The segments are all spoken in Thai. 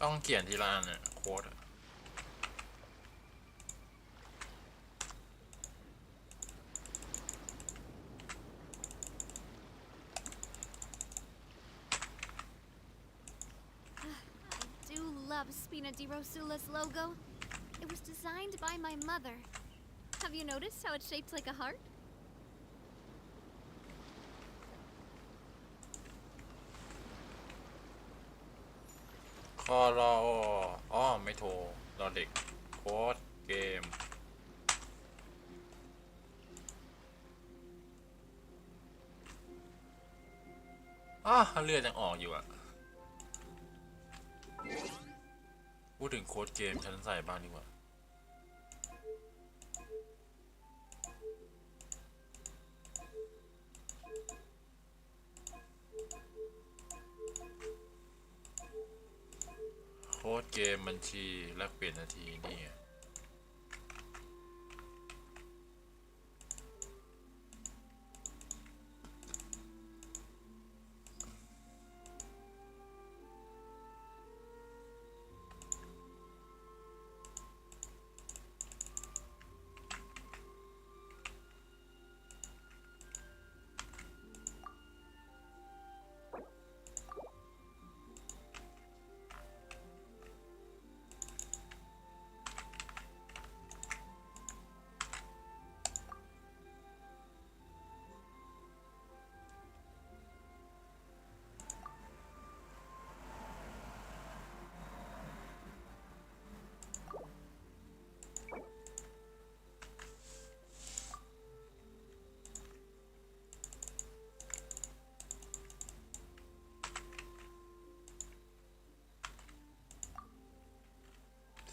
ต้องเขียนทีละอันเนี่ยโค้ด Love Spina di Rosula's logo. It was designed by my mother. Have you noticed how it's shaped like a heart? คอรออ๋อไม่โทรรอเด็กโค้ดเกมเลือดยังออกอยู่อะพูดถึงโค้ดเกมฉันใส่บ้างดีกว่าโค้ดเกมบัญชีแลกเปลี่ยนนาทีนี่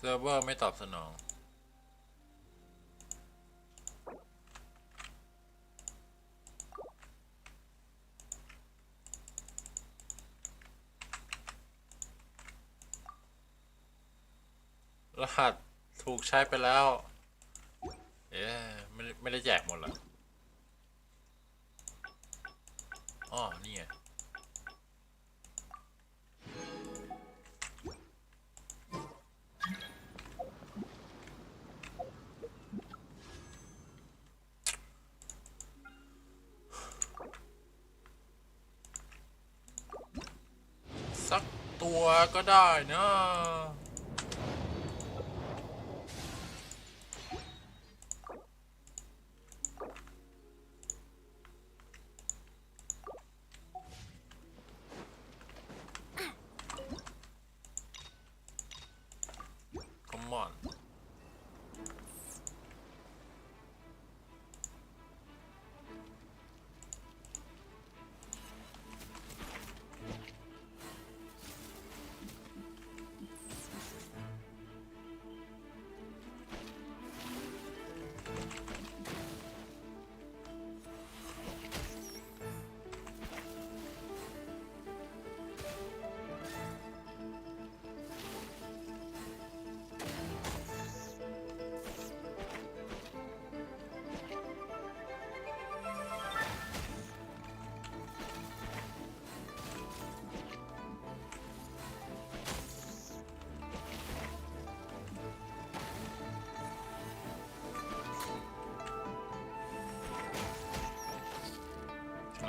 เซิร์ฟเวอร์ไม่ตอบสนองรหัสถูกใช้ไปแล้วไม่ได้แจกหมดเหรออ๋อนี่ไงสักตัวก็ได้นะCome on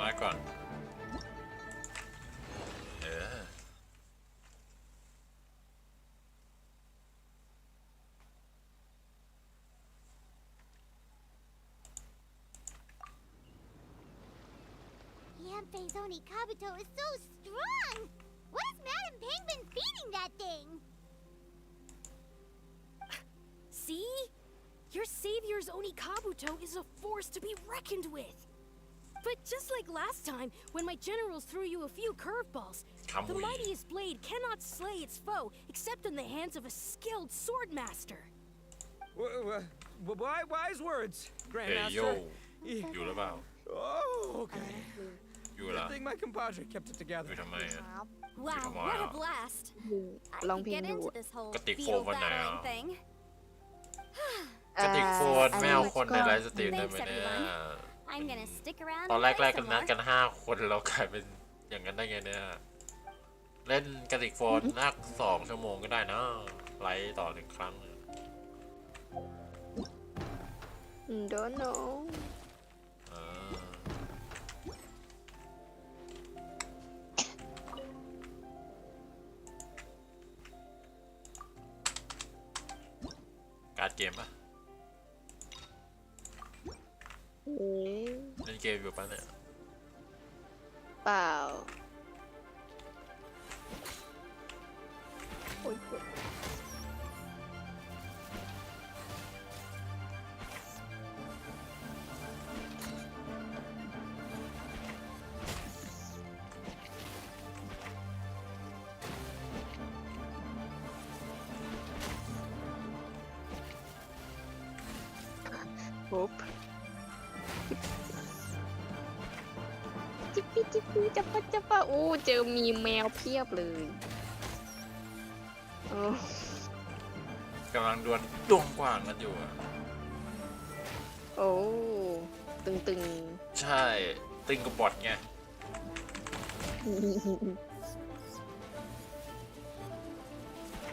มาก่อนYanfei's Oni Kabuto is so strong! What has Madam Ping been feeding that thing? See? Your savior's Oni Kabuto is a force to be reckoned with. But just like last time, when my generals threw you a few curveballs, the mightiest blade cannot slay its foe except in the hands of a skilled swordmaster. Wise words, Grandmaster. อยู่หรือเปล่า Oh, okay. อยู่ละ Good thing my compadre kept it อยู่ together. ทำไมอะ Wow, what a blast! I ลอง could เพลง get ดู into this whole กระติกโฟม beetle วันไหน battling thing. กระติกโฟนไม่เอาคนในไลฟ์สตรีมได้ Thanks ไหมเนี่ย everyone. I'm gonna stick around ตอน and แร learn กๆกัน some นัด more. กัน5 คนเรากลายเป็นอย่างนั้นได้ไงเนี่ย เล่นกระติกโฟนนัก2 ชั่วโมงก็ได้นะไลฟ์ต่อ1 ครั้ง Don't know อ่าการ์ดเกมปะ เอ๊ะ เล่นเกมอยู่ปะเนี่ย เปล่าโอ้ยเจ็บปุ๊บจิ๊บปี้จิ๊บปี้จับปะจับปะอู้เจอมีแมวเพียบเลยโอ้ กำลังดวลดวงกว้างกันอยู่อะ โอ้ตึง ใช่ตึงกับบอทไง ๆ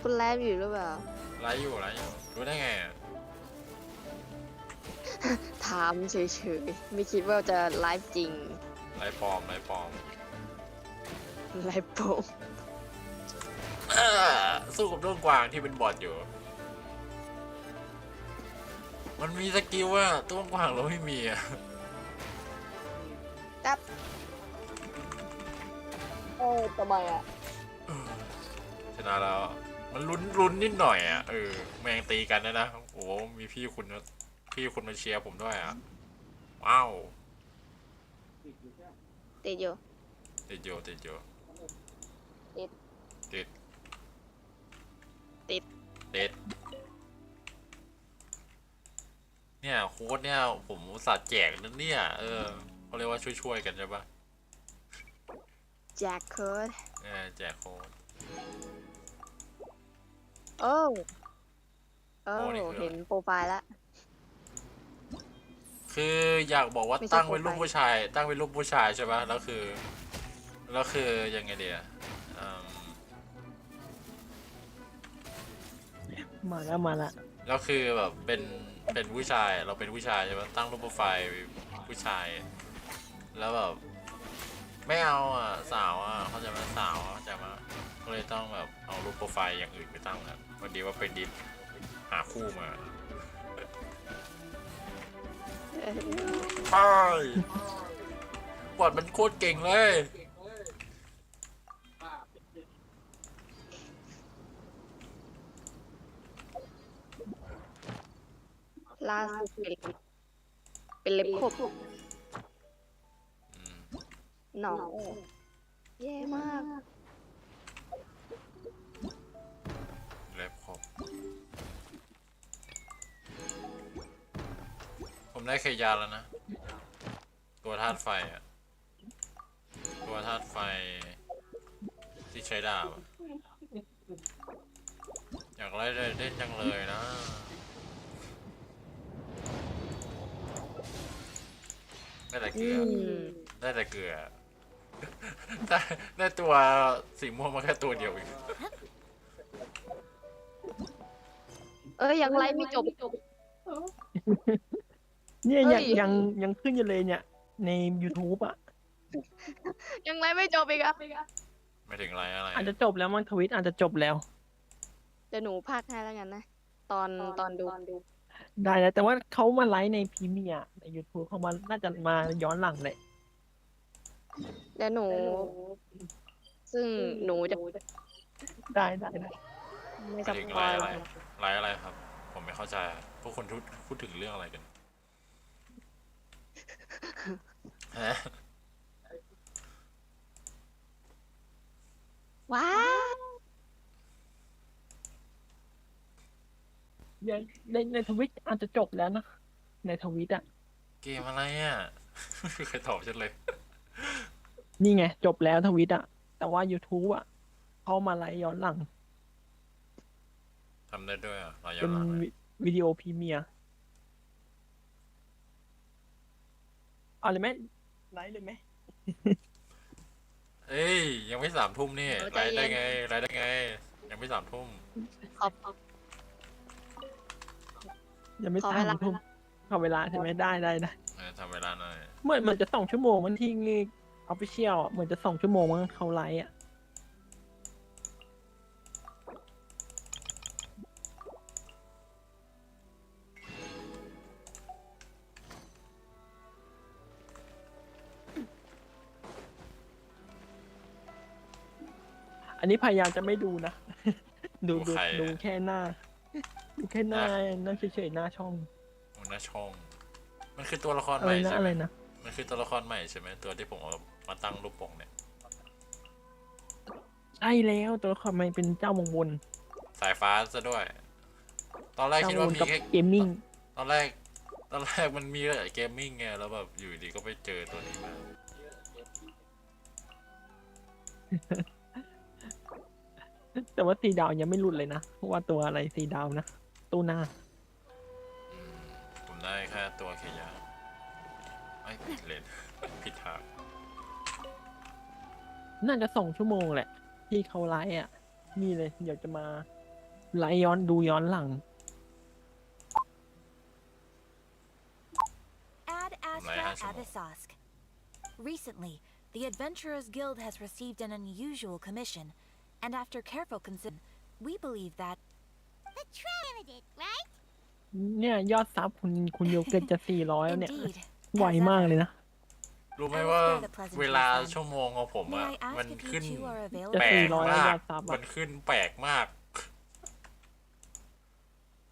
คุณไลฟ์อยู่หรือเปล่า ไลฟ์อยู่รู้ได้ไงอะ ถามเฉยๆ ไม่คิดว่าจะไลฟ์จริง ไลฟ์ปลอม ไลฟ์โปม สู้กับดวงกวางที่เป็นบอทอยู่ มันมีสกิลอะดวงกวางเราไม่มีอะ จับทำไมอ่ะ ชนะแล้วมันลุ้นนิดหน่อยอะแมงตีกันนะโอ้มีพี่คุณมาเชียร์ผมด้วยอะว้าว ติดอยู่ ติดอยู่ ติด เนี่ยโค้ดเนี่ยผมอุตส่าห์แจกนั่นเนี่ยเขาเรียกว่าช่วยกันใช่ปะ แจ็คเคิร์ด แจกโค้ด โอ้ โอ้นี่คืออะไร เห็นโปรไฟล์ละ คืออยากบอกว่า ไม่ใช่ ตั้งเป็น โปรไฟล์ รูปผู้ชายใช่ปะแล้วคือยังไงเดียอืม มาแล้ว แล้วคือแบบเป็นผู้ชายเราเป็นผู้ชายใช่ปะตั้งรูปโปรไฟล์ผู้ชาย แล้วแบบไม่เอาอ่ะสาวอ่ะเขาใจไหมสาวเข้าใจไหมก็เลยต้องแบบเอารูปโปรไฟล์อย่างอื่นไปตั้งอ่ะพอดีว่าเป็นดิสหาคู่มาไปบอดมันโคตรเก่งเลย ล่าสุดเป็นเล็บขบ อืม หนองแย่มาก เล็บครบผมได้เคยาแล้วนะ ตัวธาตุไฟอ่ะ ตัวธาตุไฟที่ใช้ดาบอะอยากไล่เล่นจังเลยนะ ได้แต่เกลือ ได้แต่เกลือ ได้ตัวสีม่วงมาแค่ตัวเดียวเอง ยังไลฟ์ไม่จบ เนี่ย เอ้ย ยังขึ้นอยู่เลยเนี่ย ใน YouTube อ่ะ ยังไลฟ์ไม่จบอีกอะ ไม่ถึงอะไรอะไร อาจจะจบแล้วมั้งทวิตอาจจะจบแล้ว เดี๋ยวหนูพากให้แล้วกันนะ ตอนดู ได้แล้วแต่ว่าเขามาไลฟ์ในพรีเมียร์ใน YouTube เขามาน่าจะมาย้อนหลังเลย เดี๋ยวหนู ซึ่งหนูจะ ได้ ไม่ส ไม่ถึง ป อะ อ ไร ย อะไรครับ ผมไม่เข้าใจพวกคนพูดถึงเรื่องอะไรกันฮะ ว้าว ในทวิตอาจจะจบแล้วนะ ในทวิตอ่ะ เกมอะไรอ่ะ ไม่มีใครตอบฉันเลย นี่ไง จบแล้วทวิตอ่ะ แต่ว่า YouTube อ่ะเขามาไลฟ์ย้อนหลัง ทำได้ด้วยอ่ะเราย้อ เป็น น หลังเลย วิดีโอพรีเมียร์เอาเลยไหมไลฟ์เลยไหม เอ้ยยังไม่3 ทุ่มนี่ เดี๋ยว ไล ใจ ฟ์ เย็ ได้ น ไงไลฟ์ได้ไง ยังไม่3 ทุ่ม ขอ ยังไม่ ขอ สา เวลา มทุ่มขอเวลาใช่ไหมได้ ทำเวลาหน่อย เหมือนจะ2 ชั่วโมงมันที่ออฟฟิเชียลเหมือนจะ2 ชั่วโมงมั้งเขาไลฟ์อ่ะอันนี้พยายามจะไม่ดูนะ ดู ดูใครอะ ดูแค่หน้า ดูแค่หน้าเฉยๆหน้าช่อง มันน่าช่อง มันคือตัวละคร อะ ให ไร ม่ นะ ใช่ อะ ไห ไร ม นะ มันคือตัวละครใหม่ใช่ไหมตัวที่ผมเอามาตั้งรูปปกเนี่ย ใช่แล้วตัวละครมันเป็นเจ้ามงบน สายฟ้าซะด้วย ตอนแรก เจ้า คิด มงบ ว่าน มี กับ แค่ เกมมิ่ง ตอนแรกมันมีแต่เกมมิ่งไงแล้วแบบอยู่ดีก็ไปเจอตัวนี้มา แต่ว่า4 ดาวยังไม่หลุดเลยนะเพราะว่าตัวอะไร4 ดาวนะตู้หน้า อืมผมได้แค่ตัวเคยาไม่ผิดเลน ผิดทาง น่าจะ2 ชั่วโมงแหละ ที่เขาไลฟ์อ่ะ นี่เลยอยากจะมาไลฟ์ดูย้อนหลัง Ad Astra Abyssosque. Recently, the Adventurers Guild has received an unusual commission, and after careful consideration, we believe that The candidate, right? เนี่ยยอดซับคุณโยเกิร์ตจะ400แล้วเนี่ย indeed, ไว as มาก ever, เลยนะ รู้ไหมว่าเวลาชั่วโมงของผม may อะ I มัน ask if ขึ้น you two are จะ แปล available? ก 400 มาก ยอดซับ มั อ่ะ นขึ้นแปลกมาก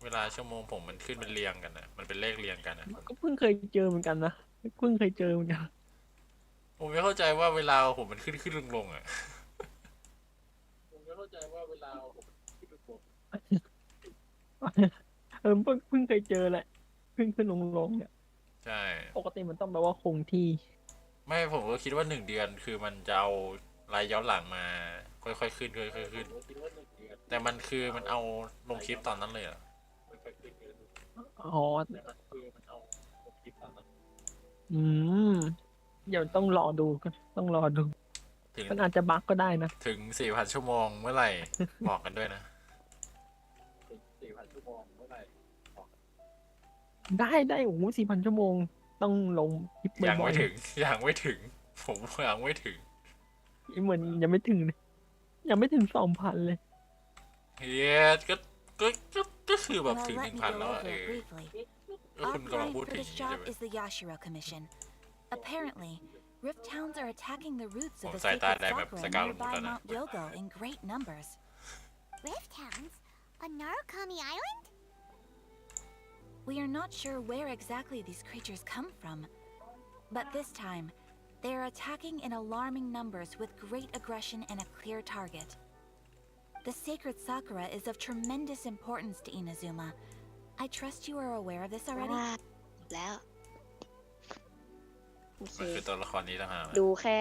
เวลาชั่วโมงผมมันขึ้นเป็นเรียงกันอะมันเป็นเลขเรียงกันอะ ก็เพิ่งเคยเจอเหมือนกันนะเพิ่งเคยเจอเหมือนกัน ผมไม่เข้าใจว่าเวลาผมมันขึ้นลงอะ เพิ่งเคยเจอแหละขึ้นลงเนี่ย ใช่ ปกติมันต้องแบบว่าคงที่ ไม่ผมก็คิดว่า1 เดือนคือมันจะเอารายย้อนหลังมาค่อยๆขึ้นค่อยๆขึ้น แต่มันคือมันเอาลงคลิปตอนนั้นเลยเหรอ อ๋ออืมเดี๋ยวต้องรอดู ถึง มันอาจจะบั๊กก็ได้นะ ถึง 4,000 ชั่วโมงเมื่อไหร่ บอกกันด้วยนะ ได้โอ้โห4,000 ชั่วโมงต้องลงคลิป ยัง บ่อ ไม่ ย ถึง ยังไม่ถึง ผมยังไม่ถึง ๆเหมือนยังไม่ถึงเลยยังไม่ถึง 2,000 เลย เฮียก็คือแบบ Well, ถึง let me 1,000 go แล้วอะ over it briefly. ก็คุณกำลัง Our พูด prize ถึ for ง this ใช่ job ไหม is the Yashiro Commission. Apparently, Rift Towns are attacking the roots of Oh, the sorry, sacred that- sakura that- that- nearby that- Mount Yogo in great numbers. Rift Towns? On Narukami Island? We are not sure where exactly these creatures come from, but this time, they are attacking in alarming numbers with great aggression and a clear target. The sacred sakura is of tremendous importance to Inazuma. I trust you are aware of this already. แล้วโอเค มันคือตัวละครนี้ต่างหาก ดูแค่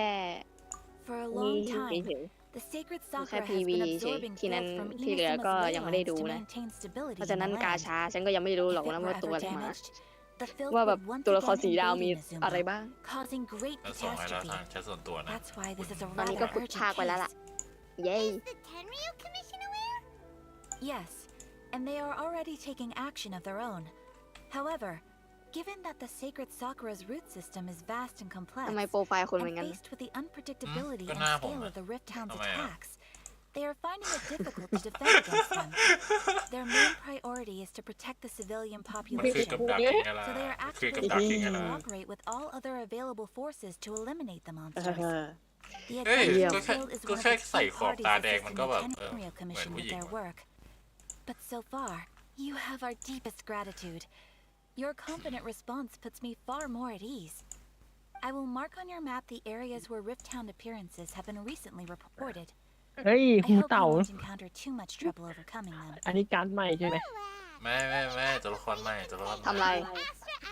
For a นี่ long เฉ time, ย the sacred ดูแค่ sakura has PV been เฉย absorbing ที่นั้น filth from ที่เหลือ Inazuma's ก็ยังไม่ได้ leylands ดู to นะ maintain เพ stability ราะ in ฉะ the นั้นกา land. ชาฉันก็ยังไม่รู้หรอก If it นะ were ว่าตัว ever อะไรมา damaged, the filth ว่าแบบ would once ตัวละคร again สีดาวมี invade อะไร Inazuma, บ้าง causing great แล้วส่งให้แล้วทาง catastrophe. แชทส่วนตัวนะ That's why this is a ตอนนี้ก็ rather พุท urgent ธากไปแล้วล่ะ case. เย้ Is the Tenryu Commission aware? Yes, and they are already taking action of their own. However, given that the sacred sakura's root system is vast and complex, ทำไมโปรไฟล์คนเหมือน and กัน faced with the unpredictabilityก็ and หน้าผม scale อะ of the Rift Town's ทำไมอะ attacks, they are finding it difficult to defend against them. Their main priority is to protect the civilian มันคือ population, กับดักยังไงล่ะ so they are คือกับ actively ดัก working ยังไง to ล่ะ cooperate with all other available forces to eliminate the เอ monsters. อ The เอ้ย Adventurers ก็แค่ Guild is ก็ one of แค่ the ใส่ key ขอบ parties ตาแดง assisting มัน the ก็แบบ Tenryu เหมือน Commission ผู้ with หญิง their ว่ะ work. But so far, you have our deepest gratitude. Your confident response puts me far more at ease. I will mark on your map the areas where Rift Town appearances have been recently reported. เฮ้ย I หู hope you เต่า won't encounter too much trouble overcoming them. อันนี้การ์ดใหม่ใช่ไหม ไม่ตัวละครใหม่ตัวละครใหม่ ทำไร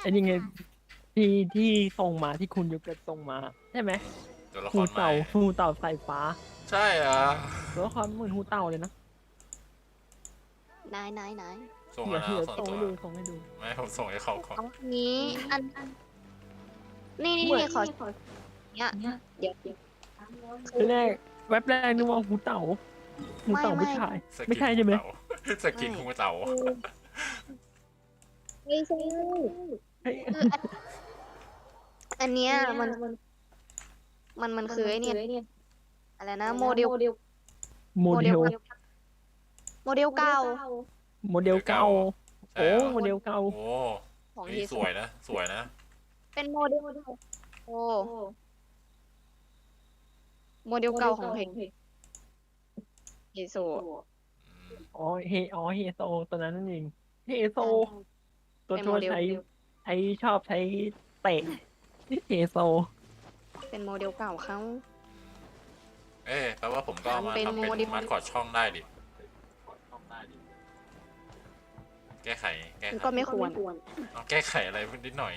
ไอ้นี่ไงที่ส่งมาที่คุณโยเกิร์ตส่งมาใช่ไหม ตัวละค หู รใหม่ เต่าสายฟ้า ใช่เหรอ ตัวละครเหมือนหูเต่าเลยนะ นาย ส่ง เดี๋ แล้ ยว ว เดี๋ยว ส่วน ส่ง ตัว ให้ดู ไม่ผมส่งให้เขาก่อน เอานี้อันนี่ เหมือน ขอเนี่ยเดี๋ยว ทีแรกแว็บแรกนึกว่าหูเต่าหูเต่าผู้ชาย ไม่ใช่ใช่ไหม สกินหูเต่า ไม่ใช่ เฮ้ย อันเนี้ยมันคือไอ้เนี่ยอะไรนะโมเดล โมเดล โมเดลเก่า โมเดลเก่า ใช่ โอ้ เหรอ โมเดลเก่า โอ้ ของ นี่ เฮ สวยนะสวยนะ เป็นโมเดลโอ้โมเดลเก่าของเพลงเฮโซ อ๋อเฮโซตัวนั้นนั่นเองเฮโซตัว เป็น ตั โม ว เดล ใช้ชอบใช้เตะเฮโซ เป็นโมเดลเก่าเขา แปลว่าผมก็เอามา เป็น ทำเป็น โมเดล มาสคอตช่องได้ดิแก้ไข ก็ไม่ควร เอาแก้ไขอะไรนิดหน่อย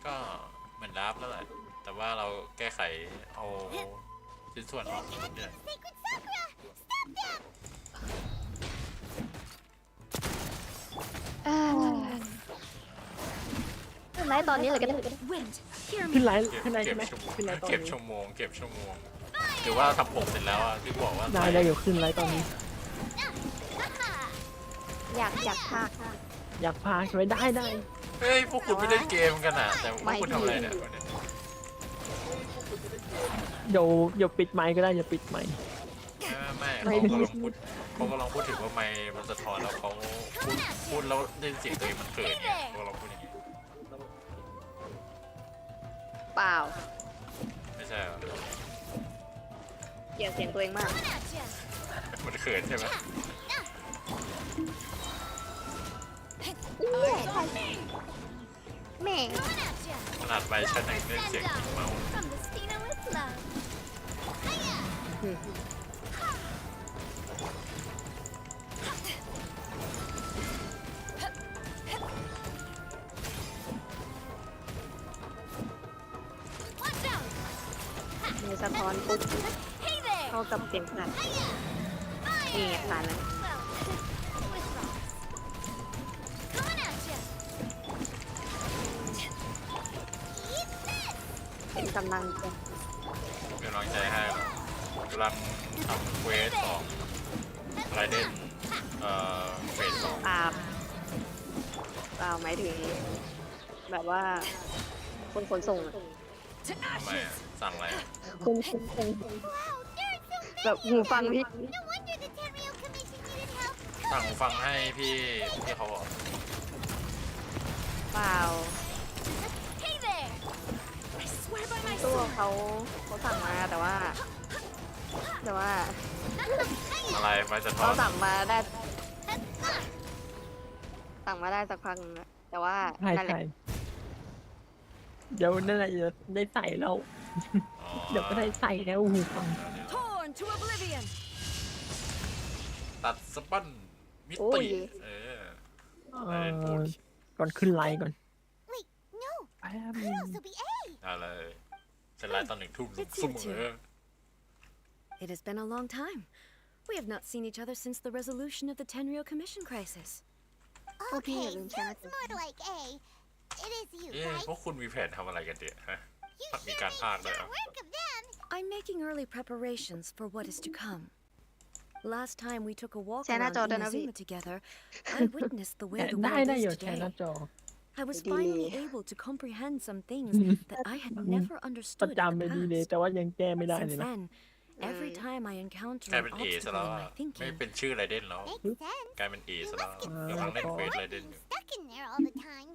ก็เหมือนดับแล้วแหละ แต่ว่าเราแก้ไขเอาชิ้นส่วนออกเนี่ย Sacred Sakura! Stop them! ขึ้นไลฟ์ตอนนี้เลยก็ได้ Wind, hear ขึ้น me. ไลฟ์ เก็บ ขึ้นไลฟ์ใช่ไหม ชั่วโมง ขึ้นไลฟ์ตอน เก็บ นี้ ชั่วโมงหรือว่าทำผมเสร็จแล้วอะที่บอกว่า ได้อยู่ขึ้นไลฟ์ตอนนี้ อยากพาก อยากพาไว้ได้ เฮ้ยพวกคุณไม่เล่นเกมกันอ่ะแต่พวกคุณทำอะไรเนี่ย เดี๋ยวปิดไมค์ก็ได้อย่าปิดไมค์ ไม่เขากำลังพูดถึงว่าไมค์มันสะท้อนแล้วเขาพูดแล้วได้ยินเสียงตัวเองมันเกิดไงเขากำลังพูดอย่างนี้ เปล่า ไม่ใช่เหรอ เกลียดเสียงตัวเองมาก มันเขินใช่ไหม แม่ ขนาดไปฉันยังเล่นเสียงเมาส์ From the Spina with love. มีสะท้อนปุ๊บ Hey there. เข้ากับเสียงสั่นนี่ไงสั่นแล้ว Well, with rocks. Coming at ya. เป็นกำลังใจ เป็นกำลังใจให้เรากำลังทำเควสของไรเดนเฟสสอง เปล่าหมายถึง แบบว่า คนขนส่งอะ To ทำไม ashes. อะสั่งอะไรอะ คนขนส่ง Wow, they're so แบบหูฟังพี่ No wonder the Tenryou Commission needed help. สั่งหูฟังให้พี่เขาบอก เปล่า Hey there. I swear by my ตัว sword. เขาสั่งมาแต่ว่า อะไรไม่จะทอ เขา น สั่งมาได้สักพักนึงแล้วแต่ว่า ใช่ นั่นแหละ เดี๋ยวนั่นแหละจะได้ใส่แล้ว อ๋อ เดี๋ยวก็ได้ใส่แล้วหูฟัง Torn to oblivion. ตัดสปันมิ โอ้ ติ ย ไรเดนพูด ก่อนขึ้นไลฟ์ก่อน Wait, no. แป๊บ I นึง also be A. อะไรฉันไลฟ์ตอน1 ทุ่ม It's เส you มอ two. It has been a long time. We have not seen each other since the resolution of the Tenryou Commission crisis. Okay, yeah, then sounds more like A. It is you, เอ๊ะ right? พวกคุณมีแผนทำอะไรกันเดี๋ยฮะ You มี sure การ made พากย์ด้วยเหร short อ work of them. I'm making early preparations for what is to come. Last time we took a walk Share around หน้าจอด้วยนะพี่ Inazuma together, I witnessed the way the ได้ world ได้ is อยู่แชร์หน้า today. จอ I was ดี finally able to comprehend some things that I had never ประ understood in จำไป the ดีเลย past. แต่ว่ายังแก้ไม่ได้เล Since ยนะ then, every time I encounter กลาย an เป็นเอซะ obstacle แล้ว in อะ my ไม่ thinking, เป็นชื่อไรเดนแล้ว Makes sense. กลายเป็นเอซะแล้วกำลังเล่นเควสไรเดนอยู่ Stuck in there all the time.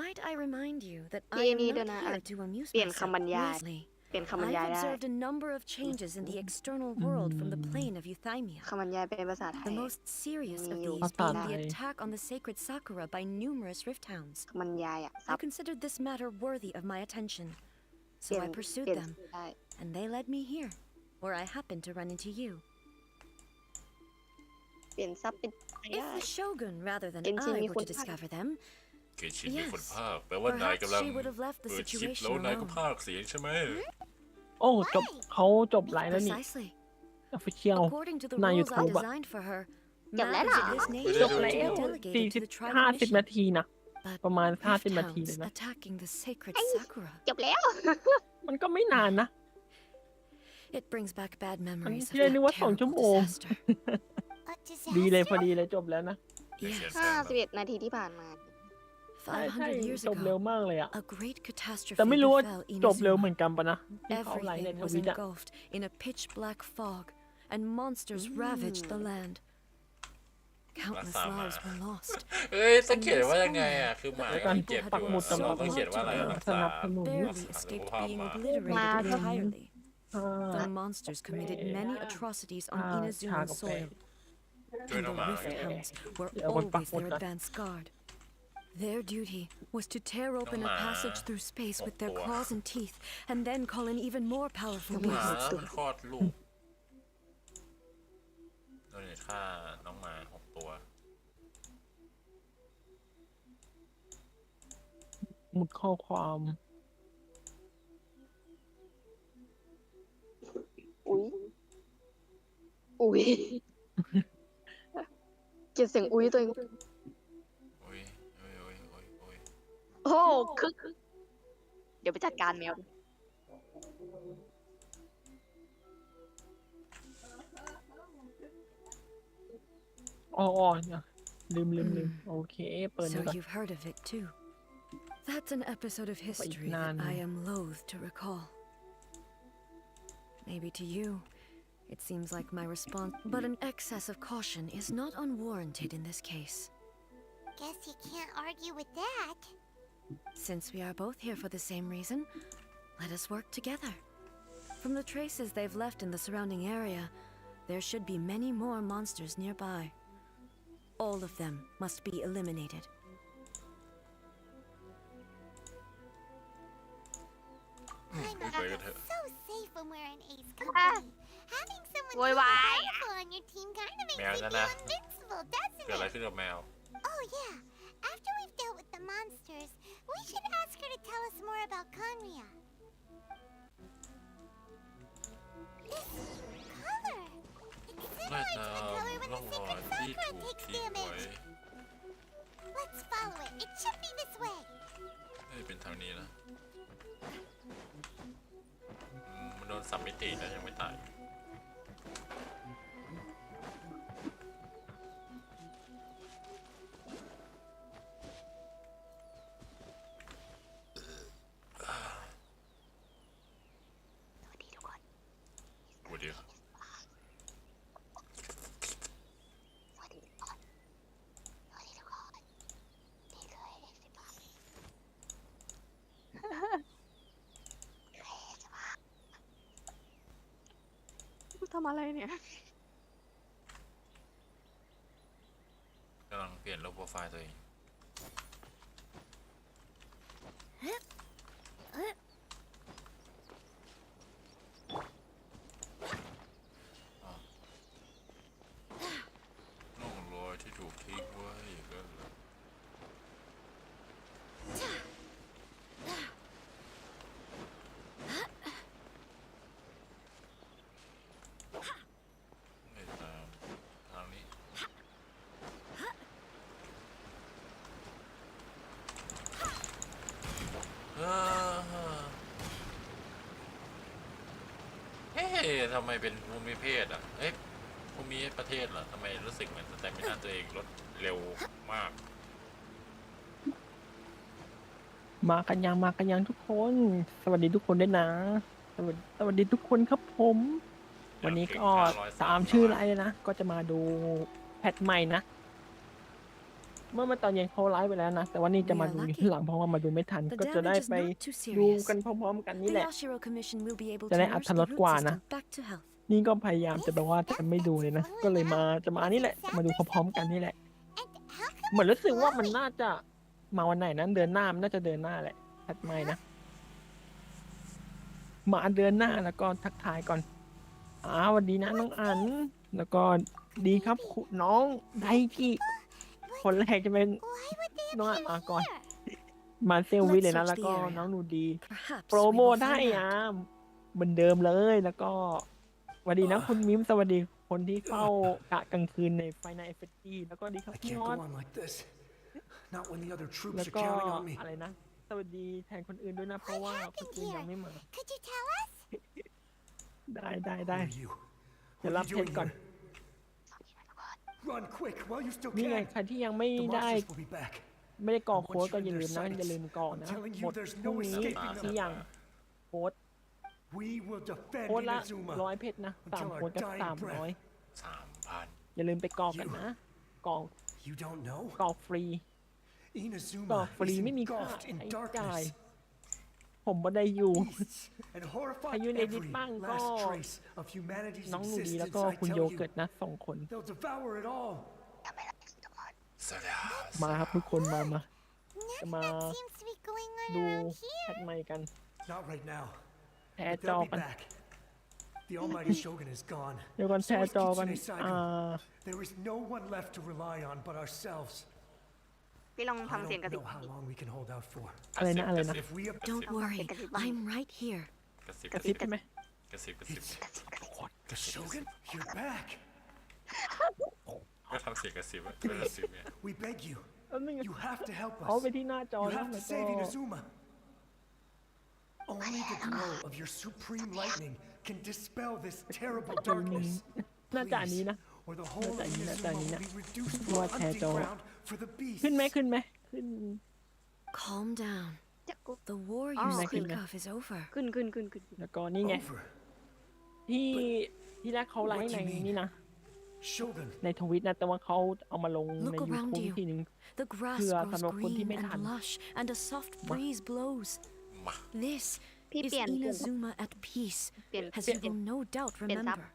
might I remind you that I พี่ am นี่ด้วย not นะ here to amuse เปลี่ยน myself คำบรรยาย wisely. เปลี่ยนคำบรรยาย I've ได้ observed a number of changes in the external world from the plane of Euthymia. คำบรรยายเป็นภาษาไท The ย most serious of Mm, these Pata being the Thai. attack on the sacred Sakura by numerous rift hounds. คำบรรยายอะซั I บ considered this matter worthy of my attention, เปลี่ so ย I น pursued เปลี่ยน them, ได้ and they led me here, where I happened to run into you. เปลี่ยนซับเป็นได้ If the Shogun, rather than Genshin I,มี were คน to พากย์ discover them, เกชินมีคน Yes. ภาคแปลว่านาย perhaps กำลัง she would have left the เปิดคลิป situation แล้วนายก็ alone. ภาคเสียงใช่ไหม โอ้จบเขาจบไลฟ์แล้วนี่ Precisely. ออฟฟิเชียล According to the Nah, rules I YouTube อะ designed for her, Chậm lẽ matters of nào. this ไม่ nature ได้ จบ ดู แล้ว should be delegated to the 50 tribal นา mission. ทีนะ But ประมาณ 50 นา rift ทีเลย hounds นะ attacking the sacred sakura. จบแล้ว มันก็ไม่นานนะ It brings back bad มัน memories of เรียกได้ that ว่า2 ชั่ว terrible โมง disaster. A ดีเลย disaster? พอดีเลยจบแล้วนะ เสีย Yes, แฟนแบบ 51 นาทีที่ผ่านมา ใช่ใช่ 500 years จบเร็ว ago, มากเลยอะ a great catastrophe แต่ไม่รู้ว่า befell จบเร็วเหมื Inazuma. อนกันปะนะที่เขาไลฟ์ใน Everything ท was วิตอะ engulfed in a pitch black fog, and monsters ravaged the land. Countless lives were lost. เอ้ยต้องเขียนว่ายังไงอ่ะคือหมา แล้วกัน เจ็บอ ปัก ยู่ หมุด อะ สำหรับ เราต้องเขียนว่าอะไรรัก ส ษา นับสนุน Barely escaped being Ma. obliterated entirely. อ่า The monsters committed many atrocities on Ah, Inazuma's Chaco soil, Doing and the a man. rift hounds were Yeah, I want always their back. advance guard. Their duty was to tear open a ma. passage through space with their Opo. claws and teeth, and then call in even more powerful หมา beasts. มันคลอดลูกโดนฆ่าน้องหมา6 ตัว หมุดข้อความ อุ้ย อุ้ย เกลียดเสียงอุ้ยตัวเอง โอ้ยโอ้ยโอ้ยโอ้ยโอ้ย โอ้คึก เดี๋ยวไปจัดการแมว อ๋อลืมโอเค เปิด So ดูก่อน you've heard of it too. That's an episode of history that I am loath to recall. Maybe to you, it seems like my response, but an excess of caution is not unwarranted in this case. Guess you can't argue with that. Since we are both here for the same reason, let us work together. From the traces they've left in the surrounding area, there should be many more monsters nearby. All of them must be eliminated. I'm Good way to hit. so safe when we're in Ace Company. Having someone Why, so why? powerful on your team kind of makes Meow, you na, feel na. invincible, เกิดอะไร doesn't ขึ้นกับแมว it? Oh yeah. After we've dealt with the monsters, we should ask her to tell us more about Conria. This color. It's น่า similar จะ to the color when ร่อง the รอย sacred ที่ sakura ถูก takes ทิ้งไว้ damage. Let's follow it. It should be this way. น่าจะเป็นทางนี้นะมันโดนสัมมิติแล้วยังไม่ตาย สวัสดีทุกคน โอ้เดียว สวัสดีทุกคน สวัสดีทุกคน นี่คือเอ็กซ์สิบทำอะไรเนี่ย กำลังเปลี่ยนรูปโปรไฟล์ตัวเอง ร่องรอยที่ถูกทิ้งไว้อย่างนั้นเหรอไม่ตามทางนี้เฮ้ยทำไมเป็นภูมิเพศอ่ะ เอ๊ะภูมิประเทศเหรอทำไมรู้สึกเหมือนสแตมิน่าตัวเองลดเร็วมาก มากันยังทุกคน สวัสดีทุกคนด้วยนะ สวัสดีทุกคนครับผม วันนี้ก็ตามชื่อไลน์เลยนะ ก็จะมาดูแพทใหม่นะ เมื่อตอนเย็นเขาไลฟ์ไปแล้วนะ แต่วันนี้จะมาดูที่หลังเพราะว่ามาดูไม่ทัน The ก็จะได้ damage is ไป not too ดู serious. กันพร้อมๆกันนี่ The แหละ Yashiro Commission will be able จะ to ได้อร nurse รถร the ส root กว่านะ system back to health. นี่ก็พยายามจะแบบว่าจะไม่ดูเลยนะ ก็เลยจะมานี่แหละ มาดูพร้อมๆกันนี่แหละ And how come เหมือนรู้สึกว่ามัน glowing? น่าจะมาวันไหนนั้นเดือนหน้ามันน่าจะเดือนหน้าแหละแพทใหม่นะ มาเดือนหน้าแล้วก็ทักทายก่อนสวัสดีนะน้องอัน แล้วก็ดีครับคุณน้องไดที่ คนแรกจะเป็น Why would they น้อง appear ก่อน here? มาเซลวิเลยนะ Let's search แล้วก็ the area. น้องหนูดี Perhaps โปร we โม will ได้ find out. เหมือนเดิมเลย แล้วก็สวัสดีนะคุณมิมสวัสดีคนที่เฝ้ากะกลางคืนในไฟในเอฟเฟกตี้แล้วก็ดีครับ I พี่ can't มอส go on like this. Not when the other แล้ว troops are ก็ counting on me. อะไรนะสวัสดีแทนคนอื่นด้วยนะเพราะว่าคนอื่นยังไม่มา Could you tell us? ได้ Who are you? เดี๋ยว What รั are บ you เพช doing รก่อน here? Run quick while you still นี่ไง can. ใครที่ยังไม่ The ได้ monsters will be back. ไม่ได้กรอกโค้ดก็อย่าลืมนะอย่าลืมกรอกนะ I'm telling you, หมด there's พรุ่ง no นี้ escaping them. ที่ยังโค้ด We will defend โค้ดละ Inazuma 100 เพชรนะ3 until โค้ our ดก็ dying 300 breath. 3,000 อย่าลืมไปกรอกกันนะกรอก You don't know? กรอกฟรี กรอก Inazuma ฟรี is ไม่มีค่า engulfed in ใช้จ่าย darkness. ผมบ่ได้อยู่ Beasts and horrify ใครอยู่ในดิส every บ้างก็ last trace of humanity's น้องหนูดีแล้ว existence. ก็ I คุณโย tell เกิ you, ร์ตนะ2 คน they'll devour it all. สวัสดีครับ มาครับทุกคนมา จะมา Nothing seems to be going on ดู around แพ here. ทใหม่กัน Not right now. แชร์ But จอ they'll be กัน back. The almighty shogun is gone. เดี๋ยวก่อนแช So ร์ is จอกัน Kitsune Saigo. There is no one left to rely on but ourselves. พี่ลอง I ทำเสียงกระ don't ซิบ know how long we can hold out for. อะไรนะอะไรนะ If we have Don't worry, I'm right here. กระซิบ กระซิบใช่ไหม กระซิบ the shogun, you're back. ก็ทำเสียงกระซิบอะก็กระซิบเนี่ย We beg you. แล้วนี่ไง You have to help เอา us. ไปที่หน้าจอ You แล้ว have แล้ to วก็ save Inazuma. Only the glow of your supreme lightning can dispel this terrible darkness. น่าจะอันนี้นะ Or the whole of Inazuma will be reduced to a What hunting shadow? ground for the beasts. ขึ้นไหมขึ้นไหมขึ้น Calm down. จะกุ๊บ The war you Oh. speak of is over. ขึ้น แล้วก็นี่ไง Over. ที่แรกเขาไลฟ์ใน What do you mean? นี่นะ Shogun. ในทวิตนะแต่ว่าเขาเอามาลงใน Look around YouTube you. ทีนึง The grass Thưa, grows tao đâu có green tí mấy and thành. lush, and a soft breeze blows. มา This พี่ is เปลี่ยน Inazuma at peace, เปลี่ยน as เปลี่ย you น will no doubt เปลี่ยนซับ remember.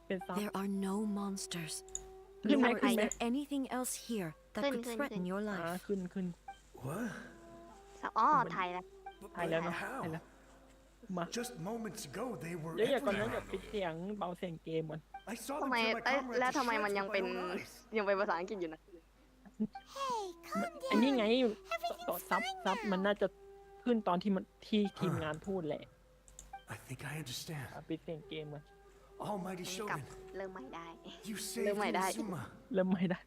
เป็นซับ There are no monsters. ขึ้นไหม Nor ขึ้น is ไหม there anything else here that Khuyên, could khuyên, threaten khuyên. your อ่า life. ขึ้น What? อ๋อไทยแล้ว But ถ่ายแล้วเนาะ how? ถ่ายแล้วมา Just moments ago, they were เดี๋ยวอย่าก่อนนะ everywhere. อย่าปิดเสียงเบาเสียงเกมก่อน I saw ทำ them ไม tear my เอ้ย comrades แล้ว to ทำไม shreds มันยัง with เป็น my own eyes. ยังเป็นภาษาอังกฤษอยู่นะ Hey, calm อันนี้ down. ไงต่อซับมันน่าจะขึ้นตอนที่มันที่ทีมงานพูดแหละ I think I understand. อ่ะปิดเสียงเกมก่อน Almighty กลับ Shogun, เริ่มใหม่ได้ you Lưu saved mày đây. Inazuma. เริ่มไม่ได้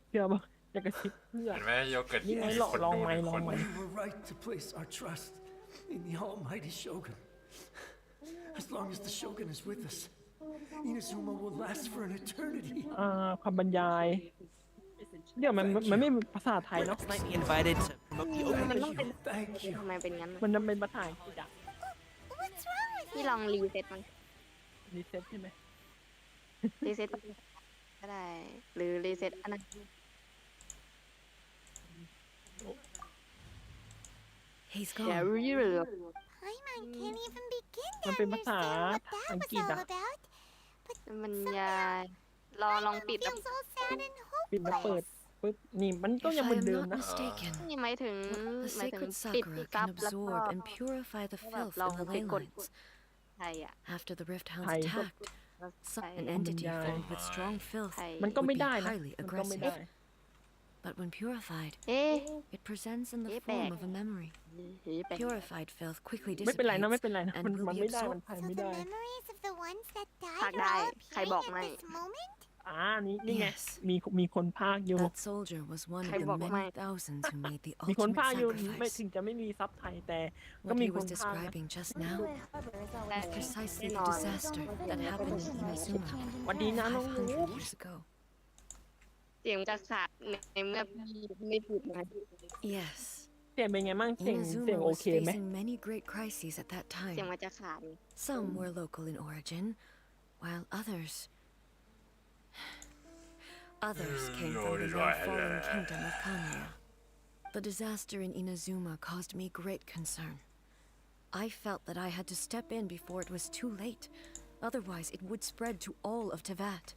เชื่อป่ะจะกระซิบเพื่อ เห็นไหมโยเกิร์ต นี่ไง มี ลอง คน ลอง ดู ไหม หนึ่ ลอง คน ไหม We were right to place our trust in the Almighty Shogun. As long as the Shogun is with us, Inazuma will last for an eternity. ความบรรยาย เดี๋ยวมันไม่เป็นภาษาไทยเนาะ Might be invited to promote the Mình opening. nói bên- Thank you. ทำไมเป็นงั้น มันจะเป็นภาษาอังกฤษอะ What's wrong with พี่ him? ลองรีเซ็ตมัน รีเซ็ตใช่ไหม รีเซ็ตก็ได้ หรือรีเซ็ตอันนั้น He's แก gone. รู้หรือ Paimon can't even begin to มันเป็นภาษา understand what that อัง was กฤษ all อะ about. มันยายลองปิด Feels so sad and ปิดแล้วเปิด hopeless. ปุ๊บนี่มันก็ If ยัง I เหมือน am เดิม not นะ mistaken, นี่หมายถึง the หมายถึง sacred ปิด sakura ซับ can แล้วก็ absorb and purify the แบบ filth เรา in the ไป ley กด lines. ไทยอ่ะ After the rift hounds Thầy. attacked, ใช่ an entity Thầy. filled with strong filth ไทย มันก็ไม่ would be ได้นะ highly มันก็ไม่ aggressive. ได้ But when purified, เอ๊ะ it presents in the Ế form bẹt. of a memory. เฮ้ยแปลก Purified filth quickly ไม่เป็นไรนะ dissipates ไม่เป็นไรนะ and มัน will มัน be ไม่ได้ absorbed. มันพัง So ไม่ the ได้ memories of the ones that Phạt died are đây, all khai appearing bọt at này. this moment? นี่ไง Yes. มีคนพากอยู่ That soldier was one of Khai the bọt many này. thousands who made the มีคน ultimate พากอยู่ไม่ sacrifice. ถึงจะไม่มีซับไทยแต่ก็ What มี he คน was พากนะ describing just now แต่ is precisely แน่ the นอน disaster that happened in Inazuma วันดีนะน้องหนู 500 years ago. เสียงจะขาดในเมื่อพี่ไม่พูดนะ Yes, เสียงเป็นไงบ้างเสียง Inazuma โอ was เคไหม facing many great crises at that เสียง time. มันจะขาด Some were local in origin, while others came from the now fallen kingdom of Kamiya. The disaster in Inazuma caused me great concern. I felt that I had to step in before it was too late, otherwise it would spread to all of Tevat.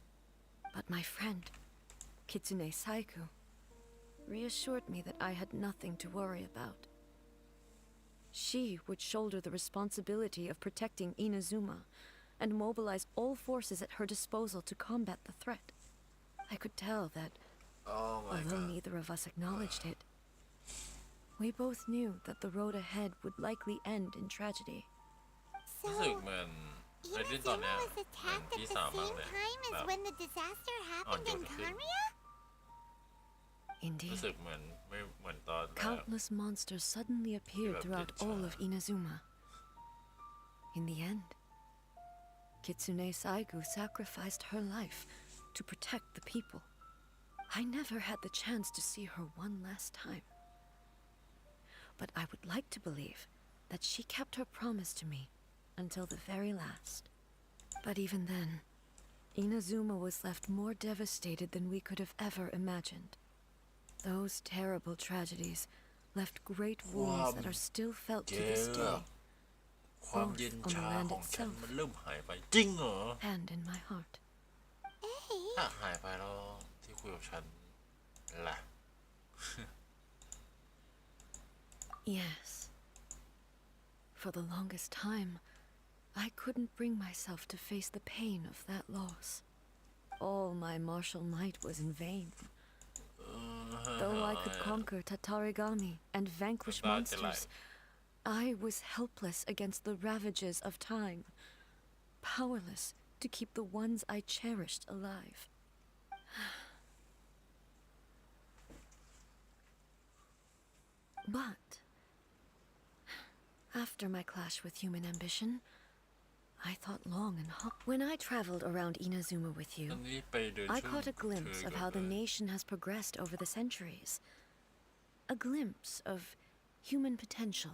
But my friend, Kitsune Saiku, reassured me that I had nothing to worry about. She would shoulder the responsibility of protecting Inazuma and mobilize all forces at her disposal to combat the threat. I could tell that, Oh my although god neither of us acknowledged it, we both knew that the road ahead would likely end in tragedy. รู้สึก So, เหมือนไอ้ที่ตอน Inazuma เนี้ย was เหมือน attacked at พี่ the สาวมาก same เลย time แบ as บ when the disaster happened in Duduk. Kamiya? รู้ Indeed, สึกเหมือน ไม่เหมือนตอนแรก Countless monsters suddenly appeared throughout all of Inazuma. In the end, Kitsune Saigu sacrificed her life to protect the people. I never had the chance to see her one last time. But I would like to believe that she kept her promise to me until the very last. But even then, Inazuma was left more devastated than we could have ever imagined. Those terrible tragedies left great wounds that are still felt to this day, ความเย็นชาของฉันมันเริ่มหายไปจริงเหรอ and in my heart. ถ้าหายไปแล้วที่คุยกับฉันล่ะ Yes. For the longest time, I couldn't bring myself to face the pain of that loss. All my martial might was in vain. Though I could conquer Tatarigami and vanquish monsters, I was helpless against the ravages of time, powerless to keep the ones I cherished alive. But after my clash with human ambition, I thought long and hard. When I traveled around Inazuma with you, อันนี้ไปเดิน I ชม caught a glimpse เธอ of ก่อน how the เลย nation has progressed over the centuries. A glimpse of human potential.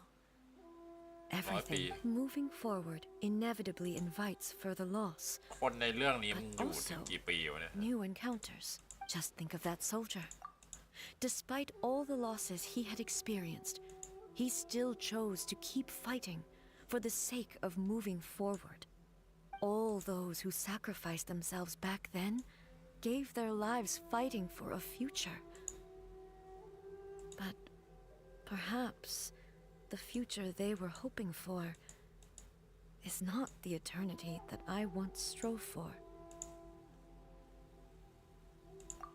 Everything moving forward inevitably invites further loss. คนในเรื่องนี้มัน But อยู่ถึง also กี่ปีวะเนี่ย new encounters. Just think of that soldier. Despite all the losses he had experienced, he still chose to keep fighting for the sake of moving forward. All those who sacrificed themselves back then gave their lives fighting for a future. But perhaps the future they were hoping for is not the eternity that I once strove for.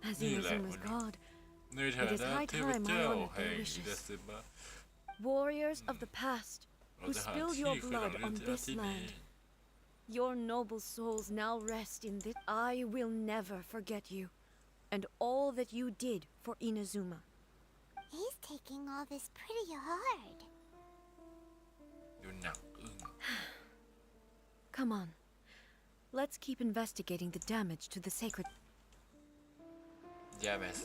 As Inazuma's god, ในฐา It is นะ high เทพ time I เจ้า honored แห่ง their อิ wishes. นาซึมะ warriors of the past เรา who จะหา spilled ที่ your คือหลั blood งเรื่อ on ง this ที่นี้ land. Your noble souls now rest in this. I will never forget you and all that you did for Inazuma. He's taking all this pretty hard. ดูหนักอึ้ง Come on. Let's keep investigating the damage to the sacred. damage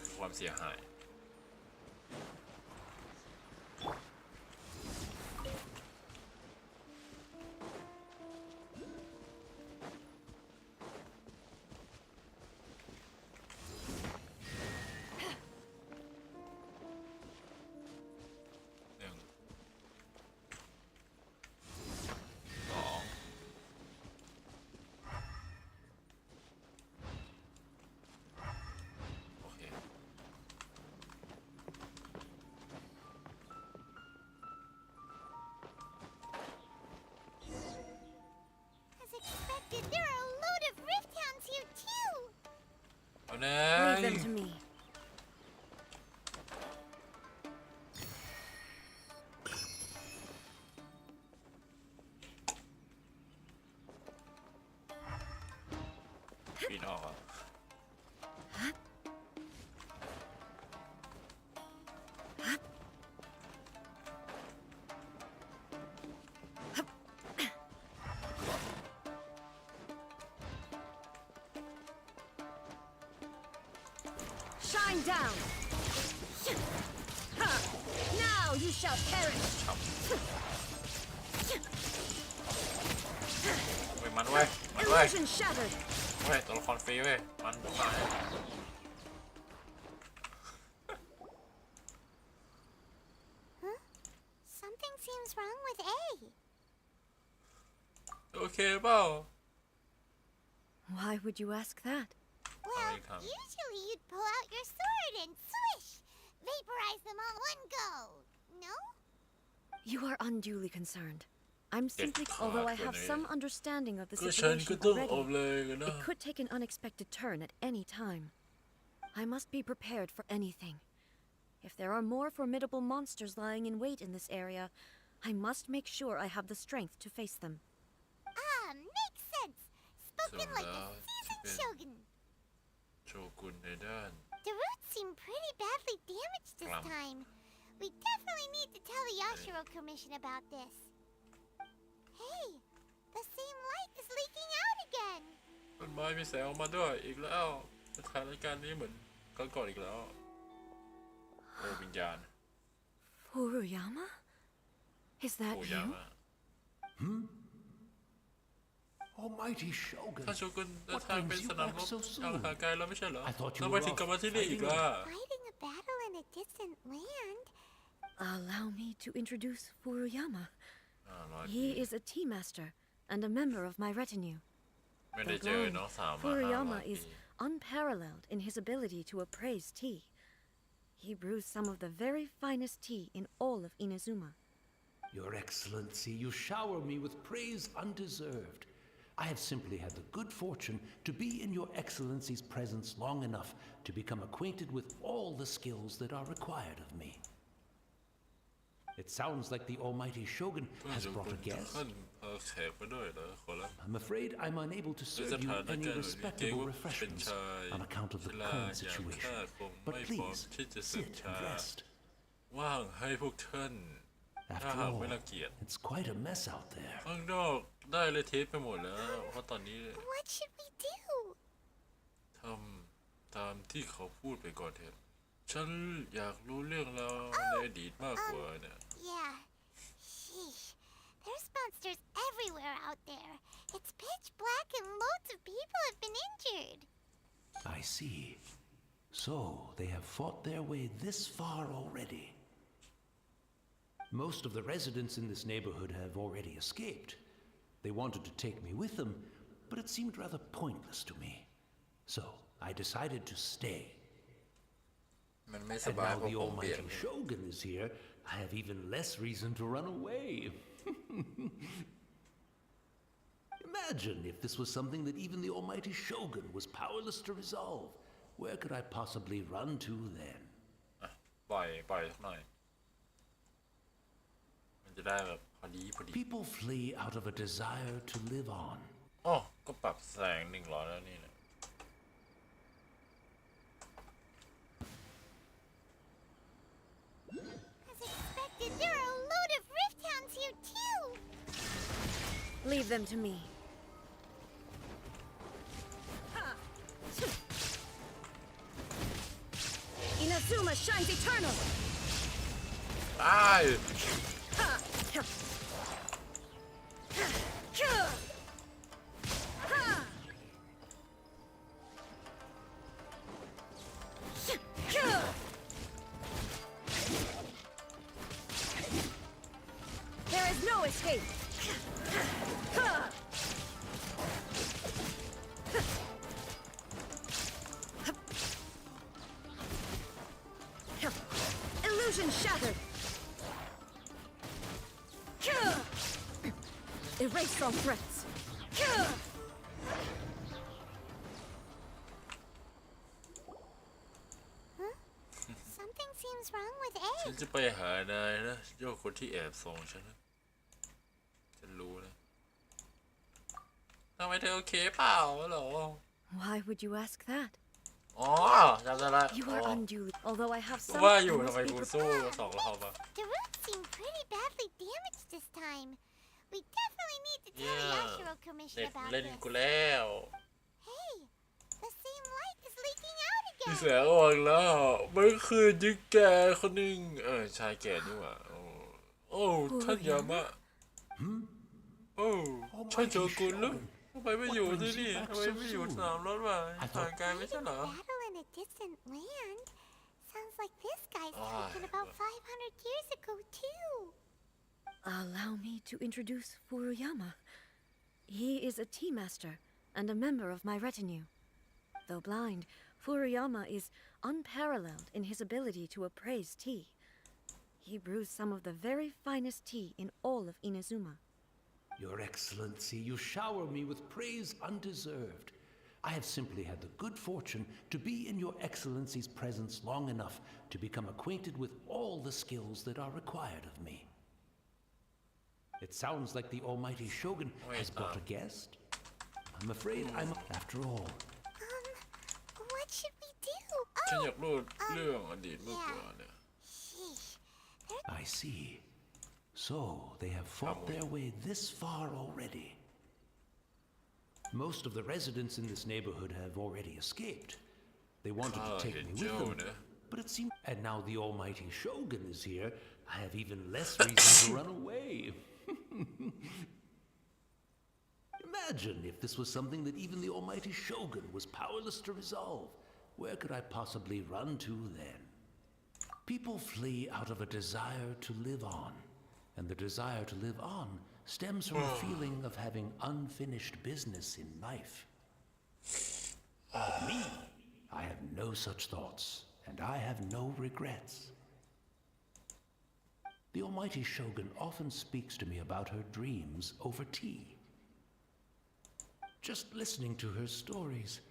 คือความเสียหาย หนึ่งสองโอเค As expected, there are a load of rift hounds here too. เอาแน่ Leave them to me. ปีนออกอ่ะ Shine down. Ha! Now you shall perish. เว้ยมันเว้ยมันเว้ย Illusion shattered. เว้ยตัวละครฟรีเว้ยมันหาย Something seems wrong with A. โอเคเปล่า Why would you ask that? Well, come. usually you'd pull out your sword and swish, vaporize them all in one go. No? You are unduly concerned. I'm simply, God, although I have Renee. some understanding of the ก็ฉันก็ situation ต้องออก already, เลยกันนะ it could take an unexpected turn at any time. I must be prepared for anything. If there are more formidable monsters lying in wait in this area, I must make sure I have the strength to face them. Makes sense. Spoken So like a now seasoned it's been- shogun. โชกุนในด้าน The roots seem pretty badly damaged this time. We definitely need to tell the Yashiro Commission about this. Hey, the same light is leaking out again. ต้นไม้มีแสงออกมาด้วยอีกแล้วสถานการณ์นี้เหมือนก่อนอีกแล้วโอ้วิญญาณ Furuyama? Is that โอยา you? มะ Almighty Shogun. ท่านโชกุนเดิน What ทาง brings เป็น you สนาม back รบ so ทาง soon? ทางไกลแล้วไม่ใช่เหรอ I thought you ทำไม were ถึงกลับมาที่นี่ off อีกล่ะ Fighting a battle in a distant land? Allow me to introduce Furuyama. ร้อยปี He is a tea master and a member of my retinue. ไม่ได้เจอน้องสาวมา500 Furuyama ปี is unparalleled in his ability to appraise tea. He brews some of the very finest tea in all of Inazuma. Your Excellency, you shower me with praise undeserved. I have simply had the good fortune to be in Your Excellency's presence long enough to become acquainted with all the skills that are required of me. It sounds like the Almighty Shogun has brought a guest. ท่านพาแขกมาด้วยเหรอขอรับ I'm afraid I'm unable to serve you any respectable refreshments on account of the current situation. But please, sit and rest. ว่างให้พวกท่านถ้า After หาก all, ไม่รังเกียจ it's quite a mess out there. ข้างนอกได้เลยเทปไปหมดแล้ว เพราะตอนนี้ What should we do? ทำตามที่เขาพูดไปก่อนเถอะ ฉันอยากรู้เรื่องราวในอดีตมากกว่าเนี่ย Yeah. Sheesh. There's monsters everywhere out there. It's pitch black and loads of people have been injured. I see. So, they have fought their way this far already. Most of the residents in this neighborhood have already escaped. They wanted to take me with them, but it seemed rather pointless to me. So, I decided to stay. มันไม่ส And บาย now เพราะ the ผมเปียก Almighty Shogun is here, I have even less reason to run away. Imagine if this was something that even the Almighty Shogun was powerless to resolve. Where could I possibly run to then? ปล่อยสักหน่อย มันจะได้แบบพอดี People flee out of a desire to live on. อ๋อก็ปรับแสง100แล้วนี่นะ As expected, there are a load of rift hounds here too. Leave them to me. Inazuma shines eternal. ตาย There is no escape. Illusion shattered. Erase all threats. Something seems wrong with ฉัน Egg. จะไปหานายนะโยกคนที่แอบส่งฉันนะฉันรู้นะทำไมเธอโอเคเปล่าเหรอ Why would you ask that? อ๋อจำได้ละ You are unduly. Although I have some. ว่าอ I ยู่ทำ must ไม be กู prepared. สู้2 รอบอะ The roots seem pretty badly damaged this time. We definitely need to tell the Yeah. Yashiro เ Commission ด็ก about เล่น this. กูแล้ว Hey, the same light is leaking out มี again. แสงออกแล้วเมื่อคืนยิงแกคนหนึ่งชายแก่นี่หว่าโอ้ท่านยามะโอ้ท่านโชกุนลูกทำไมไม่อยู่ที่นี่ทำไมไม่อยู่สนามรถวะห่างไกลไม่ใช่เหรอ Battle in a distant land? Sounds like this guy's Ah, spoken about 500 years ago too. Allow me to introduce Furuyama. He is a tea master and a member of my retinue. Though blind, Furuyama is unparalleled in his ability to appraise tea. He brews some of the very finest tea in all of Inazuma. Your Excellency, you shower me with praise undeserved. I have simply had the good fortune to be in Your Excellency's presence long enough to become acquainted with all the skills that are required of me. It sounds like the Almighty Shogun has brought a guest. I'm afraid I'm... After all, What should we do? ฉันอยากรู้เรื่องอดีตเมื่อก่อนเนี่ย Sheesh. I see. So, they have fought their way this far already. Most of the residents in this neighborhood have already escaped. They wanted to take me with them, but it seems... And now the almighty Shogun is here, I have even less reason to run away. Imagine if this was something that even the almighty Shogun was powerless to resolve. Where could I possibly run to then? People flee out of a desire to live on, and the desire to live on stems from a feeling of having unfinished business in life. But me, I have no such thoughts, and I have no regrets. The almighty Shogun often speaks to me about her dreams over tea. Just listening to her stories,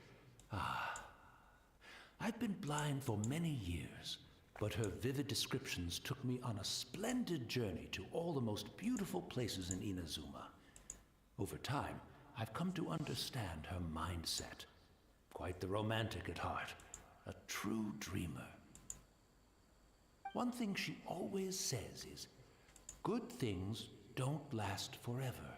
I've been blind for many years, but her vivid descriptions took me on a splendid journey to all the most beautiful places in Inazuma. Over time, I've come to understand her mindset. Quite the romantic at heart, a true dreamer. One thing she always says is, good things don't last forever.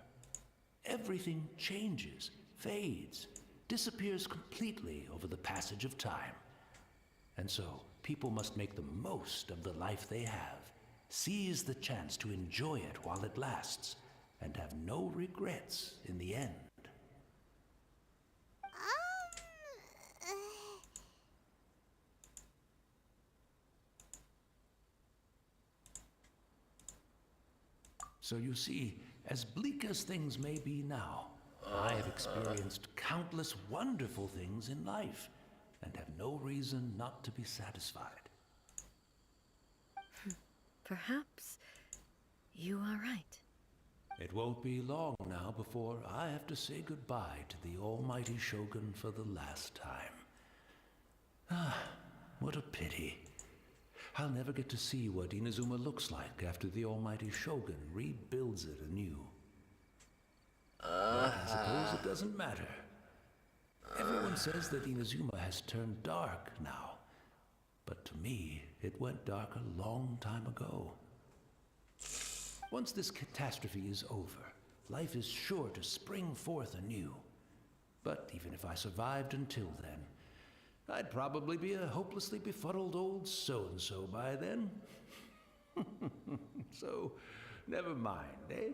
Everything changes, fades, disappears completely over the passage of time. And so, people must make the most of the life they have, seize the chance to enjoy it while it lasts, and have no regrets in the end. So you see, as bleak as things may be now, I have experienced countless wonderful things in life, and have no reason not to be satisfied. Perhaps you are right. It won't be long now before I have to say goodbye to the almighty Shogun for the last time. What a pity. I'll never get to see what Inazuma looks like after the almighty Shogun rebuilds it anew. But I suppose it doesn't matter. Everyone says that Inazuma has turned dark now, but to me, it went dark a long time ago. Once this catastrophe is over, life is sure to spring forth anew. But even if I survived until then, I'd probably be a hopelessly befuddled old so-and-so by then. So, never mind, eh?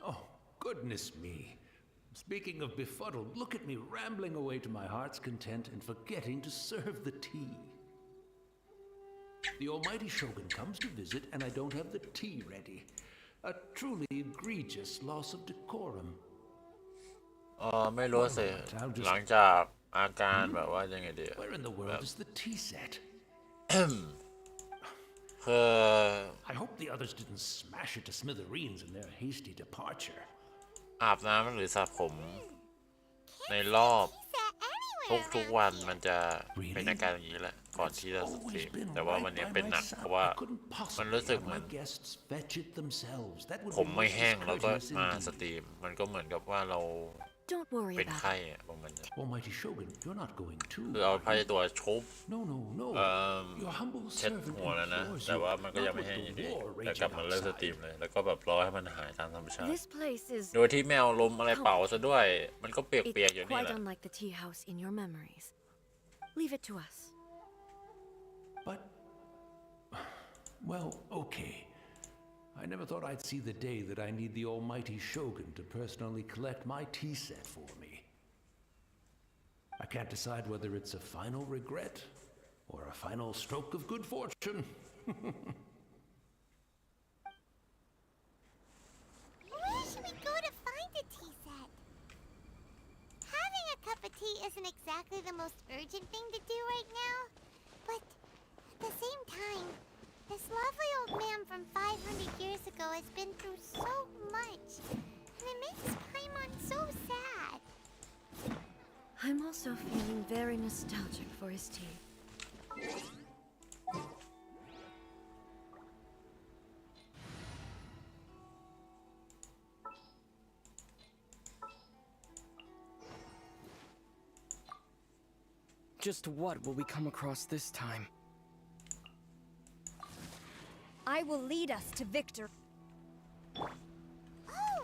Oh, goodness me. Speaking of befuddled, look at me rambling away to my heart's content and forgetting to serve the tea. The almighty Shogun comes to visit and I don't have the tea ready. A truly egregious loss of decorum. ไม่รู้สิหลังจากอาการแบบว่ายังไงดี Where in the world is the tea set? คือ I hope the others didn't smash it to smithereens in their hasty departure. อาบน้ำหรือสระผมในรอบทุกวันมันจะเป็นอาการอย่างนี้แหละก่อนที่จะสตรีมแต่ว่าวันนี้เป็นหนักเพราะว่ามันรู้สึกเหมือนผมไม่แห้งแล้วก็มาสตรีมมันก็เหมือนกับว่าเราเป็นไข้ประมาณนี้คือเอาผ้าตัวชุบเช็ดหัวแล้วนะแต่ว่ามันก็ยังไม่แห้งอยู่ดีแต่กลับมาเลิกสตรีมเลยแล้วก็แบบรอให้มันหายตามธรรมชาติโดยที่แมวลมอะไรเป่าซะด้วยมันก็เปียกๆอยู่นี่แหละ Leave it to us. But, well, okay. I never thought I'd see the day that I need the almighty Shogun to personally collect my tea set for me. I can't decide whether it's a final regret or a final stroke of good fortune. Where should we go to find a tea set? Having a cup of tea isn't exactly the most urgent thing to do right now, but at the same time, this lovely old man from 500 years ago has been through so much, and it makes Paimon so sad. I'm also feeling very nostalgic for his tea. Just what will we come across this time? I will lead us to victory. Oh,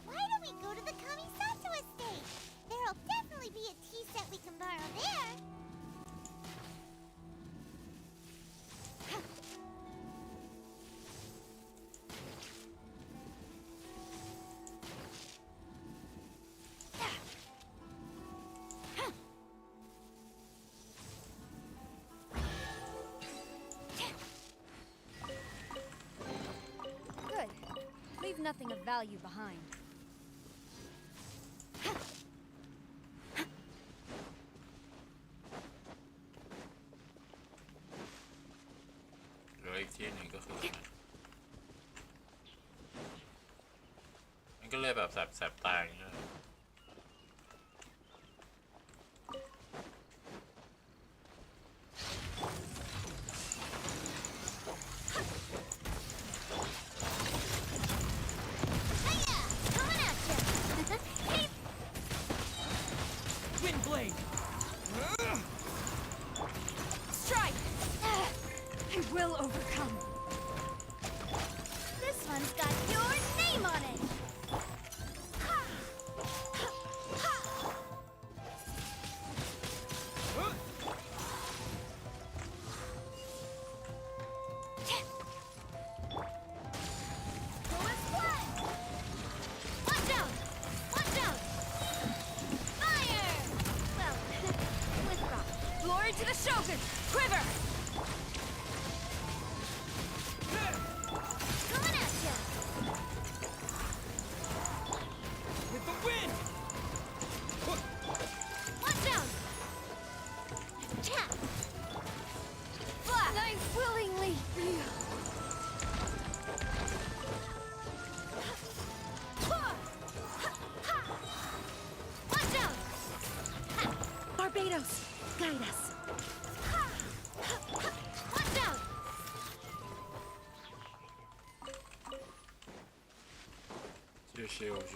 why don't we go to the Kamisato estate? There'll definitely be a tea set we can borrow there. Good. Leave nothing of value behind. เหลืออีกที่หนึ่งก็คือมันก็เลยแบบแสบตาอย่างเงี้ย Wind blade! Strike! I will overcome. This one's got your name on it. Watch out! Watch out! Fire! Well, with rock. Glory to the Shogun! Quiver! Coming at ya! With the wind! Watch out! Tap! Flash! I willingly. Watch out! Barbados, guide us. Watch out! ชิวๆ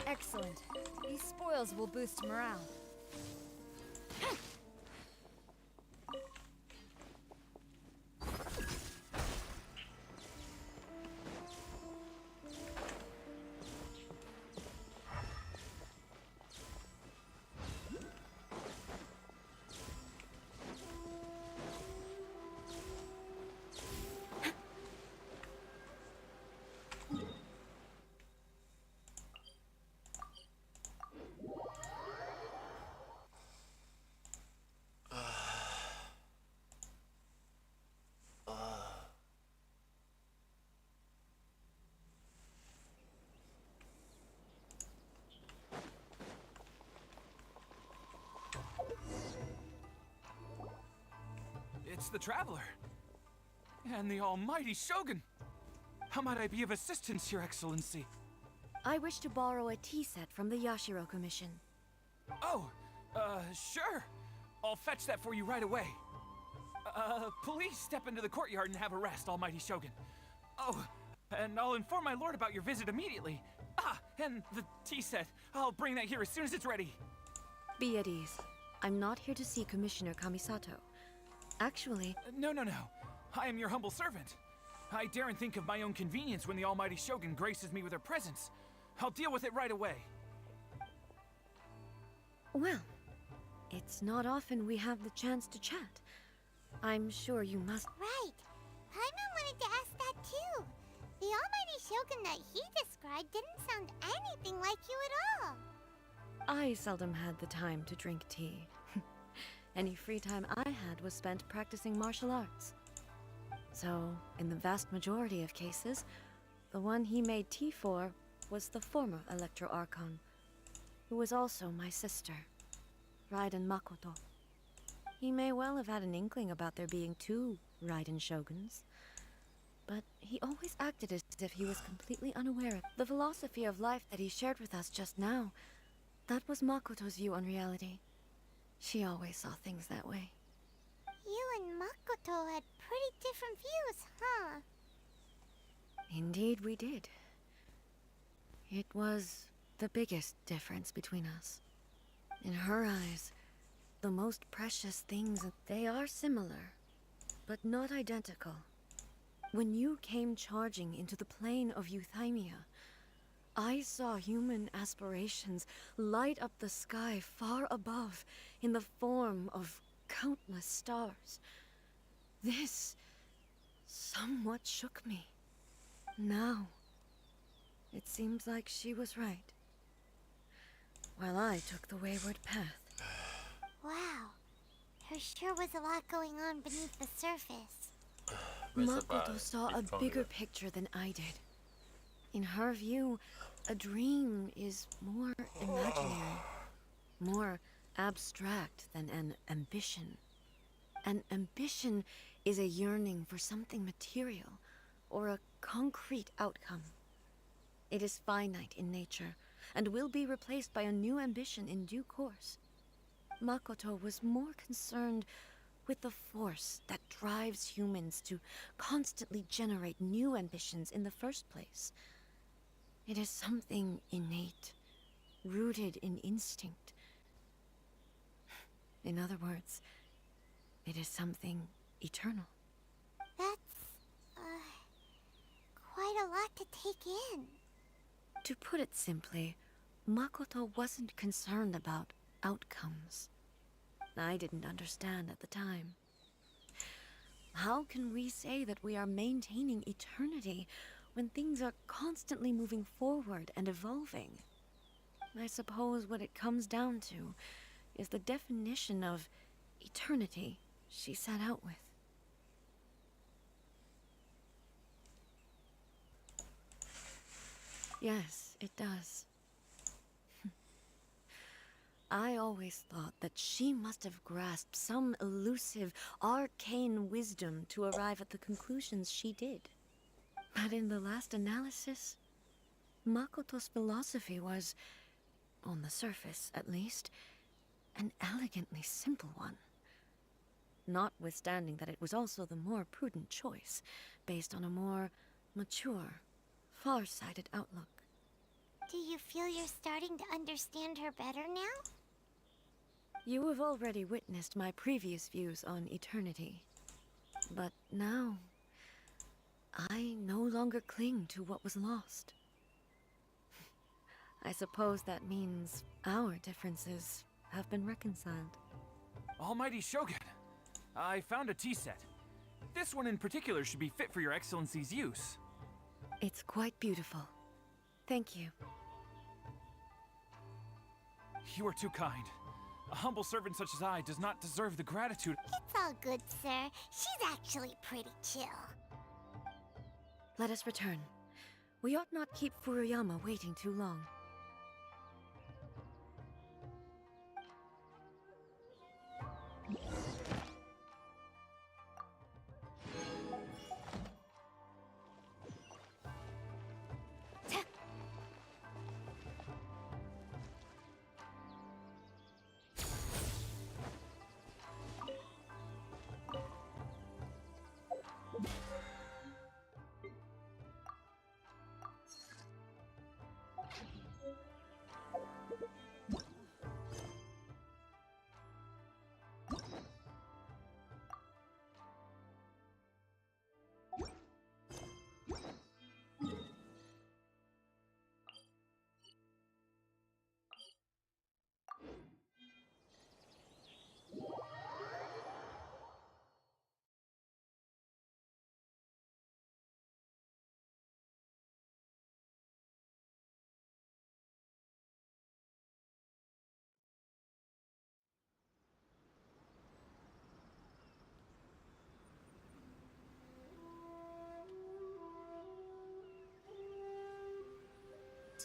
Excellent. These spoils will boost morale. It's the Traveler. And the almighty Shogun. How might I be of assistance, Your Excellency? I wish to borrow a tea set from the Yashiro Commission. Oh, sure. I'll fetch that for you right away. Please step into the courtyard and have a rest, almighty Shogun. Oh, and I'll inform my lord about your visit immediately. Ah, and the tea set. I'll bring that here as soon as it's ready. Be at ease. I'm not here to see Commissioner Kamisato. Actually, No. I am your humble servant. I daren't think of my own convenience when the almighty Shogun graces me with her presence. I'll deal with it right away. well, it's not often we have the chance to chat. I'm sure you must. Right. Paimon wanted to ask that too. The almighty Shogun that he described didn't sound anything like you at all. I seldom had the time to drink tea. Any free time I had was spent practicing martial arts. So, in the vast majority of cases, the one he made tea for was the former Electro Archon, who was also my sister, Raiden Makoto. He may well have had an inkling about there being two Raiden Shoguns, but he always acted as if he was completely unaware of the philosophy of life that he shared with us just now. That was Makoto's view on reality. She always saw things that way. You and Makoto had pretty different views, huh? Indeed we did. It was the biggest difference between us. In her eyes, the most precious things, they are similar, but not identical. When you came charging into the plane of Euthymia, I saw human aspirations light up the sky far above in the form of countless stars. This somewhat shook me. Now, it seems like she was right, while I took the wayward path. Wow. There sure was a lot going on beneath the surface. Makoto saw a bigger picture than I did. In her view, a dream is more imaginary, more abstract than an ambition. An ambition is a yearning for something material or a concrete outcome. It is finite in nature and will be replaced by a new ambition in due course. Makoto was more concerned with the force that drives humans to constantly generate new ambitions in the first place. It is something innate, rooted in instinct. In other words, it is something eternal. That's, quite a lot to take in. To put it simply, Makoto wasn't concerned about outcomes. I didn't understand at the time. How can we say that we are maintaining eternity when things are constantly moving forward and evolving? I suppose what it comes down to is the definition of eternity she set out with. Yes, it does. I always thought that she must have grasped some elusive, arcane wisdom to arrive at the conclusions she did. But in the last analysis, Makoto's philosophy was, on the surface at least, an elegantly simple one. Notwithstanding that it was also the more prudent choice, based on a more mature, far-sighted outlook. Do you feel you're starting to understand her better now? You have already witnessed my previous views on eternity. But now, I no longer cling to what was lost. I suppose that means our differences have been reconciled. Almighty Shogun, I found a tea set. This one in particular should be fit for your Excellency's use. It's quite beautiful. Thank you. You are too kind. A humble servant such as I does not deserve the gratitude. It's all good, sir. She's actually pretty chill. Let us return. We ought not keep Furuyama waiting too long.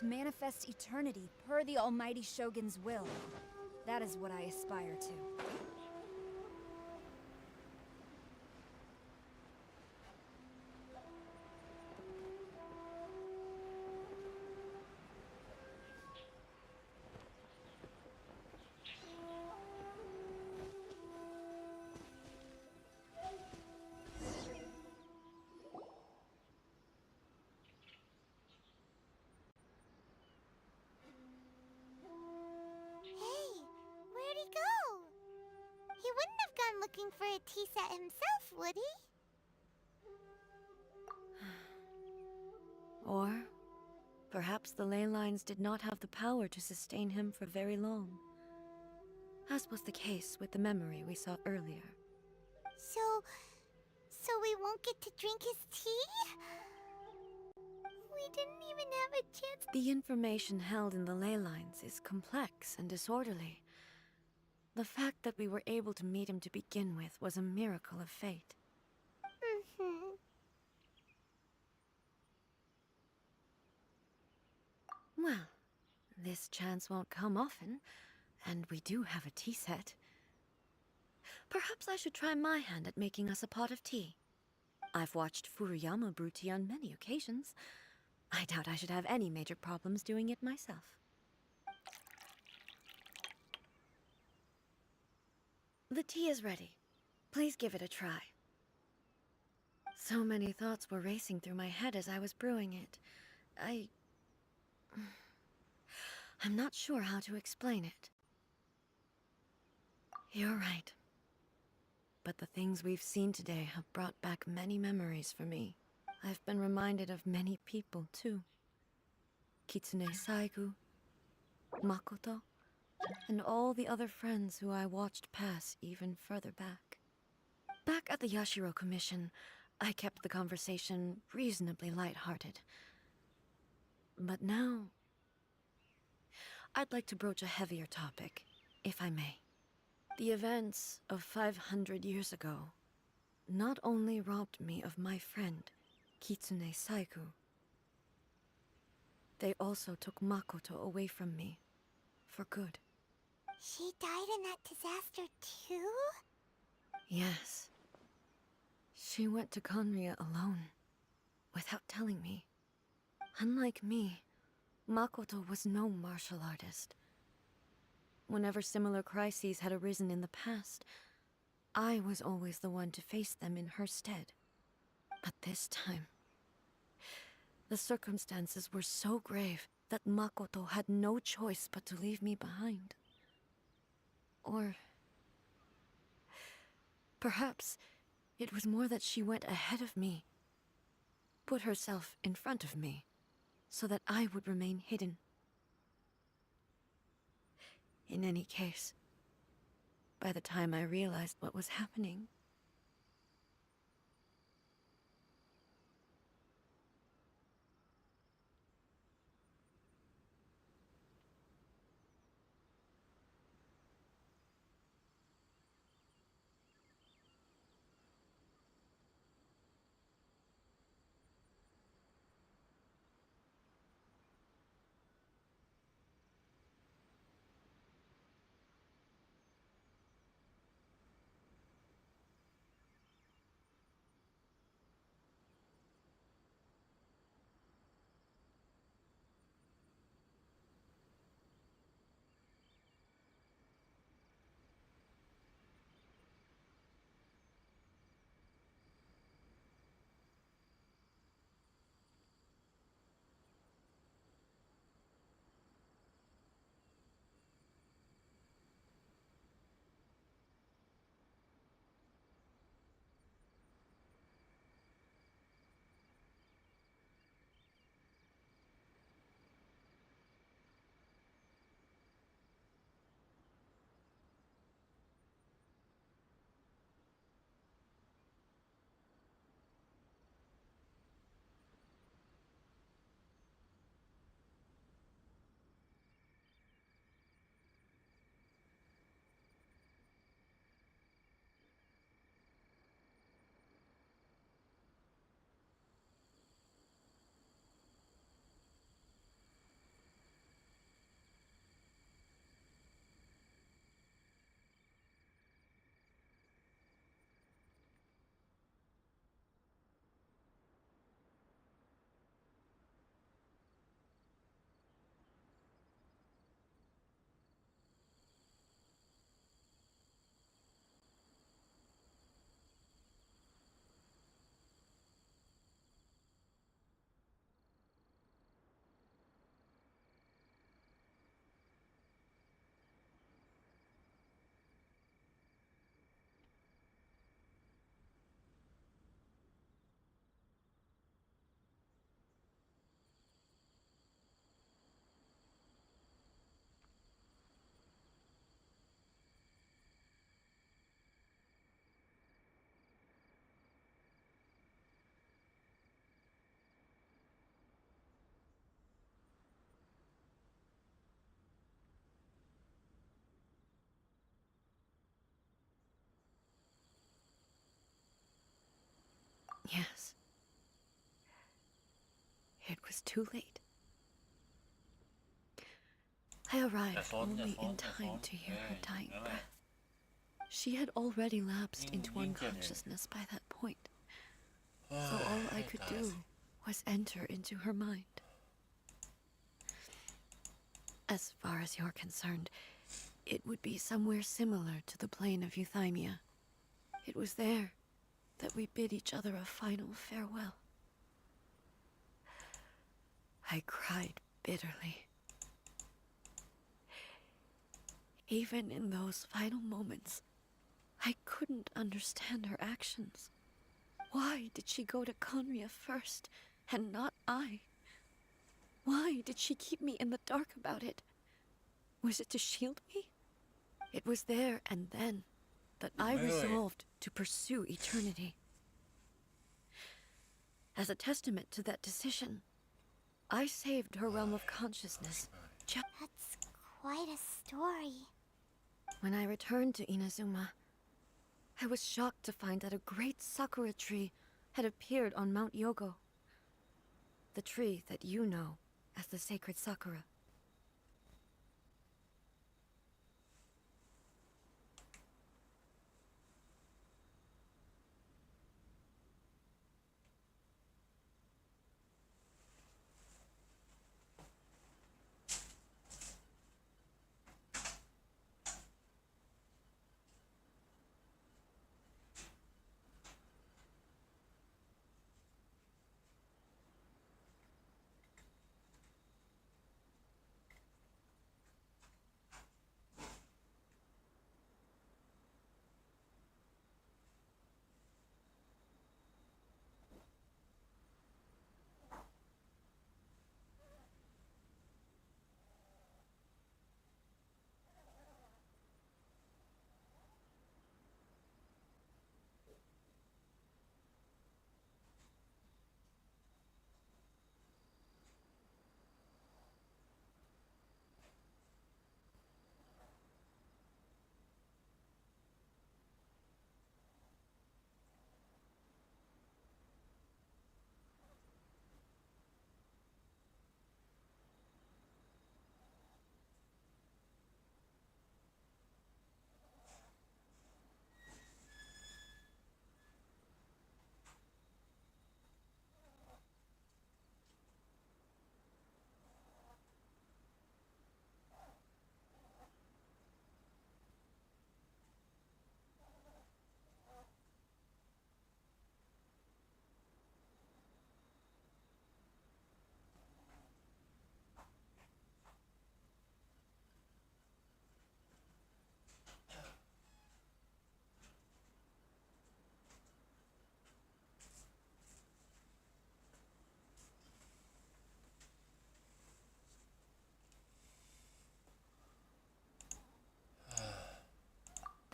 To manifest eternity per the Almighty Shogun's will. That is what I aspire to. Hey, where'd he go? He wouldn't have gone looking for a tea set himself, would he? Or perhaps the ley lines did not have the power to sustain him for very long, as was the case with the memory we saw earlier. So we won't get to drink his tea? We didn't even have a chance. The information held in the ley lines is complex and disorderly. The fact that we were able to meet him to begin with was a miracle of fate. Well, this chance won't come often, and we do have a tea set. Perhaps I should try my hand at making us a pot of tea. I've watched Furuyama brew tea on many occasions. I doubt I should have any major problems doing it myself. The tea is ready. Please give it a try. So many thoughts were racing through my head as I was brewing it. I'm not sure how to explain it. You're right. But the things we've seen today have brought back many memories for me. I've been reminded of many people, too. Kitsune Saigu, Makoto, and all the other friends who I watched pass even further back. Back at the Yashiro Commission, I kept the conversation reasonably lighthearted. But now, I'd like to broach a heavier topic, if I may. The events of 500 years ago not only robbed me of my friend, Kitsune Saigu, they also took Makoto away from me, for good. She died in that disaster too? Yes. She went to Conria alone, without telling me. Unlike me, Makoto was no martial artist. Whenever similar crises had arisen in the past, I was always the one to face them in her stead. But this time, the circumstances were so grave that Makoto had no choice but to leave me behind. Or perhaps it was more that she went ahead of me, put herself in front of me, so that I would remain hidden. In any case, by the time I realized what was happening, Yes. It was too late. I arrived only in time to hear her dying breath. She had already lapsed into unconsciousness by that point. So all I could do was enter into her mind. As far as you're concerned, it would be somewhere similar to the plane of Euthymia. It was there that we bid each other a final farewell. I cried bitterly. Even in those final moments, I couldn't understand her actions. Why did she go to Conria first, and not I? Why did she keep me in the dark about it? Was it to shield me? It was there and then that I resolved to pursue eternity. As a testament to that decision, I saved her realm of consciousness. That's quite a story. When I returned to Inazuma, I was shocked to find that a great sakura tree had appeared on Mount Yogo. The tree that you know as the sacred sakura.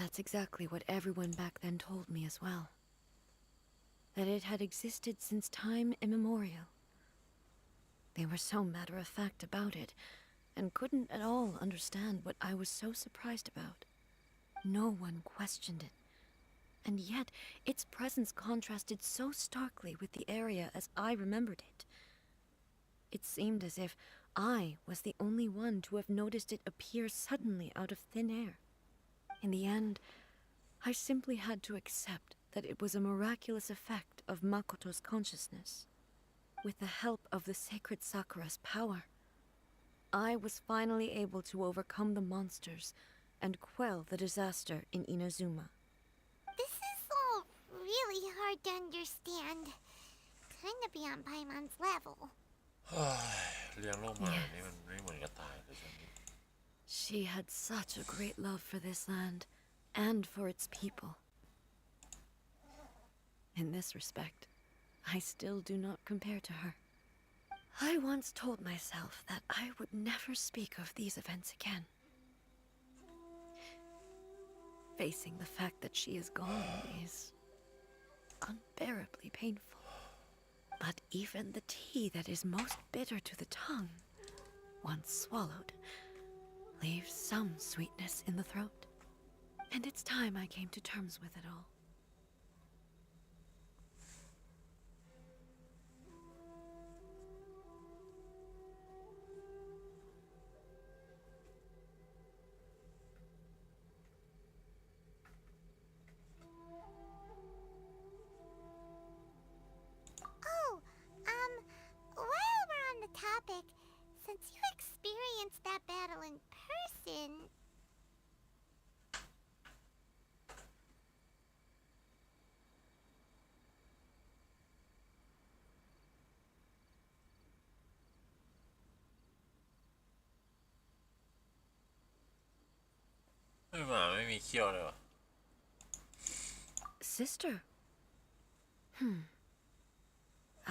That's exactly what everyone back then told me as well. That it had existed since time immemorial. They were so matter-of-fact about it, and couldn't at all understand what I was so surprised about. No one questioned it. And yet, its presence contrasted so starkly with the area as I remembered it. It seemed as if I was the only one to have noticed it appear suddenly out of thin air. In the end, I simply had to accept that it was a miraculous effect of Makoto's consciousness. With the help of the sacred Sakura's power, I was finally able to overcome the monsters and quell the disaster in Inazuma. This is all really hard to understand. Kinda beyond Paimon's level. เลี้ยงลูกมานี่มันไม่เหมือนกับตายเลยใช่ไหม She had such a great love for this land and for its people. In this respect, I still do not compare to her. I once told myself that I would never speak of these events again. Facing the fact that she is gone is unbearably painful. But even the tea that is most bitter to the tongue, once swallowed, leaves some sweetness in the throat. And it's time I came to terms with it all. experienced that battle in person. หมาไม่มีเขี้ยวเลยวะ Sister.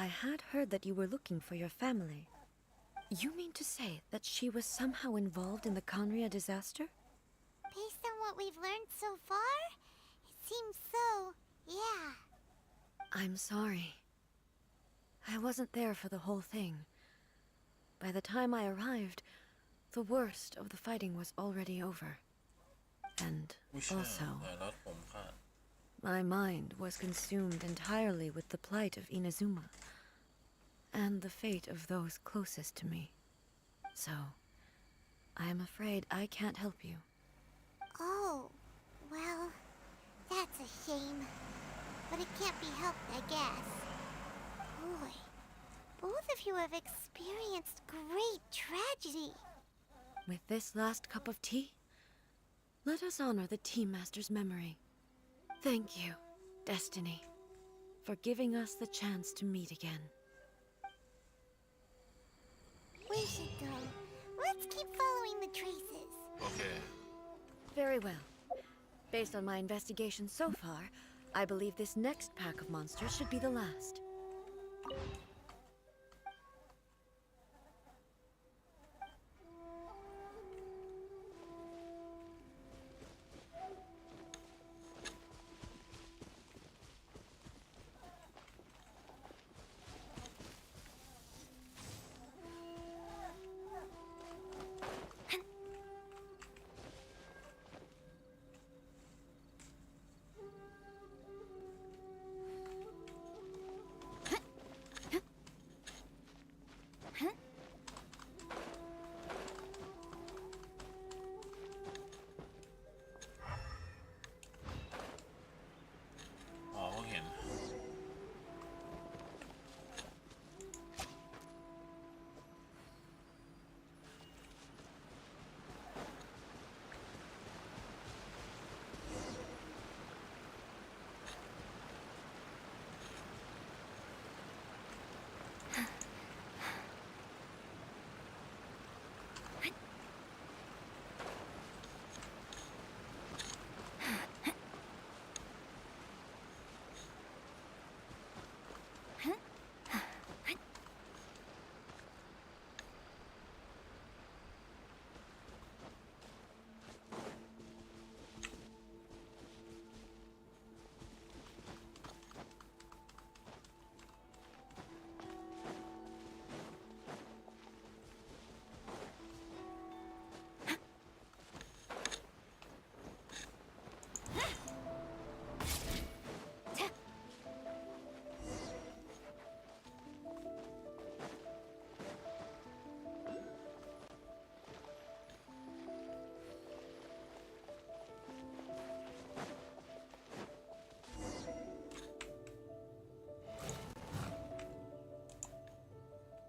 I had heard that you were looking for your family. You mean to say that she was somehow involved in the Conria disaster? Based on what we've learned so far, it seems so, yeah. I'm sorry. I wasn't there for the whole thing. By the time I arrived, the worst of the fighting was already over. And also, my mind was consumed entirely with the plight of Inazuma and the fate of those closest to me. So, I am afraid I can't help you. Oh, well, that's a shame. But it can't be helped, I guess. Boy, both of you have experienced great tragedy. With this last cup of tea, let us honor the Tea Master's memory. Thank you, Destiny, for giving us the chance to meet again. We should go. Let's keep following the traces. Okay. Very well. Based on my investigation so far, I believe this next pack of monsters should be the last.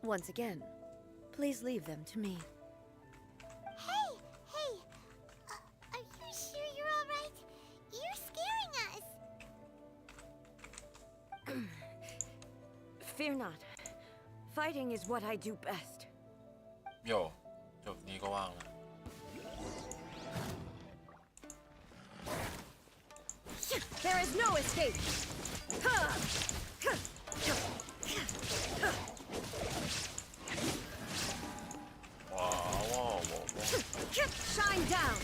Once again, please leave them to me. Hey! Are you sure you're alright? You're scaring us! Fear not. Fighting is what I do best. โยจบนี้ก็ว่างแล้ว There is no escape! Shine down!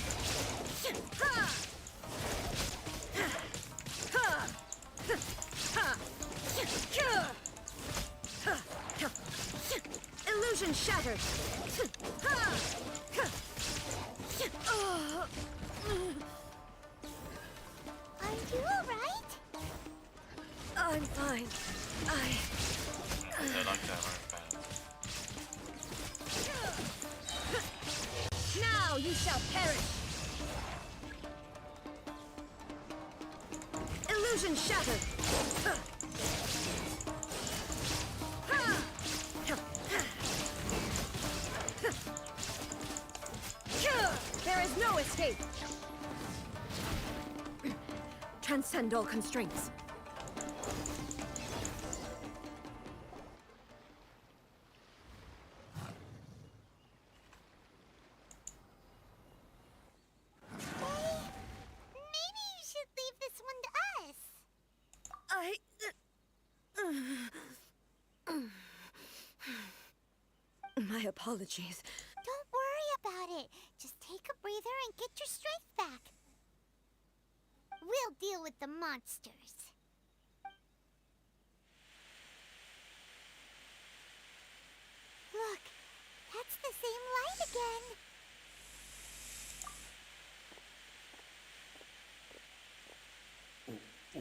Illusion shattered! Are you alright? I'm fine. จะรักษามันไป Now you shall perish! Illusion shattered! escape. Transcend all constraints. Maybe you should leave this one to us. My apologies. Don't worry about it. Just take a breather and get your strength back. We'll deal with the monsters. Look, that's the same light again.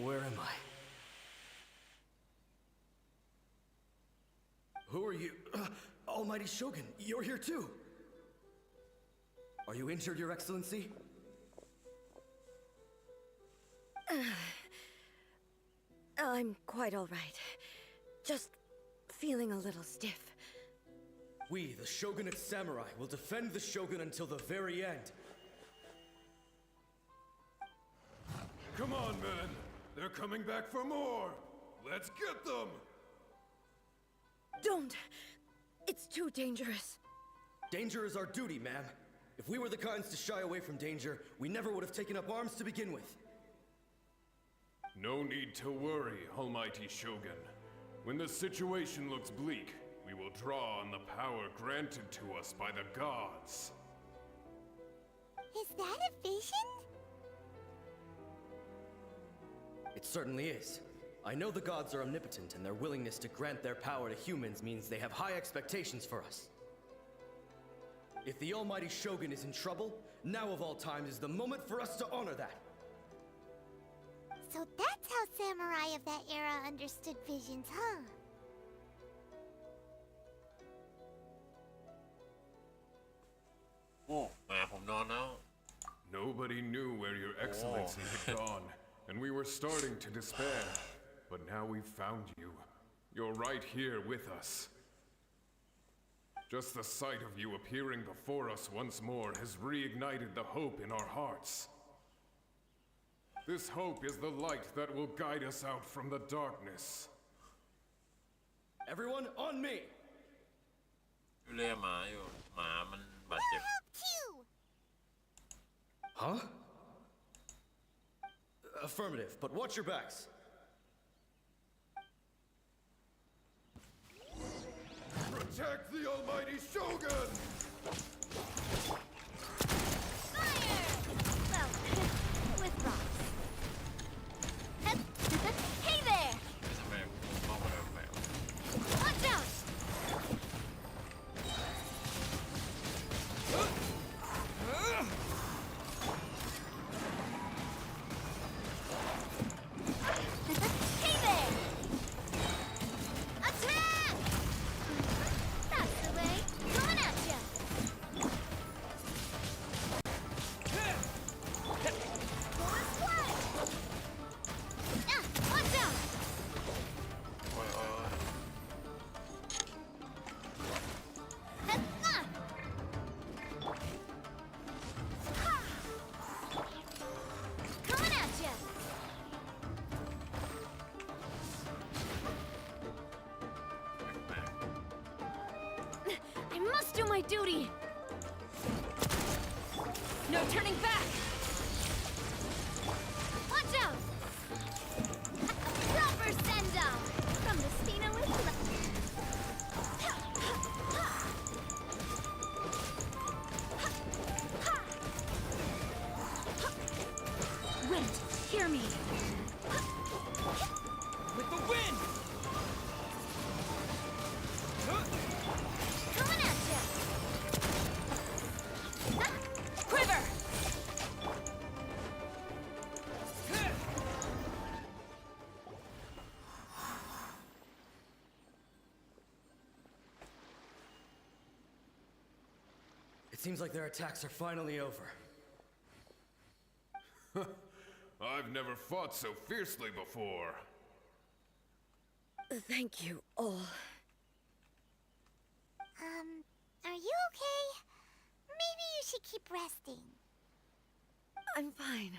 Where am I? Who are you? Almighty Shogun, you're here too! Are you injured, Your Excellency? I'm quite all right. Just feeling a little stiff. We, the Shogunate Samurai, will defend the Shogun until the very end. Come on, men. They're coming back for more. Let's get them. Don't! It's too dangerous. Danger is our duty, ma'am. If we were the kinds to shy away from danger, we never would have taken up arms to begin with. No need to worry, Almighty Shogun. When the situation looks bleak, we will draw on the power granted to us by the gods. Is that a vision? It certainly is. I know the gods are omnipotent, and their willingness to grant their power to humans means they have high expectations for us. If the Almighty Shogun is in trouble, now of all times is the moment for us to honor that. So that's how samurai of that era understood visions, huh? Oh, ผมนอนแล้ว Nobody knew where Your Excellency had gone, and we were starting to despair. But now we've found you. You're right here with us. Just the sight of you appearing before us once more has reignited the hope in our hearts. This hope is the light that will guide us out from the darkness. Everyone, on me! เรียกหมาอยู่หมามันบาดเจ็บ Help you! Huh? Affirmative, but watch your backs. Protect the Almighty Shogun! Fire! Well, with rocks. Hey there! ทำไมมองไม่ได้แบบ Watch out! Hey there! Attack! That's the way. Coming at ya! Going splash! Watch out! โอ้ยโอ้ยโอ้ย Coming at ya! I must do my duty! No turning back! Watch out! Proper send-off! From the Spina with love. Wind, hear me! With the wind! Coming at ya! Quiver! It seems like their attacks are finally over. I've never fought so fiercely before. Thank you all. Are you okay? Maybe you should keep resting. I'm fine.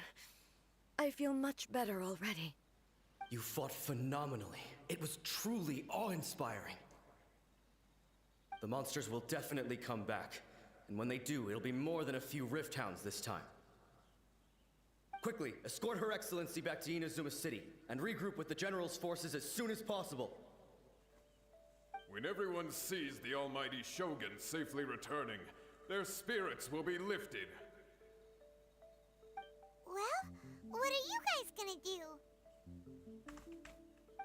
I feel much better already. You fought phenomenally. It was truly awe-inspiring. The monsters will definitely come back. And when they do, it'll be more than a few Rift Hounds this time. Quickly, escort Her Excellency back to Inazuma City, and regroup with the General's forces as soon as possible. When everyone sees the almighty Shogun safely returning, their spirits will be lifted. Well, what are you guys gonna do?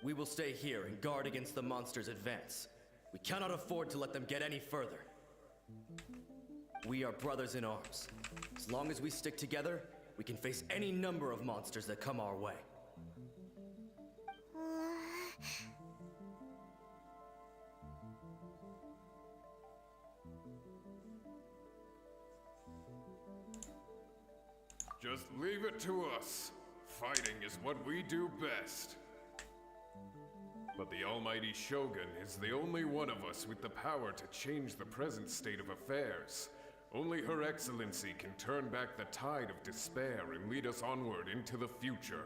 We will stay here and guard against the monsters' advance. We cannot afford to let them get any further. We are brothers in arms. As long as we stick together, we can face any number of monsters that come our way. Just leave it to us. Fighting is what we do best. But the almighty Shogun is the only one of us with the power to change the present state of affairs. Only Her Excellency can turn back the tide of despair and lead us onward into the future.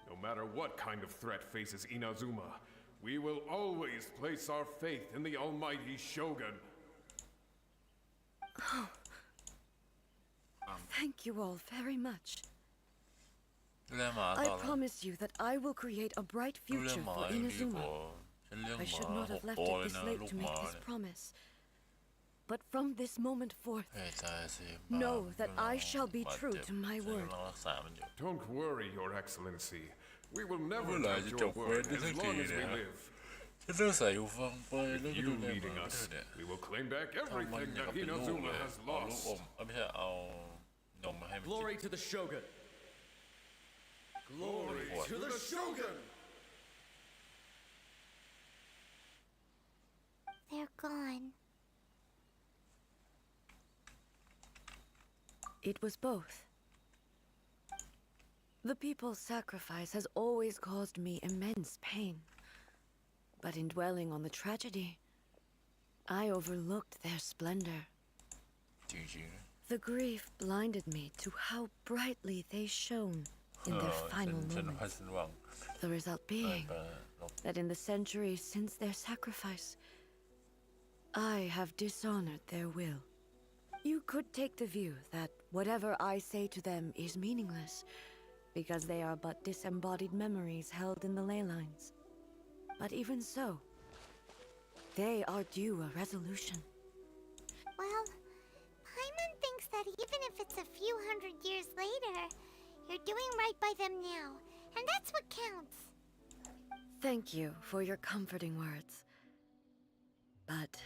No matter what kind of threat faces Inazuma, we will always place our faith in the almighty Shogun. Oh. Thank you all very much. I promise you that I will create a bright future for Inazuma. I should not have left it this late to make this promise. But from this moment forth, know that I shall be true to my word. Don't worry, Your Excellency. We will never doubt your word as long as we live. With you leading us, we will claim back everything that Inazuma has lost. Glory to the Shogun! Glory to the Shogun! They're gone. It was both. The people's sacrifice has always caused me immense pain. But in dwelling on the tragedy, I overlooked their splendor. The grief blinded me to how brightly they shone in their final moments. The result being that in the centuries since their sacrifice, I have dishonored their will. You could take the view that whatever I say to them is meaningless, because they are but disembodied memories held in the ley lines. But even so, they are due a resolution. Well, Paimon thinks that even if it's a few hundred years later, you're doing right by them now, and that's what counts. Thank you for your comforting words. But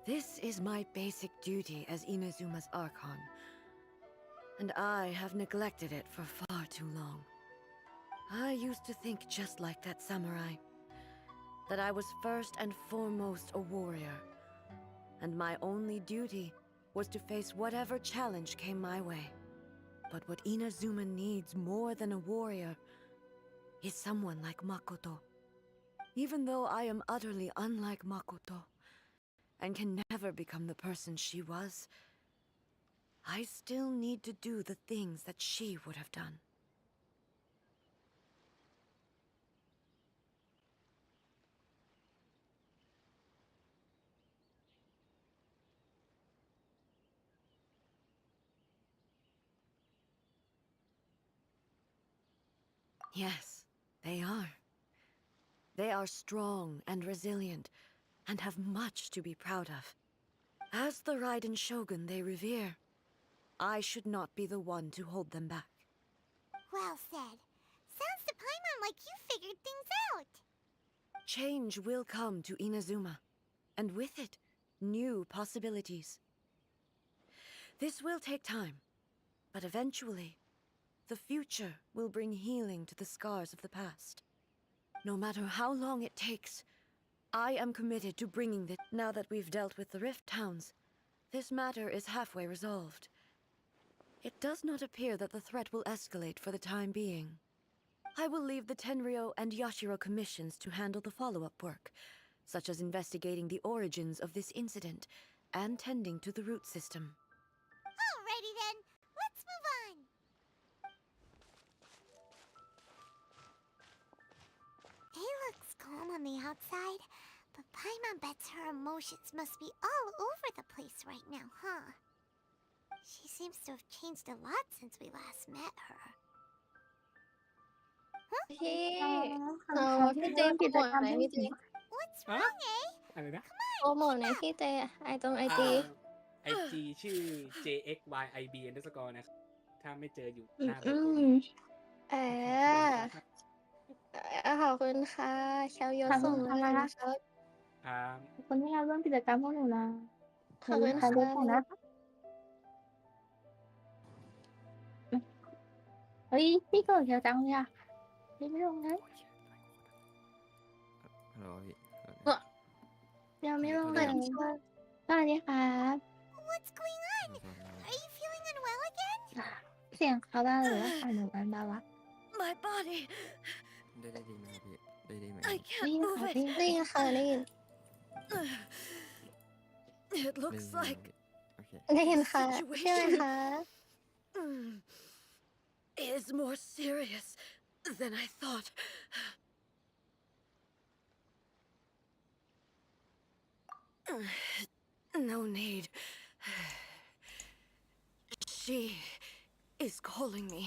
this is my basic duty as Inazuma's Archon, and I have neglected it for far too long. I used to think just like that samurai, that I was first and foremost a warrior, and my only duty was to face whatever challenge came my way. But what Inazuma needs more than a warrior is someone like Makoto. Even though I am utterly unlike Makoto, and can never become the person she was, I still need to do the things that she would have done. Yes, they are. They are strong and resilient, and have much to be proud of. As the Raiden Shogun they revere, I should not be the one to hold them back. Well said. Sounds to Paimon like you figured things out. Change will come to Inazuma, and with it, new possibilities. This will take time, but eventually, the future will bring healing to the scars of the past. No matter how long it takes, I am committed to bringing this. Now that we've dealt with the Rift Towns, this matter is halfway resolved. It does not appear that the threat will escalate for the time being. I will leave the Tenryo and Yashiro commissions to handle the follow-up work, such as investigating the origins of this incident and tending to the root system. Alrighty then, let's move Day looks calm on the outside, but Paimon bets her emotions must be all over the place right now, huh? She seems to have changed a lot since we last met her. พี่ อ๋อ พี่เจ เริ่ม โปร กิ โม จ ท กรรม ไหน ให้ พี่ ห เจ นู What's ฮะ wrong, eh? อะไรนะ โปรโมทไหนพี่เจไอจี IG ชื่อ JXYIB underscore นะครับถ้าไม่เจออยู่หน้าเบ อื อร์โทร ม นี้ เอ ขอบคุณครับขอบคุณค่ะแคลยศ ขอบ ส่ คุ ง ณ มา ค่ะ ให้นะครับ ครับ ขอบคุณที่มาร่วมกิจกรรมพวกหนูนะ ขอบคุณ ถ่ายรูปก่อนนะ เฮ้ยพี่เกิดเร็วจังเลยอ่ะพี่ไม่ลงนะ ฮัลโหลพี่ ยังไม่ลง ส เล วั ย สดีครับ สวัสดีครับ What's going on? Are you feeling unwell again? เสียงเขาได้หรือว่าหนูกันดาวะ My body. ได้ยินไหมครับพี่ ได้ยินไหม I ได้ can't ยิน move ค่ะ it. ได้ยินค่ะได้ยิน It looks like โอเค ได้ยินค่ะ the ชื่ออะไร situation คะ is more serious than I thought. No need. She is calling me.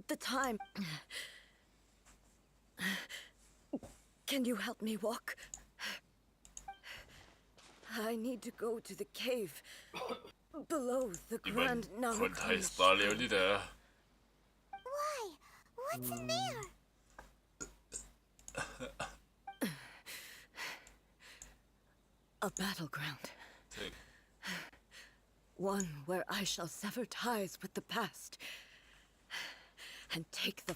The time. Can you help me walk? I need to go to the cave below the นี่มัน Grand คนไทย Namakuni สตาร์เลียวนี่นะ Why? What's in there? A battleground. ถึง One where I shall sever ties with the past and take the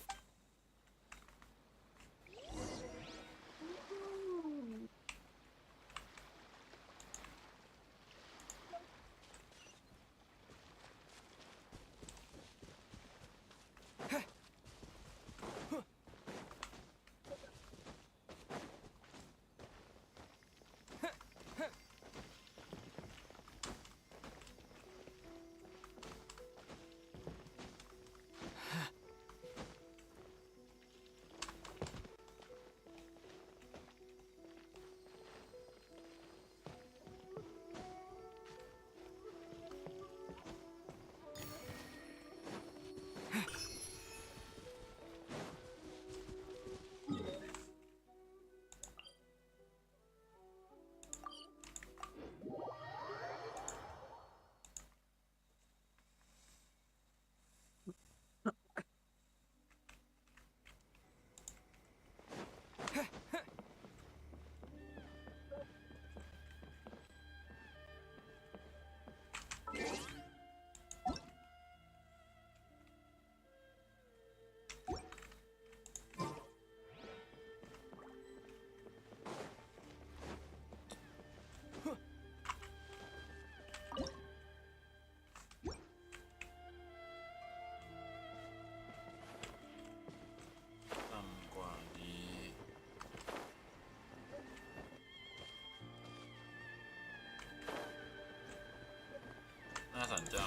น่าสนใจ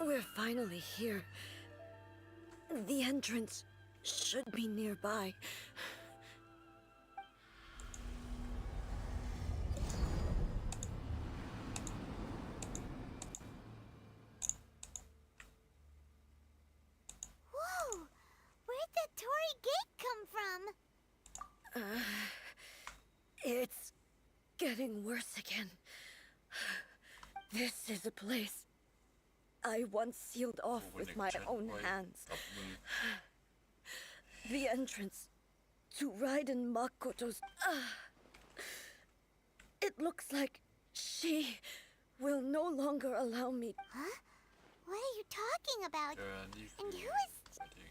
We're finally here. The entrance should be nearby. Whoa! Where'd that Torii gate come from? It's getting worse again. This is a place I once sealed off with my own hands. กับมือ The entrance to Raiden Makoto's. It looks like she will no longer allow me. Huh? What are you talking about? เจอนี่คื And อ who is... หมายถึง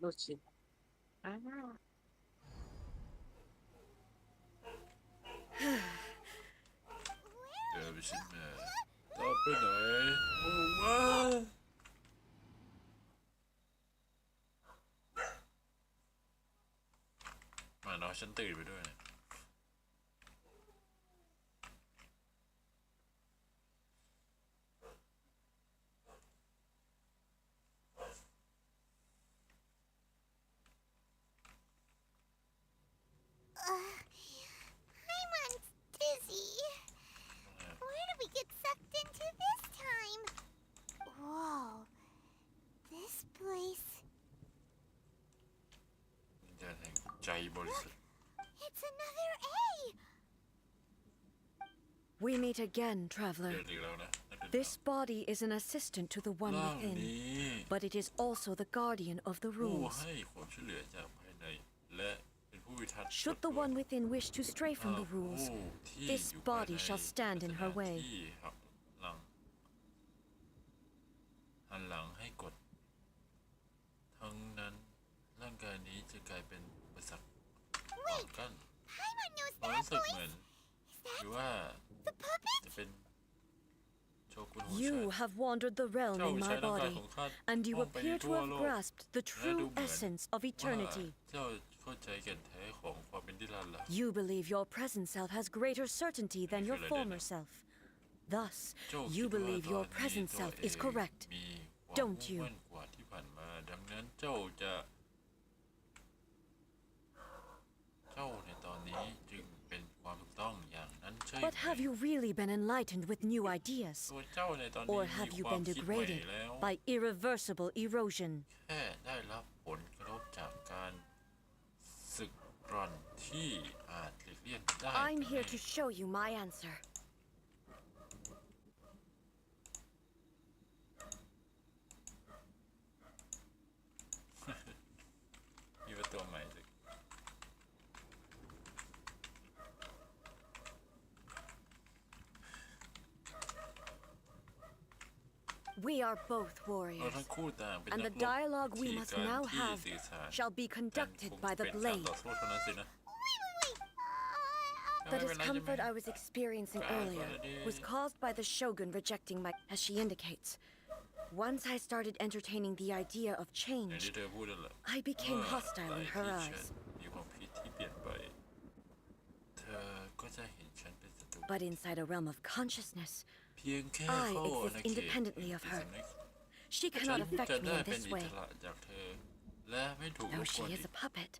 ลูกชิ้น เจอไปชิ้นแม่ต่อไปไหนโอ้ว้ามาเนาะ ว่าฉันตื่นไปด้วยเนี่ย I'm dizzy. Where did we get sucked into this time? Whoa. This place. วิญญาณแห่งใจบริสุทธิ์ It's another A. We meet again, traveler. เกิดอีกแล้วนะ This body is an assistant to the one ร่าง within, นี้ but it is also the guardian of the ผู้ rules. ให้ความช่วยเหลือจากภายในและเป็นผู้พิทักษ์ Should the one within wish to stray from the rules, ผู้ที่ this อยู่ภายใน body shall stand in her way. ที่หันหลังให้กดทั้งนั้นร่างกายนี้จะกลายเป็นอุปสรรคขวางกั้น Paimon knows ความ that รู้สึกเห voice. มือน Is หรือ that ว่า the puppet? จะเป็นโชกุนหัว You ชาย have wandered the realm เจ้า in ใช้ my ร่างกาย body, ของข้า and you ท่องไป appear to ทั่ว have โลก grasped the และ true ดูเหมือน essence of ว่า eternity. เจ้าเข้าใจแก่นแท้ของความเป็นนิรันดร์แล้ว You believe your present self has greater certainty than your former self. Thus, เจ้า you คิดว่า believe ตอน your นี้ present ตัว self เอ is ง correct. มีความ Don't มุ่ง you? มั่นกว่าที่ผ่านมาดังนั้นเจ้าในตอนนี้จึงเป็นความถูกต้องอย่างนั้นใช่ไหม But have you really been enlightened with new ideas? ตัวเจ้าในตอนนี้ Or มี have you ความ been คิดใหม่ degraded แล้ว by irreversible erosion? แค่ได้รับผลกระทบจากการสึกกร่อนที่อาจหลีกเลี่ยงได้ I'm here to show you my answer. มีประตูใหม่สิ We are both เรา warriors, ทั้งคู่ต่างเป็น and นั the กรบ dialogue we ที่ must การ now ที่ have สื่อสาร shall be กัน conducted คง by เป็ the นการ blade. ต่อสู้เท่านั้นสินะ The ไม่เป็นไรใช่ไหม discomfort I was experiencing earlier was caused by the shogun rejecting my, as she indicates. Once I started entertaining the idea of อย่าง change, ที่เธอพูดนั่นแหละ I became hostile in her ที่ eyes. ฉันมีความคิดที่เปลี่ยนไป เธอก็จะเห็นฉันเป็นศัตรู But inside a realm of consciousness, เพียงแค่ I เข้า exist ในเขต independently of her. สำนึก She ฉั cannot น affect จะ me ได้ in เป็น this อิ way. สระจากเธอ และไม่ถูกร Though บกวน she อี is ก a puppet,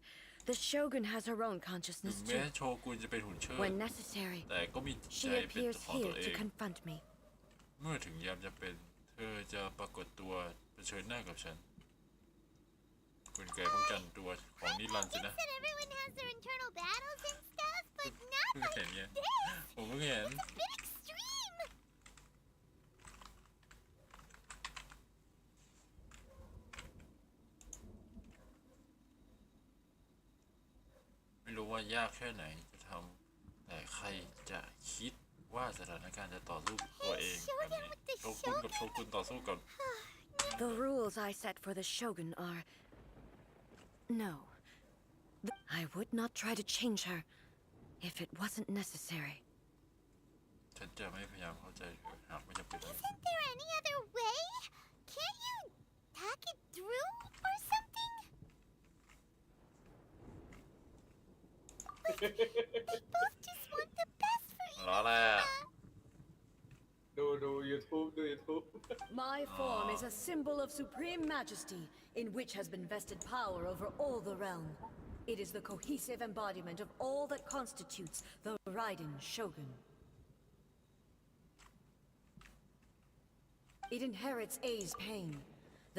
the shogun has her own ถึ consciousness งแม้ too. โชกุนจะเป็นหุ่นเชิด When necessary, แต่ก็มีจิตใจ she เป็น appears เจ้าของตั here วเอ to ง confront me. เมื่อถึงยามจำเป็น เธอจะปรากฏตัวเผชิญหน้ากับฉัน คุณแกป้องกันตัวของนิรันดร์สินะ Said everyone has their internal battles and stuff, but not เพิ่ง like เห็นไง this. ผมเพิ่งเห็น It's a bit extreme. ไม่รู้ว่ายากแค่ไหนจะทำแต่ใครจะคิดว่าสถานการณ์จะต่อสู้ตัวเองแบบนี้โชกุนกับโชกุนต่อสู้กัน The rules I set for the shogun are... No. I would not try to change her if it wasn't necessary. ฉันจะไม่พยายามเข้าใจเธอหากไม่จำเป็น Isn't there any other way? Can't you talk it through or something? Look, they both just want the best for รอแหละ ดู YouTube My form is a symbol of supreme majesty, in which has been vested power over all the realm. It is the cohesive embodiment of all that constitutes the Raiden Shogun. It inherits A's pain,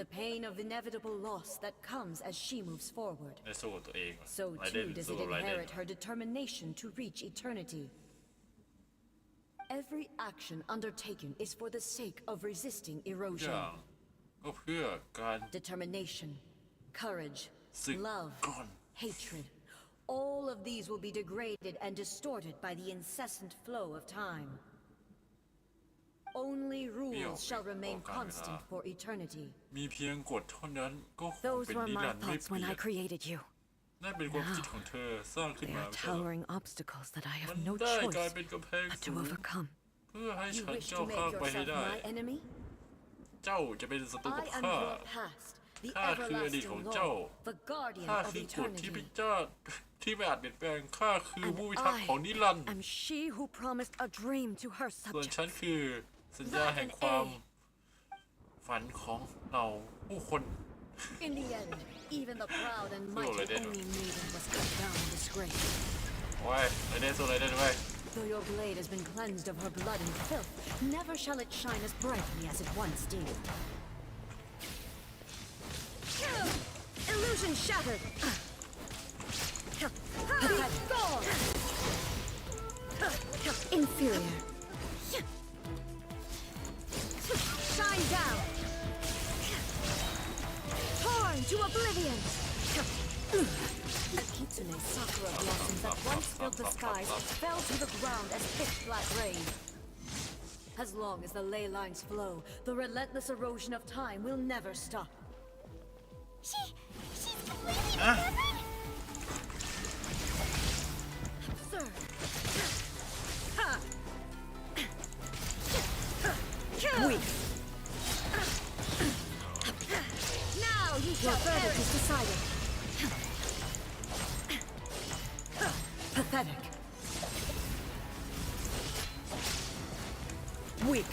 the pain of inevitable loss that comes as she moves forward. ได้สู้กับตัวเอง So ไรเดน too does สู้ it กับไรเดน inherit her determination to reach eternity. Every action undertaken is for the sake of resisting ทุกอ erosion. ย่างก็เพื่อการ Determination, courage, ศึก love, ก่อน hatred. All of these will be degraded and distorted by the incessant flow of time. Only rules shall remain constant for eternity. มีเพียงกฎเท่านั้นก็คง Those เป็น were นิ my รันดร์ไม่ thoughts เป when ลี่ย I น created you. นั่นเป็นความคิดของเธอสร้างขึ้น They มา are ไม่ใช่เหรอ towering obstacles that I มั have น no ได้กลาย choice เป็นกำแพง but สู to ง overcome. เพื่อให้ You ฉัน wish ก้าว to ข้าม make ไปให้ yourself ได้ my enemy? เจ้าจะเป็นศัตรูกับ I am ข้า your past, the ข้าคืออดีตของ everlasting เจ้า law, the guardian ข้า of คือกฎที่พิ eternity. จารที่ไม่อาจเปลี่ยนแปลงข้าคือ And ผู้พิทักษ์ของ I นิรันดร์ am she who promised a dream to her ส่วนฉัน subjects. คือสัญญาแห่งความฝันของเราผู้คน In the end, even the proud and Cool, I mighty did. Oni maiden was cut down in disgrace. โอ้ยไรเดนสู้ไรเดนเว้ย Though your blade has been cleansed of her blood and filth, never shall it shine as brightly as it once did. Illusion shattered! Gone! Inferior. Shine down! Torn to oblivion! The kitsune sakura blossoms that once filled the skies fell to the ground as pitch-black rain. As long as the ley lines flow, the relentless erosion of time will never stop. She's completely recovered? Absurd. Weak. Now you shall verdict is decided. Pathetic. Weak.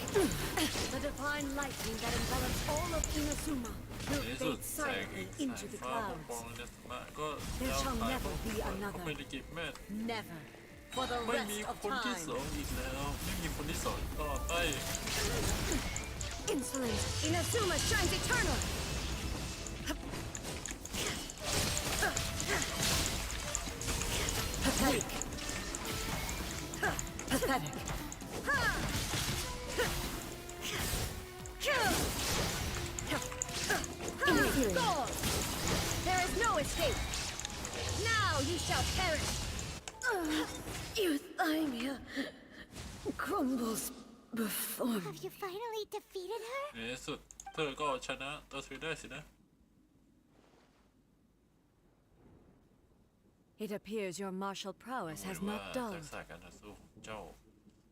The divine lightning that envelops all of Inazuma will ในที่สุด fade แสงแห่ง silently into สาย the ฟ้าปกป้อง clouds. ในสมะก็ There ยาว shall ไป never be ก็ another. ไม่ได้เก็บแม่ Never. For the ไม่มี rest of คนที่ time. สองอีกแล้วไม่มีคนที่สองต่อไป Insolent. Inazuma shines eternal. Pathetic. Pathetic. Inferior. There is no escape. Now you shall perish. Euthymia crumbles before Have me. you finally defeated her? ในที่สุดเธอก็ชนะตัวเธอได้สินะ It appears your martial prowess has ดูเหมือน not ว่าทัก dulled. ษะการต่อสู้ของเจ้า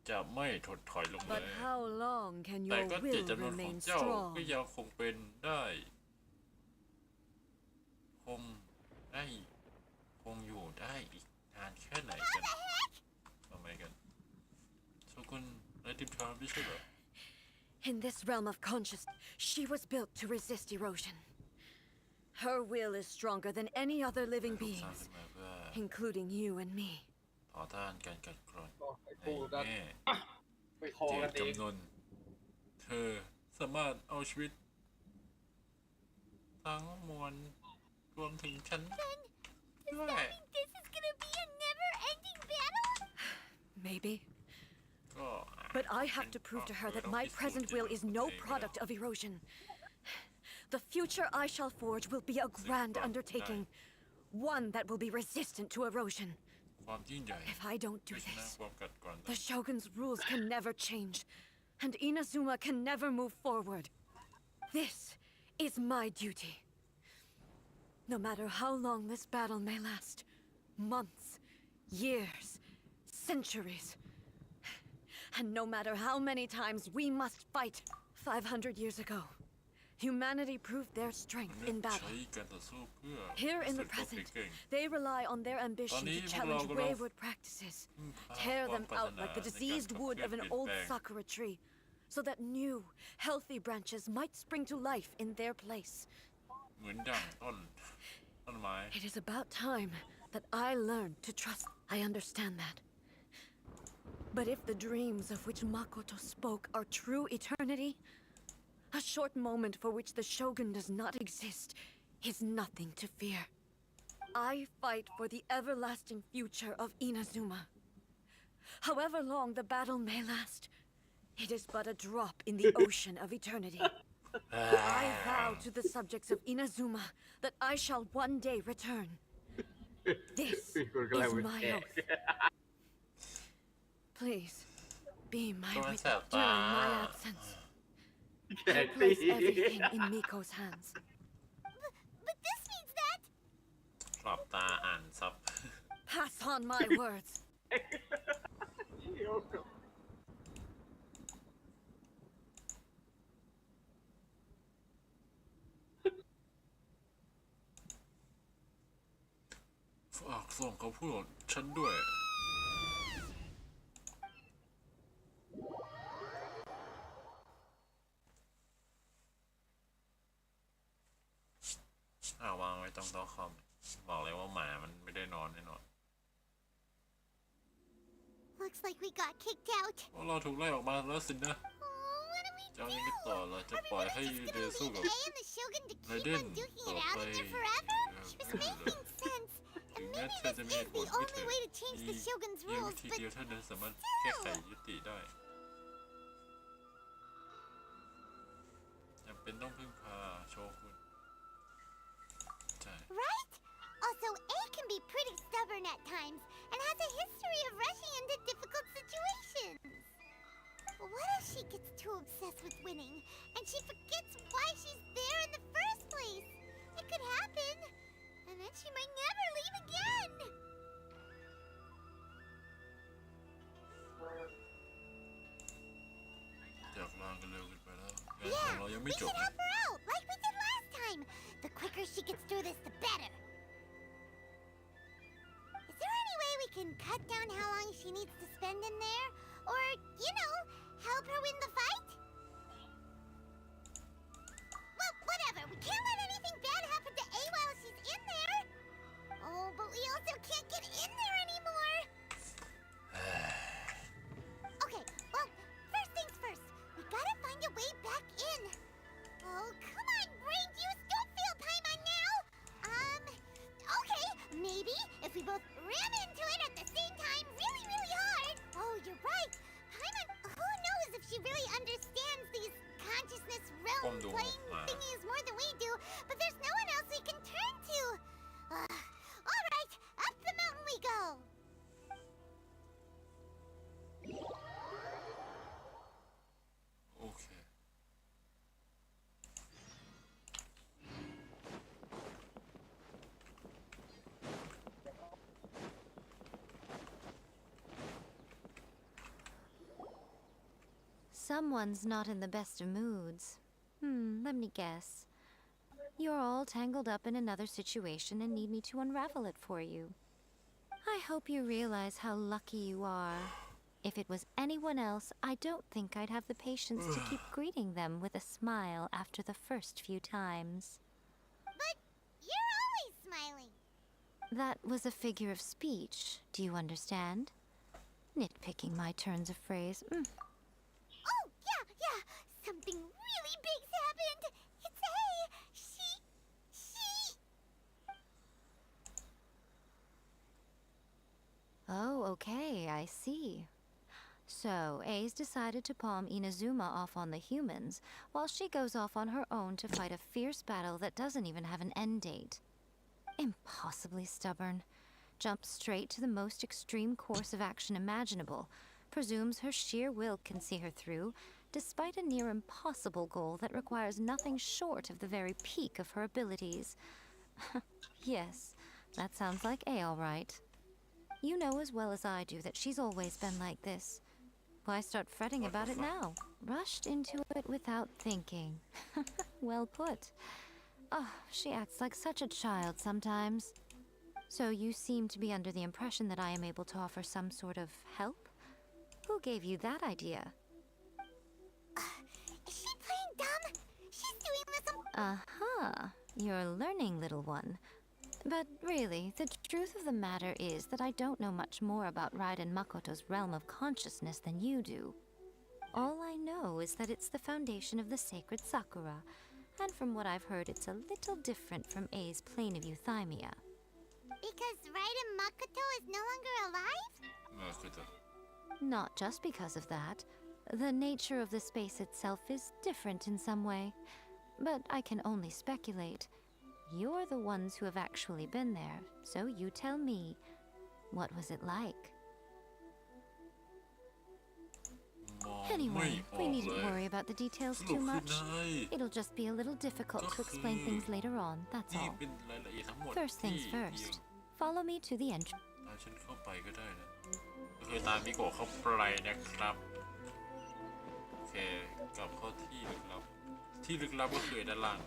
จะไม่ถดถอยลงเล But ย how long can แต่ your ก็เจต will จำนวนของ remain เจ้า strong? ก็ยังคงเป็นได้คงได้คงอยู่ได้อีกนานแค่ไหนกันทำไมกันโชกุนได้ติดทางไม่ใช่เหรอ In this realm of consciousness, she was built to resist erosion. Her will is stronger than any other living ถูกสร้าง beings, ขึ้นมาเพื่อ including you and me. ต่อต้านการกัดกร่อน ก็ไป ใน คู่กัน แม่ ไปคอ เจ กั ต นเอง จำนวนเธอสามารถเอาชีวิตทั้งมวลรวมถึงฉันด้วย This is gonna be a never-ending battle? Maybe. ก็ But I have to prove to her that my present will is no product of erosion. The future I shall forge will be a grand undertaking, one that will be resistant to erosion. ความยิ่งใหญ่ If I don't do ไม่ชนะ this, ความกัดกร่อน the Shogun's rules can never change, and Inazuma can never move forward. This is my duty. No matter how long this battle may last, months, years, centuries, and no matter how many times we must fight. 500 years ago, humanity proved their strength in ใช้ battle. การต่อสู้เพื่อ Here in the พิสูจน์ความ present, เก่ง they rely on their ambition to challenge wayward practices, tear them out like the diseased wood of an old sakura tree, so that new, healthy branches might spring to life in their place. เหมือนดั่งต้นไม้ It is about time that I learned to trust. I understand that. But if the dreams of which Makoto spoke are true eternity, a short moment for which the Shogun does not exist is nothing to fear. I fight for the everlasting future of Inazuma. However long the battle may last, it is but a drop in the ocean of eternity. I vow to the subjects of Inazuma that I shall one day return. This is my oath. Please, be my witness during my absence. I place everything in Miko's hands. But this means that... หลับตาอ่านซับ Pass on my words. ส่งเขาพูดฉันด้วยวางไว้ตรงโต๊ะคอมบอกเลยว่าหมามันไม่ได้นอนแน่นอน Looks like we got kicked out. เราถูกไล่ออกมาแล้วสินะจะยังไม่ต่อเราจะปล่อยให้เดสู้กับไรเดนต่อไปถึงแม้เธอจะมีผลก็เถอะมีวิธีเดียวเท่านั้นสามารถแก้ไขยุติได้จำเป็นต้องพึ่งพาโชกุนRight? Also, A can be pretty stubborn at times and has a history of rushing into difficult situations. What if she gets too obsessed with winning and she forgets why she's there in the first place? It could happen, and then she might never leave again. จากลางกันเร็วกันไปแล้ว Yeah, เรายัง we ไม่จ should บ help her out, like we did last time. The quicker she gets through this, the better. Is there any way we can cut down how long she needs to spend in there? Or, you know, help her win the fight? Well, whatever. We can't let anything bad happen to A while she's in there. Oh, but we also can't get in there anymore. Okay, well, first things first. We gotta find a way back in. Oh, come on, brain juice. Don't feel Paimon now. Okay. Maybe if we both ram into it at the same time really, really hard. Oh, you're right. Paimon, who knows if she really understands these consciousness realm playing thingies more than we do, but there's no one else we can turn to. All right, up the mountain we go. Okay. Someone's not in the best of moods. Let me guess. You're all tangled up in another situation and need me to unravel it for you. I hope you realize how lucky you are. If it was anyone else, I don't think I'd have the patience to keep greeting them with a smile after the first few times. But you're always smiling. That was a figure of speech, do you understand? Nitpicking my turns of phrase. Oh, yeah. Something really big's happened. It's A. She... Oh, okay, I see. So, A's decided to palm Inazuma off on the humans, while she goes off on her own to fight a fierce battle that doesn't even have an end date. Impossibly stubborn. Jumps straight to the most extreme course of action imaginable, presumes her sheer will can see her through, despite a near impossible goal that requires nothing short of the very peak of her abilities. Yes, that sounds like A all right. You know as well as I do that she's always been like this. Why start fretting about it now? Rushed into it without thinking. Well put. Oh, she acts like such a child sometimes. So you seem to be under the impression that I am able to offer some sort of help? Who gave you that idea? Is she playing dumb? She's doing this Uh-huh. You're learning, little one. But really, the truth of the matter is that I don't know much more about Raiden Makoto's realm of consciousness than you do. All I know is that it's the foundation of the sacred Sakura, and from what I've heard, it's a little different from A's plane of euthymia. Because Raiden Makoto is no longer alive? Not just because of that. The nature of the space itself is different in some way. But I can only speculate. You're the ones who have actually been there, so you tell me, what was it like? Anyway, we needn't worry about the details too much. It'll just be a little difficult to explain things later on, that's all. First things first. Follow me to the entrance. ฉันเข้าไปก็ได้นะโอเคตามมิโกะเข้าไปนะครับโอเคกลับเข้าที่ลึกลับที่ลึกลับก็คือด้านล่าง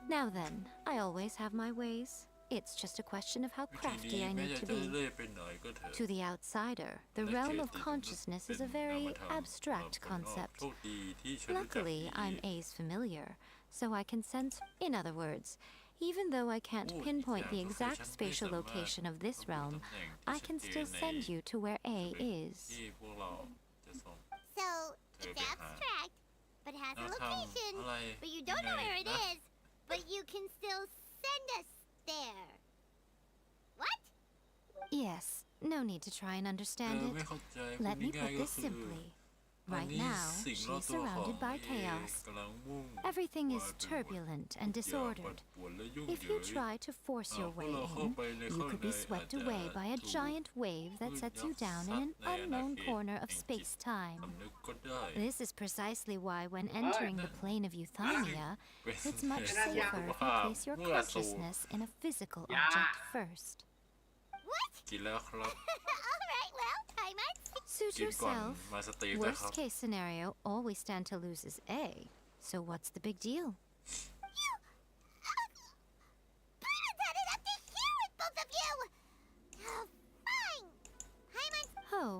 Now then, I always have my ways. It's just a question of how วิธี crafty นี้ I แม้ need อยาก to จะ be. เล่ไปหน่อยก็เถอะ To the outsider, the realm of consciousness is a very abstract concept. โชคดีที่ฉันรู้จัก Luckily, I'm A's familiar, so I can sense. In other words, even though I can't pinpoint the exact spatial location of this realm, I can still send you to where A is. ที่พวกเราจะส่ง So, เธอ it's ไปหา abstract, but has a เราทำ location. อะไร But you don't know where it ยังไงนะ is. But you can still send us there. What? Yes, no need to try and เธ understand อ it. ไม่เข้าใจพูด Let me ง่าย put ๆก็ this คือ simply. ตอน Right นี้ now, สิ่งรอบ she's ตัวของ surrounded by เอ chaos. กำลังมุ่ง Everything is วายไปหมด turbulent and ทุกอย่างปั่น disordered. ป่วนและยุ่ง If เห you ยิง try to force your พวก way เราเข้า in, ไปใน you ข้าง could ใน be อาจ swept จะ away by a ถูก giant wave that sets you down in an unknown corner of space-time. สำนึกก็ได้ This is precisely why when entering the plane of Euthymia, it's much safer if you place your consciousness in a physical object first. กินแล้วครับ Alright, well, time out. Suit กินก่อน yourself. มาสตรีมด้วยค Worst รับ case scenario, all we stand to lose is A. So what's the big deal? Paimon had it up to here with both of you. Oh, fine. Paimon. Oh,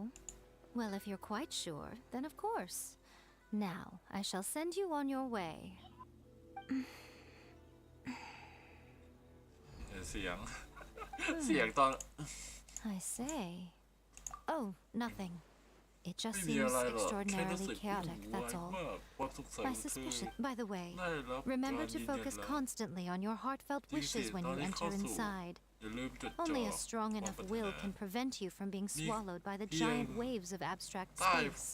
well, if you're quite sure, then of course. Now, I shall send you on your way. เสียง เสียงตอน I say. Oh, nothing. It just ไม่มี seems อะไรหรอกแค่รู้ extraordinarily สึก chaotic, วุ่น that's วาย all. มากความสงสัย My ของเธอ suspicion, by the way, ได้รับ remember การ to ยืนยัน focus แล้ว constantly on your heartfelt จริงสิ wishes when ตอน you ที่เข้า enter สู่ inside. อย่าลืมจดจ่อ Only a strong ความ enough ปรารถ will นา can prevent you from being swallowed by the เพียง giant waves of abstract ใต้ space.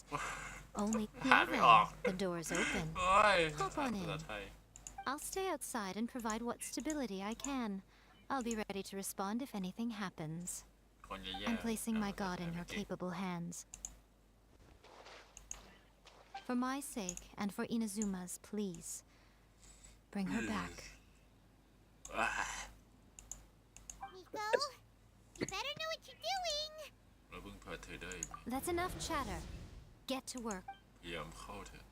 Only อ่าน now ไม่ then, ออก the door's open. โอ้ย Hop อ่าน on ภาษา in. ไทย I'll stay outside and provide what stability I can. I'll be ready to respond if anything happens. คนแย่ๆ I'm placing my อ่านภาษา god ไทย in ไม่ your เก่ง capable hands. For my sake and for Inazuma's, please. Bring her back. Nico, you better know what you're doing. เราเพิ่งพาเธอได้ไหม That's enough chatter. Get to work. พยายามเข้าเถอะ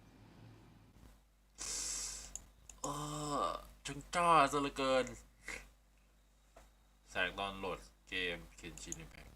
จังจ้าซะเหลือเกิน แสงตอนโหลดเกม Genshin Impact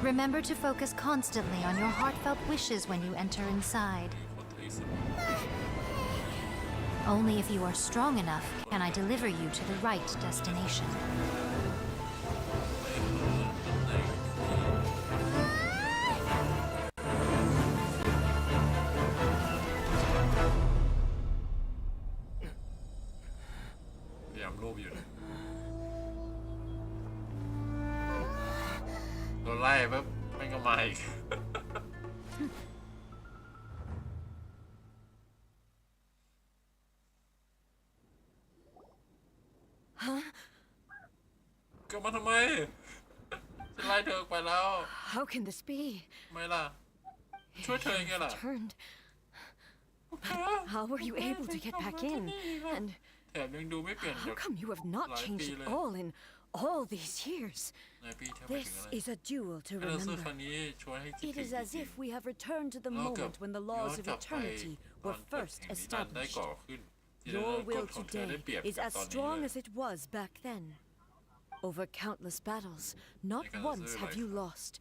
Remember to focus constantly on your heartfelt wishes when you enter inside. Only if you are strong enough can I deliver you to the right destination. Mike. Huh? กลับมาทำไมฉันไล่เธอออกไปแล้ว How can this be? ไม่ล่ะ ช่วยเธอยังไงล่ะ Turned. How were you able to get back in? And แถมยังดูไม่เปลี่ยน how come you have not changed at all in all these years? นายพี่เธอไปถึ This งอะไร is a duel to การต่อสู้ครั้ remember. งนี้ชวนให้คิด It ถึง is จ as ริง if we have returned to the ๆเรากลับ moment when the ย้อน laws of กลับไป eternity ตอน were เกิด first แห่งนิรันดร์ได้ established. ก่อขึ้นที่ Your กฎ will ของเธอได้ today เปรียบ is กับ as ตอนนี้ strong เลย as it was back then. Over countless battles, not Like once a have you lost,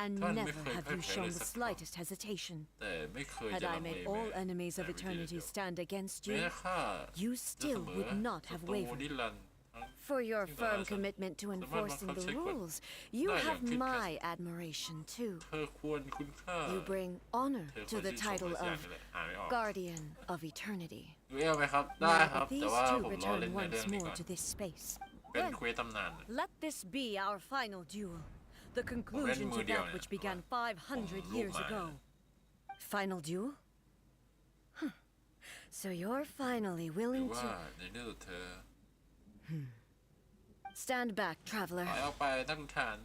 andท่านไม่ never เคย have พ่าย you แพ้ shown เลย the สักครั้ง slightest hesitation. แต่ไม่เคย Had จะ I ลังเล made แม้ all enemies แต่ of วิธีเดียว eternity stand against แม้ you, ข้า you จะเส still มอ would not ศั have ตรูนิ wavered. รันดร์ทั้ง For your ซึ่ง firm เราจะ commitment to สามารถบัง enforcing คับ the ใช้กฎ rules, you ได้อย่าง have เคร่งครัด my admiration too. เธอควรคุณค่า You bring honor เธอคว to ร the ชื่นชม title อะไรสักอย่าง of นี่แหละอ่านไม่ออก Guardian of Eternity. ดูเอลไหมครับ ได้ครับ Now แต่ these ว่า two ผมรอเล่ return นในเรื่อ once งนี้ more ก่อน to this space. เป็น Then เควสตำนาน let this be our final duel, the conclusion to that which began 500 years ago. Final duel? Huh. So you're finally หรือ willing ว่า to... ในเรื่องเธอ Stand back, ถ traveler. อยออกไปนักทาน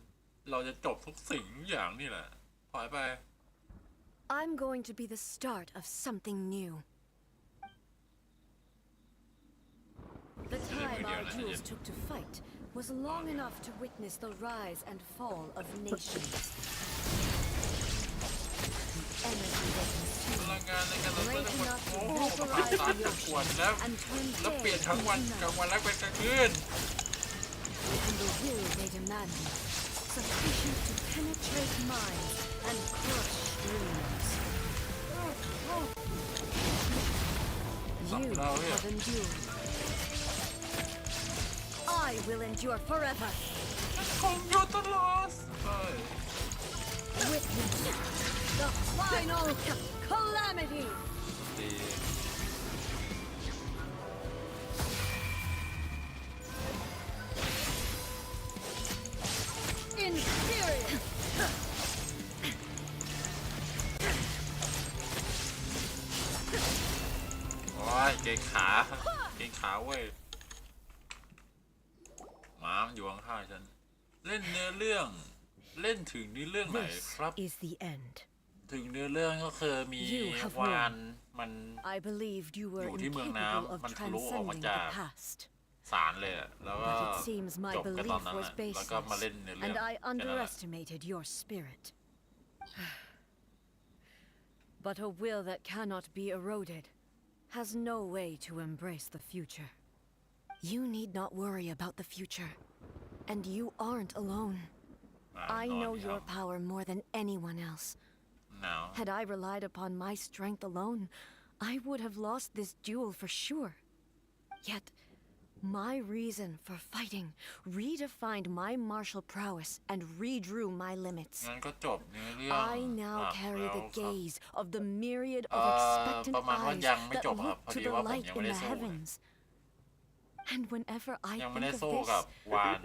เราจะจบทุกสิ่งอย่างนี่แหละถอยไป I'm going to be the start of something new. The time our duels took to fight was long enough to witness the rise and fall of nations. The energy that พลังงานในการ consumed, เราจะ great enough โอ้ to ประสาน vaporize จะ the ปวด ocean แล้ว and turn แล้วเปลี่ยน day ทั้งวัน into กลาง night. วันแล้วเป็นกลางคืน And the will they demanded, sufficient to penetrate minds and crush dreams. You have endured. I will endure forever. คงอยู่ตลอด Witness the final calamity. ดี Inferior. โอ้ยเกรงขาเว้ยหมาอยู่ข้างๆฉันเล่นเนื้อเรื่องเล่นถึงเนื้อเรื่องไหน This ครับ is the end. ถึงเนื้อเรื่องก็คือมี You have วาน won. มัน I believed you were อยู่ที่เมือง incapable น้ำ of มันทะลุออกมา transcending จาก the past. ศาลเลยอะแล้วก็ But it seems my จบกันตอน belief นั้น was อะแล้วก็มาเล่นเนื้อ baseless, เรื่อง and I แค่นั้นแหละ underestimated your spirit. But a will that cannot be eroded has no way to embrace the future. You need not worry about the future, and you aren't alone. I know your power more than anyone else. No. Had I relied upon my strength alone, I would have lost this duel for sure. Yet, my reason for fighting redefined my martial prowess and redrew my limits. งั้นก็จบเนื้อเรื่อง I now อ่ะ carry แล้ว the ครับ gaze of the myriad of expectant ประมาณว่า eyes ยังไม่ that จบครับ look พอ to ดี the ว่าผม light ยัง in ไม่ได้ the สู้ heavens. And whenever I ยังไม่ think ได้ of สู้ this, กับวาน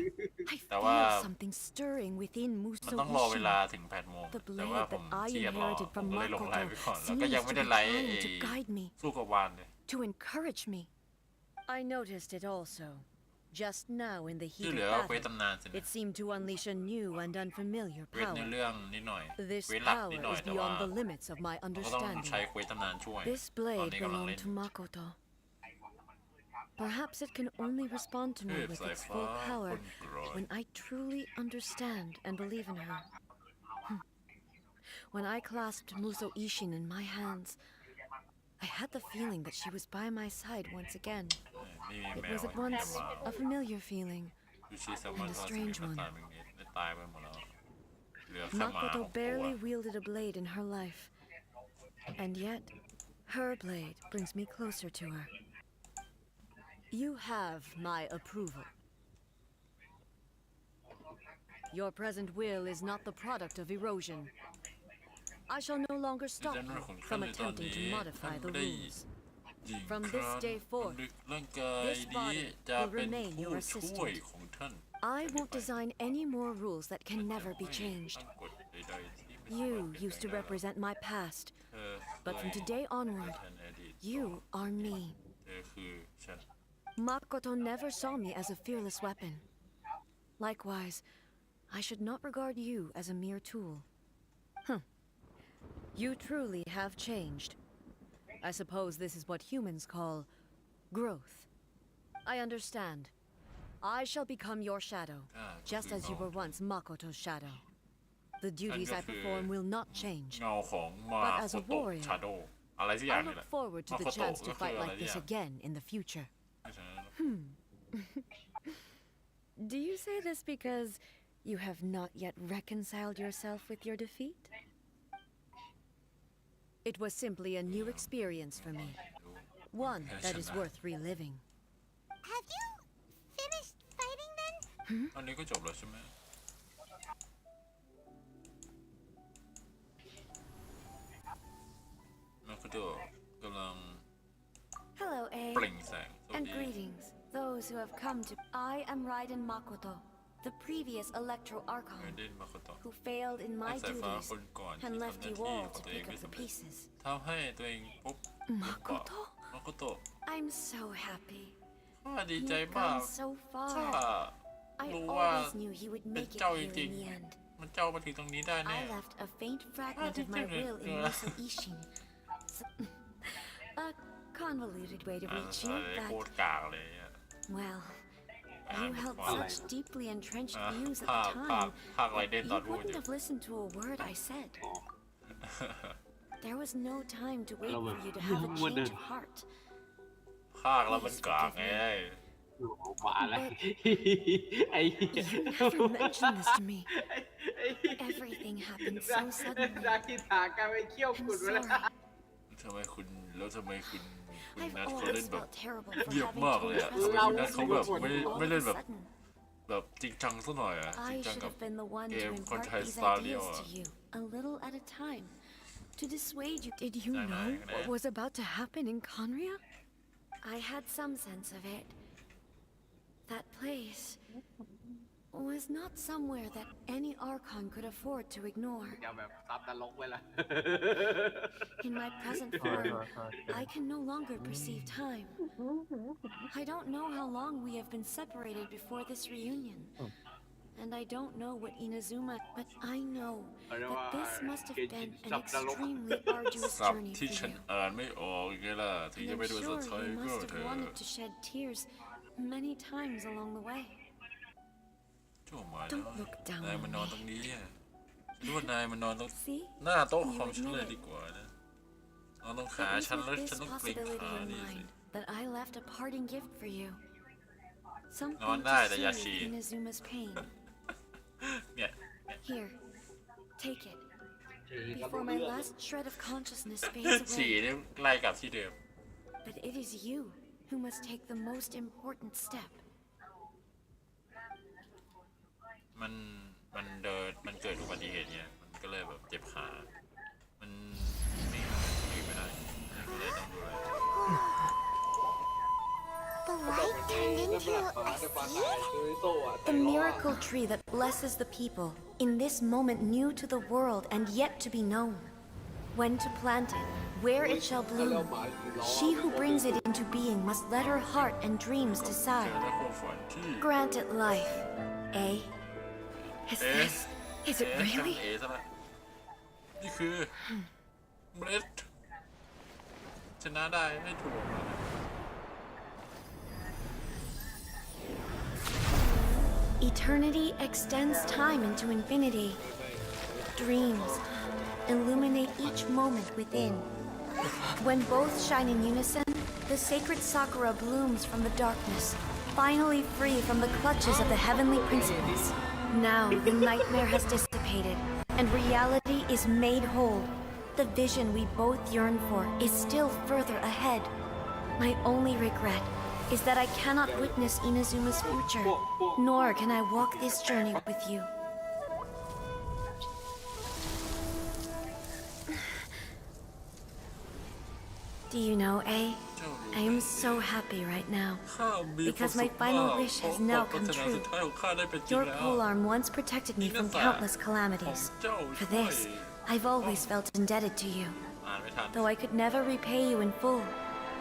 I แต่ว่า feel something stirring within มันต้องรอเว Muso ลา Ishin. ถึง8 โมง The แต่ว่า blade ผม that I เชียร์รอ inherited ผม from ก็เลยลงไลน์ Makoto ไปก่อนแล้วก็ seems ยัง to ไม่ be ได้ไลฟ์ trying to guide me, สู้กับวานเลย to encourage me. I noticed it also. Just now in the ที่ heat เห of ลือเควส battle, ตำนานสินะ it seemed to unleash a new and unfamiliar เควสเนื้อ power. เรื่องนิดหน่อย This เควสหลัก power นิดหน่อย is แต่ว่า beyond the limits of my เราก็ต้องใช้ understanding. เควสตำนานช่วย This ตอน blade นี้กำลังเล่ belonged น to Makoto. Perhaps it can only respond to me เทพ with สาย its ฟ้า full ค power นโปรด when I truly understand and believe in her. When I clasped Muso Ishin in my hands, I had the feeling that she was by my side once again. นี่มี It แม was ว at once a familiar feeling ดูชีแซลมอน and a ทอดสนิ strange ท one. ตายเป็นนิดได้ตายไปหมดแล้วเหลือแค่หมาของ Makoto ตัว barely wielded a blade in her life, and yet her blade brings me closer to her. You have my approval. Your present will is not the product of erosion. I shall no longer stop you from attempting to modify the rules. หญิง From ค this ราน day forth, ลึกร่างกาย this นี้ body จะ will เป็น remain ผู้ your ช่วย assistant. ของท่าน I won't design any more rules that can never be changed. ตั้งกฎใดๆที่ไม่สามารถ You เปลี่ยน used to แปลงได้ represent my past, เธอ but from today onward, แทนอดีต you are me. เธอคือฉัน Makoto never saw me as a fearless weapon. Likewise, I should not regard you as a mere tool. You truly have changed. I suppose this is what humans call growth. I understand. I shall become your shadow, just as you were once Makoto's shadow. The duties I perform will not change. เงาของมา But โค as a โตะ warrior, ชาโดอะไรสักอย่าง I นี่แหละ look forward to มา the โคโตะ chance ก็ to คือ fight อะไร like สัก this อย่าง again in the future. Do you say this because you have not yet reconciled yourself with your defeat? It was simply a new experience for me. One that is worth reliving. Have you finished fighting then? อันนี้ก็จบแล้วใช่ไหมมาโคโตะกำลัง Hello, A. เปล่งแสงสวัส And ดี greetings, those who have come to. I am Raiden Makoto, the previous Electro เอ Archon, เดนมาโคโตะ who failed in นั my กสายฟ้า duties คนก่อนที่ and ทำห left น้า you ที่ all ของ to ตัวเอง pick ไม่ up the สำเร็จ pieces. ทำให้ตัวเองปุ๊บ มาโคโตะ มาโคโตะ I'm so happy. ข้าดีใจ You've มาก gone so ข้า far. I รู้ว่า always knew he would เป็น make it เจ้าจ here ริง in the end. ๆมันเจ้ามาถึงตรงนี้ได้แน่ I left a faint fragment of my will in Muso Ishin. A convoluted way to อ่า reach อะไร you, โค but ตรกากเลยอะ well, you held such deeply entrenched อ่ะ views at ภา the ค time. ไรเด่นตอน You พูดอ wouldn't ยู่ have listened to a word I said. There was no time to wait for you to have a change of heart. ภาคแล้วมันกากไง มาอะไรไอ้ You never mentioned this to me. Everything happened so suddenly. ดาคิตากลายเป็นเขี้ยวกุดไปแล้ว ทำไมคุณI've นัทเขา always เล่นแบบ felt terrible เงียบ for มาก having เลย to อะ entrust ทำไมคุณนัท you เขาแบบ with ไม่ all เล่น of แบบ a sudden. แบบจริงจังซะหน่อยอะจริง I จัง should กับ have been the one เก to มคน impart ไทย these สไตล์เดียว ideas อะ to you, a little at a time, to dissuade you. Did you know what was about to happen in Conria? I had some sense of it. That place was not somewhere that any Archon could afford to ignore. จะแบบซับนรกไว้ละ In my present form, I can no longer perceive time. I don't know how long we have been separated before this reunion. And I don't know what Inazuma, but I know that this must have been an extremely arduous สับ journey ที่ for ฉัน you. อ่านไม่ออกไงล่ะถึง And จะ I'm ไม่ดูสด sure ใช้ you ก็ must เถ have อะ wanted to shed tears many times along the way. โจ้มา Don't look down นาย on มันนอนตรง me. นี้อะคิดว่านายมันนอนตรง See? หน้าโต๊ะคอม You ฉันเลย admit ดี it. กว่านะนอนตรงขา It was ฉันแล้ว with ฉัน this ต้องเกรง possibility ขา in นี่สิ mind that I left a parting gift for you. Something Ngon to đây là giá soothe trị. Inazuma's pain. เนี่ย Here, take it. Before my last shred of consciousness fades สี away. นี่ไล่กลับที่เดิม But it is you who must take the most important step. มันมันเกิดอุบัติเหตุเนี่ยมันก็เลยแบบเจ็บขามันไม่ได้ก็เลยต้องดูแล The light turned into a seed? The miracle tree that blesses the people, in this moment new to the world and yet to be known. When to plant it, where it shall bloom, she who brings it into being must let her heart and dreams เจ decide. อในความฝันที่ Grant it life, eh? Is it ฉัน really? เอซะละนี่คือเมล็ดชนะได้ไม่ถูก Eternity extends time into infinity. Dreams illuminate each moment within. When both shine in unison, the sacred sakura blooms from the darkness, finally free from the clutches of the heavenly principles. Now the nightmare has dissipated, and reality is made whole. The vision we both yearn for is still further ahead. My only regret is that I cannot witness Inazuma's future, nor can I walk this journey with you. Do you know, A? I am so happy right now, ข้ามีความ because สุ my ข final มาก wish เพราะ has ควา now มปราร come ถนาสุ true. ดท้ายของข้าได้เป็นจริง Your แล้ว polearm once protected me from countless calamities. For this, I've always felt indebted to you. อ่านไม่ทัน Though I could never repay you in full,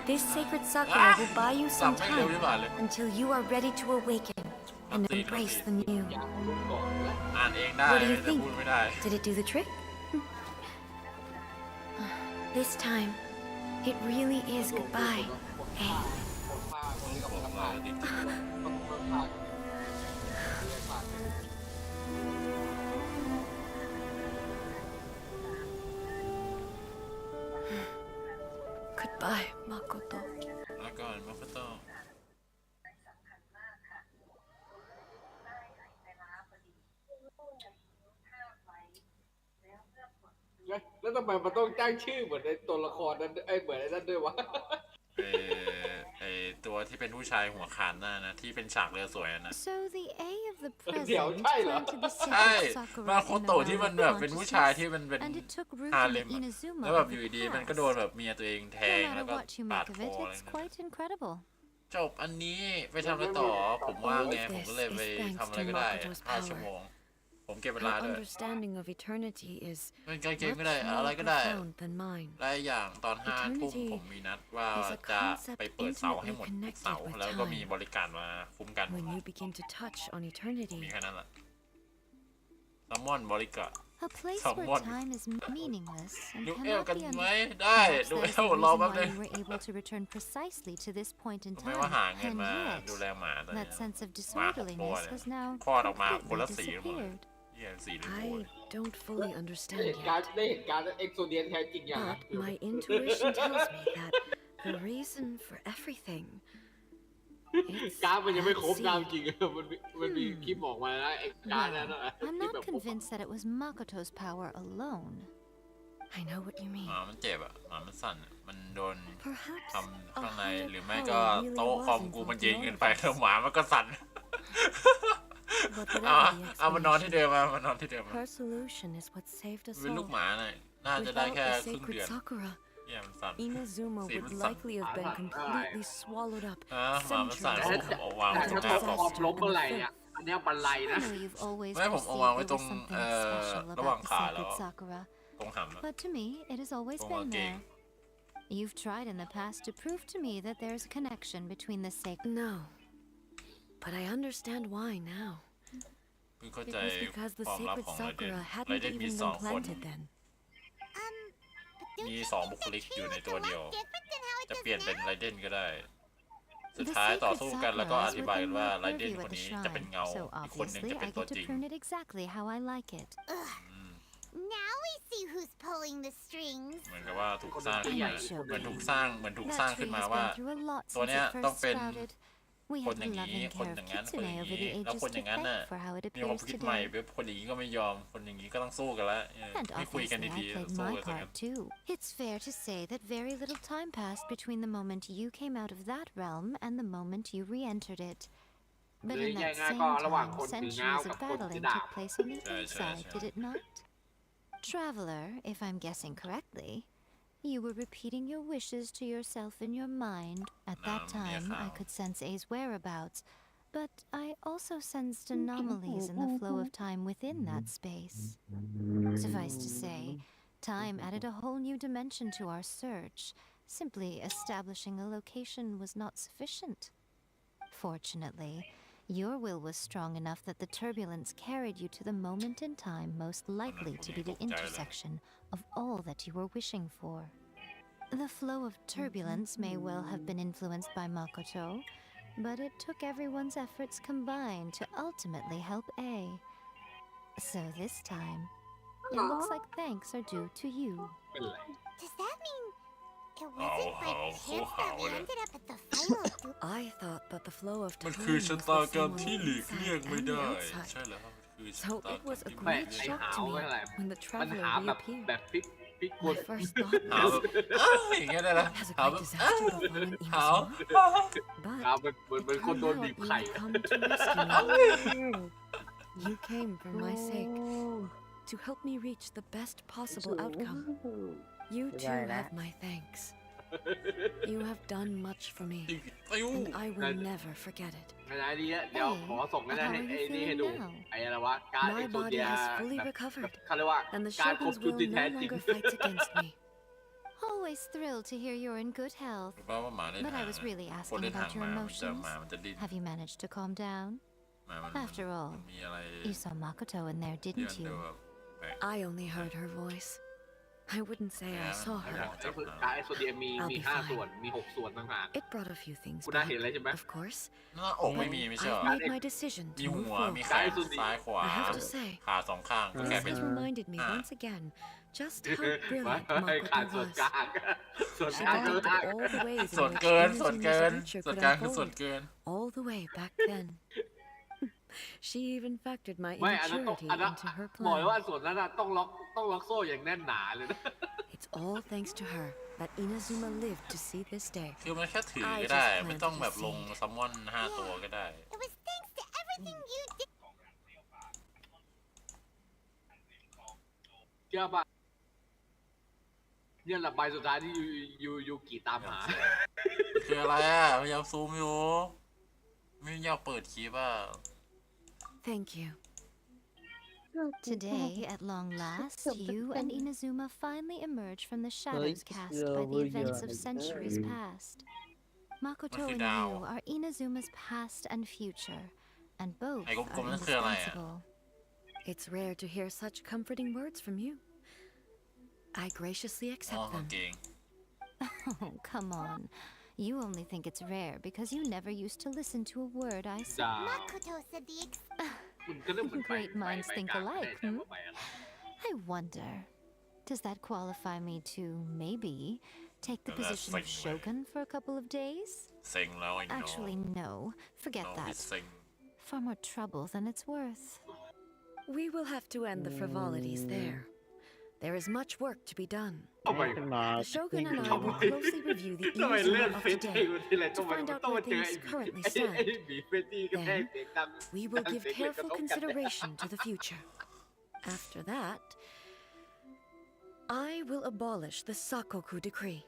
this sacred sakura will buy you some time until you are ready to awaken and embrace the new. อ่านเองได้ What do you แต่ think? พูดไม่ได้ Did it do the trick? This time, it really is goodbye. Hey. Goodbye, Makoto. แล้วก่อนมาโคโต้ แล้วทำไมมันต้องจ้างชื่อเหมือนในตัวละครนั้นเหมือนไอ้นั่นด้วยวะ ไอตัวที่เป็นผู้ชายหัวขาดหน้านะที่เป็นฉากเรือสวยนะ So the A of the present เดี๋ยวใช่เหรอ planted the ใช่ sacred sakura มาโค in โตะ the ที่ realm มัน of แบบเป็นผู้ชายที่มันเป็น consciousness, and it took root ฮา in เล the มอะ Inazuma แล้วแบบ of อยู่ the ดีๆมันก็โดน past. แบบเมียตัวเองแท No งแล้ว matter ก็ what you ปาด make of คอ it, อะไร it's เงี้ย quite incredible. จบอันนี้ไปทำอะไรต่อผมว่างไงผมก็เลยไปทำอะไรก็ได้5 ชั่วโมง ผมเก็บเวลา Her ด้วย understanding of eternity is เป็นการเกม much ก็ได้ more อะไรก็ได้ profound than mine. และอย่างตอน5 ทุ่มผมมีนัดว่าจะไปเปิดเสาให้หมดทุกเสาแล้วก็มีบริการมาคุ้มกัน When you begin to touch on eternity, มีแค่นั้นแหละซัมมอนบริการ A place Someone- where time is meaningless and ดูเอล cannot กัน be ไหม understood. ได้ Perhaps ดูเอ there's ล a รอ reason แป๊บ why นึง you were able to return precisely to this point in ไม่ว่าหา time, เงิน and มาดู yet แลหมาตอนนี้ that sense of หมา6 ตัว disorderliness เนี่ย has now คลอดออกมาคนละ completely สีหมดเลย disappeared. เหี้ยสีเหลือง I don't fully understand เหตุการณ์ yet. ได้เหตุการณ์เอ็กโซเดียนแท้จริงอย่างนั้น But my intuition tells me that the reason for everything การ์ดมันยังไม่ครบ is ตาม seed. จริงมันมีคลิปออกมาแล้วไอ้การ์ดนั้น Well, I'm not convinced that it was Makoto's power alone. I know what you ห mean. มามันเจ็บอ่ะหมามันสั่นอะมันโดน Perhaps ทำ a ข้างใน higher หรือไม่ power ก็ really โต๊ะ was คอมกูมัน involved เย็น in เกิ all น of ไป this. แล้วหมามันก็สั่น But เอา whatever the เอามันนอนที่เดิ explanation, มมานอนที่เดิมมา her solution is what saved us เป็นลูก all. หมาหน่อยน่าจะได้ Without แค่ the ครึ่ง sacred เดือน Sakura, เหี้ยมันสั่น Inazuma See, would it's some- likely have been completely swallowed up หมามันสั่น centuries ผม ago. เอาวางไว้ แต่ ตรง ถ้า หน้า ตัว คอม คอมล้มเมื่อไหร่เนี่ยอันเนี้ยบันไล I นะ know you've always ไม่ผม perceived เอาวางไว้ there ตรง was something special ระหว่าง about the ขาแล้ว sacred Sakura, ตรงหำอะ but to me, it has always ตรง been กางเกง there. You've tried in the past to prove to me that there's a connection between the sacred. No, but I understand why now. เพิ่งเข้า It ใจ was because the ความลับ sacred ของไรเดน Sakura ไร hadn't เดนมี even สอง been คน planted then. But มี don't you สอง think บุค the ลิก tree อยู่ใน look ตัว a เดียว lot different than how it จะ does เปลี่ยนเป็น now? ไรเดนก็ได้ สุด The ท้ายต่อ sacred สู้กันแล้วก็ Sakura อ is ธิบาย within ว่า my ไรเดน purview ค at น the นี้จะเป็น shrine, เงา so อีกคนหนึ่ง obviously จะเป็น I ตัว get to จริง prune it exactly how I like it. Now we see who's pulling the strings. เหมือนกับว่าถูกสร้างขึ้นมา Might show เหมือน me. ถูกสร้างขึ้น That มา tree ว่า has been through a lot ตัว since เนี้ย it ต้อง first เป็น sprouted. We คน have อ the ย่างนี้ loving คน care อ of ย่างนั้นคนอ Kitsune ย่าง over นี้ the แล้ว ages คน to อย่างนั้นน่ะ thank for how it มีความ appears คิดใหม่ today. เว็บคนอย่างนี้ก็ไม่ยอมคนอย่างนี้ก็ต้องสู้กันแล้ว And ไม่คุยกัน obviously ดี I ๆ played สู้ my กันอย่างนั้น part too. It's fair to say that very little time passed between the moment you came out of that realm and the moment you re-entered it. But in that same time, centuries of battling took place on the inside, did it not? Traveler, if I'm guessing correctly, you were repeating your wishes to yourself in your mind. At that time, I could sense A's whereabouts, but I also sensed anomalies in the flow of time within that space. Suffice to say, time added a whole new dimension to our search. Simply establishing a location was not sufficient. Fortunately, your will was strong enough that the turbulence carried you to the moment in time most likely to be the intersection of all that you were wishing for. The flow of turbulence may well have been influenced by Makoto, but it took everyone's efforts combined to ultimately help A. So this time, it looks like thanks are due to you. เป็นไร Does that mean it wasn't by chance that we ended up at the final duel? I thought that the flow of มัน time คือ was ชะ the ตา same กรรม on ที่ the หลีกเลี่ยง inside ไม่ and the ได้ outside. ใช่แล้วมันคือชะ So ตา it กรร was ม a ที่ ไม่ great ไอ้ shock หาว to ไม่ me อะไร when the มัน traveler หาแบบ reappeared. แบบพลิกกด My first thought หาว was อย่างเงี้ยได้ละ has a หาว great disaster befallen หาว Inazuma? หา But เป็น it คน turned โดน out บีบ you ไข่ had come to rescue me. You came for my sake, to help me reach the best possible outcome. You too have my thanks. You have done much for me, อายุ and I will never forget it. ขณะนี้เดี๋ยวขอส่งให้ได้ให้ไอ้นี่ให้ดูไอ้อะไรวะการเอ็ My กโซ body เดีย has fully แบบ recovered, เขาเรียกว่า and the การครบ Shogun's ชุด will ที่ no แท้จริง longer fights against me. Always thrilled to hear you're in good health. รู้ป่าวว่าหมาใน But ทา I ง was really คนใน asking ทาง about ห your มามันจะ emotions. หมามันจะดิ้น Have you managed to calm down? หมามัน After all, มีอะไร you saw Makoto in there, ที่ didn't มันดู you? แบบแปลก I only heard her voice. I wouldn't say I saw การ her. เอ็กโซเดียมี I'll be 5 ส่วน fine. มี 6 ส่วนต่างหาก It brought a few things คุณน่า back, เห็นอะไรใช่ไหม of course. หน้าอกไม่มีไม่ใช่เหรอ I've made my decision มี to หั move วมี forward. แขนซ้ายขวา I have to say, ขาสองข้างก็แค่ this เป็น has reminded me once again just how ไม่ brilliant ขาดส่วน Makoto กลาง was. ส่วน She กลางคือ directed all the ways in ส่วน which เกิน ส่วน Inazuma's เกิน adventure ส่วน could กลางคือส่วน unfold, เกิน all the way back then. She even factored my ไม่อันนั้นต้อง immaturity อันนั้น into her บอกเลยว่า plan. ส่วนนั้นน่ะต้องล็อกโซ่อย่างแน่นหนาเลยนะ It's all thanks to her that Inazuma lived to see this day. คือมันแค่ถือก็ได้ ไม่ต้องแบบลงซัมมอน5 ตัวก็ได้ It was thanks to everything you did. เชื่อปะเนี่ยแหละใบสุดท้ายที่ยูกิตามหา คืออะไรอ่ะพยายามซูมอยู่ ไม่อยากเปิดคลิปอ่ะ Thank you. Today, at long last, you and Inazuma finally emerge from the shadows cast by the events of centuries past. Makoto and you are Inazuma's past and future, and both are indispensable. It's rare to hear such comforting words from you. I graciously accept them. Oh, come on. You only think it's rare because you never used to listen to a word I said. Makoto said Great minds think alike, hmm? I wonder, does that qualify me to maybe take the position of Shogun for a couple of days? Actually, no. Forget that. Far more trouble than it's worth. We will have to end the frivolities there. There is much work to be done. The Shogun and I will closely review the Inazuma of today to find out where things currently stand. Then, we will give careful consideration to the future. After that, I will abolish the Sakoku decree.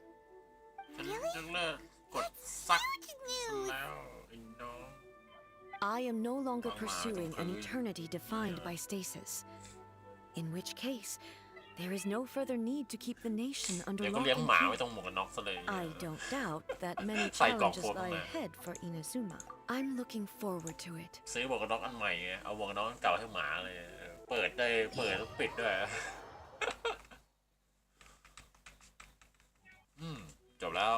I am no longer pursuing an eternity defined by stasis. In which case, there is no further need to keep the nation under lock and key. I don't doubt that many challenges lie ahead for Inazuma. I'm looking forward to it. ซื้อหมวกกันน็อกอันใหม่เอาหมวกกันน็อกอันเก่าให้หมาเลยเปิดได้เปิดแล้วปิดด้วยจบแล้ว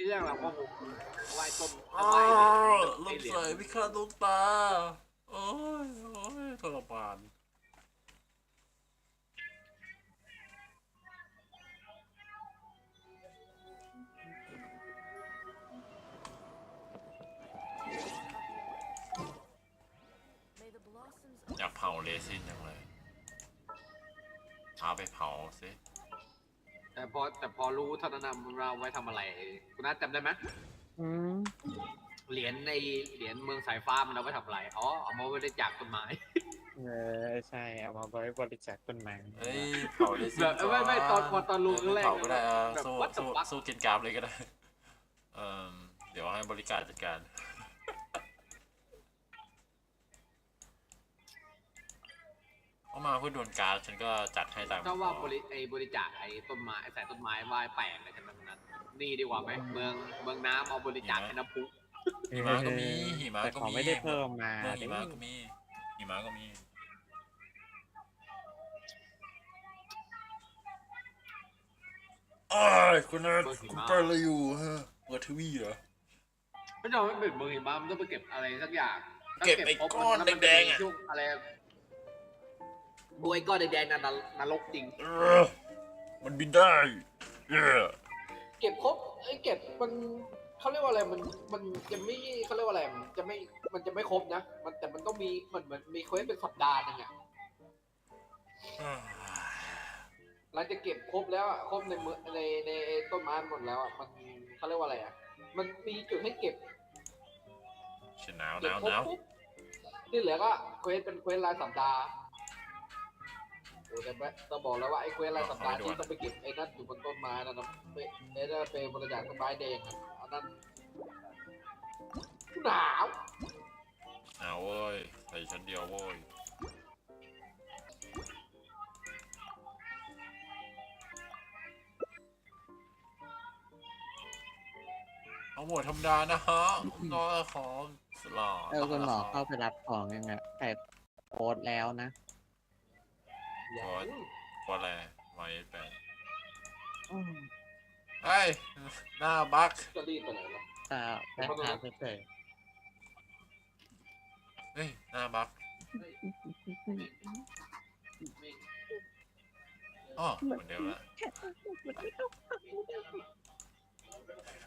เรื่องเราก็ไหว้ต้น ลมใส่พิฆาตดวงตาโอ้ยทรมานอยากเผาเรซินจังเลยพาไปเผาสิแต่พอรู้เท่านั้นเราไว้ทำอะไรคุณนัทจำได้ไหมเหรียญในเหรียญเมืองสายฟ้ามันเอาไว้ทำอะไรอ๋อเอามาบริจาคต้นไม้ใช่เอามาไว้บริจาคต้นไม้เฮ้ยเผาเลยสิไม่ตอนรู้แรกเผาก็ได้สู้กินกรามเลยก็ได้เดี๋ยวให้บริการจัดการเอามาเพื่อโดนการฉันก็จัดให้ตามถ้าว่าบริจาคไอ้ต้นไม้ใส่ต้นไม้ไหว้แปลกอะไรกันนั้นนี่ดีกว่าไหมเมืองน้ำเอาบริจาคให้น้ำพุหิมะก็มีหิมะก็มีไม่ได้เพิ่มมาเมืองหิมะก็มีหิมะก็มีคุณน่ะคุณไปอะไรอยู่ฮะเปิดทีวีเหรอไม่ใช่ไม่เป็นเมืองหิมะมันต้องไปเก็บอะไรสักอย่างเก็บไอ้ก้อนแดงๆอ่ะอะไรบวยก้อนแดงๆนรกจริงมันบินได้เก็บครบเก็บมันเขาเรียกว่าอะไรมันจะไม่เขาเรียกว่าอะไรมันจะไม่ครบนะแต่มันต้องมีเหมือนมีเควสเป็นสัปดาห์นึงอ่ะหลังจากเก็บครบแล้วครบในต้นไม้หมดแล้วอ่ะมันเขาเรียกว่าอะไรอ่ะมันมีจุดให้เก็บหนาวที่เหลือก็เควสเป็นเควสรายสัปดาห์แต่ต้องบอกแล้วว่าไอ้เควสรายสัปดาห์ที่ต้องไปเก็บไอ้นั่นอยู่บนต้นไม้นะไปบริจาคต้นไม้แดงอันนั้นหนาวเว้ยใส่ชั้นเดียวเว้ยเอาหมดธรรมดานะฮะน้อยของสลอดคุณหมอเข้าไปรับของยังไงแต่โพสแล้วนะโพสอะไรไม่เป็นเฮ้ยหน้าบั๊กจะรีบไปไหนล่ะแค่ถามเฉยเฮ้ยหน้าบั๊กอ๋อเหมือนเดิมละ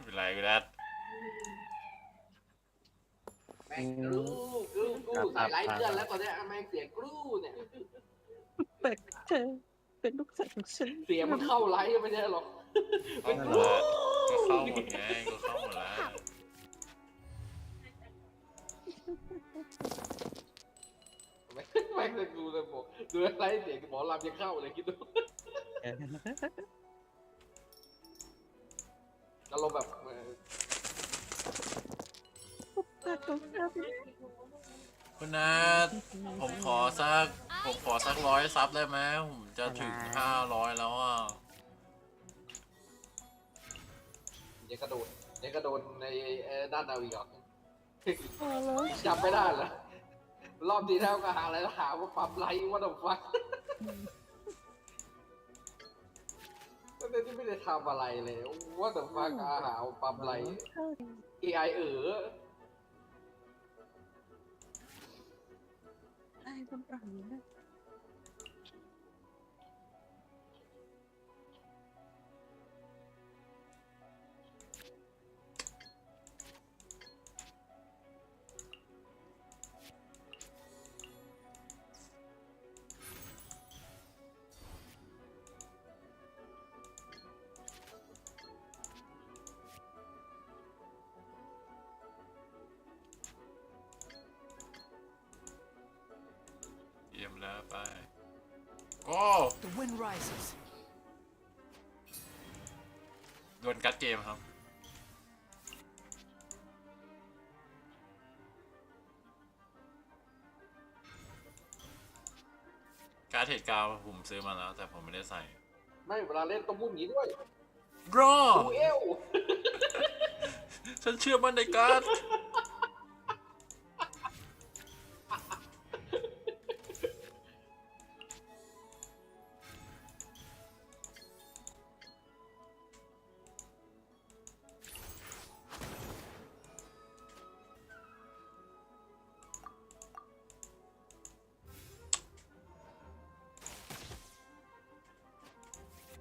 เป็นไรกูนัดแม่งกรูใส่ไลท์เพื่อนแล้วตอนนี้แม่งเสียงกรูเนี่ยเธอเป็นลูกสาวของฉันเสียงมันเข้าไลท์ไม่ใช่หรอกเป็นกรูก็เข้าหมดไงก็เข้าหมดแล้วแม่งเลยดูเลยบอกดูไลท์เสียงหมอลำยังเข้าเลยคิดดู อารมณ์แบบ คุณนัทผมขอสัก100 ซับได้ไหมผมจะถึง500แล้วอ่ะ เดี๋ยวกระโดดในด้านนาวีก่อนจำไม่ได้เหรอรอบที่แล้วก็หาอะไรหาว่าปรับไลท์ว่าดฟักก็เลยที่ไม่ได้ทำอะไรเลยว่าดฟักหาปรับไลท์ AI ไอ้คนอ่านนะ เยี่ยมแล้วไปโอ้ The wind rises. โดนกัดเกมครับการ์ดเหตุการณ์ผมซื้อมาแล้วแต่ผมไม่ได้ใส่ ไม่เวลาเล่นต้องมุ่งอย่างนี้ด้วย รอ ดูเอว ฉันเชื่อมั่นในการ์ด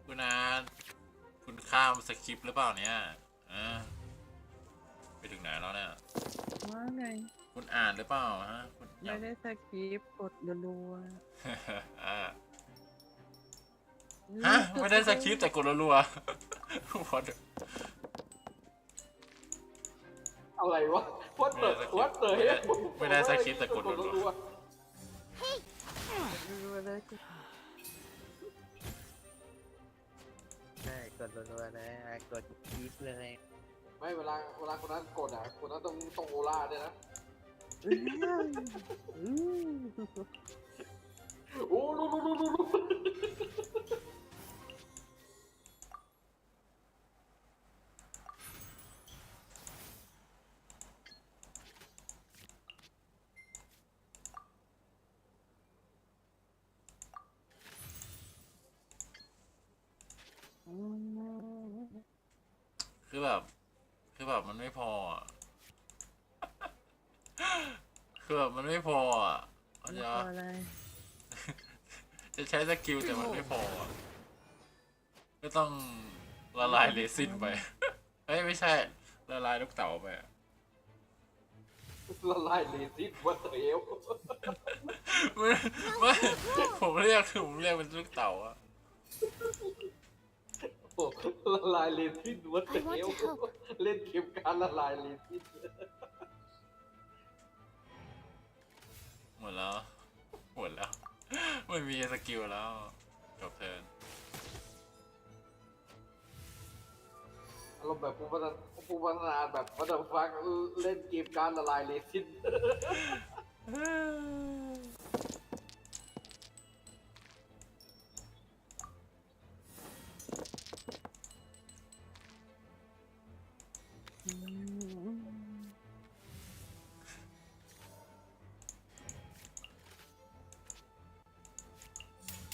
คุณอาคุณข้ามสคริปต์หรือเปล่าเนี่ยไปถึงไหนแล้วเนี่ย ว่าไง คุณอ่านหรือเปล่าฮะคุณ ไม่ได้สคริปต์กดรัว ฮะไม่ได้สคริปต์แต่กดรัวๆ What the อะไรวะวัดเตอร์ ไม่ได้สคริปต์แต่กดรัว รัวๆเลย ใช่กดรัวๆเลยกดคลิปเลย ไม่เวลาคนนั้นกดคนนั้นต้องโอล่าด้วยนะโอ้ลูคือแบบมันไม่พออ่ะ คือแบบมันไม่พออ่ะจะใช้สกิลแต่มันไม่พออ่ะก็ต้องละลายเรซินไป เอ้ยไม่ใช่ละลายลูกเต๋าไป ละลายเลซิสวัดเตอร์เอล ไม่ผมเรียกเป็นลูกเต๋าอ่ะ ละลายเลซิสวัดเตอร์เอลเล่นเกมการละลายเลซิส หมดแล้วไม่มีสกิลแล้วจบเทิร์น อารมณ์แบบผู้พัฒนาแบบวัดเตอร์ฟักเล่นเกมการละลายเลซิส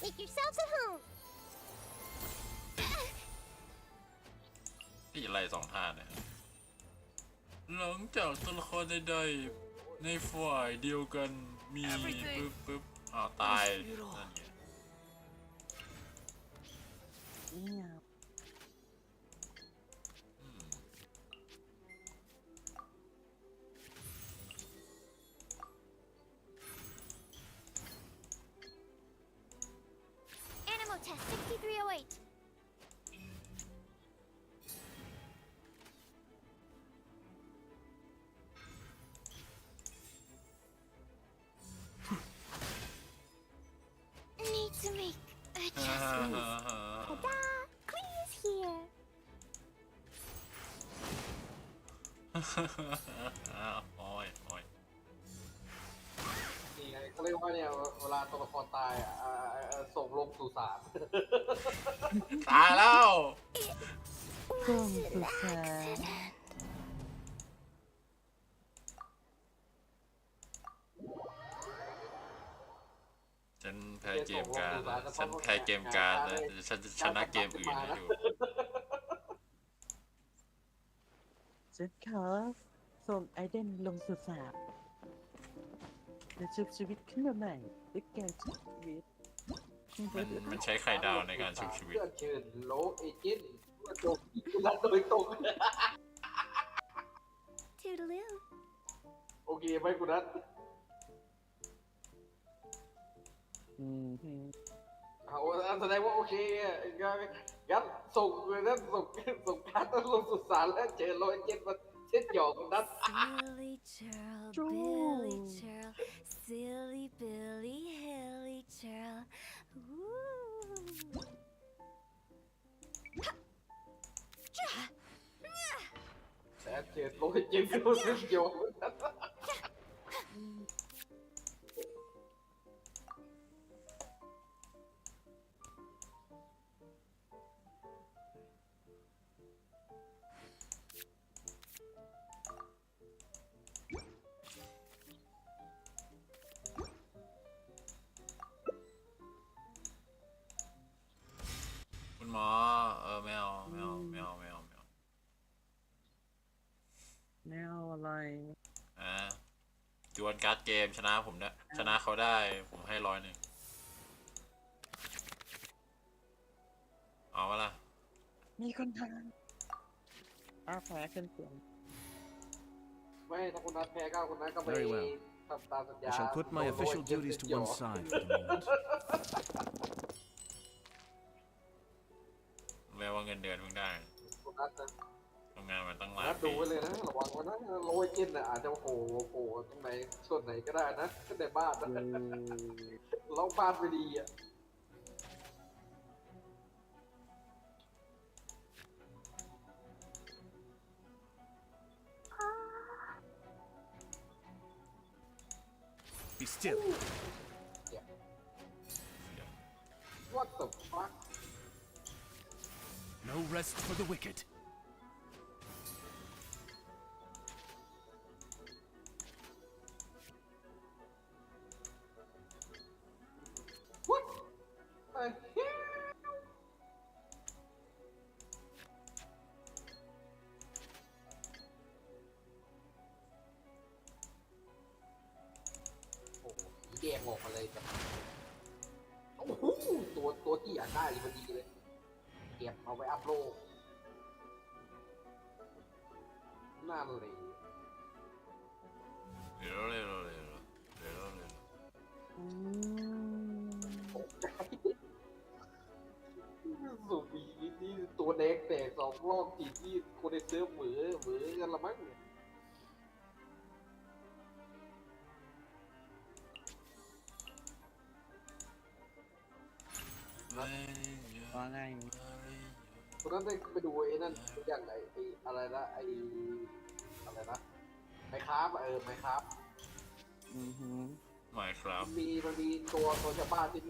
Make yourselves at home. ที่ไรสองท่าเนี่ยหลังจากตัวละครใดๆในฝ่ายเดียวกันมีปึ๊บตายนั่นไง เนี่ย Animal test 6308. Need to make adjustments. โอ้ยโอ้ย นี่ไงเขาเรียกว่าเนี่ยเวลาตัวละครตายส่งลงสู่ศาล ตายแล้ว ส่งสุสาน ฉันแพ้เกมการแล้วฉันแพ้เกมการแล้วฉันจะชนะเกมอื่นให้ดู ฉันขอส่งไอเดนลงสุสานและชุบชีวิตขึ้นมาใหม่ด้วยการชุบชีวิต มันใช้ไข่ดาวในการชุบชีวิต เพื่อเชิญโลเอเจนต์เพื่อโจมตีรัฐโดยตรง Toodaloo. โอเคไหมคุณนัทเอาแสดงว่าโอเคงั้นส่งเลยนะส่งการต้องลงสุสานแล้วเจอโลเอเจนต์มาเช็ดหยอกคุณนัท Silly churl, Billy churl, silly Billy, hilly churl. Ooh. แต่เจอโลเอเจนต์โดนเช็ดหยอกคุณนัท คุณหมอไม่เอาไม่เอาไม่เอาไม่เอาไม่เอา แนวอะไร จวนการ์ดเกมชนะผมได้ชนะเขาได้ผมให้100เอาวะล่ะ มีคนทางแพ้ขึ้นเสียง ไม่ถ้าคุณนัทแพ้ก็คุณนัทก็ไป Very well. ทำตามสัญญา I shall put my official duties to one side for the moment. แม้ว่าเงินเดือนเพิ่งได้ คุณนัทนะ ทำงานมาตั้งหลาย นัทดู ปี ไว้เลยนะระวังไว้นะโลเอเจนต์น่ะอาจจะโผล่ตรงไหนส่วนไหนก็ได้นะในบ้านนะเราบ้านไม่ดีอ่ะ Be still. What the fuck No rest for the wicked. What the hell โอ้โหสีแดงออกมาเลยแบบโอ้โหตัวที่อยากได้เลยพอดีเลยเก็บเอาไว้อัพโหลดนั่นเลย เร็วเร็วเร็วเร็วเร็ว ตกใจสุดมีนี่ตัวแดงแตก2 รอบติดนี่คนในเซิร์ฟเหมือกันละมั้งว่าไง คนนั้นได้ไปดูไอ้นั่นอย่างไอ้อะไรนะไอ้อะไรนะไมครับไมครับ ไม่ครับ มันมีตัวชาวบ้านที่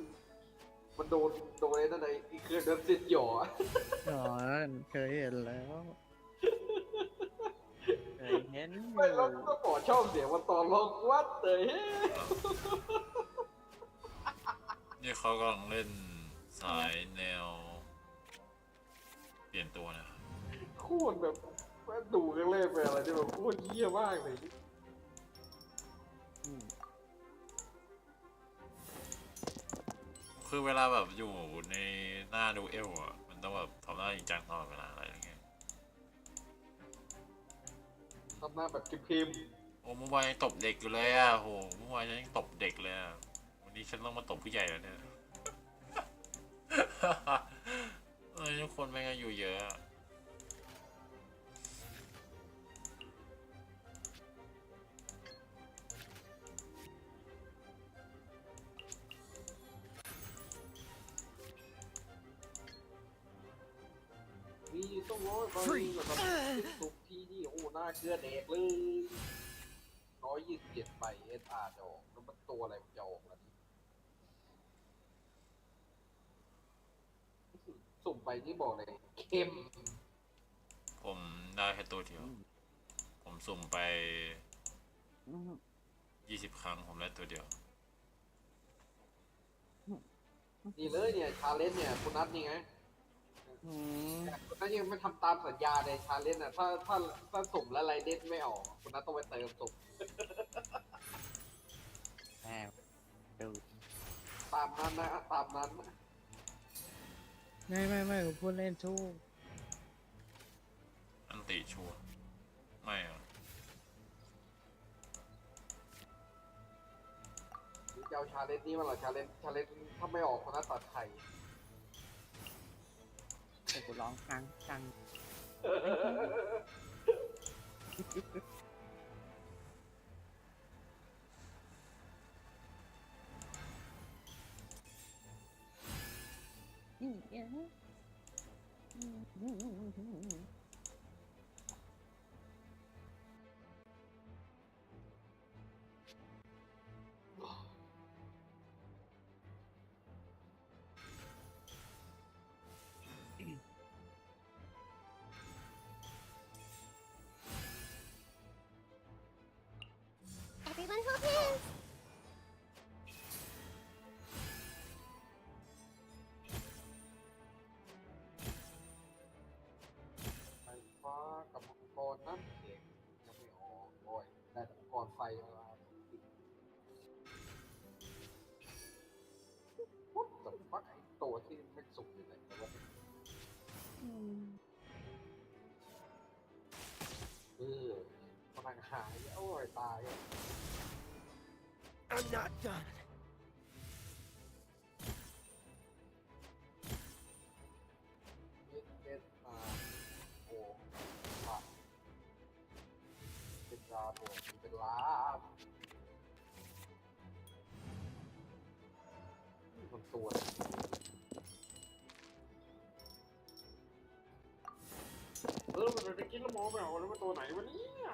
มันโดนไอ้นั่นไอ้เครื่องนั้นเส้นหย่อ อ๋อเคยเห็นแล้วเคยเห็น ไม่แล้วก็ขอชอบเสียงมันตอนร้องวัดเลย นี่เขากำลังเล่นสายแนวเปลี่ยนตัวนะ โคตรแบบดูกันเล่นไปอะไรที่แบบโคตรเยี่ยมากเลย คือเวลาแบบอยู่ในหน้าดูเอลอ่ะมันต้องแบบทำหน้าจริงจังตลอดเวลาอะไรอย่างเงี้ย ทำหน้าแบบพิมพ์ โอ้เมื่อวานยังตบเด็กอยู่เลยอ่ะโหเมื่อวานฉันยังตบเด็กเลยอ่ะวันนี้ฉันต้องมาตบผู้ใหญ่แล้วเนี่ย ทุกคนแม่งอายุเยอะ มีต้องร้อยไปแบบสุกทีนี่โอ้หน้า มาเกลือเด็กเลย127ใบSR จะออกแล้วมันตัวอะไรมันจะออกล่ะสุ่มไปนี่บอกเลยเข้ม ผมได้แค่ตัวเดียว ผมสุ่มไป 20 ครั้งผมได้ตัวเดียว นี่เลยเนี่ยชาเลนจ์เนี่ยคุณนัทนี่ไงคุณนัทยังไม่ทำตามสัญญาในชาเลนจ์อ่ะถ้าสุ่มแล้วไรเด็ดไม่ออกคุณนัทต้องไปเติมสุ่ม แม่ดู ตามนั้นนะตามนั้นนะ ไม่ผมพูดเล่นชู้ อันติชัวร์ไม่อะ จะเอาชาเลนจ์นี้มาเหรอชาเลนจ์ถ้าไม่ออกคุณนัทตัดไข่ ให้กูร้องครั้ง Everyone hold hands. ไฟฟ้ากับมังกรน้ำแข็งยังไม่ออกโอ้ยได้แต่มังกรไฟมาปุ๊บแต่ฟักไอ้ตัวที่ไม่สุกอยู่ไหนแต่ว่าพลังหายโอ้ยตาย I'm not done. โอ้ผ่านเป็นดาวเป็นล้านมันตัวมันจะกินแล้วมองไม่ออกแล้วมันตัวไหนวะเนี่ย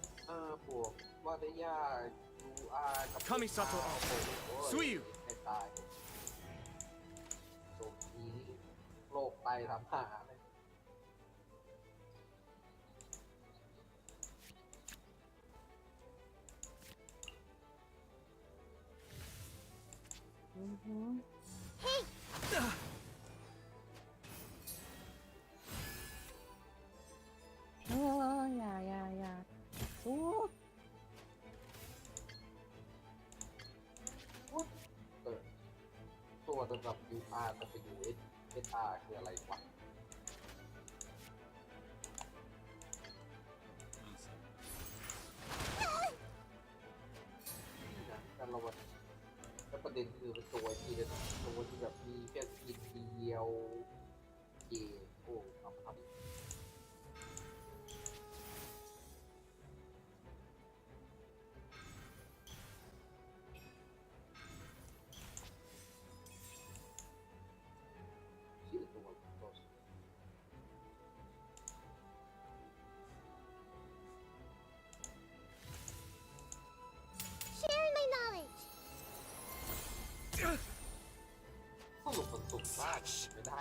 SR บวกวาดยา UR กับ Kamisato off. Suiyu. ให้ตายโจมตีโรคไตทำหาเลย Hey! อย่าโอ้ ตัวระดับ UR จะไปอยู่ SR คืออะไรวะการระวังแล้วประเด็นคือเป็นตัวที่แบบมีแค่สกินเดียวเกโอ้ทำชื่อตัว Sharing my knowledge. สรุปมันสุ่มได้ไม่ได้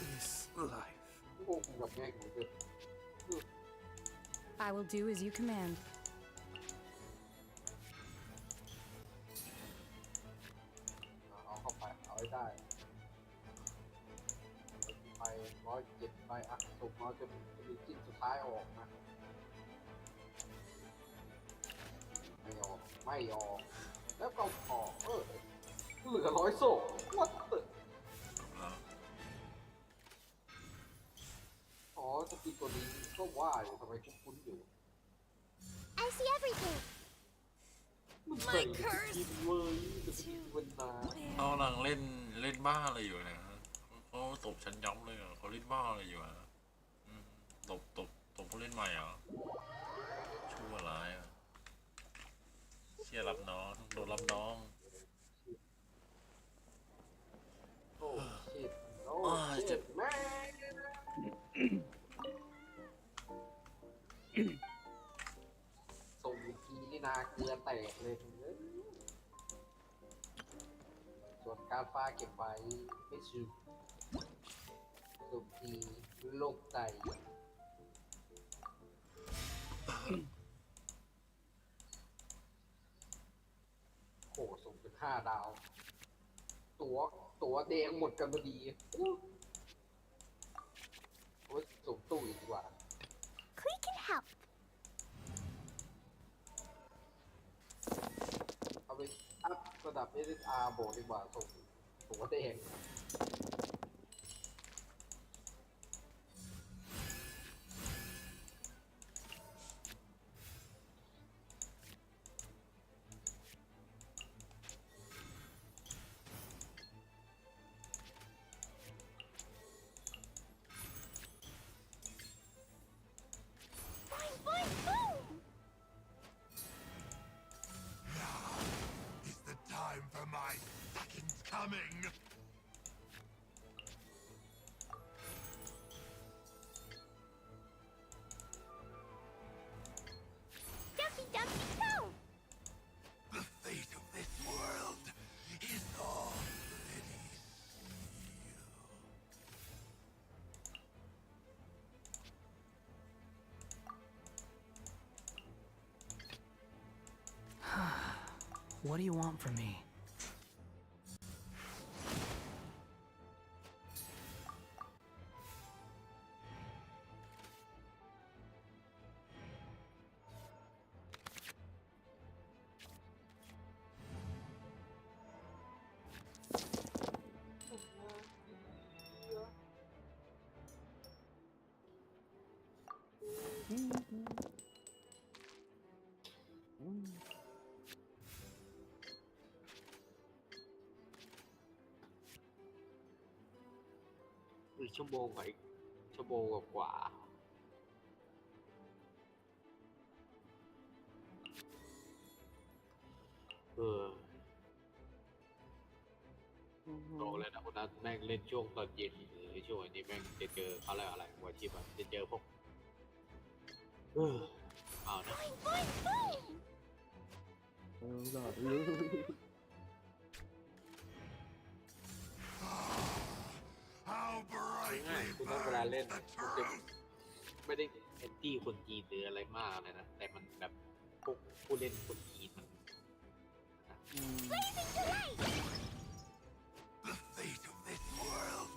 Is life. โง่กูกับแม่กูเกิด I will do as you command. เอาเข้าไปเอาให้ได้ไป107ไปอ่ะสุ่มจะมีชิ้นสุดท้ายออกนะไม่ออกแล้วก็ออกเหลือ100โซ่วัดตึกอ๋อสกินตัวนี้ก็ว่าอยู่ทำไมคุ้นๆอยู่ I see everything. เห My curse เว้ยมันมา เขากำลังเล่นบ้าอะไรอยู่เนี่ยเขาตบฉันยับเลยเขาเล่นบ้าอะไรอยู่อ่ะตบผู้เล่นใหม่เหรอชั่วร้ายอ่ะเชี่ยรับน้องโดนรับน้องโอ้ชิตโอ้ เจ็บ แม่ส่งทีนี่นาเกลือแตกเลยส่วนการฟ้าเก็บไว้ไม่ชื่อส่งทีโลกใจโอ้ส่งเป็น5 ดาว ตัวแดงหมดกันพอดีโอ้ยส่งตู้อีกดีกว่า Click and help. เอาไปอัพระดับ SSR บอกดีกว่าส่งตัวแดง Boing, boing, boom! Is the time for my second coming? Dumpy, dumpy, go! The fate of this world is already What do you want from me?อีกชั่วโมงกับอีกชั่วโมงกว่าบอกเลยนะคนนั้นแม่งเล่นช่วงตอนเย็นหรือช่วงนี้แม่งจะเจอเขาเรียกอะไรหัวชิปอะจะเจอพวกเอานะ Boing, boing, boom! หลอดเลย How ง่าย brightly ๆคุณต้องเวลา burns เล่น the คุณจะ truth! ไม่ได้แอนตี้คนจีนหรืออะไรมากเลยนะ แต่มันแบบพวกผู้เล่นคนจีนมัน Blazing delight! The fate of this world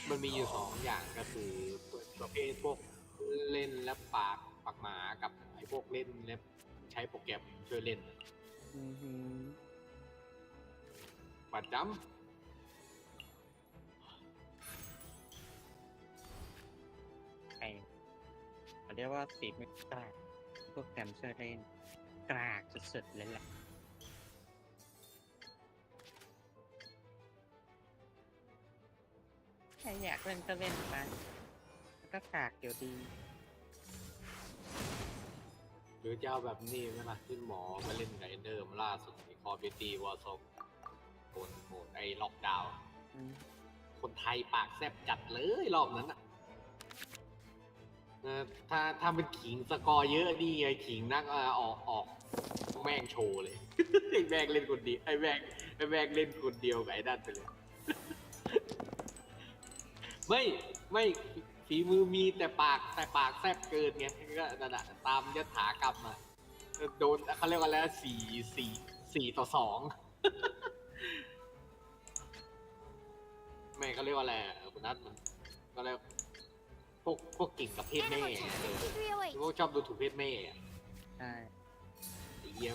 มันมีอยู่2 อย่างก็คือประเภทพวกเล่นแล้วปากหมากับไอ้พวกเล่นแล้วใช้โปรแกรมช่วยเล่นปัดจำ ไอ้เขาเรียกว่าสีไม่กล้าพวกแกมเชอร์เล่นกลากสุดๆเลยแหละใครอยากเล่นก็เล่นไปแล้วก็กากเดี๋ยวดี หรือจะเอาแบบนี้ไหมล่ะที่หมอมาเล่นไกเดอร์มาล่าสุดในคอร์บิตี้วอร์ซองโหดไอ้ล็อกดาวน์คนไทยปากแซบจัดเลยรอบนั้นอ่ะถ้าเป็นขิงสกอร์เยอะนี่ไงขิงนักออกแม่งโชว์เลย ไอ้แม่งเล่นคนเดียวไอ้แม่งเล่นคนเดียวกับไอ้นั่นไปเลย ไม่ฝีมือมีแต่ปากแซบเกินไงก็นั่นแหะตามยถากรรมอะโดนเขาเรียกว่าอะไร4-2 ไม่เขาเรียกว่าอะไรคุณนัทมันก็เรียกพวกกิ่งกับเพศแม่พวกชอบดูถูกเพศแม่ใช่ ไอ้เหี้ย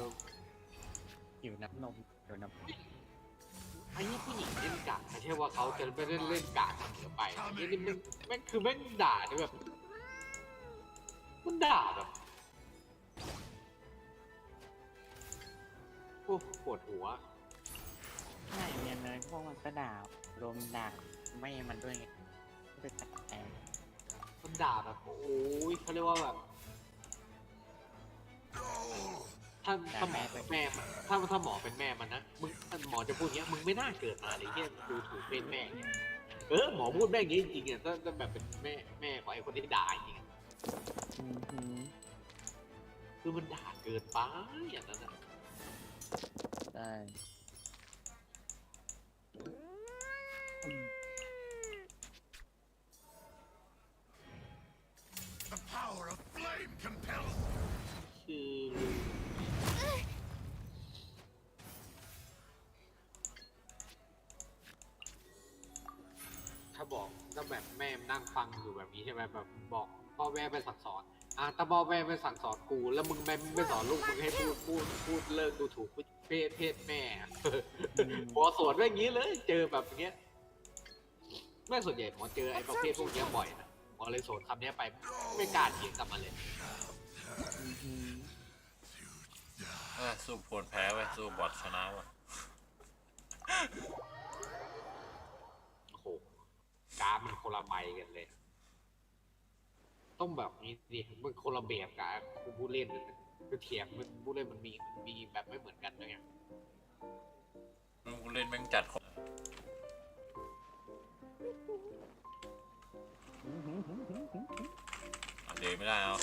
หิวน้ำนมหิวน้ำ ไอ้นี่ผู้หญิงเล่นกากไม่ใช่ว่าเขาจะไม่ได้เล่นกากเสมอไปนี่แม่งคือแม่งด่าด้วยแบบมันด่าแบบ อ้ปวดหัว ไม่เรียนเลยพวกมันก็ด่าลมด่าไม่มันด้วยไงก็ไปตัดแอน มันด่าแบบโอ้ยเขาเรียกว่าแบบถ้าหมอเป็นแม่มันถ้าหมอเป็นแม่มันนะมึงหมอจะพูดอย่างเงี้ยมึงไม่น่าเกิดมาเลยที่ดูถูกเป็นแม่เนี่ยหมอพูดแม่งอย่างนี้จริงๆเนี่ยถ้าแบบเป็นแม่ของไอ้คนที่ด่าจริงคือมันด่าเกินไปอย่างนั้นนะ ใช่ The power of flame compels. คือถ้าแบบแม่นั่งฟังอยู่แบบนี้ใช่ไหมแบบบอกพ่อแม่ไปสั่งสอนถ้าพ่อแม่ไปสั่งสอนกูแล้วมึงไม่สอนลูกมึงให้พูดเลิกดูถูกเพศแม่หมอสอนว่าอย่างนี้เลยเจอแบบเนี้ยแม่ส่วนใหญ่หมอเจอไอ้ประเภทพวกนี้บ่อยนะหมอเลยสอนคำนี้ไปไม่กล้าเถียงกลับมาเลยสู้ผลแพ้ไว้สู้บอทชนะว่ะ โอ้โหการมันคนละใบกันเลยต้องแบบนี้ดิมันคนละแบบกับผู้เล่นคือเถียงมันผู้เล่นมันมีแบบไม่เหมือนกันด้วยไง ผู้เล่นแม่งจัดของเดี๋ยวไม่ได้เอา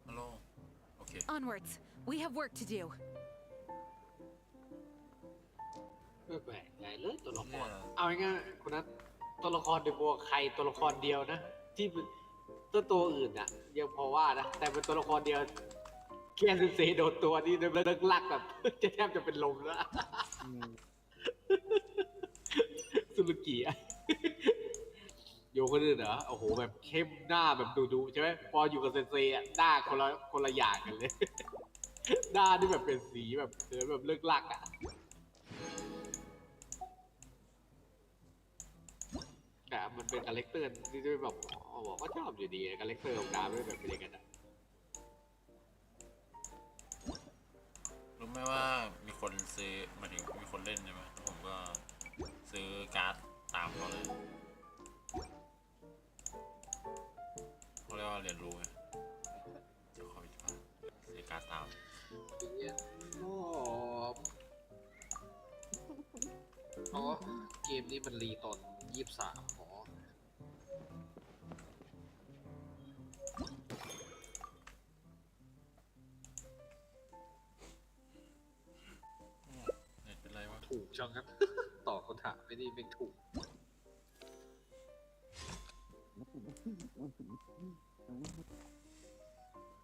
ฮัลโหลโอเค Onwards. We have work to do. แปลกใจเลยตัวละครเอาง่ายๆคนนั้นตัวละครเดบัวใครตัวละครเดียวนะที่ตัวอื่นอ่ะยังพอว่านะแต่เป็นตัวละครเดียวแค่เซโดนตัวนี้เลิกลักแบบจะแทบจะเป็นลมแล้วสุรุกิอะโยคนอื่นเหรอโอ้โหแบบเข้มหน้าแบบดุใช่ไหมพออยู่กับเซนเซอ่ะหน้าคนละอย่างกันเลยหน้าที่แบบเป็นสีแบบแบบเลิกลักอ่ะแต่มันเป็นคาแรคเตอร์ที่แบบบอกว่าชอบอยู่ดีคาแรคเตอร์ของดาไม่แบบเป็นยังไงกันรู้ไหมว่ามีคนซื้อมาถึงมีคนเล่นใช่ไหมผมก็ซื้อการ์ดตามเขาเลยเขาเรียกว่าเรียนรู้ไงเจ้าของวิชาซื้อการ์ดตามอ๋อเกมนี้มันรีตอน23อ๋อเป็นไรวะถูกจังครับ ต่อคำถามไม่ได้เป็นถูก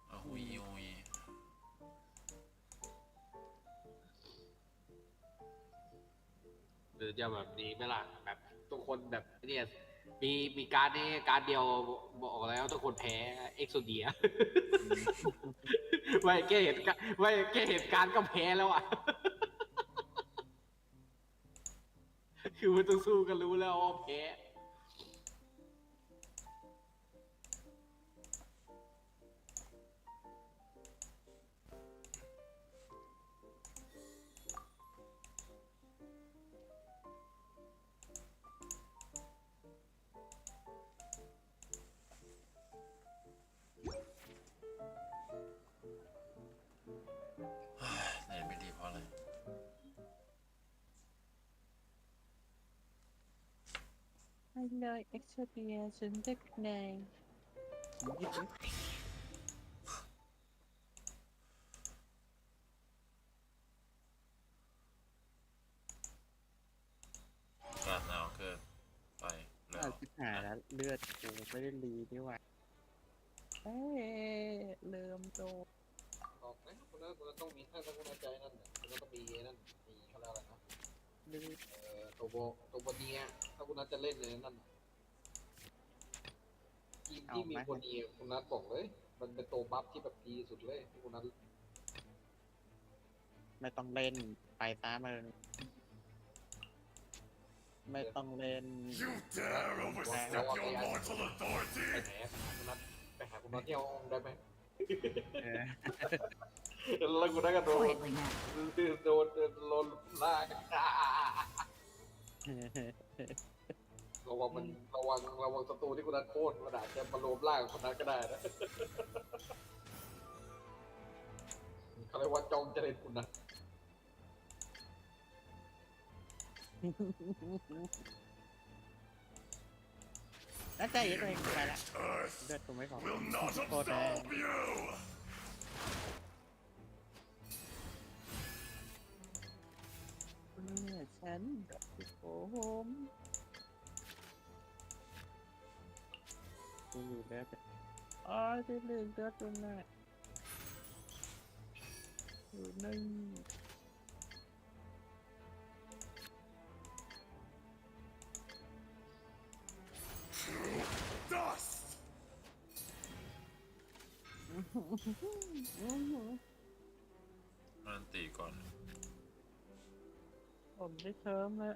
เอาหุยหรือจะแบบนี้ไหมล่ะแบบทุกคนแบบเนี่ยมีการนี้การเดียวบอกแล้วทุกคนแพ้เอ็กโซเดียไม่แค่เห็นการก็แพ้แล้วอ่ะ คือมันต้องสู้กันรู้แล้วว่าแพ้เน็ตไม่ดีเพราะอะไร I know experience เด็กในการหนาวเกินไปแล้ว หาแล้วเลือดกูไม่ได้รีนี่หว่าเอ้เริ่มโต บอกนะคนนั้นต้องมีถ้าคุณใจนั่นคุณต้องมีนั่นมีเขาเรียกอะไรนะตัวโบเนียถ้าคุณนัทจะเล่นเลยนั่นทีมที่มีโบเนียคุณนัทบอกเลยมันเป็นตัวบัฟที่แบบดีสุดเลยที่คุณนัท ไม่ต้องเล่นไปตามมึงไม่ต้องเล่น You dare overstep your mortal authority? ไปหาคุณน็อตที่ห้องได้ไหมแล้วกูได้ก็โดนลากระวังศัตรูที่คุณนัทโค่นมันอาจจะมารวมร่างคนนั้นก็ได้นะเขาเรียกว่าจองเจริญคุณนะน่าใจเย็นตัวเองไปละเลือดกูไม่พอ Will not absolve you! เนี่ยฉันกับผมกูอยู่แล้วอ๋อที่เลือดเลือดตรงนั้นอยู่ในDust! มันตีก่อน ผมได้เคิร์มแล้ว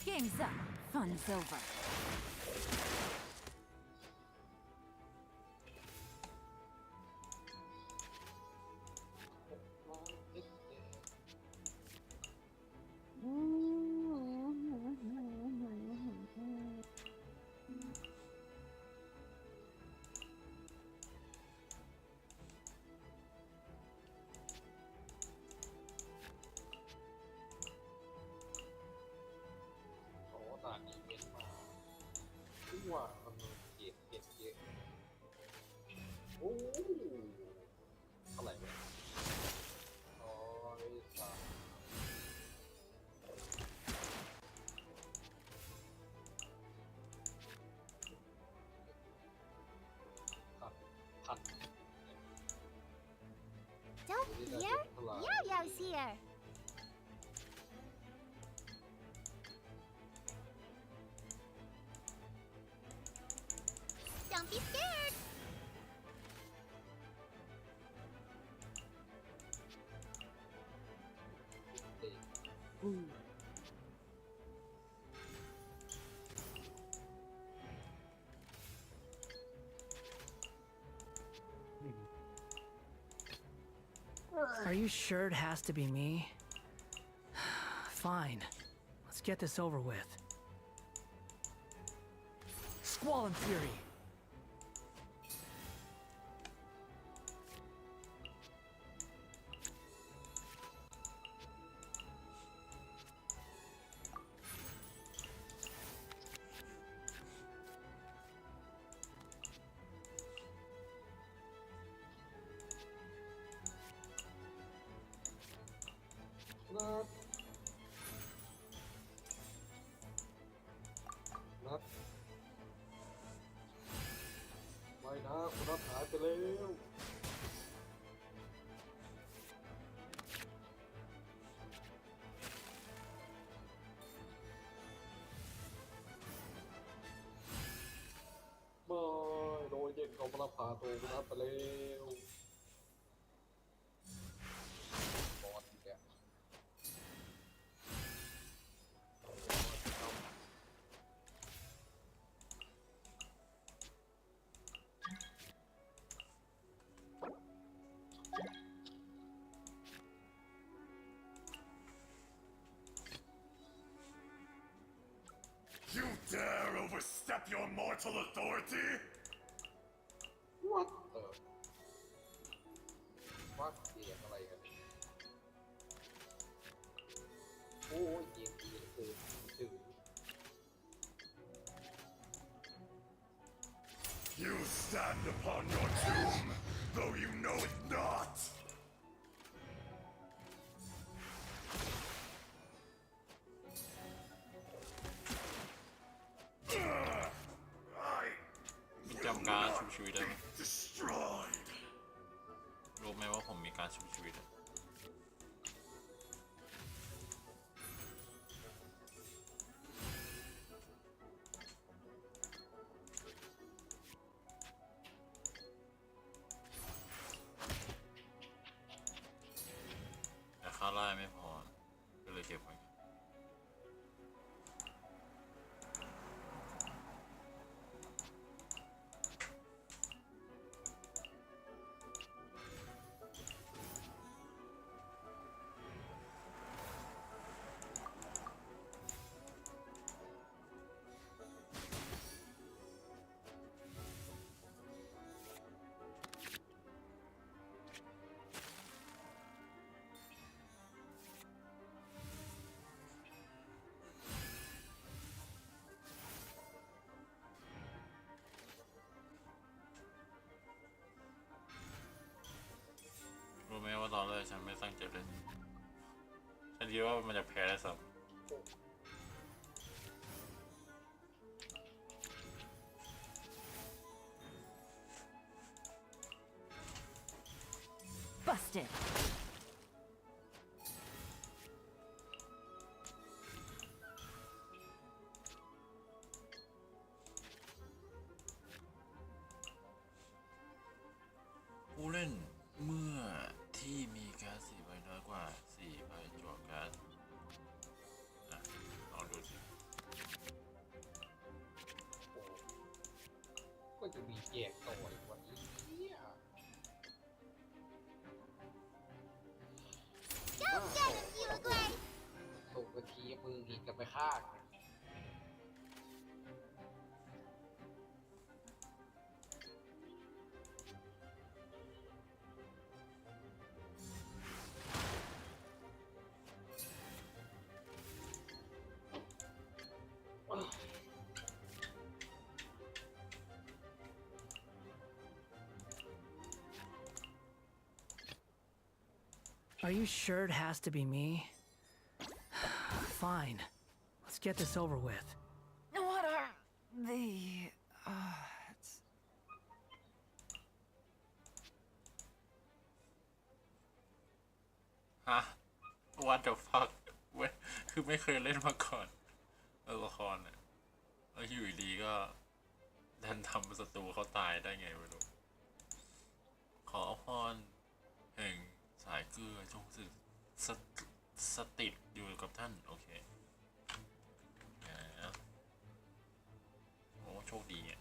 Game's up. Fun's over.ว่ามันเกลียดโอ้เท่าไหร่เนี่ยDon't fear, Yo-Yo's here. Don't be scared. Are you sure it has to be me? Fine. Let's get this over with. Squall and Fury!นัดไม่นะคุณนัดหายไปแล้วไม่โดยเย็นเขามารับพาตัวคุณนัดไปแล้วบอสแกYou dare overstep your mortal authority? What the? What เสียงอะไรกันโอ้ยเกมดีคือถือ You stand upon your doom, though you know it not. I มีจำการชุบชีวิตได้ไหม destroyed. รู้ไหมว่าผมมีการชุบชีวิตอะแต่ค่าไล่ไม่พอก็เลยเก็บไว้ รู้ไหมว่าตอนแรกฉันไม่ตั้งใจเล่นฉันคิดว่ามันจะแพ้ได้สัก Busted. ผู้เล่นเมื่อที่มีการ์ด4 ใบน้อยกว่า4 ใบจั่วการ์ดลองดูสิ ก็จะมีแยกต่ออีกวันนี้เนี่ย Don't get him, you agree? ส่งกะทีมืออีกกับไปข้าง Are you sure it has to be me? Fine. Let's get this over with. What are the odds? ฮะ What the fuck เว้ยคือไม่เคยเล่นมาก่อนละครเนี่ยแล้วอยู่ดีก็ดันทำศัตรูเขาตายได้ไงไม่รู้ขอพรแห่งสายเกลือจงสถิตอยู่กับท่านโอเคโอ้โชคดีอ่ะ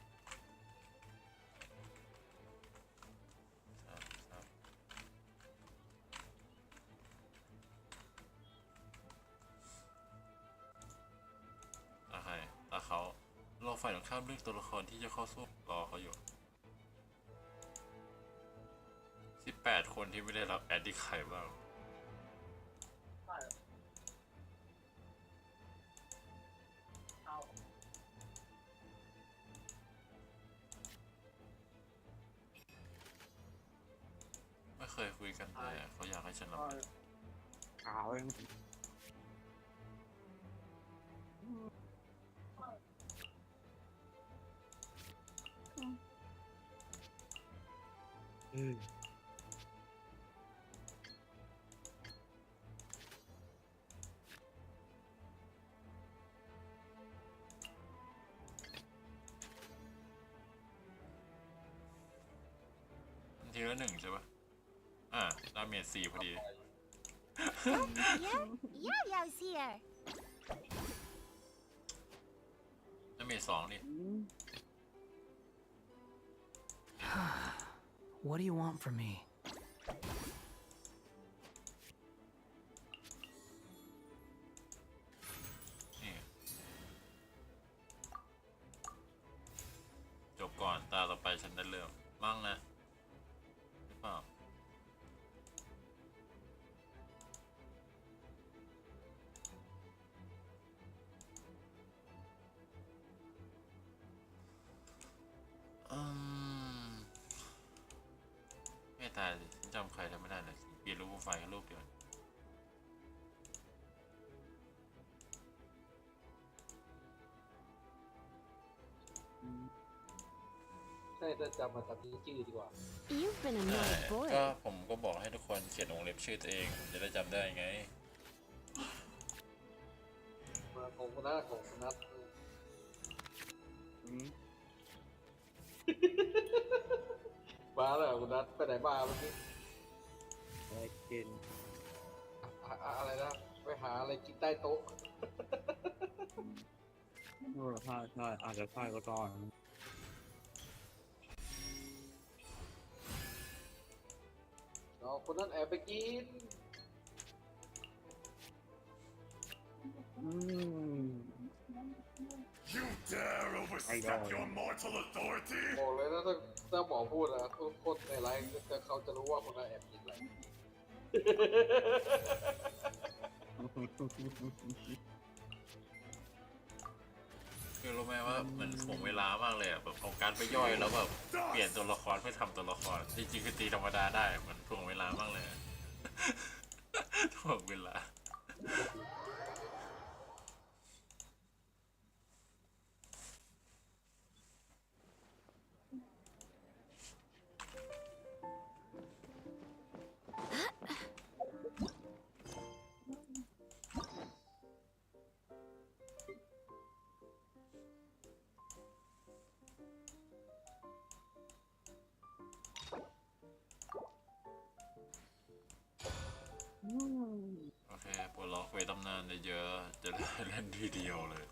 โอเคตาเขารอฝ่ายตรงข้ามเลือกตัวละครที่จะเข้าสู้รอเขาอยู่18 คนที่ไม่ได้รับแอดดิใครบ้างไม่เคยคุยกันเลยเขาอยากให้ฉันรับทีละ1ใช่ปะดาเมจ4พอดี Yo-yo's here. ดาเมจ2นี่ What do you want from me? นี่จบก่อนตาต่อไปฉันได้เริ่มมั่งนะหรือเปล่า ตายเลยจำใครทำไม่ได้เลยเปลี่ยนรูปโปรไฟล์กับรูปเดียวใช่จะจำมาจากที่ชื่อดีกว่า You've been a ใช่ naughty boy. ก็ผมก็บอกให้ทุกคนเขียนวงเล็บชื่อตัวเองผมจะได้จำได้ไง มาของคุณนัทของคุณนัทบ้าแล้วคุณนัทไปไหนบ้าเมื่อกี้ ไปกิน อะไรนะไปหาอะไรกินใต้โต๊ะ ใช่ใช่อาจจะใช่ก็ได้ เราคนนั้นแอบไปกิน You dare overstep your mortal authority? บอกเลยนะถ้าหมอพูดนะทุกคนในไลน์เขาจะรู้ว่าคนนั้นแอบกินอะไร คือรู้ไหมว่าเหมือนถ่วงเวลามากเลยอะแบบเอาการไปย่อยแล้วแบบเปลี่ยนตัวละครเพื่อทำตัวละครจริงๆคือตีธรรมดาได้เหมือนถ่วงเวลามากเลย ถ่วงเวลา โอเคปลดล็อกเวทตำนานได้เยอะจะได้เล่นทีเดียวเลย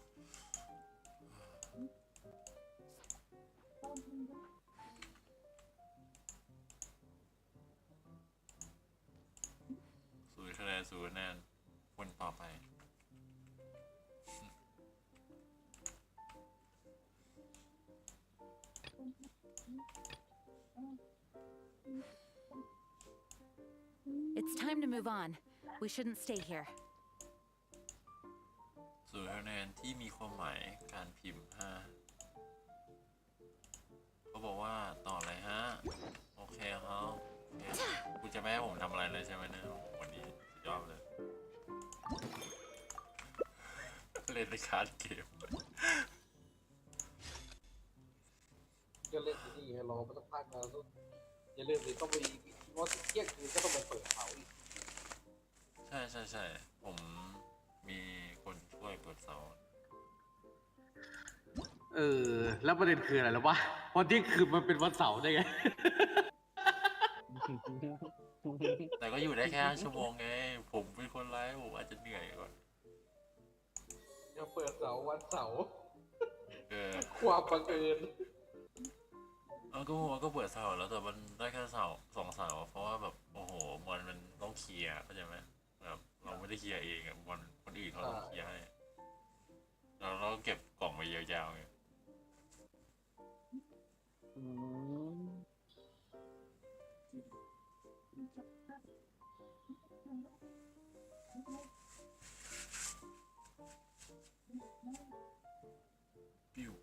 0 คะแนน0 คะแนนวนต่อไป It's time to move on. We shouldn't stay here. 0 คะแนนที่มีความหมายการพิมพ์5เขาบอกว่าต่อเลยฮะโอเคครับคุณจะไม่ให้ผมทำอะไรเลยใช่ไหมเนี่ยวันนี้สุดยอดเลย เล่นในคาร์ดเกม ก็เล่นที่นี่ไงรอมาสักพักนะอย่าลืมดิต้องไปว่าเที่ยงคืนก็ต้องไปเปิดเสาอีก ใช่ผมมีคนช่วยเปิดเสา แล้วประเด็นคืออะไรแล้ววะวันเที่ยงคืนมันเป็นวันเสาร์ได้ไง แต่ก็อยู่ได้แค่5 ชั่วโมงไงผมเป็นคนไลฟ์ผมอาจจะเหนื่อยก่อน จะเปิดเสาร์วันเสาร์ ความบังเอิญก็เปิดเสาแล้วแต่มันได้แค่2 เสาเพราะว่าแบบโอ้โหมันต้องเคลียร์เข้าใจไหมแบบเราไม่ได้เคลียร์เองอะคนอื่นเขาต้องเคลียร์ให้เราเก็บกล่องไว้ยาวๆไงปิ้ว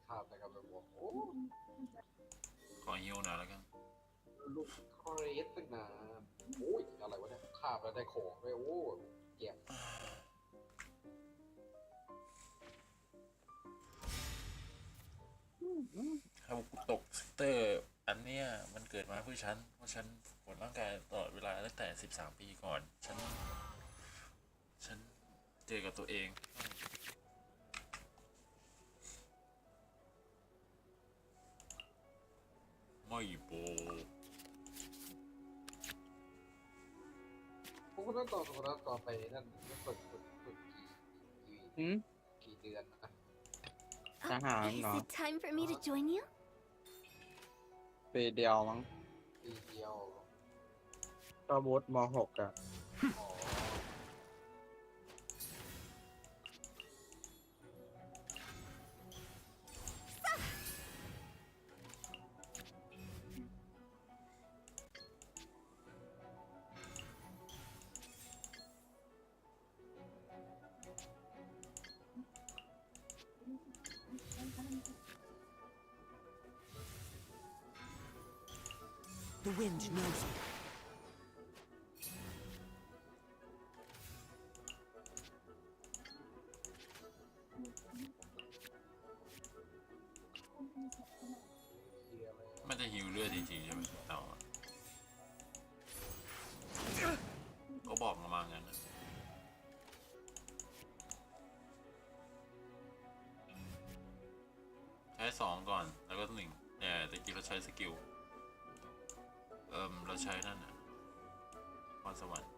ข้ามนะครับแบบโอ้ ขอฮิวหน่อยแล้วกัน ลูกคอเรสตั้งนานโอ้ยอะไรวะเนี่ยข้ามแล้วได้ของด้วยโอ้เก็บ ถ้ากูตกเซกเตอร์อันเนี้ยมันเกิดมาเพื่อฉันเพราะฉันปวดร่างกายตลอดเวลาตั้งแต่13 ปีก่อนฉันเจอกับตัวเองไม่โปพวกนั้นต่อไปนั่นฝึกกี่เดือนนะ ทหารเหรอ Is it time for me to join you? ปีเดียวมั้ง ปีเดียว ก็วุฒิม.6 อ่ะ พ The wind knows me. มันจะหิวเลือดจริงๆใช่ไหมเต่าอะก็บอกมางั้นนะใช้2ก่อนแล้วก็1แต่ตะกี้เราใช้สกิลเราใช้นั่นน่ะพรสวรรค์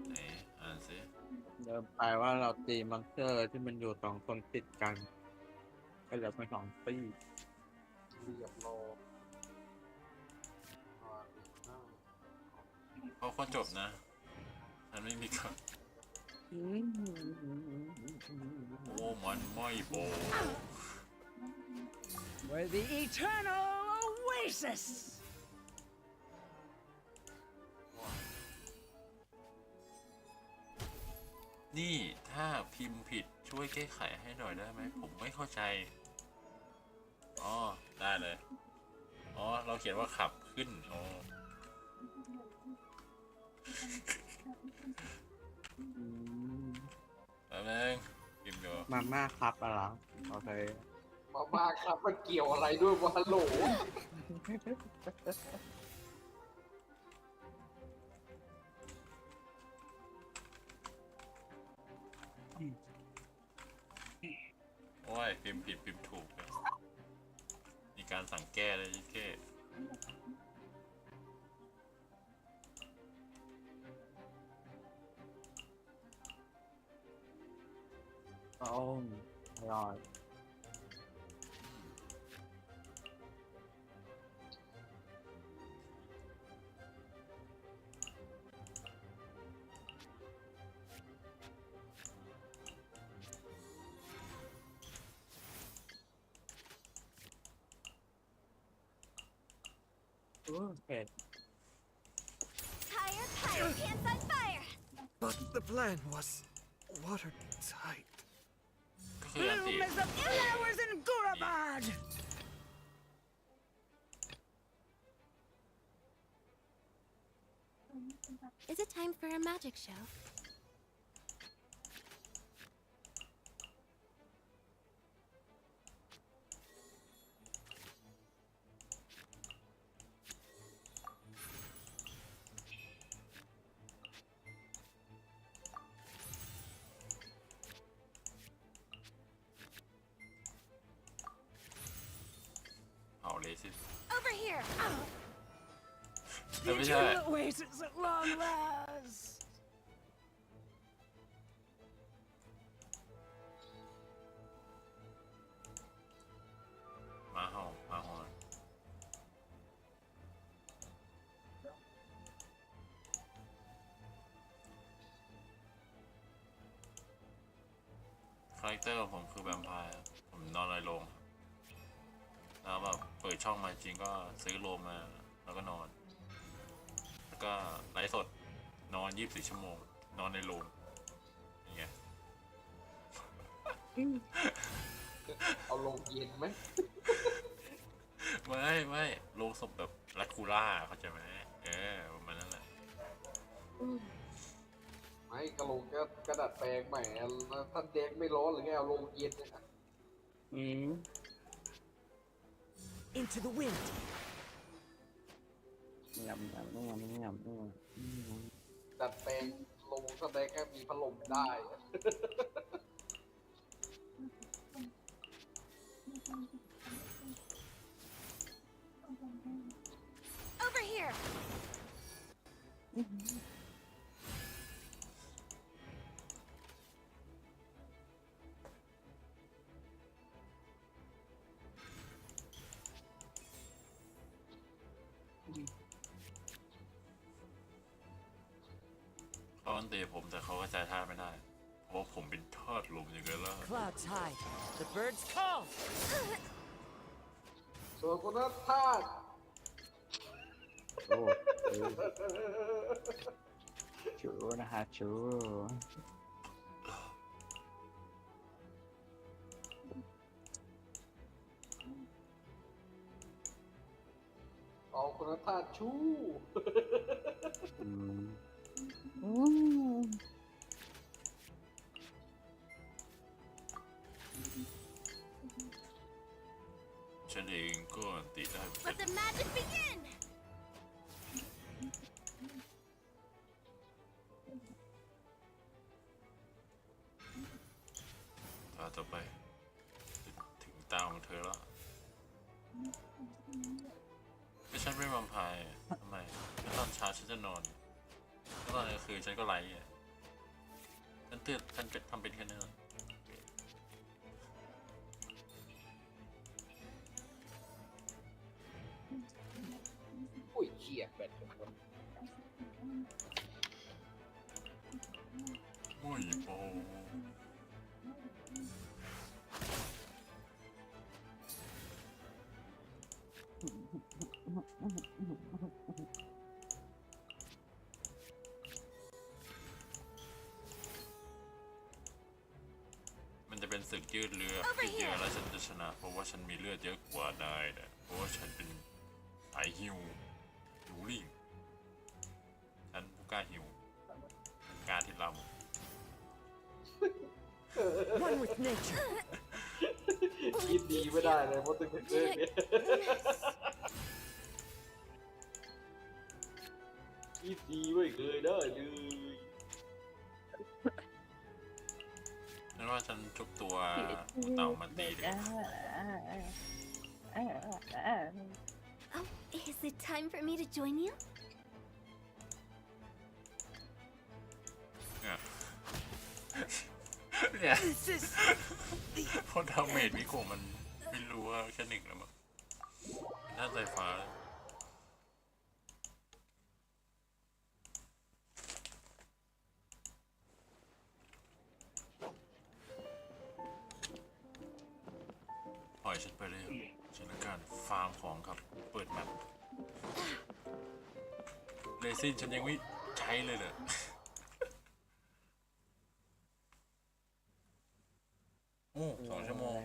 ไหนอ่านสิ เดิมไปว่าเราตีมอนสเตอร์ที่มันอยู่2 คนติดกันก็เหลือเป็น2 ตีเรียบโล เพราะคนจบนะมันไม่มีครับโอ้มันไม่โบ We're the eternal oasis. นี่ถ้าพิมพ์ผิดช่วยแก้ไขให้หน่อยได้ไหมผมไม่เข้าใจอ๋อได้เลยอ๋อเราเขียนว่าขับขึ้นอ๋อแป๊บนึงพิมพ์อยู่ มาม่าครับอะไรโอเค มาบ้าครับมันเกี่ยวอะไรด้วยวะฮัลโหล โอ้ยพิมพ์ผิดพิมพ์ถูกเลยมีการสั่งแก้เลยยี่เก้ โอ้อร่อย เผ็ด Higher, higher, pants on fire! But the plan was watertight. ก็คืออันติ Bloom as the flowers in Gurabad! Is it time for a magic show? Over here! The eternal oasis at long last! มาห่อมาห่อคาแรคเตอร์ของผมคือแวมไพร์ผมนอนในโรงแล้วแบบเปิดช่องมาจริงก็ซื้อโรงมาแล้วก็นอนแล้วก็ไลฟ์สดนอน24 ชั่วโมงนอนในโรงนี่ไง เอาลงเย็นไหม ไม่โรงศพแบบลาคูล่าเข้าใจไหมประมาณนั้นแหละ ไม่กระโหลกกระดาษแปลงใหม่ท่านเด็กไม่ร้อนหรือไงเอาลงเย็นเนี่ย Into the wind. ดัดแปลงลงท่านเด็กแค่มีพัดลมได้ Over here!เขาอันเตะผมแต่เขาก็ใจท่าไม่ได้เพราะผมเป็นทอดลมอย่างเงี้ยแล้ว Clouds high. The birds call. ส่วนคนนั้นท่า โอ้ชูนะฮะชู แล้วธาตุชู้ ฉันเองก็ติดได้ Let the magic begin. ตาต่อไปถึงตาของเธอแล้วไม่ฉันเป็นแวมไพร์ทำไมตอนเช้าฉันจะนอนแล้วตอนกลางคืนฉันก็ไลฟ์ฉันตื่นฉันทำเป็นแค่นั้น อุ้ยเขี่ยแบตทุกคน โอ้ยโปมันจะเป็นศึกยืดเรือยืดเยื้อแล้วฉันจะชนะเพราะว่าฉันมีเลือดเยอะกว่านายนะเพราะว่าฉันเป็นสายฮิวลิงฉันผู้กล้าฮิวกล้าที่เรา One with nature. คิดดีไม่ได้เลยเพราะตึงเป็นเรื่องนี้คิดดีไม่เคยได้เลย นั่นว่าฉันทุบตัวเต่ามันตีดิ Oh, is it time for me to join you? เนี่ยเพราะดาเมจมิโกะมันไม่รู้ว่าแค่หนึ่งแล้วมั้งหน้าสายฟ้าปล่อยฉันไปเลยฉันต้องการฟาร์มของครับเปิดแมปเลซินฉันยังไม่ใช้เลยเหรอโอ้2 ชั่วโมง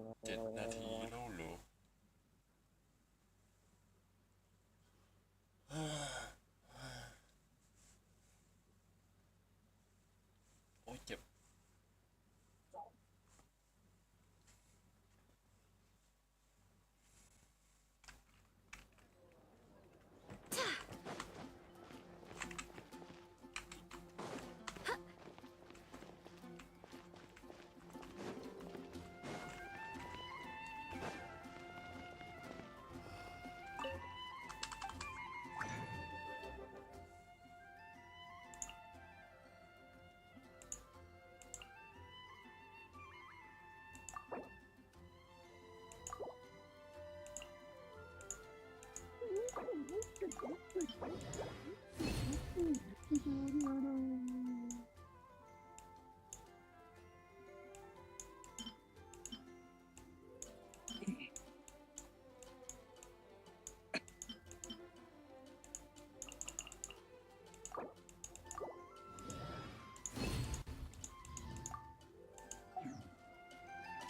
57 นาทีแล้วเหรอโอ้ยเจ็บ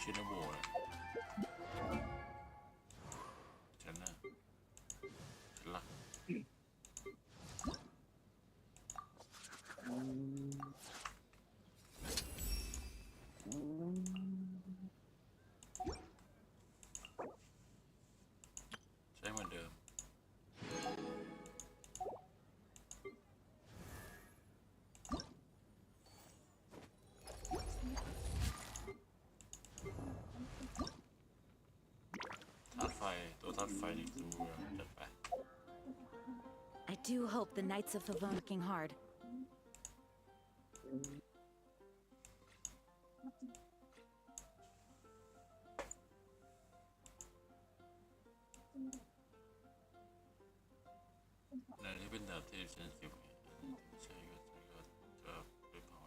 ชินาโบะฉันน่ะฉันรักใช้เหมือนเดิมธาตุไฟตัวธาตุไฟนี่ตัวจัดไป I do hope the Knights of Favon are working hard. ในที่เป็นดาบที่ฉันเก็บใช่ก็จะไปเผา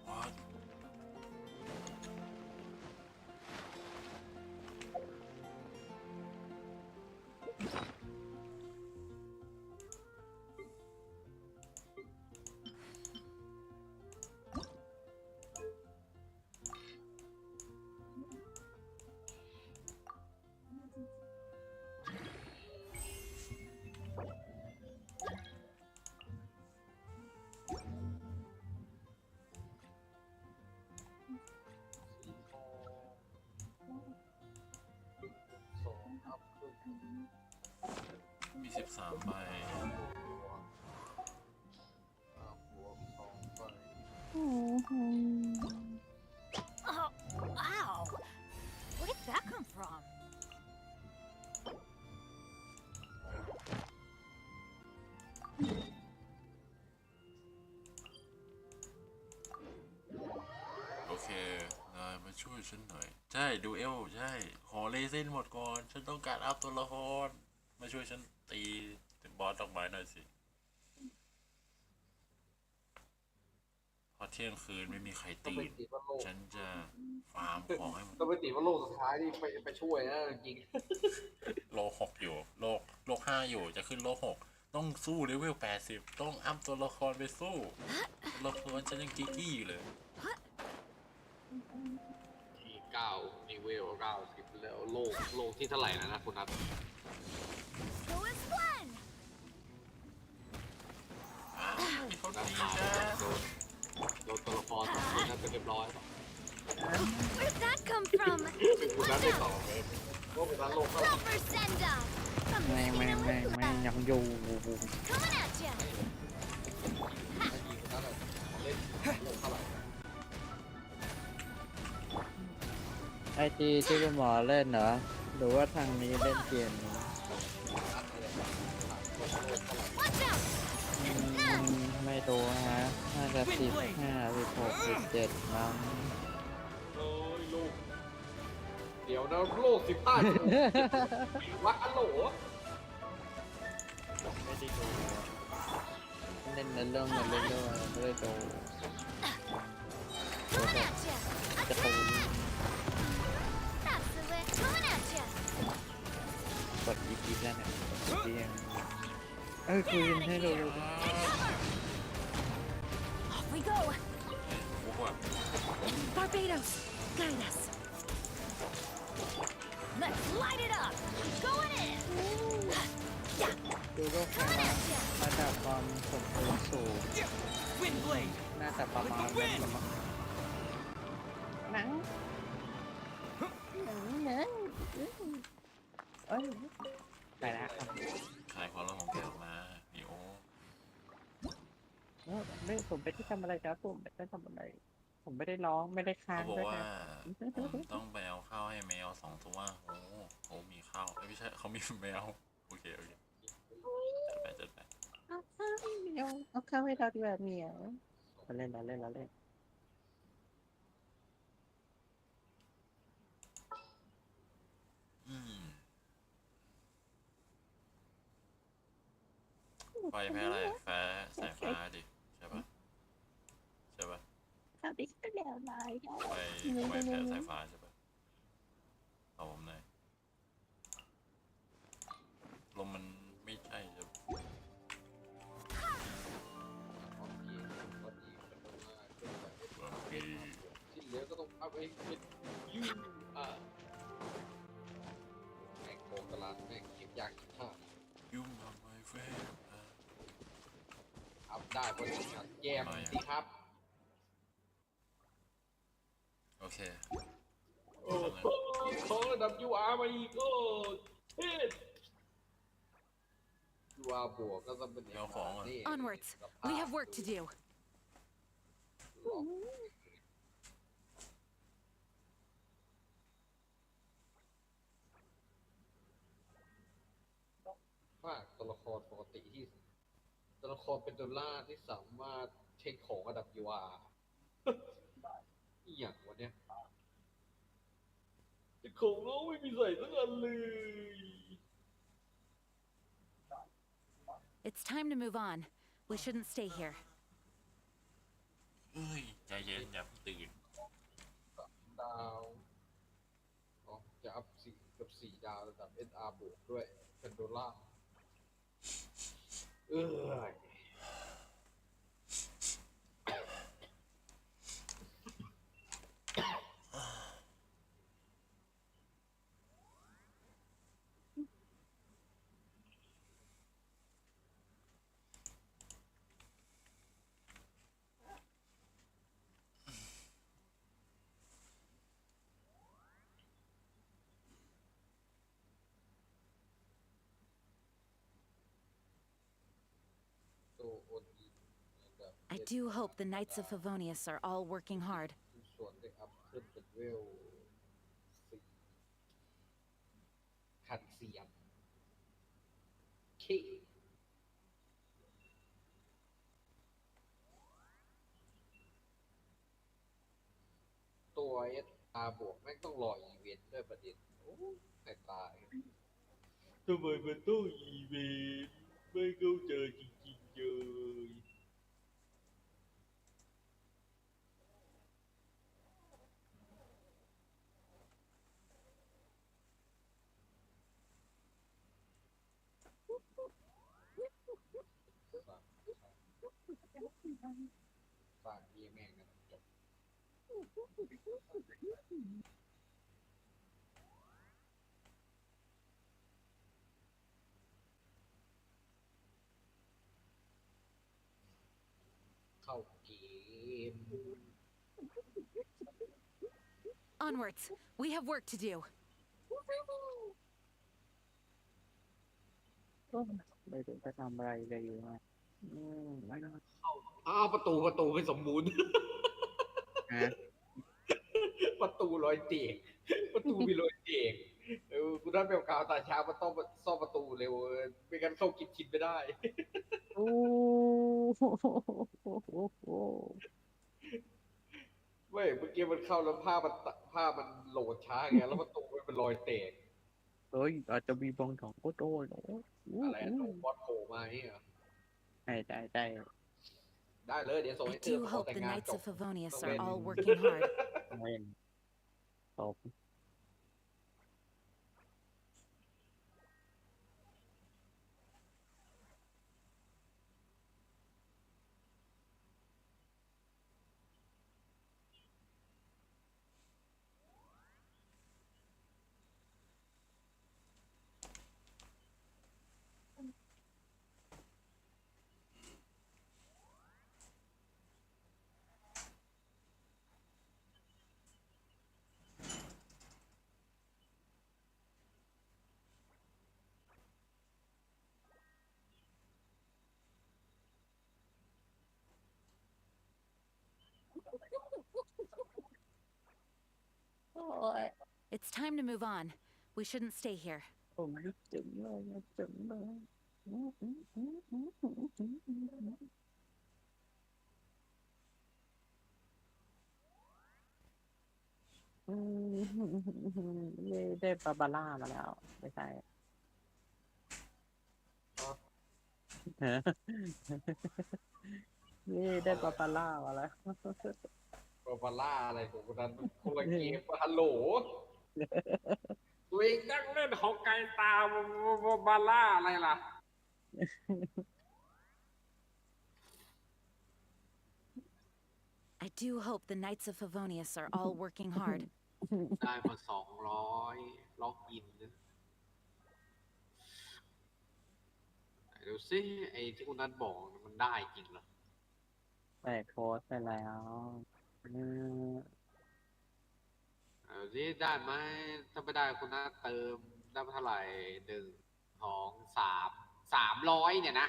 วัด มี13 ใบ Oh, wow! Where did that come from? โอเคนายมาช่วยฉันหน่อย ใช่ดูเอลใช่ ขอเลเซนหมดก่อน ฉันต้องการอัพตัวละคร มาช่วยฉันตีบอสดอกไม้หน่อยสิ พอเที่ยงคืนไม่มีใครตื่น ฉันจะฟาร์มของให้มัน ต้องไปตีว่าโลกสุดท้ายนี่ไปช่วยนะจริง โลก6อยู่ โลก5อยู่ จะขึ้นโลก6ต้องสู้เลเวล80 ต้องอัพตัวละครไปสู้ตัวละครฉันยังกิ๊กกี้อยู่เลย ที่9นิเวล90แล้วโลกที่เท่าไหร่นะคุณนัท So it's one! เขาตี โดนตัวละครสองคนนั้นไปเรียบร้อย Where did that come from? เป็นคุณนัทได้ต่อเลยโลกเป็นนั้นโลกเท่าไหร่ Silver send up! แม่งยังอยู่ Coming at ya! ไอจีที่คุณหมอเล่นเหรอหรือว่าทางนี้เล่นเกมนี้ Watch out! ไม่รู้ฮะน่าจะ15 16 17มั้ง โอ้ยโลกเดี๋ยวนะโลก15วัดอัลโหล ไม่ได้ดูเล่นในเรื่องมันเล่นด้วยไม่ได้ดู Coming at ya! จะตู That's the way! Coming at ya! กดอีพีแล้วเนี่ยเรียงคุยกันให้ดู Off we go! Barbados, guide us! Let's light it up! Going in! ดูโลกของเราระดับความสมบูรณ์สูงน่าจะประมาณนั้นละมั้งหนังไปแล้วครับ ขายของแล้วของแกออกมามีโอ ไม่ผมไม่ได้ทำอะไรครับผมไม่ได้ทำอะไรผมไม่ได้ร้องไม่ได้ค้าง เขาบอก ด้วย ว่า นะ ผมต้องไปเอาข้าวให้แมว2 ตัวโอ้โหมีข้าวไม่ใช่เขามีแมวโอเคจัดไป เอาข้าวให้เมียวเอาข้าวให้เราดีกว่าเมียวเราเล่นเราเล่นเราเล่น ไฟแพ้อะไรแพ้สายฟ้าดิใช่ปะข้าวดิฉันแล้วนาย ไฟแพ้สายฟ้าใช่ปะเอาผมหน่อยลมมันไม่ใช่จะที่เหลือก็ต้องอัพเองเป็นยูแม่งโกงตลาดแม่งเก็บยากเก็บท่า ยุ่งทำไมแฟน อัพได้เพราะงานแย่มสิครับ โอเค โอ้ขอระดับ UR มาอีกโอ้เท่UR บวกก็ต้องเป็น Onwards. We have work to do. มากตัวละครปกติที่ตัวละครเป็นดอลลาร์ที่สามารถเช็คของระดับ UR อีหยังวะเนี่ยแต่ของน้องไม่มีใส่สักอันเลย It's time to move on. We shouldn't stay here. เอ้ยใจเย็นอย่าเพิ่งตื่น ดาวอ๋อจะอัพ4กับ4 ดาวระดับ SR บวกด้วยเป็นดอลลาร์ do hope the Knights of Favonius are all working hard. ส่วนได้อัพขึ้นเป็นเวล4คันเสียบเคตัว SR บวกแม่งต้องรออีเวนต์ด้วยประเด็นโอ้แต่ตายทำไมมันต้องอีเวนต์ไม่เข้าใจจริงๆเลยฝากพี่แม่งนะจบเข้าเกม Onwards. We have work to do. ไม่ถึงจะทำอะไรเลยอยู่นะประตูไม่สมบูรณ์ ประตูรอยเตียงประตูมีรอยเตียงกูได้แบบกาวตาช้ามันต้องซ่อมประตูเร็วไม่งั้นเข้ากินไม่ได้ โอ้โห เว้ยเมื่อกี้มันเข้าแล้วภาพมันโหลดช้าไงแล้วประตูมันเป็นรอยแตก เฮ้ยอาจจะมีบางของโคตรโอ้ย อะไรบอสโผล่มาเนี่ย ได้เลยเดี๋ยวส่ง I ให้เธอ do มาขอ hope แต่ง the งาน Knights จ of บ Favonius are all working hard. จบ It's time to move on. We shouldn't stay here. ผมจึงเลยจึงเลยได้บาบาร่ามาแล้วไม่ใช่นี่ได้บาบาร่ามาแล้ว บาบาร่าอะไรของคนนั้นคนละเกมฮัลโหลตัวเองนั่งเล่นของไกลตาบาบาร่าอะไรล่ะ I do hope the Knights of Favonius are all working hard. ได้มา200ล็อกอินนะเดี๋ยวซิไอ้ที่คนนั้นบอกมันได้จริงเหรอ ใส่โค้ดไปแล้วซิได้ไหมถ้าไม่ได้คนนั้นเติมได้เท่าไหร่1 2 3 300เนี่ยนะ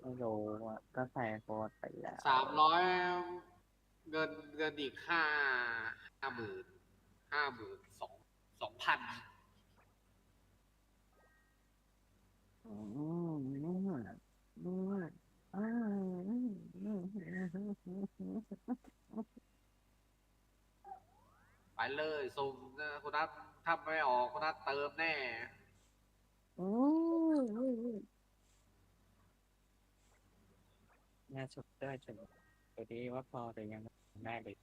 ไม่รู้อ่ะก็ใส่โค้ดไปแล้ว300เงินอีก52,000ไปเลยส่งคนนั้นถ้าไม่ออกคนนั้นเติมแน่น่าสุดได้จนตัวนี้ว่าพอแต่ยังได้เลย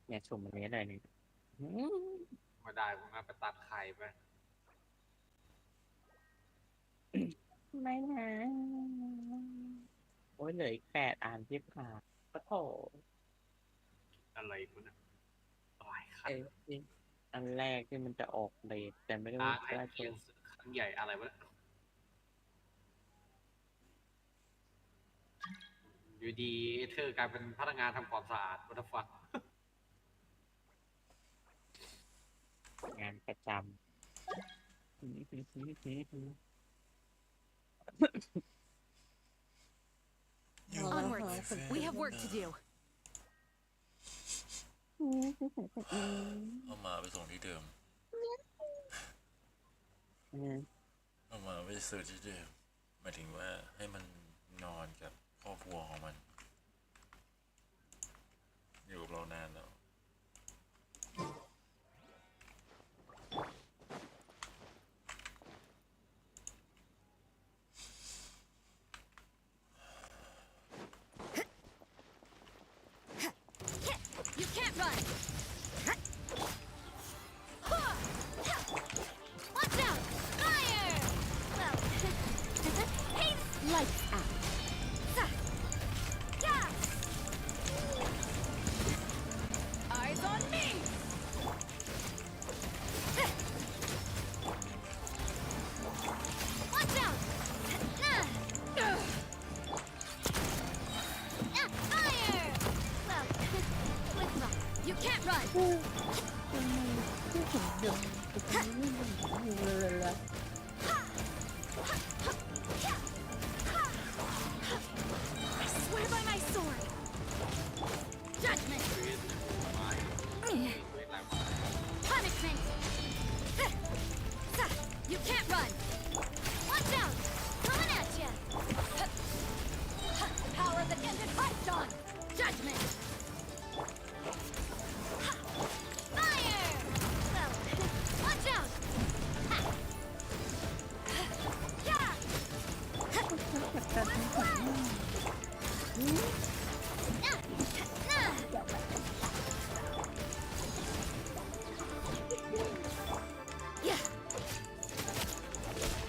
เนี่ยสุ่มอันนี้เลยนี่ไม่ได้คนนั้นไปตัดไข่ไปไม่นะโอ้ยเหลืออีก8อ่านที่ผ่านปะโถอะไรคุณนะอันแรกที่มันจะออกเลทแต่ไม่ได้ได้ตัวครั้งใหญ่อะไรวะอยู่ดีเธอกลายเป็นพนักงานทำความสะอาดวัตฟังงานประจำ Onwards. We have work to do. เอามาไปส่งที่เดิมเอามาไปซื้อที่เดิมหมายถึงว่าให้มันนอนกับครอบครัวของมันอยู่กับเรานานแล้ว You can't run. Watch out! Fire! Well, hey, lights out. Eyes on me. Watch out! Fire! Well, with luck, you can't run. I swear by my sword. Judgment. Punishment. You can't run. Watch out. Coming at you. Power that can be punched on. Judgment. Fire. Well, watch out. Yeah. Yeah.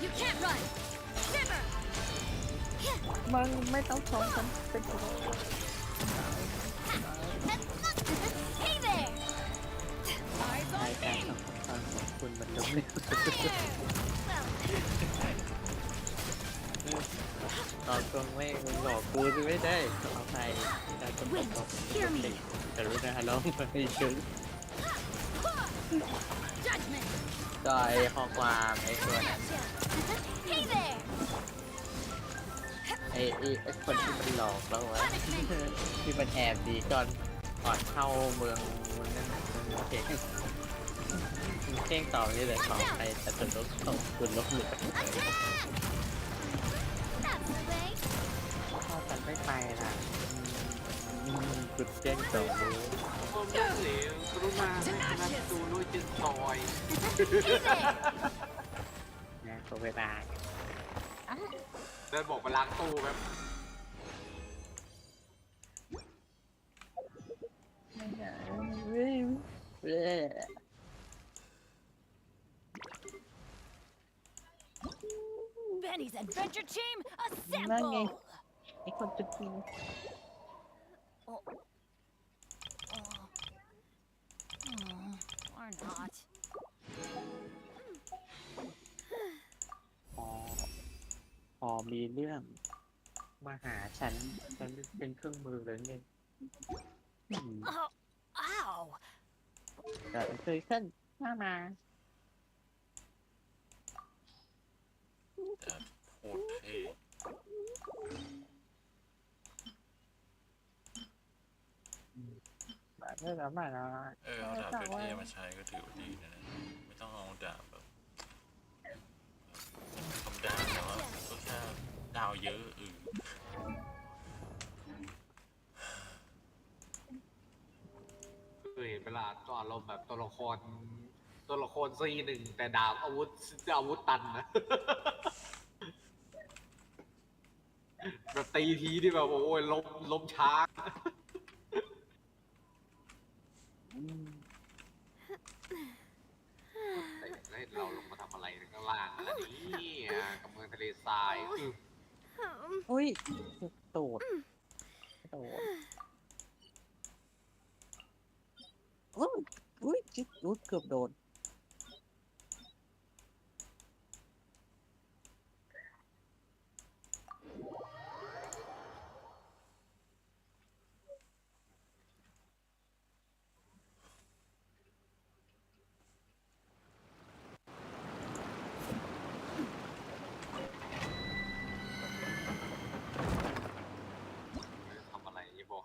You can't run. Shiver. มันไม่ต้องสองคนเป็นคน Hey there. Eyes ราย on การ me. ของคุณมันจะไม่ ตอนตรงไม่มึงหลอกกูไม่ได้เอาใครการกำหนดของเด็กแต่รู้นะฮะน้องไม่ถึง Judgment. จอยข้อความไอ้ตัวนั้น Hey there. ไอ้คนที่มันหลอกเราอะที่มันแอบดีก่อนเข้าเมืองนั่นน่ะมันเพ่งต่อนี่เลยของใครแต่จนลบของคุณลบหลุด That's the way. พ่อฉันไม่ไปนะจุดเพ่งต่อรู้ ผมจะเหลวกรุณาให้คณะตูนุ้ยจึงซอย นะตัวเวลา เดินบอกไปล้างตู้แบบ Benny's adventure team, Nange. assemble. ไอ้คนจุดจริง Oh. Or not. พอมีเรื่องมาหาฉันเป็นเครื่องมือเลยไง Oh, ow. เกิดเคยขึ้นมา โคตรเท่ แบบไม่สามารถนะ เอาดาบเท่ๆมาใช้ก็ถือว่าดีนะไม่ต้องเอาดาบแบบธรรมดาแต่ว่าก็แค่ดาวเยอะเคยเห็นเวลาก็อารมณ์แบบตัวละครซีหนึ่งแต่ดาบอาวุธตันนะ แบบตีทีที่แบบโอ้ยล้มช้าแต่เราลงมาทำอะไรข้างล่างอะไรนี่กับเมืองทะเลทราย อุ้ยโดดอุ้ยจิ๊บเกือบโดน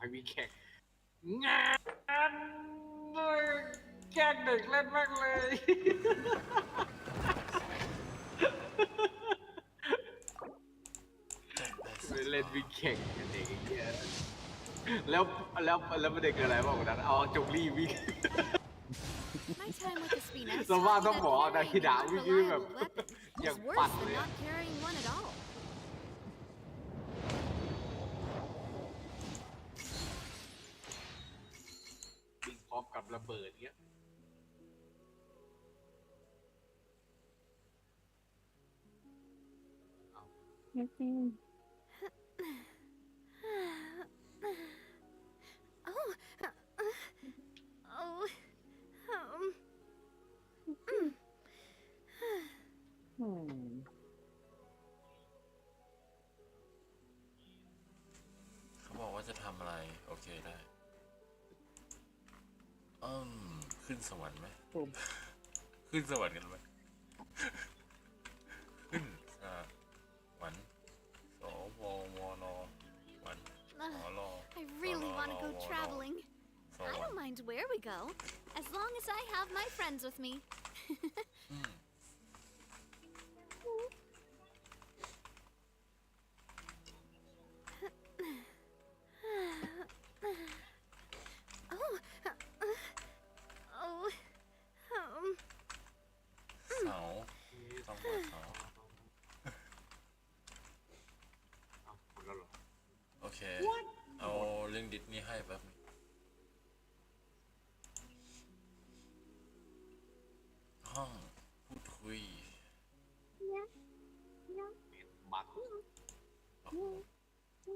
ให้มีแข่งงานแกล้งเด็กเล่นมากเลยเล่นวิ่งแข่งกันเองอย่างเงี้ยแล้วประเด็นคืออะไรบ้างวันนั้นเอาจงลี่วิ่ง My time with the Spina สภาพต้องบอกเอาดาฮิดะวิ่งแบบอย่าง is ปั่น worse เล than ย not carrying one at all. วิ่งพร้อมกับระเบิดเงี้ย เขาบอกว่าจะทำอะไรโอเคได้ขึ้นสวรรค์ไหมขึ้นสวรรค์กันไหมขึ้นสวรรค์สววรวัน I really want to go traveling. I don't mind where we go, as long as I have my friends with me.โอเคเอาเรื่องดิสนี่ให้แป๊บนึงห้องพูดคุยบัก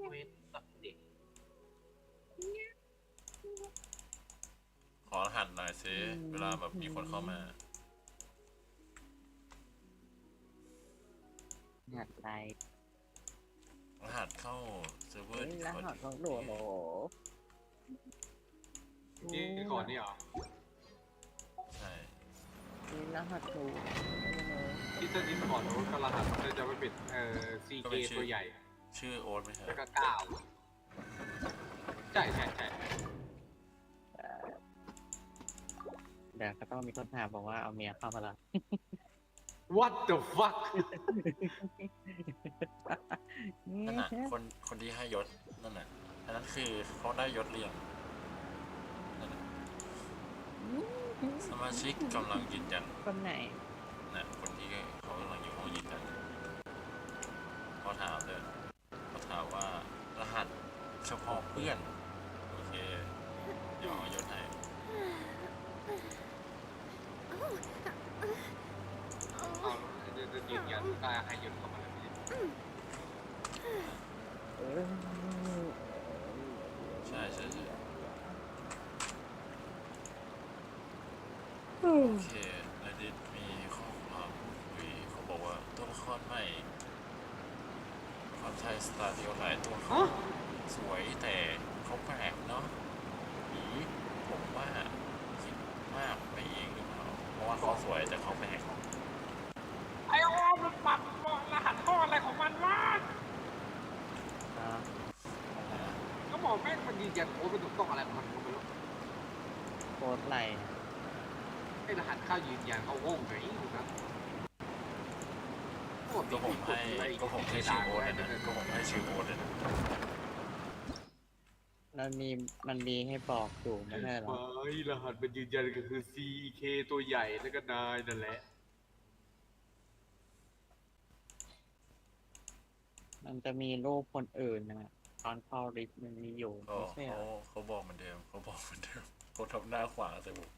เวทตัดเด็ก ขอรหัสหน่อยสิเวลาแบบมีคนเข้ามาร หัสอะไร รหัสเข้าเซิร์ฟเวอร์ รหัสของหนูโห นี่ก่อนนี่เหรอ ใช่ นี่รหัสหนู ที่จะดิสก่อนแล้วก็รหัสมันจะไม่เป็นCK ตัวใหญ่ ชื่อโอ๊ตไม่ใช่ แล้วก็9ใช่เดี๋ยวก็ต้องมีคนถามบอกว่าเอาเมียเข้ามาละ What the fuck นั่นน่ะคนที่ให้ยศนั่นน่ะอันนั้นคือเขาได้ยศเรียงนั่นน่ะสมาชิกกำลังยืนยัน คนไหน น่ะคนที่เขากำลังอยู่ห้องยืนยันเขาถามเลยเขาถามว่ารหัสเฉพาะเพื่อนโอเคเดี๋ยวเอายศให้ยืนยันได้ให้ยศเข้ามาเลยใช่โอเคในดิสมีข้อความพูดคุยเขาบอกว่าตัวละครใหม่ความใช้สตาร์เดียวหลายตัวเขาสวยแต่เขาแปลกเนาะหรือผมว่าคิดมากไปเองหรือเปล่าเพราะว่าเขาสวยแต่เขาแปลก ไอโอมันปรับรหัสข้ออะไรของมันวะก็บอกแม่งมันยืนยันโค้ดเป็นถูกต้องอะไรของมันก็ไม่รู้ โค้ดอะไร ไอรหัสเข้ายืนยันเขาโง่ไงนะ ก็ผมให้ชื่อโอ๊ตเลยนะก็ผมให้ชื่อโอ๊ตเลยนะ มันมีให้บอกอยู่ไม่ใช่หรอ ไม่รหัสมันยืนยันก็คือ CK ตัวใหญ่แล้วก็นายนั่นแหละ มันจะมีรูปคนอื่นนะตอนเข้าลิฟต์มันมีอยู่ไม่ใช่เหรอ เขาบอกเหมือนเดิมเขาทำหน้าขวาใส่ผม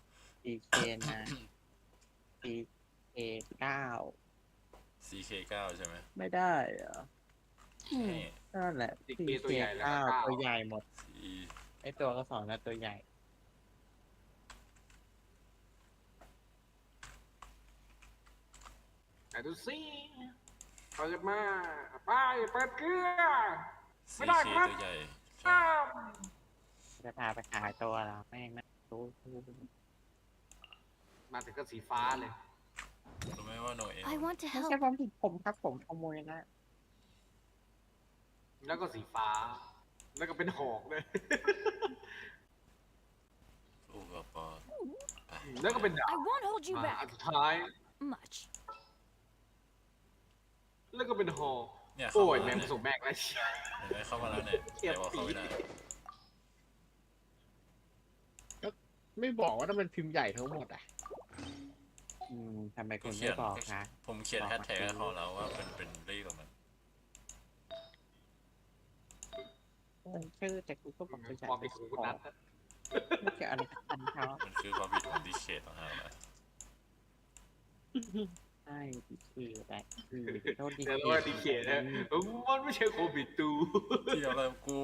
CK นะ CK 9 CK9 ใช่ไหม ไม่ได้เหรอนั่นแหละ CK ตัวใหญ่แล้วก็ 9ตัวใหญ่หมด C ไอตัวก็สองนะตัวใหญ่ ไหนดูสิเปิดมาไปเปิดเกลือไม่ได้ CK ครับ ตัวใหญ่ จะพาไปขายตัวแล้วแม่งนะรู้ มาถึงก็สีฟ้าเลย รู้ไหมว่าโนเอล I want to ไม่ help. ใช่ความผิดผมครับผมขโมยนะ แล้วก็สีฟ้า แล้วก็เป็นหอกเลย สู้กับบอส แล้วก็เป็นดาบ I won't hold you อั back นสุดท้าย much. แล้วก็เป็นหอก เนี่ย โอ้ย เข้ามา แม่ง เนี่ย ส่งแม่งแล้ว เห็นไหมเข้ามาแล้วเนี่ยแต่ว่าเข้าไม่ได้ ก็ไม่บอกว่าต้องเป็นพิมพ์ใหญ่ทั้งหมดอ่ะทำไมคุณไม่บอกคะ ผมเขียนแฮชแท็กให้เขาแล้วว่าเป็นรีกับมัน ชื่อแต่กูก็บอกไม่ใช่ ความเป็นของคุณนัท ไม่ใช่อะไรกันเขา มันคือความผิดของดิเคทต่างหากนะ ใช่คือแต่คือโทษดี แต่ว่าดีเคนะมันไม่ใช่โควิดตู เกี่ยวอะไรกับกู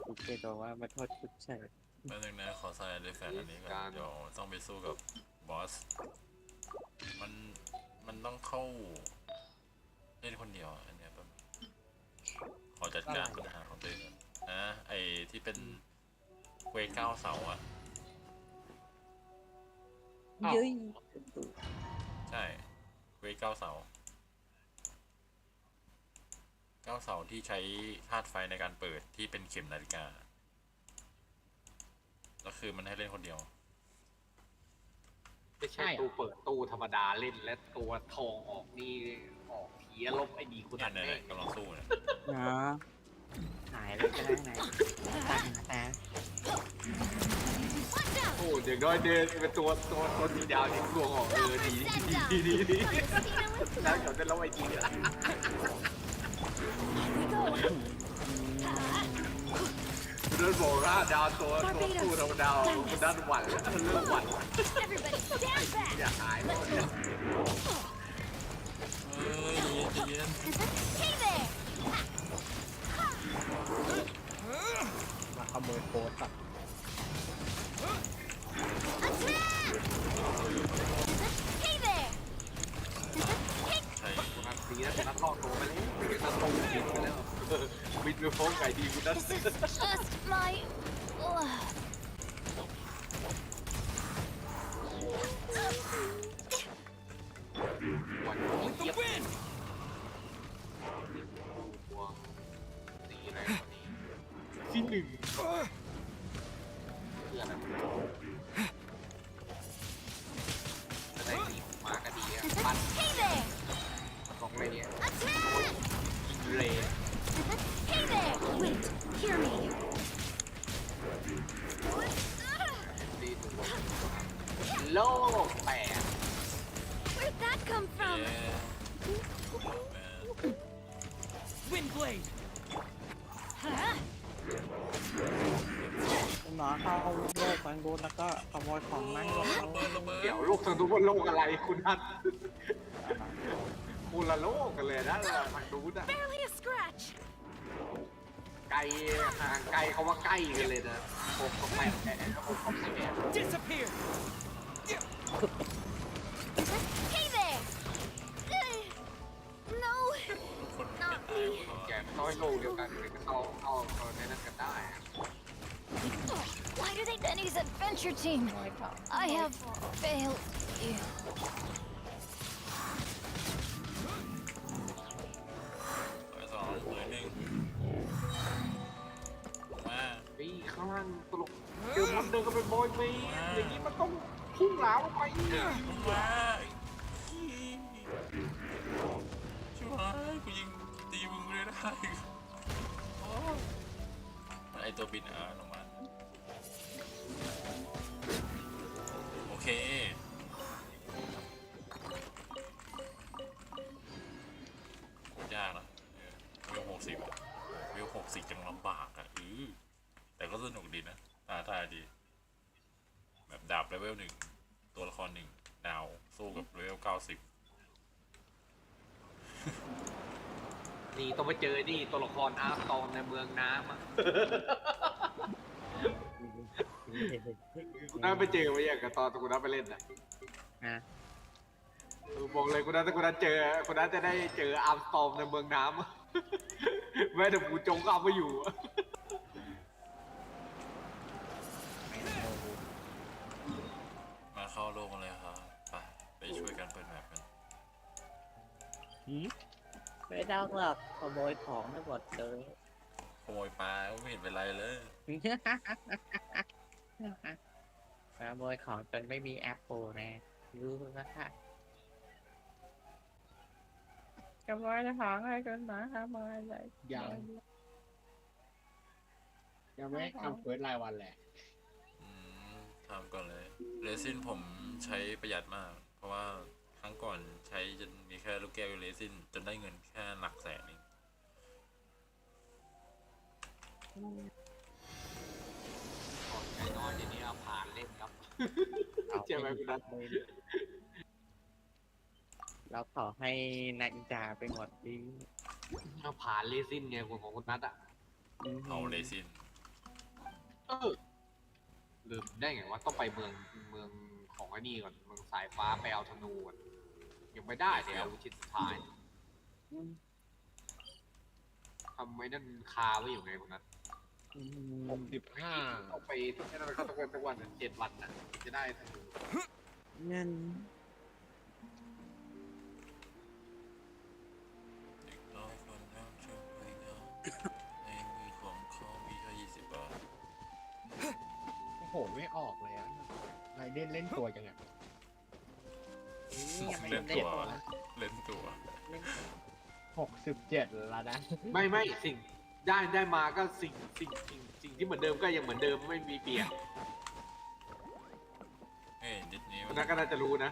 โอเคตัวว่ามาโทษชุดเฉย แป๊บนึงนะขอใส่เรฟแฟนอันนี้ก่อนเดี๋ยวต้องไปสู้กับบอสมันต้องเข้าเล่นคนเดียวอันเนี้ยแบบขอจัดการปัญหาของตัวเองก่อนนะไอที่เป็นเวก้าเสาอ่ะ เย้ย ใช่เวก้าเสาที่ใช้ธาตุไฟในการเปิดที่เป็นเข็มนาฬิกาแล้วคือมันให้เล่นคนเดียว ไม่ใช่ตู้เปิดตู้ธรรมดาเล่นและตัวทองออกนี่ออกเทียลบไอ้ดีคุณนัท เนี่ย แม่ง กำลังสู้เนี่ย เนาะหายแล้วจะได้ไงตังแต่ โอ้อย่างน้อยเดินเป็นตัวสีดาวที่กลวงออกดีแล้วเดี๋ยวจะลบไอ้ดีละเดินบอกว่าดาวตัวตู้ธรรมดาคุณนัทหวั่นแล้วเริ่มหวั่นอย่าหายหมดเลย เฮ้ยเย็น มาขโมยโพสต์อ่ะ ใช่ คุณนัทตีแล้วคุณนัทลอกตัวไปเลยคุณนัทตรงบินไปแล้วบินไปฟ้องไก่ดีคุณนัท This is just my. วันนี้เทียบตีแรงกว่านี้ที่หนึ่งเพื่ออะไรจะได้ตีมาก็ดีอ่ะปั้นของอะไรเนี่ยยิงเลย Hey there! Wait, hear me. ตีตัวโลกแปด Where'd that come from? Windblade. Huh? หมอเข้าโลกมันรู้แล้วก็ขโมยของมันหมดแล้ว เดี๋ยวโลกทางนู้นโลกอะไรคุณนัทคนละโลกกันเลยนะทางนู้นอะ Barely a scratch. ไกลห่างไกลเขาว่าใกล้กันเลยนะผมก็แปลกแอบผมก็แปลก Disappear. Hey there! No, not me. แกมันน้อยโลกเดียวกันเลยก็เข้าในนั้นกันได้ Why do they Benny's adventure team? I have failed you. สองเลยหนึ่งมา ปีข้างล่างตลกเจอมอนเดินก็เป็นบอยปีอย่างนี้มันต้องพุ่งเหลาไป มาช่วยกูยิงตีมึงเลยได้ไอตัวบินลงมาโอเคยากนะวิว60วิว60จังลำบากอ่ะแต่ก็สนุกดีนะท้าทายดีแบบดาบเลเวล1ตัวละคร1ดาวสู้กับเลเวล90นี่ต้องไปเจอนี่ตัวละครอาร์ตองในเมืองน้ำอ่ะคุณน้าไปเจอไว้อย่างกับตอนคุณน้าไปเล่นอ่ะบอกเลยคุณน้าถ้าคุณน้าเจอคุณน้าจะได้เจออาร์ตองในเมืองน้ำแม้แต่ปูจงก็เอาไม่อยู่ มาเข้าโลกกันเลยครับไปช่วยกันเปิดแมปกัน ไม่ต้องหรอกขโมยของไม่หมดเลย ขโมยปลาก็ไม่เห็นเป็นไรเลย ขโมยของจนไม่มีแอปโปรนะรู้นะคะขโมยของให้กันมาขโมยอะไร ยังไม่ทำเควสรายวันแหละ ทำก่อนเลยเรซินผมใช้ประหยัดมาก เพราะว่าครั้งก่อนใช้จนมีแค่ลูกแก้วเรซินจนได้เงินแค่หลักแสนเอง ก่อนใจน้อยเดี๋ยวนี้เอาผ่านเล่นครับ เอา เจ๊ไหมคุณนัท เราขอให้นาอินจาไปหมดดิ เอาผ่านเลซินไงของคุณนัทอ่ะ เอาเรซิน ลืมได้ไงว่าต้องไปเมืองของไอ้นี่ก่อนเมืองสายฟ้าไปเอาธนูก่อนยังไม่ได้เดี๋ยวอาวุธชิ้นสุดท้ายทำไมนั่นคาไว้อยู่ไงคุณนัท 65 ต้องไปทุกนั้นต้องไปทุกวัน7 วันน่ะจะได้ธนู นั่น เด็กน้อยคนนั้นชมไปเงาในมือของเขามีแค่20 บาท โอ้โหไม่ออกเลยอะไรเล่นตัวจังอะ เล่นตัวเล่นตัว 67แล้วนะ ไม่สิ่งได้มาก็สิ่งที่เหมือนเดิมก็ยังเหมือนเดิมไม่มีเปลี่ยน เอ้ยดิสนี้ คุณนัทก็น่าจะรู้นะ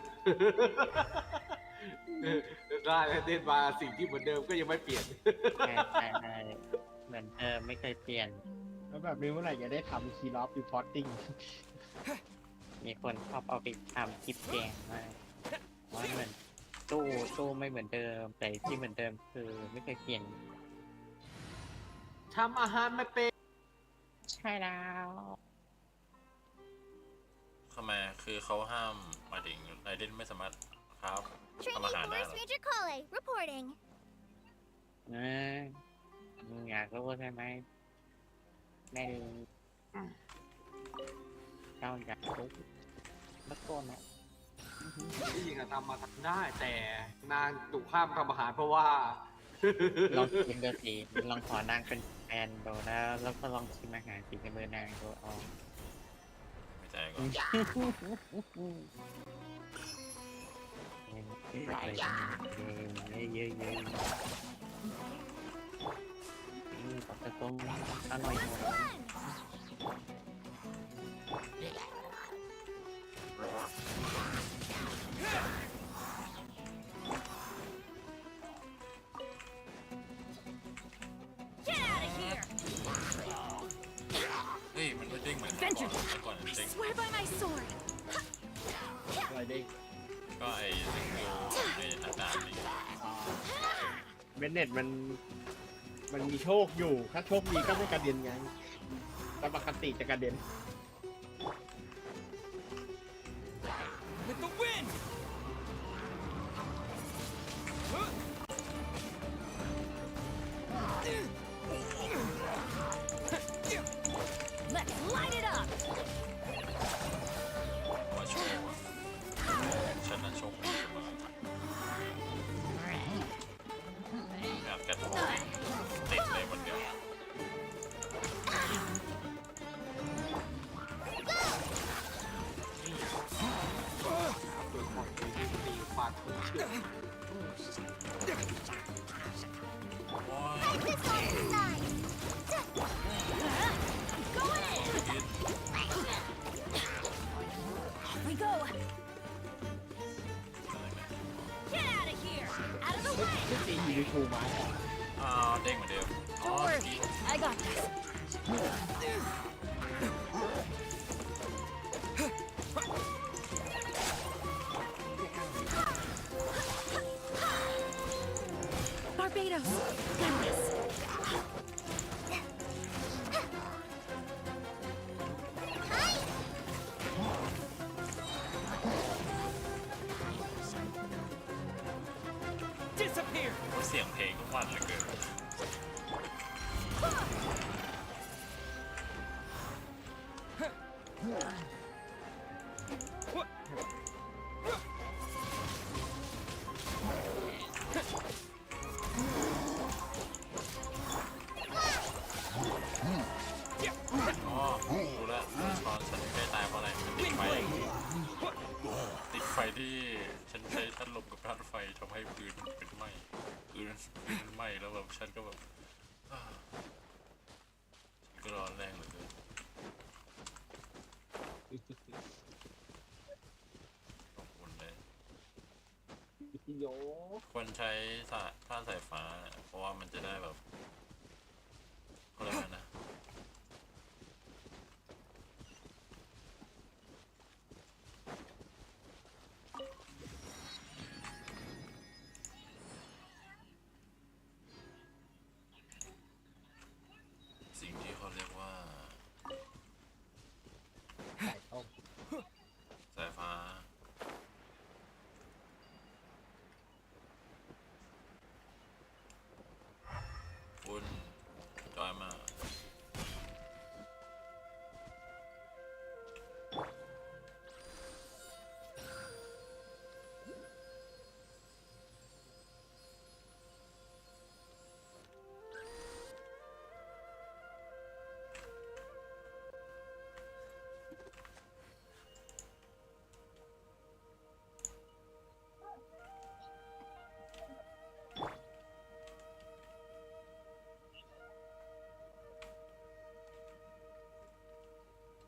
ได้เล่นมาสิ่งที่เหมือนเดิมก็ยังไม่เปลี่ยน ใช่เหมือนไม่เคยเปลี่ยน แล้วแบบนี้เมื่อไหร่จะได้ทำคีย์ล็อฟรีพอร์ติ้ง มีคนชอบเอาไปทำคลิปแกงมากว่าเหมือนตู้ไม่เหมือนเดิม แต่ที่เหมือนเดิมคือไม่เคยเปลี่ยน ทำอาหารไม่เป็น ใช่แล้ว ทำไมคือเขาห้ามมาถึงไรเดนไม่สามารถครับทำอาหารได้หรอ Major Cole reporting. อยากรู้ใช่ไหมแม่เจ้าอยากรู้แล้วก็นะ ที่จริงอะทำมาทำได้แต่นางถูกห้ามทำอาหารเพราะว่า ลองชิมดูสิลองขอนางเป็นแฟนดูแล้วก็ลองชิมอาหารฝีมือนางดูเอา ไม่ใจก่อน หลายอย่างเยอะปักตะกงอร่อยหมด เฮ้ยมันไม่เด้งเหมือน Venture! ก่อน I เด้ง swear by my sword! อะไรเด้ง ก็ไอ้สิงโตไอ้อาจารย์นี่ เบนเน็ตมันมีโชคอยู่ ถ้าโชคดีก็ไม่กระเด็นไงแต่ปกติจะกระเด็น With the wind! Let's light it up! ว่าโชคอะฉันน่ะโชคดีเสมอแบบกระโดดติดเลยวันเดียว ฟาดถูกเชือก Practice on the side. Going in! Off we go! Get out of here! Out of the way! ตียูทูบมา เด้งเหมือนเดิม Don't worry, I got this. Barbados, got this. Disappear! เสียงเพลงทุกวันเหลือเกิน Huh? ไฟที่ฉันใช้ธาตุลมกับธาตุไฟทำให้พื้นเป็นไหม้พื้นไหม้แล้วแบบฉันก็แบบฉันก็ร้อนแรงเหลือเกินขอบคุณเลยควรใช้ธาตุสายฟ้าเพราะว่ามันจะได้แบบอะไรนะ สิ่งที่เขาเรียกว่าสายฟ้าคุณจอยมา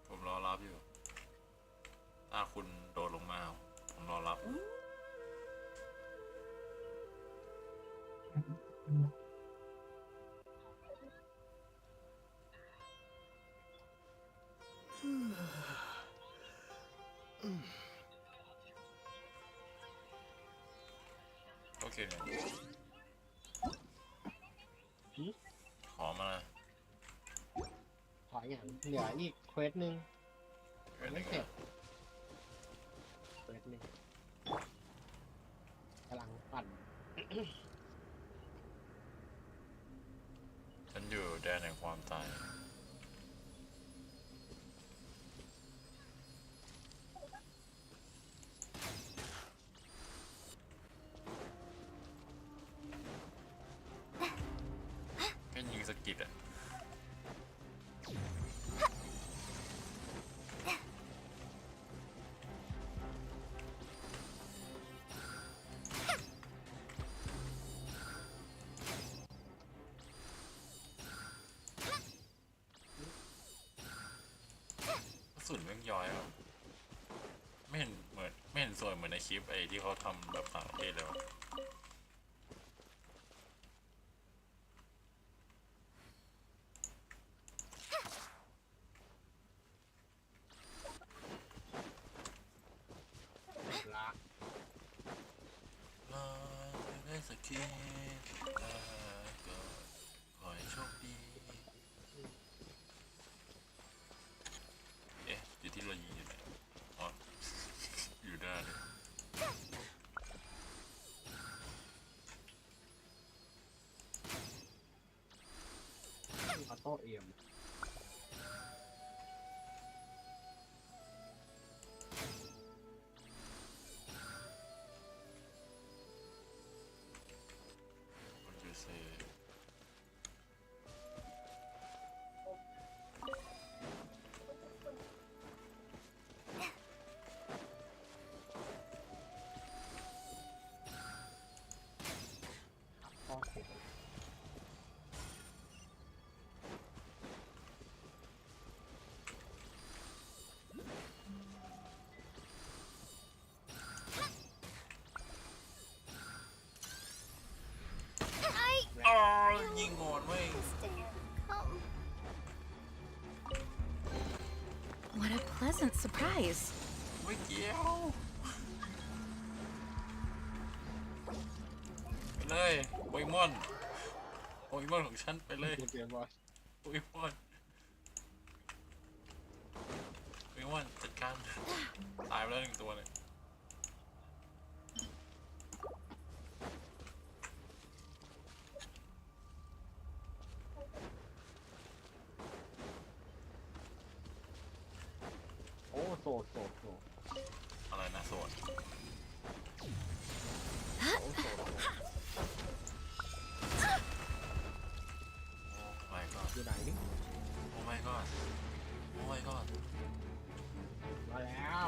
ผมรอรับอยู่ถ้าคุณโดดลงมาผมรอรับโอเคขอมาขออย่างเหลืออีกเควสหนึ่งไม่เสร็จเควสหนึ่งกำลังปั่น ฉันอยู่แดนแห่งความตายแค่ยิงสกิดอะสุดแม่งย้อยอ่ะไม่เห็นสวยเหมือนในคลิปไอ้ที่เขาทำแบบต่างประเทศเลยวะลาได้สักทีก็ขอให้โชคดีเอ๊ะอยู่ที่เรายิงอยู่ไหนอ๋ออยู่ด้านเลยออโต้เอ็มมันจะเซยิงงอนเว้ย What a pleasant surprise. ไม่เกี่ยวไปเลยโปเกมอนของฉันไปเลยโปเกมอนจัดการตายไปแล้ว1 ตัวเลยโอ้โซอะไรนะโซนmy god อยู่ไหนนี่ oh my god oh my god มาแล้ว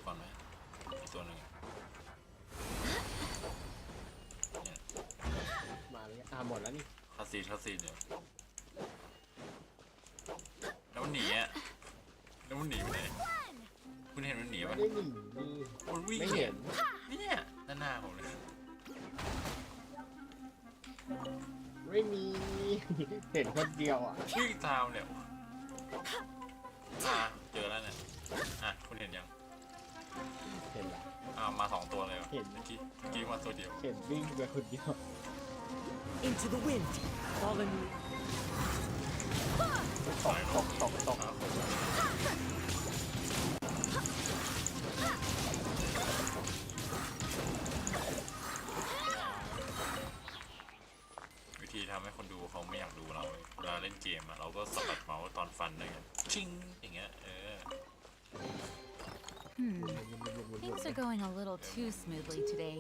ก่อนไหมอีกตัวหนึ่ง มาเลยหมดแล้วนี่ คาซีนเนี่ยแล้วมันหนีอ่ะแล้วมันหนีไปไหนคุณเห็นมันหนีปะ ไม่หนี มันวิ่ง ไม่เห็น เนี่ยด้านหน้าผมเลย ไม่มี เห็นคนเดียวอ่ะ วิ่งตามเนี่ยเจอแล้วเนี่ยคุณเห็นยัง เห็นละ มา2 ตัวเลยเมื่อกี้มาตัวเดียว เห็นวิ่งไปคนเดียว Into the wind. Fallen. ตกวิธีทำให้คนดูเขาไม่อยากดูเราเวลาเล่นเกมอะเราก็สะบัดเมาส์ตอนฟันได้กันชิงอย่างเงี้ยThings are going a little too smoothly today.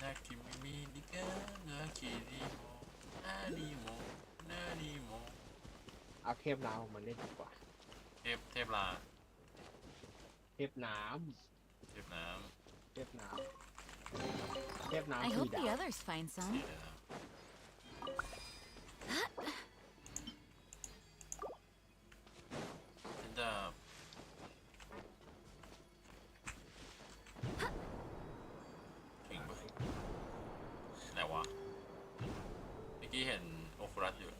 นาคิมิมินิกะนาคิริโมนานิโมนานิโม เอาเทพน้ำมาเล่นดีกว่า เทพลา เทพน้ำ I hope the others find some. จะถึงปะไหนวะเมื่อกี้เห็นโอคุรัสอยู่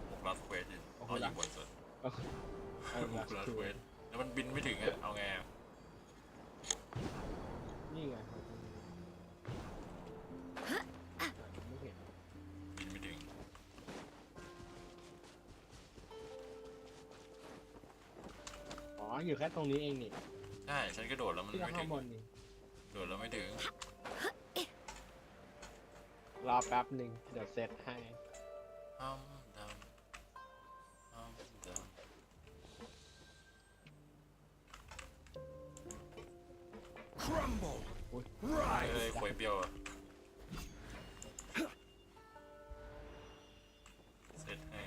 โอคุรัสเควสอยู่เขาอยู่บนสุดโอคุรัสเควสแล้วมันบินไม่ถึงอะเอาไงอะ นี่ไง บินไม่ถึง อ๋ออยู่แค่ตรงนี้เองนี่ ใช่ฉันกระโดดแล้วมัน ที่ ไม่ ข้า ถึ ง ง บนนี่ โดดแล้วไม่ถึง รอแป๊บหนึ่งเดี๋ยวเซตให้ Crumble. ควยเปรี้ยวอะเสร็จให้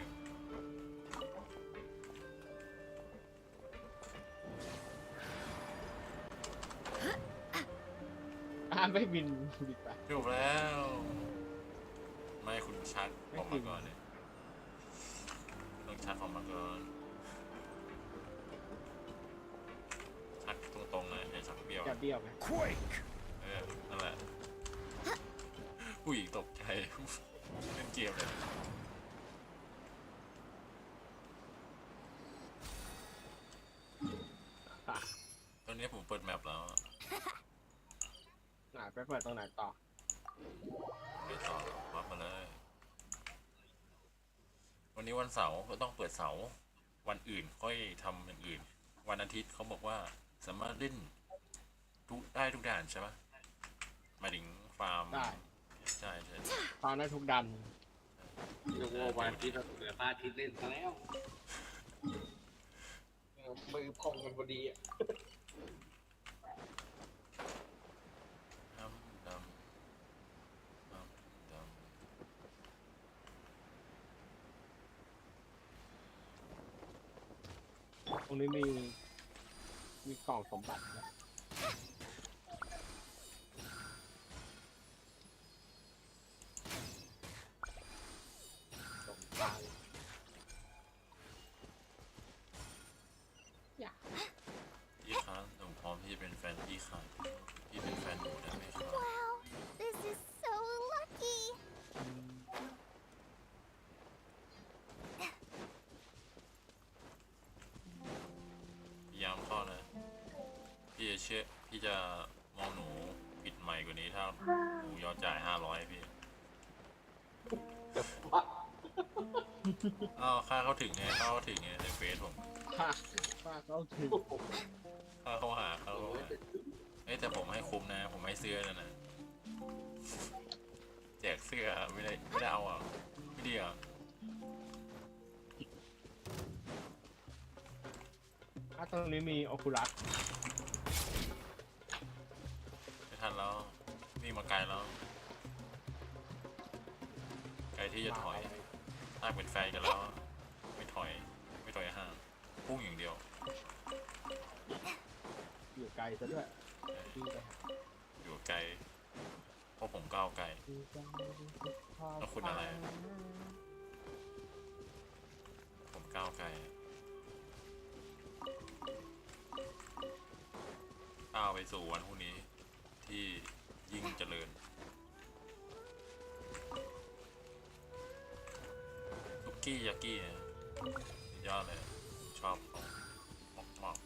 ไม่บินดีกว่า จบแล้ว ไม่คุณชักออกมาก่อนเนี่ยต้องชักออกมาก่อนชักตรงๆเลยอย่าชักเบี้ยว จะเบี้ยวไหม Quake. นั่นแหละผู้หญิงตกใจเล่นเกมเลยตอนนี้ผมเปิดแมปแล้ว ไปเปิดตรงไหนต่อ ไปต่อวัดมาเลย วันนี้วันเสาร์ก็ต้องเปิดเสาร์วันอื่นค่อยทำอย่างอื่น วันอาทิตย์เขาบอกว่าสามารถเล่นได้ทุกด่านใช่ไหมหมายถึงฟาร์ม ได้ ใช่ ฟาร์มได้ทุกดัน โอ้โหวันอาทิตย์เราเหลือพระอาทิตย์เล่นซะแล้วมือพองกันพอดีอ่ะ ตรงนี้มีกล่องสมบัตินะสมบัติพี่คะผมพร้อมที่จะเป็นแฟนพี่ค่ะพี่เป็นแฟนหนูได้ไหมคะ Wow, this is so lucky. พยายามเข้านะพี่จะมองหนูผิดใหม่กว่านี้ถ้าหนูยอมจ่าย500พี่ค่าเข้าถึงไงในเฟซผม ค่าเข้าถึง ค่าเข้าหาแต่ผมให้คุ้มนะผมให้เสื้อนะแจกเสื้อไม่ได้เอาอ่ะไม่ดีอ่ะ ตรงนี้มีโอคูลัส ไม่ทันแล้ววิ่งมาไกลแล้วไกลที่จะถอยถ้าเป็นแฟนกันแล้วไม่ถอย ถอยห่างพุ่งอย่างเดียว อยู่ไกลซะด้วยวิ่งไปหา อยู่ไกลเพราะผมก้าวไกลแล้วคุณอะไร ผมก้าวไกลก้าวไปสู่วันพรุ่งนี้ที่ยิ่งเจริญคุกกี้ยากี้นะยอดเลยชอบมาก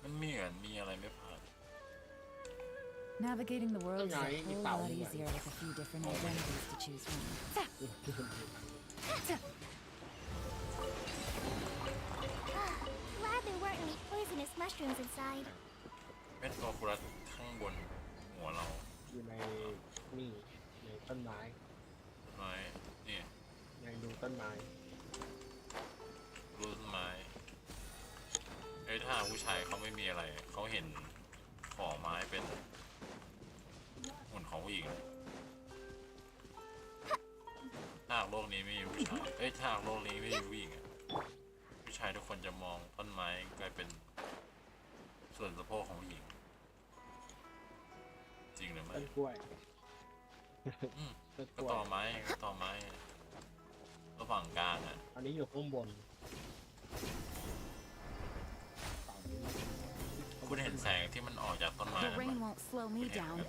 มันมีอะไรไม่ผ่าน Navigating the world is a Ay, whole tao lot yan. easier with a few different identities to choose from. Glad there weren't any poisonous mushrooms inside. เม็ดโซคุรัสข้างบนหัวเรา อยู่ในนี่ในต้นไม้ ไม้นี่ ในดูต้นไม้ รูต้นไม้เอ้ยถ้าผู้ชายเขาไม่มีอะไรเขาเห็นของไม้เป็นหุ่นของผู้หญิงถ้าโลกนี้ไม่มีผู้ชายเอ้ยถ้าโลกนี้ไม่มีผู้หญิงอะผู้ชายทุกคนจะมองต้นไม้กลายเป็นส่วนสะโพกของผู้หญิงจริงหรือไม่ ต้นกล้วย ก็ต่อไม้ระหว่างกลางอ่ะ อันนี้อยู่ข้างบน คุณเห็นแสงที่มันออกจากต้นไม้ The นั้นไหม rain won't slow me down.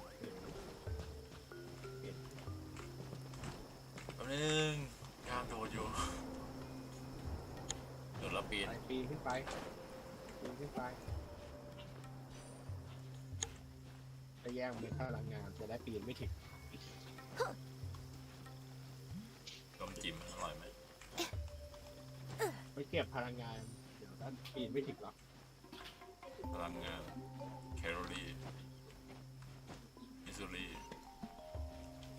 แป๊บนึงกล้ามโดดอยู่โดดแล้วปีน ปีนขึ้นไปจะแย่งเป็นพลังงานจะได้ปีนไม่ถึง ลมจิ้มอร่อยไหม ไม่เก็บพลังงานเดี๋ยวด้านปีนไม่ถึงหรอก พลังงานแคลอรี่มิสซูรี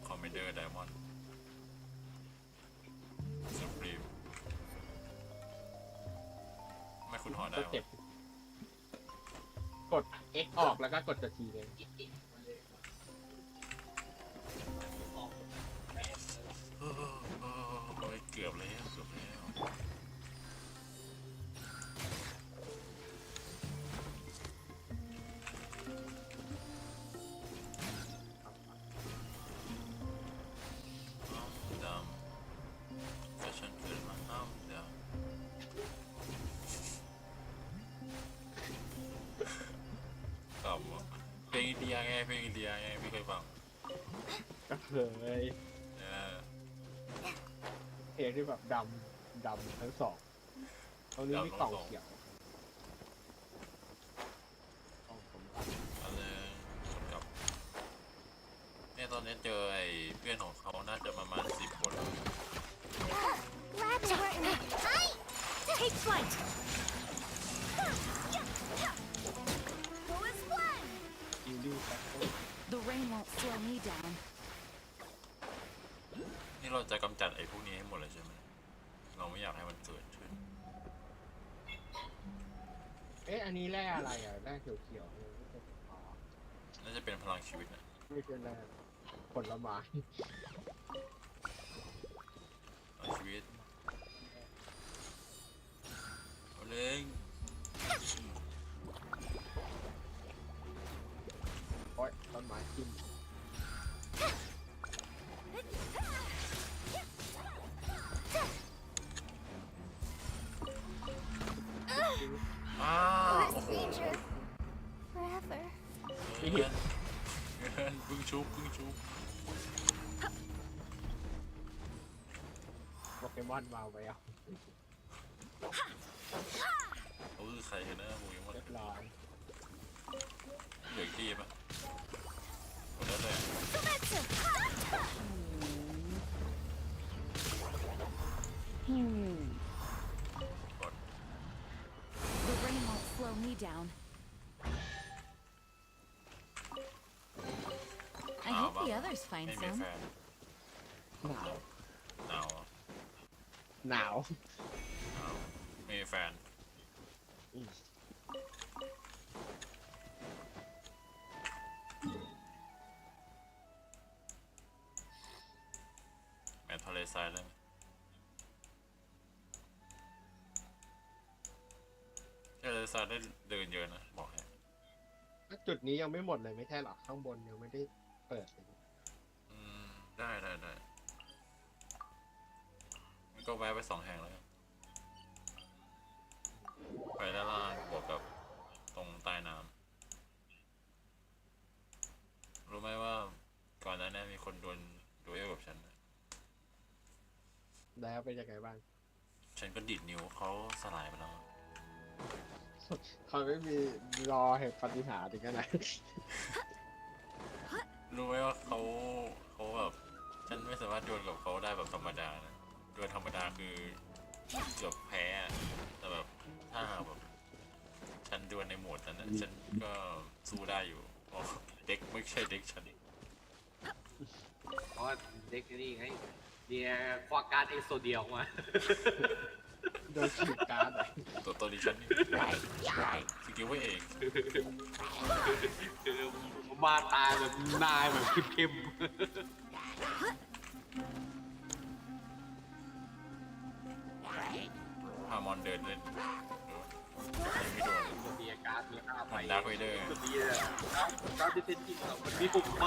คอมเมเดอร์ไดมอนด์สปรีมไม่คุณหอได้ ก็ หรอ เจ็บกด X ออกแล้วก็กดตัว T เลย โอ้ยเกือบแล้วดำแฟชั่นเกิดมาห้ามดำต่ำอ่ะเพลงอินเดียไงไม่เคยฟัง ก็เคยเพลงที่แบบดำทั้งสองตรงนี้มีกล่องเขียวกล่องผมตัด อะไรกับเนี่ยตอนนี้เจอไอ้เพื่อนของเขาน่าจะประมาณ10 คนแล้ว Glad there weren't any. Take flight! Go as one. อินดี้แฟค The rain won't slow me down. นี่เราจะกำจัดไอ้พวกนี้ให้หมดเลยใช่ไหมเราไม่อยากให้มันเกิดขึ้น อันนี้แร่อะไรอ่ะแร่เขียวๆ น่าจะเป็นพลังชีวิตนะ ไม่ใช่แร่ผลไม้ พลังชีวิตเอาเล่ง โอ๊ยต้นไม้กิน อ้าว This creature. Forever. เพื่อนพึ่งชุบ โปเกมอนมาไว้เอา เขาคือใครกันนะโปเกมอน เรียบร้อย เหลืออีกทีปะหมดแล้วเลย The rain won't slow me down. I hope the others ไม่ find มี some. แฟน หนาว หนาว หนาว ไม่มีแฟน ทรายเลยทะเลทรายได้เดินเยอะนะบอกให้ จุดนี้ยังไม่หมดเลยไม่ใช่หรอข้างบนยังไม่ได้เปิดเลย ได้มันก็แวะไป2 แห่งแล้วกันไปด้านล่างบวกกับตรงใต้น้ำรู้ไหมว่าก่อนหน้านี้มีคนโดนดูเอลกับฉันนะ แล้วเป็นยังไงบ้าง ฉันก็ดีดนิ้วเขาสลายไปแล้ว เขาไม่มีรอเหตุปาฏิหาริย์ถึงขนาด รู้ไหมว่าเขาแบบฉันไม่สามารถดวลกับเขาได้แบบธรรมดานะดวลธรรมดาคือเกือบแพ้อะแต่แบบถ้าหากแบบฉันดวลในโหมดนั้นนะฉันก็สู้ได้อยู่เพราะเด็กไม่ใช่เด็กฉัน เพราะว่าเด็กนี่ไงเนี่ยควักการ์ดเอ็กโซเดียวมา โดนฉีดการ์ดอะ ตัวดิฉันนี่สกิลไว้เอง มาตาแบบนายแบบเข้ม พามอนเดินเล่นไม่โดน ๆมีการ์ดมีค่าไป ดาร์คไวเดอร์ ก็ดีเลยการ์ดที่เป็นจริงมันมี6 ใบ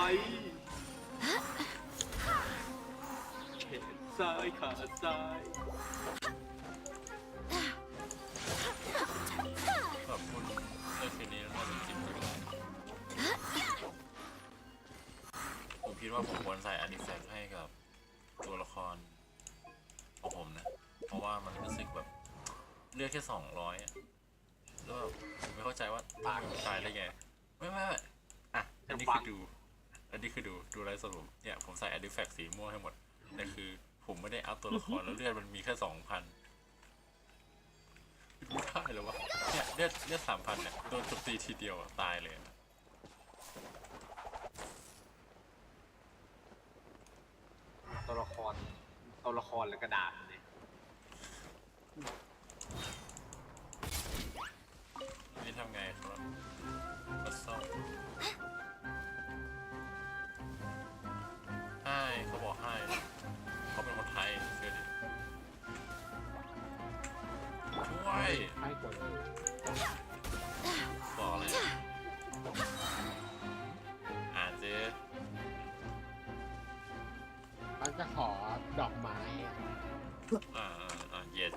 แขนซ้ายขาซ้าย แบบคุณเล่นคืนนี้น่าจะจิบก็ได้ผมคิดว่าผมควรใส่อาร์ติแฟกต์ให้กับตัวละครของผมนะเพราะว่ามันรู้สึกแบบเลือกแค่200อะแล้วแบบผมไม่เข้าใจว่าตายได้ไงไม่อ่ะอันนี้คือดูไลฟ์สรุปเนี่ยผมใส่อาร์ติแฟกต์สีม่วงให้หมดแต่คือผมไม่ได้อัพตัวละครแล้วเลือดมันมีแค่ 2,000ดูได้เลยวะเนี่ยเลือด 3,000เนี่ยโดนโจมตีทีเดียวตายเลยตัวละครและกระดาษเนี่ย นี่ทำไงครับก็ซ่อมให้เขาบอกให้เขาเป็นคนไทยเชื่อดิช่วย ให้กด บอกเลยอ่านสิ มันจะขอดอกไม้อะ yes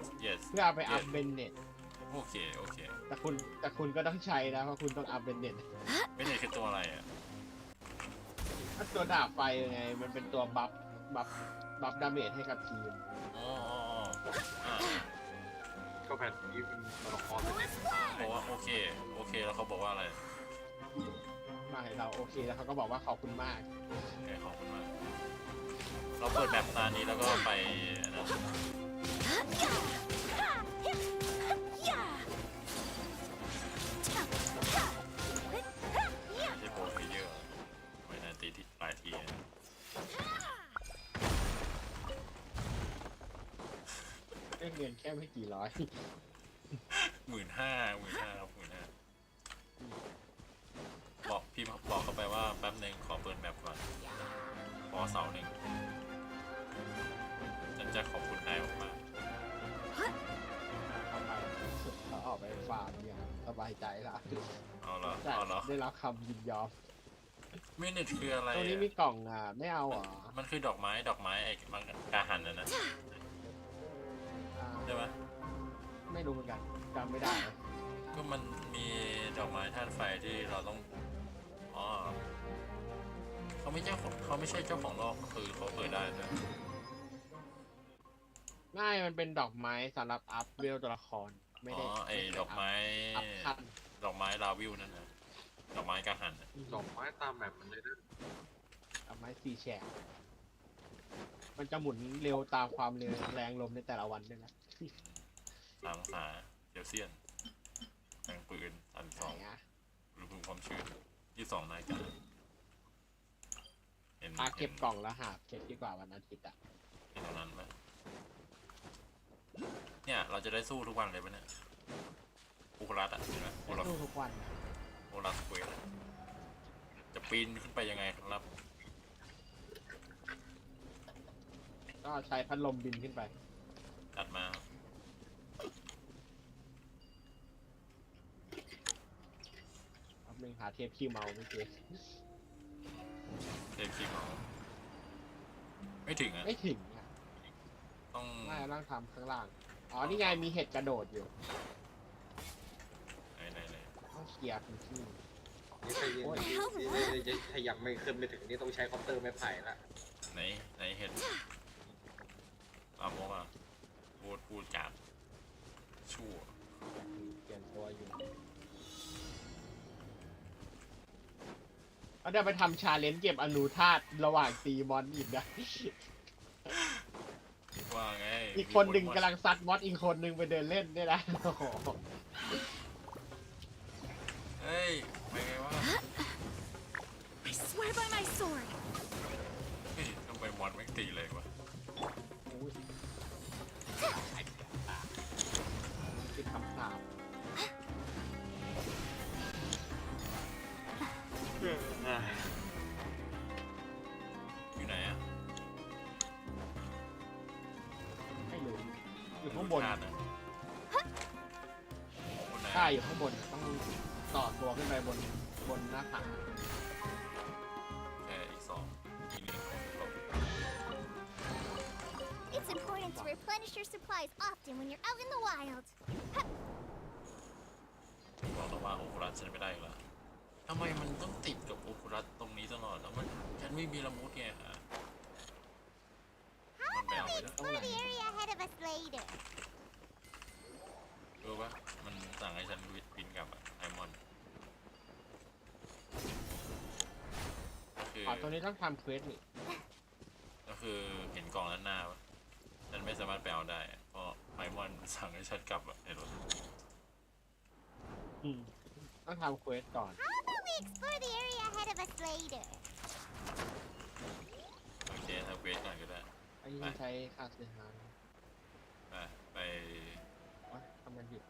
เพื่อเอาไปอัพเบนเน็ต โอเคแต่คุณก็ต้องใช้นะเพราะคุณต้องอัพเบนเน็ต ไม่ได้คือตัวอะไรอ่ะ ถ้าตัวดาบไฟยังไงมันเป็นตัวบัฟดาเมจให้กับทีม ก็แผ่นนี้เป็นตัวละครเป็น บอกว่าโอเคแล้วเขาบอกว่าอะไร มาให้เราโอเคแล้วเขาก็บอกว่าขอบคุณมาก โอเคขอบคุณมากเราเปิดแบบตานี้แล้วก็ไปนะที่โปรเพเยอร์ไว้ในตีที่ปลายที ได้เงินแค่ไม่กี่ร้อย 15,000ครับ15,000บอกเขาไปว่าแป๊บนึงขอเปิดแบบก่อนขอเสาหนึ่งฉันจะขอบคุณนายมาก เขาออกไปฟาร์มอย่างสบายใจละ เอาเหรอ ได้รับคำยินยอม มินิทคืออะไร ตรงนี้มีกล่องอ่ะไม่เอาเหรอ มันคือดอกไม้ไอ้มังกาหันนะใช่ไหม ไม่รู้เหมือนกันจำไม่ได้ ก็มันมีดอกไม้ธาตุไฟที่เราต้องเขาไม่ใช่เจ้าของโลกคือเขาเปิดได้นะ ง่ายมันเป็นดอกไม้สำหรับอัพเวลตัวละครไม่ได้ ไอ้ดอกไม้ลาวิวนั่นนะดอกไม้กาหัน ดอกไม้ตามแบบมันเลยนะ ดอกไม้สีแฉกมันจะหมุนเร็วตามความเร็วแรงลมในแต่ละวันด้วยนะ 3 องศาเซลเซียสแรงปืน32อุณหภูมิความชื้น22 นาฬิกาเก็บกล่องแล้วหาเก็บดีกว่าวันอาทิตย์อ่ะ เห็นตรงนั้นไหมเนี่ยเราจะได้สู้ทุกวันเลยปะเนี่ยโอรัสอ่ะเห็นไหมโอรัส สู้ทุกวัน โอรัสเควสจะปีนขึ้นไปยังไงครับ ก็ใช้พัดลมบินขึ้นไป จัดมา ครับนึงหาเทปคีย์เมาส์ไม่เจอ เทปคีย์เมาส์ไม่ถึงอ่ะ ไม่ถึงอ่ะ ต้อง น่าจะต้องทำข้างล่าง อ๋อ นี่ไงมีเห็ดกระโดดอยู่ ไหน ต้องเคลียร์พื้นที่ นี่ถ้ายังไม่ขึ้นไปถึงนี่ต้องใช้คอปเตอร์ไม้ไผ่ละ ไหนเห็นลามกอ่ะพูดจัดชั่ว เปลี่ยนตัวอยู่เอาเดี๋ยวไปทำชาเลนจ์เก็บอนุธาตุระหว่างตีมอนอีกนะ ว่าไง อีกคนหนึ่งกำลังซัดมอสอีกคนหนึ่งไปเดินเล่นเนี่ยนะ โอ้โห เฮ้ยไปไงวะ I swear by my sword. เฮ้ยทำไมมอนไม่ตีเลยวะ ติดคำสาป อยู่ไหนอ่ะ ไม่รู้อยู่ข้างบน ธาตุอะบนไหน ใช่อยู่ข้างบนอะต้องต่อตัวขึ้นไปบนหน้าผา อีกสองอีกหนึ่ง It's important to replenish your supplies often when you're out in the wild. บอกแล้วว่าโอคุรัสฉันไม่ได้อีกแล้วทำไมมันต้องติดกับโอคุรัสตรงนี้ตลอดแล้วมันฉันไม่มีละมุดไงอ่ะมันไปเอาไปได้ Explore the area ahead of us later. รู้ปะมันสั่งให้ฉันบินกลับอะไอมอนก็คือ ตัวนี้ต้องทำเควสนี่ ก็คือเห็นกล่องด้านหน้าปะฉันไม่สามารถไปเอาได้เพราะไอมอนสั่งให้ฉันกลับอะเห็นปะ ต้องทำเควสก่อน How about we explore the area ahead of us later? โอเคทำเวทก่อนก็ได้ ไอ้นี่ใช้ค่าเสียหาย ไป วะทำมันหยุด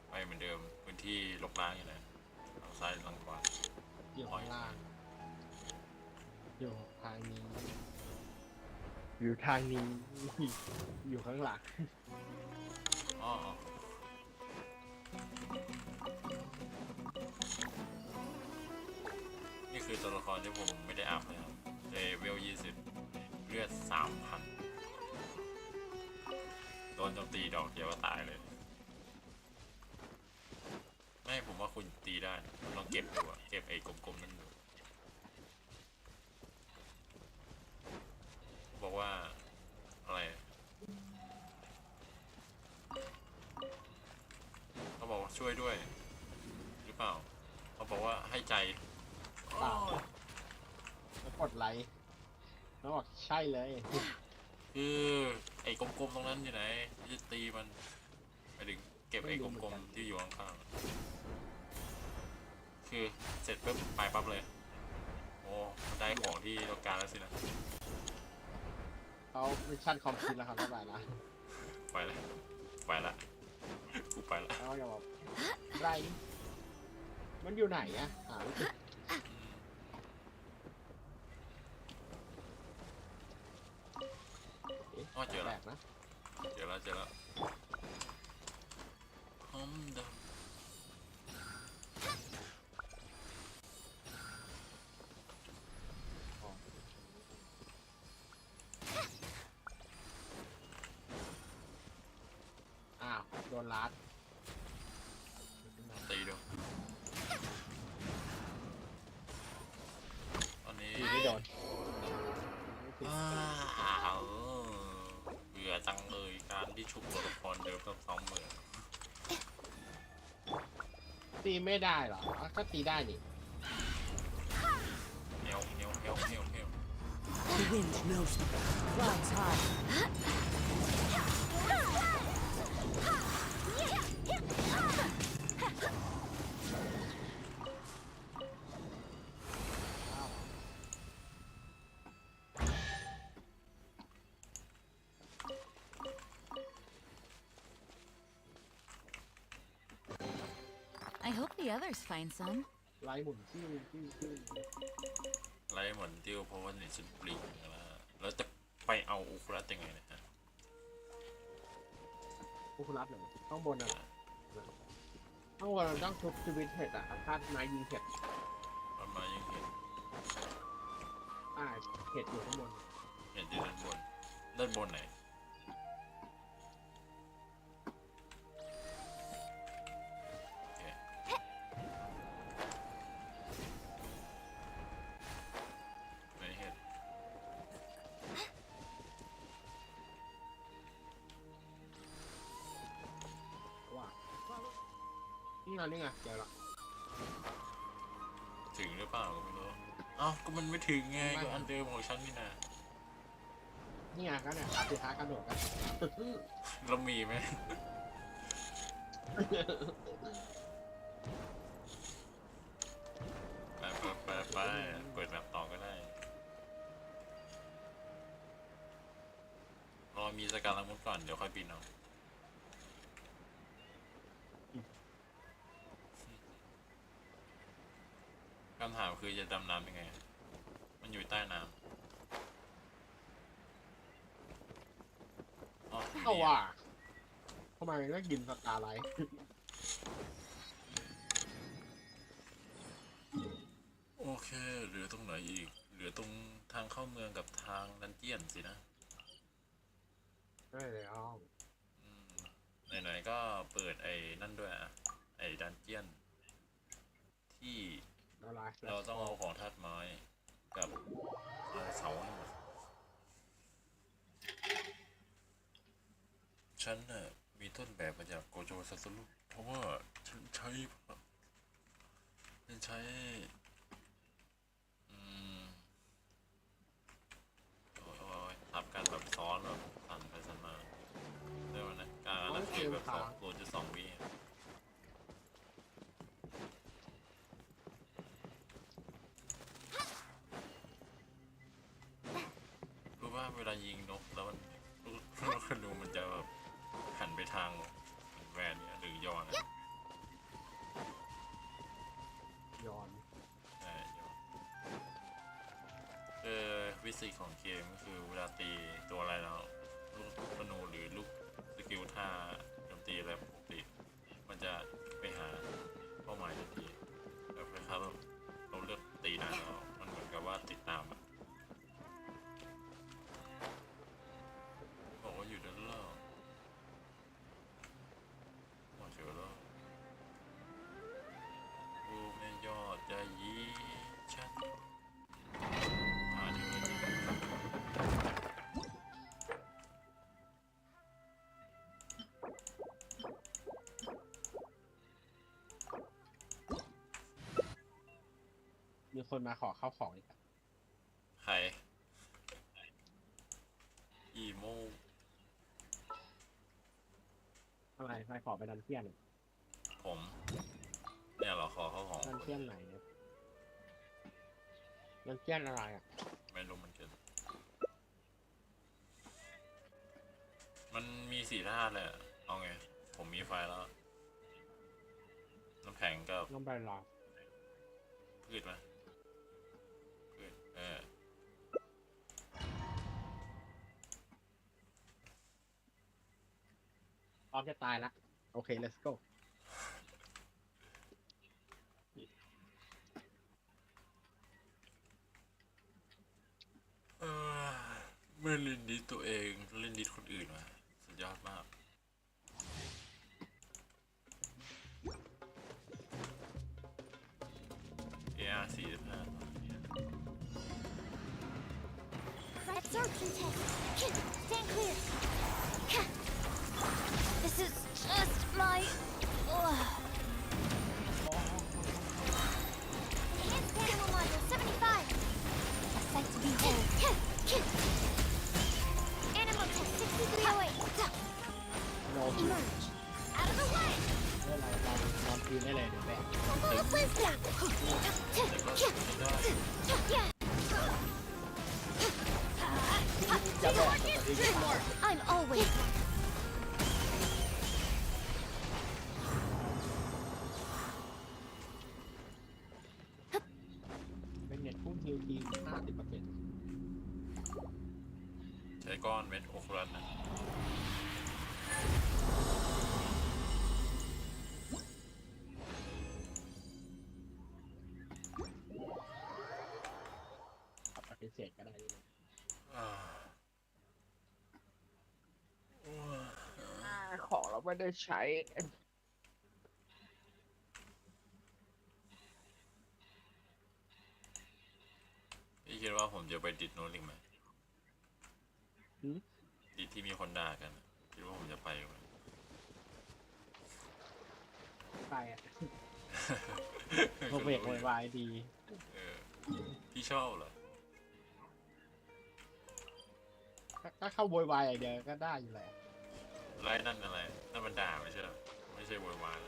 ไปเหมือนเดิมพื้นที่ลกล้างอยู่ไหนทางซ้ายทางขวา อยู่ข้างล่าง อยู่ทางนี้ อยู่ทางนี้ อยู่ข้างหลัง อ๋อนี่คือตัวละครที่ผมไม่ได้อัพเลยครับเลเวล20 เลือด 3,000 โดนโจมตีดอกเดียวก็ตายเลย ไม่ผมว่าคุณตีได้ลองเก็บดูอะเก็บไอ้กลมๆนั่นดูบอกว่าอะไรเขาบอกว่าช่วยด้วยหรือเปล่าเขาบอกว่าให้ใจ เปล่าแล้วกดไลค์แล้วบอกใช่เลย คือไอ้กลมๆตรงนั้นอยู่ไหนจะตีมันไปถึงเก็บไอ้กลมๆที่อยู่ข้างๆคือเสร็จปุ๊บไปปั๊บเลยโอ้มันได้ของที่ต้องการแล้วสินะ เขามิชชั่นคอมพิวแล้วครับบ๊ายบายนะ ไปละกูไปละ แล้วก็จะบอกไรมันอยู่ไหนอะหาไม่เจอ อ๋อเจอ แปล แล้ว กนะ เจอแล้วหอมดำ อ้าวโดนลัด ตีดูตอนนี้ ตีไม่โดน เบื่อจังเลยการที่ชุบตัวละครเดิมต้องซ้อมเหมือน ตีไม่ได้เหรอก็ตีได้นี่ เฮล The wind knows the clouds high. I hope the others find some. ไล่หมุนติ้ว ไล่เหมือนติ้วเพราะว่านี่ฉันปลิงแล้วแต่ ไปเอาอุคุระยังไงนะฮะ ผู้คุณรับหนึ่งข้างบนอ่ะข้างบนเราต้องทุบชีวิตเห็ดอ่ะคาดไม้ยิงเห็ด ประมาณยังเห็น เห็ดอยู่ข้างบน เห็นอยู่ด้านบนด้านบนไหนไหนเห็ดว่านี่ไงเจอละ ถึงหรือเปล่าก็ไม่รู้เอ้าก็มันไม่ถึงไงก็อันเดิมของฉันนี่นะ นี่ไงก็เนี่ยสุดท้ายกระโดดกัน เรามีไหม ไปเปิดแบบต่อก็ได้รอมีสการละมุดก่อนเดี๋ยวค่อยปีนเอาคำถามคือจะดำน้ำยังไงมันอยู่ใต้น้ำเอาว่ะทำไมต้องกินสตาร์ไลท์ โอเคเหลือตรงไหนอีกเหลือตรงทางเข้าเมืองกับทางดันเจียนสินะ ได้เลยอ้อม ไหนๆก็เปิดไอ้นั่นด้วยอะไอ้ดันเจียนที่เราต้องเอาของธาตุไม้กับเอาเสาให้หมดฉันน่ะมีต้นแบบมาจากโกโจซัตสึรุเพราะว่าฉันใช้ทำการแบบซ้อนแบบสั่นไปสั่นมาเรียกว่านะการอันนั้นคือแบบ0.2 วิรู้ว่าเวลายิงนกแล้วมันลูกธนูมันจะแบบหันไปทางแวนเนี่ยหรือยอนอะย้อน ใช่ยอนวิธีของเกมก็คือเวลาตีตัวอะไรแล้วลูกธนูหรือลูกสกิลท่าโจมตีอะไรปกติมันจะไปหาเป้าหมายทันทีแบบคล้ายๆเราเลือกตีได้แล้วมันเหมือนกับว่าติดตามอะบอกว่าอยู่ด้านล่างเจอแล้วผู้ไม่ยอดจะยีฉันมีคนมาขอเข้าของอีก ใครอีโม อะไรใครขอไปดันเจียน ผมเนี่ยเหราขอเข้าของ ดันเจียนไหนเนี่ยดันเจียนอะไรอ่ะ ไม่รู้มันเกินมันมี4 ธาตุเลยอะเอาไงผมมีไฟแล้วน้ำแข็งกับ น้ำใบลา พืชไหมพืชพร้อมจะตายละโอเค let's go ไม่เล่นดิสตัวเองเล่นดิสคนอื่นมาสุดยอดมาก45 Absorption test. Stand clear. This is just my. Enhanced animal module 75. A sight to behold. Animal test 63. Oh wait. Emerge. Out of the way. นอนพื้นได้เลยเดี๋ยวแบก Wisdom. I'm always. เป็นเน็ตพุ่งฮิวที 50% ก้อนเม็ดโอคุลัสนะปฏิเสธก็ได้เลยของเราไม่ได้ใช้พี่คิดว่าผมจะไปดิดโน้นอีกไหมดิดที่มีคนด่ากันคิดว่าผมจะไปไหมไปอ่ะพวกเบรกวายดีพี่ชอบเหรอถ้าเข้าโวยวายอย่างเดียวก็ได้อยู่แหละไรนั่นอะไรนั่นมันด่าไม่ใช่หรอไม่ใช่โวยวาย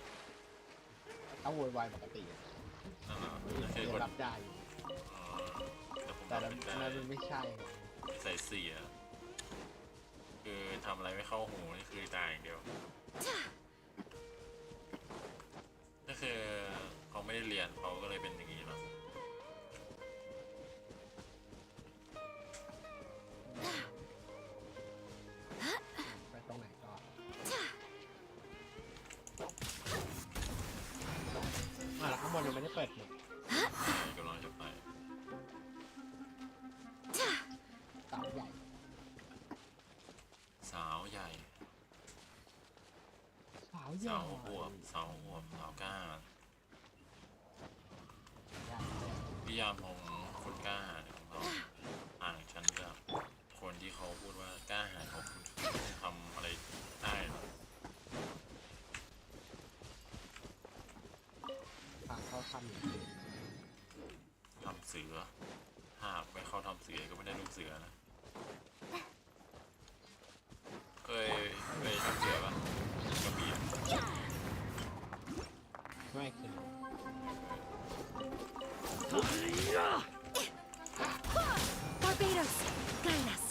ต้องโวยวายปกตินั่นเหรอไม่ใช่คนรับได้อยู่แต่นั้นมันไม่ใช่ใส่เสียคือทำอะไรไม่เข้าหูนี่คือด่าอย่างเดียวก็คือเขาไม่ได้เรียนเขาก็เลยเป็นอย่างนี้หรอไปตรงไหนก่อนแล้วข้างบนยังไม่ได้เปิดเลยกำลังจะไปสาวใหญ่สาวใหญ่สาวใหญ่สาวอวบสาวกล้าพิยามของคนกล้าหาญของเราห่างชั้นจากคนที่เขาพูดว่ากล้าหาญของคุณทำอะไรได้หรอเขาทำเสือหากไม่เข้าทำเสือก็ไม่ได้ลูกเสือนะเคยทำเสือป่ะกระบี่ไม่เคยBarbados, guide us.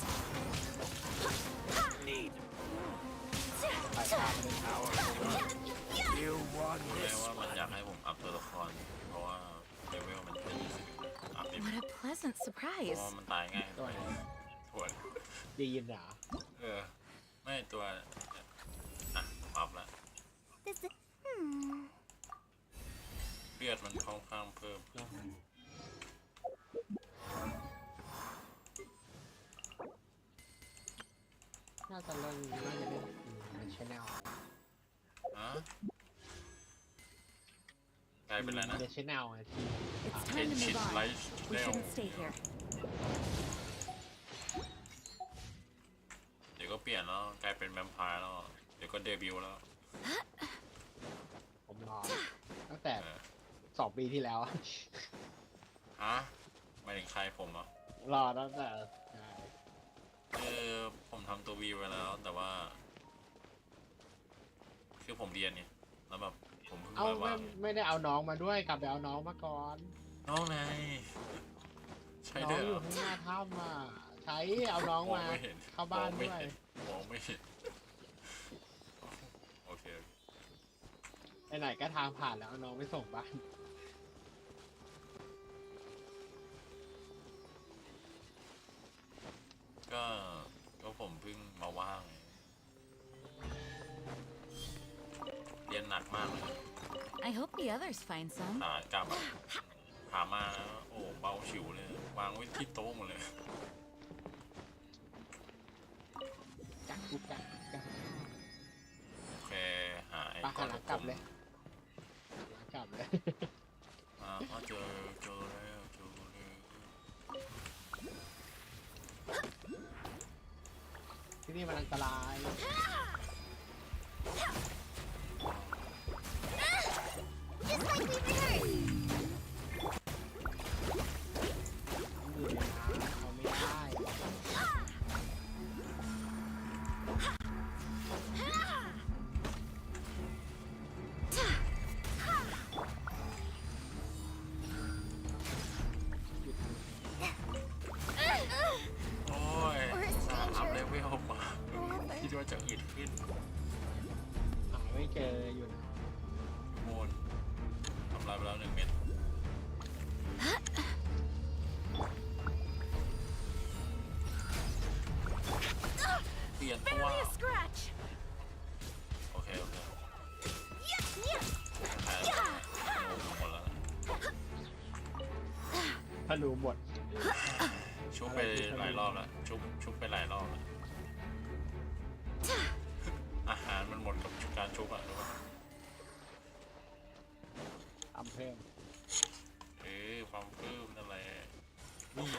ไปทางเป็นเขาแม้ว่ามันอยากให้ผมอัพตัวละครเพราะว่าเลเวลมันแค่20อัพ What a pleasant เพ surprise. ราะมันตายง่ายด้วยถ่วนดียินเหรอไม่ตัวอัพละเลือดมันค่อนข้างเพิ่มน่าจะเล่นในช่องกลายเป็นอะไรนะในช่องที่ It's time to move on. We shouldn't stay here. เดี๋ยวก็เปลี่ยนแล้วกลายเป็นแวมไพร์แล้วเดี๋ยวก็เดบิวต์แล้วผมรอตั้งแต่2 ปีที่แล้วหมายถึงใครผมอ่ะรอตั้งแต่ผมทำตัววีไว้แล้วแต่ว่าคือผมเรียนเนี่ยแล้วแบบผมเอาไม่ได้เอาน้องมาด้วยกลับไปเอาน้องมาก่อนน้องไหนใช่เด้ออยู่ข้างหน้าถ้ำอ่ะใช้เอาน้องมาเข้าบ้านด้วยมองไม่เห็นโอเคไหนก็ทางผ่านแล้วเอาน้องไปส่งบ้านก็ผมเพิ่งมาว่างเรียนหนักมากเลย I hope the others find some. กลับหามาโอ้เบาฉิวเลยวางไว้ที่โต๊ะหมดเลยโอเคหาไอ้ก้อนกลับเลยกลับเลยเจอที่นี่มันอันตรายอัพเลเวลมาคิดว่าจะอึดขึ้น ถ้ารู้หมด ชุบไปหลายรอบแล้วชุบไปหลายรอบแล้วอาหารมันหมดกับการชุบอ่ะรู้ป่ะ ทำเพิ่ม ความเพิ่มนั่นแหละนี่เ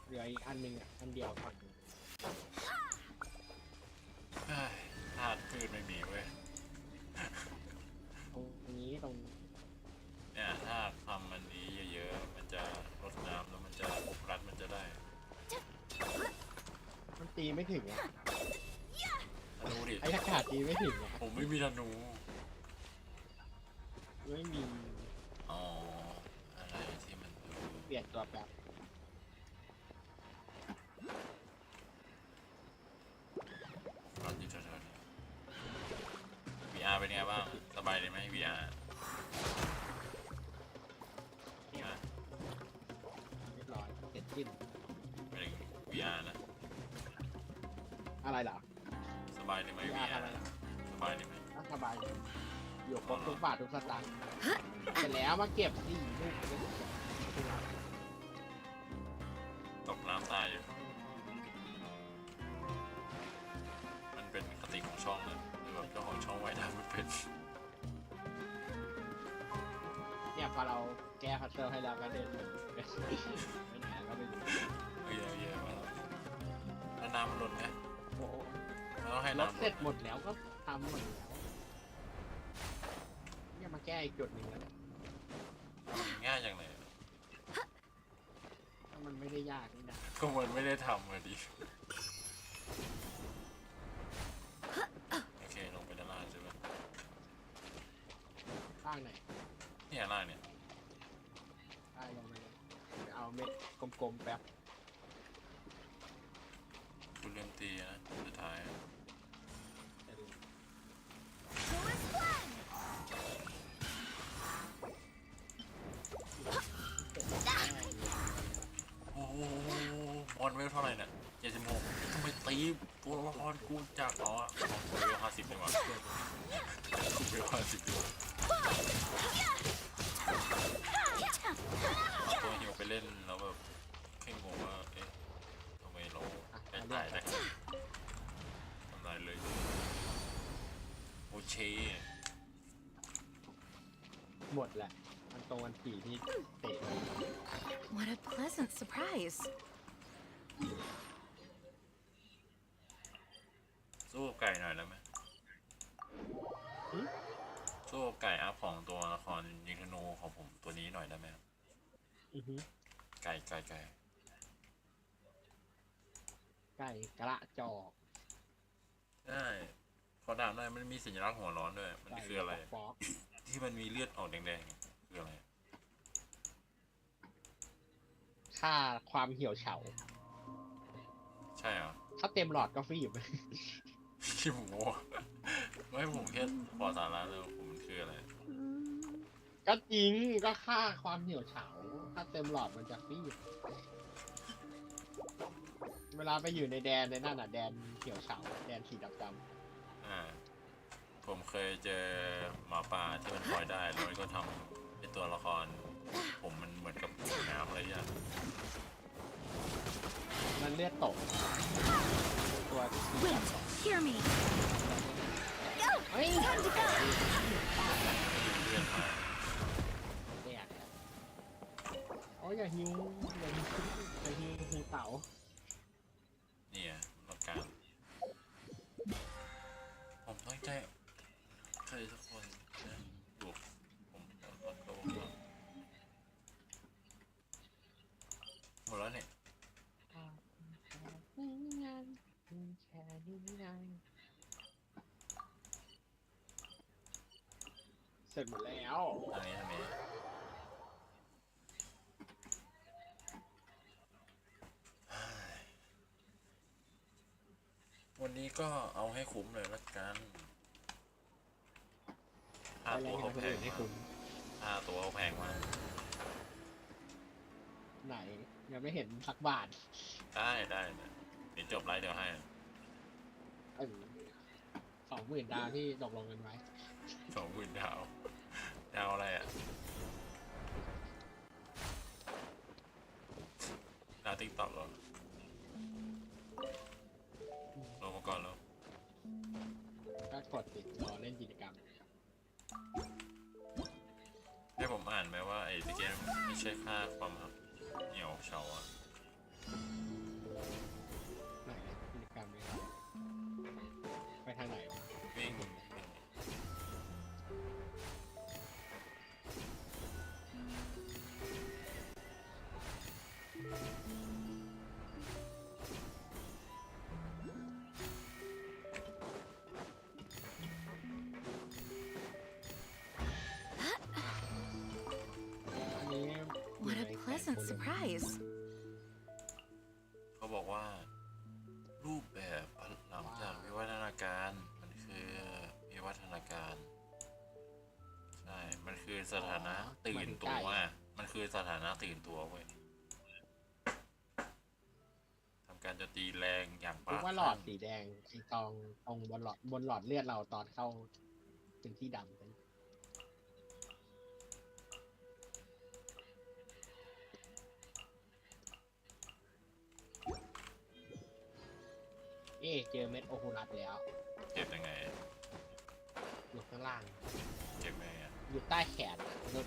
หลืออีกอันหนึ่งอ่ะอันเดียวก่อน ธาตุพืชไม่มีเว้ย ตรงนี้ตรง เนี่ยถ้าทำมันนี้เยอะๆมันจะรดน้ำแล้วมันจะอบรัดมันจะได้ มันตีไม่ถึงอ่ะ ธนูดิ ไอ้อากาศตีไม่ถึงอ่ะ ผมไม่มีธนู ไม่มี อ๋ออะไรที่มันดู เปลี่ยนตัวแบบ รัดอยู่แถวๆนี้ VR เป็นไงบ้างสบายดีไหม VR เรียบร้อยเสร็จสิ้น ไม่ถึง VR นะ อะไรเหรอ สบายดีไหม VR สบายดีไหม สบายอยู่ครบทุกบาททุกสตางค์เสร็จแล้วมาเก็บที่ลูก ตกน้ำตายอยู่มันเป็นคติของช่องนะหรือแบบเจ้าของช่องไว้ได้ไม่เป็น เนี่ยพอเราแก้พัซเซิลให้เราก็เดินไปไหนก็ไปดู เยอะมาแล้วน้ำมันลดไหม โอ้โห เราต้องให้ รถ น้ำ เสร็จหมดแล้วก็ทำหมดแล้วเนี่ยมาแก้อีกจุดหนึ่งแล้วเนี่ย ง่ายอย่างไร มันไม่ได้ยากนี่นะ ก็มันไม่ได้ทำมาดิโอเคลงไปด้านล่างใช่ไหม ข้างไหน เนี่ยล่างเนี่ย ได้ลงไปเลยเอาเม็ดกลมๆแป๊บ คุณเริ่มตีนะสุดท้ายโอ้โหบอลเวลเท่าไหร่เนี่ย76ทำไมตีตัวละครกูจากเวล50ดีกว่าเวล50ดีกว่าเอาตัวฮิวไปเล่นแล้วแบบแค่งงว่าเอ๊ะทำไมเราได้ตายได้ทำลายเลยโอเค หมดแหละมันตรงวันที่ที่เตะ What a pleasant surprise. สู้ไก่หน่อยได้ไหมสู้ไก่อัพของตัวละครยิงธนูของผมตัวนี้หน่อยได้ไหมไก่ ไก่กระจอก ได้ขอถามหน่อยมันมีสัญลักษณ์หัวร้อนด้วยมันคืออะไร ที่มันมีเลือดออกแดงๆคืออะไร ค่าความเหี่ยวเฉา ใช่เหรอ ถ้าเต็มหลอดก็ฟรีอยู่ ขี้หมูไม่ผมแค่บอกสาระเลยผมมันคืออะไร ก็จริงก็ค่าความเหี่ยวเฉาถ้าเต็มหลอดมันจะฟรีเวลาไปอยู่ในแดนในนั่นน่ะแดนเหี่ยวเฉาแดนสีดำ ผมเคยเจอหมาป่าที่มันลอยได้แล้วมันก็ทำเป็นตัวละครผมมันเหมือนกับน้ำอะไรอย่าง มันเลือดตกตัว Wind, hear me. เฮ้ย Time to go. เลื่อนมา เนี่ยโอ้ยอย่าหิวเต๋า เนี่ยต้องการผมตั้งใจใครสักคนนะดูผมต้องโตหมดแล้วเนี่ย เสร็จหมดแล้ว อันนี้วันนี้ก็เอาให้คุ้มเลยละกันตัวเขาแพงมากตัวเขาแพงมาก ไหนยังไม่เห็นสักบาท ได้เดี๋ยวจบไลฟ์เดี๋ยวให้ 20,000 ดาวที่ตกลงกันไว้ 20,000 ดาวดาวอะไรอ่ะดาวติ๊กต็อกเหรอลงมาก่อนแล้ว ก็กดติดรอเล่นกิจกรรม ให้ผมอ่านไหมว่าไอ้ตะเกียบไม่ใช่ค่าความเหนียวเฉาอ่ะ ไหนกิจกรรมนี้ไปทางไหน วิ่งอันนี้ What a pleasant surprise. เขาบอกว่ารูปแบบหลังจากวิวัฒนาการมันคือวิวัฒนาการใช่มันคือสถานะตื่นตัวมันคือสถานะตื่นตัวเว้ยทำการโจมตีแรงอย่าง คิดว่าหลอดสีแดงไอ้ตรงบนหลอดเลือดเราตอนเข้าเป็นที่ดำเป็นเจอเม็ดโอคูลัสแล้ว เก็บยังไง อยู่ข้างล่าง เก็บยังไงอ่ะ อยู่ใต้แขน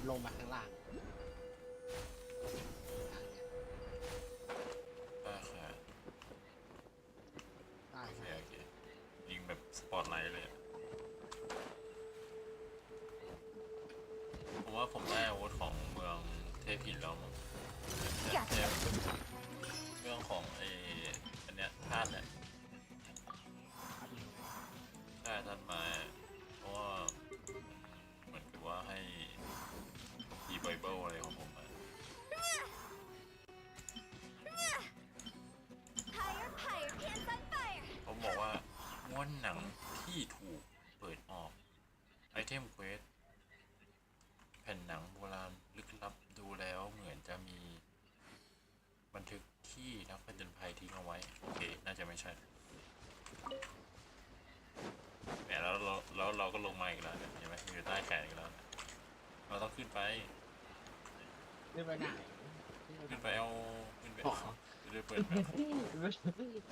ลงมาข้างล่าง ค่ะ ใช่ โอเคยิงแบบสปอตไลท์เลยอะผมว่าผมได้อาวุธของเมืองเทพหินแล้วมั้งเทพเรื่องของอันเนี้ยธาตุเนี่ยใช่ธาตุไม้เพราะว่าเหมือนกับว่าให้อีไบเบิลอะไรของผมมา เขาบอกว่าม้วนหนังที่ถูกเปิดออกไอเทมเควสแผ่นหนังโบราณลึกลับดูแล้วเหมือนจะมีบันทึกที่นักผจญภัยทิ้งเอาไว้โอเคน่าจะไม่ใช่แหมแล้วเราก็ลงมาอีกแล้วเนี่ยเห็นไหมอยู่ใต้แขนอีกแล้วเราต้องขึ้นไป ขึ้นไปไหน ขึ้นไปเอาขึ้นไปจะเปิดแมป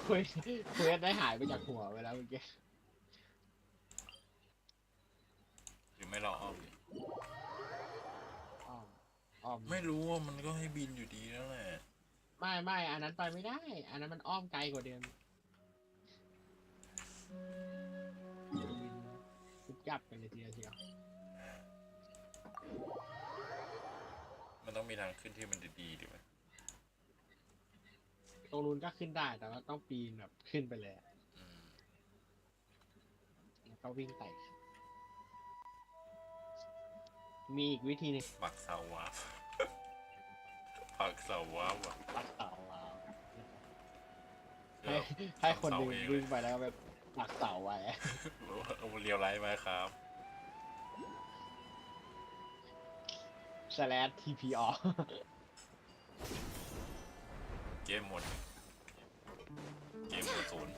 คุยได้หายไปจากหัวไปแล้วเมื่อกี้ หรือไม่เราอ้อมดิ อ้อม ไม่รู้ว่ามันก็ให้บินอยู่ดีนั่นแหละ ไม่อันนั้นไปไม่ได้ อันนั้นมันอ้อมไกลกว่าเดิมยุบยับกันเลยทีเดียว มันต้องมีทางขึ้นที่มันดีๆดิไหม ตรงนู้นก็ขึ้นได้แต่ว่าต้องปีนแบบขึ้นไปเลยแล้วก็วิ่งไต่มีอีกวิธีหนึง ปักเสาวาบ ปักเสาวาบว่ะ ปักเสาว้าวให้คนหนึ่งวิ่งไปแล้วแบบปักเสาไว้ เอาเรียวไลท์มาครับ /TPO เกมหมดเกมหมดศูนย์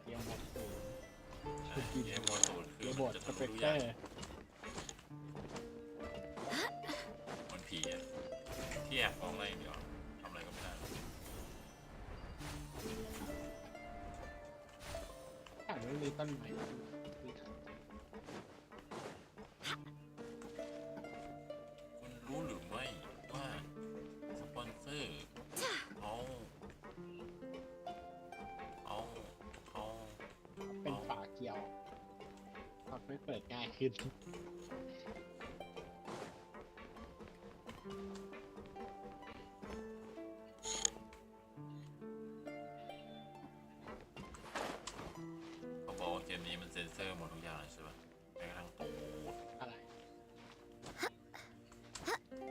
เกมหมดศูนย์ เกมหมดศูนย์ เก คือ มหม มัน ด จะ ส ทะ เป ลุ ก ทุก เต อ อย่าง ร์ มันผีอะที่แอบมองอะไรอย่างเดียวทำอะไรก็ไม่ได้ แต่ไม่มีต้นไม้ คุณรู้หรือไม่ว่าสปอนเซอร์เขาเป็นฝาเกี่ยวทำให้เปิดง่ายขึ้น เขาบอกว่าเกมนี้มันเซ็นเซอร์หมดทุกอย่างใช่ปะแม้กระทั่งตูด อะไร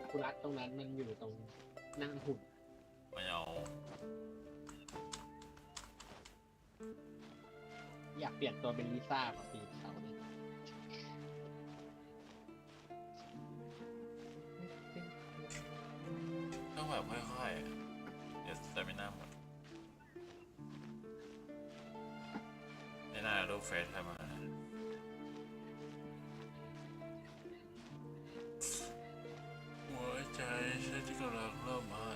กุรัตตรงนั้นมันอยู่ตรงหน้าหุ่น ไม่เอา อยากเปลี่ยนตัวเป็นลิซ่ามาปีนเขาเนี่ย ต้องแบบค่อยๆอะเดี๋ยวจะไม่น่าหมดไม่น่ารูปเฟซใครมา ใช่ที่กำลังเริ่มให้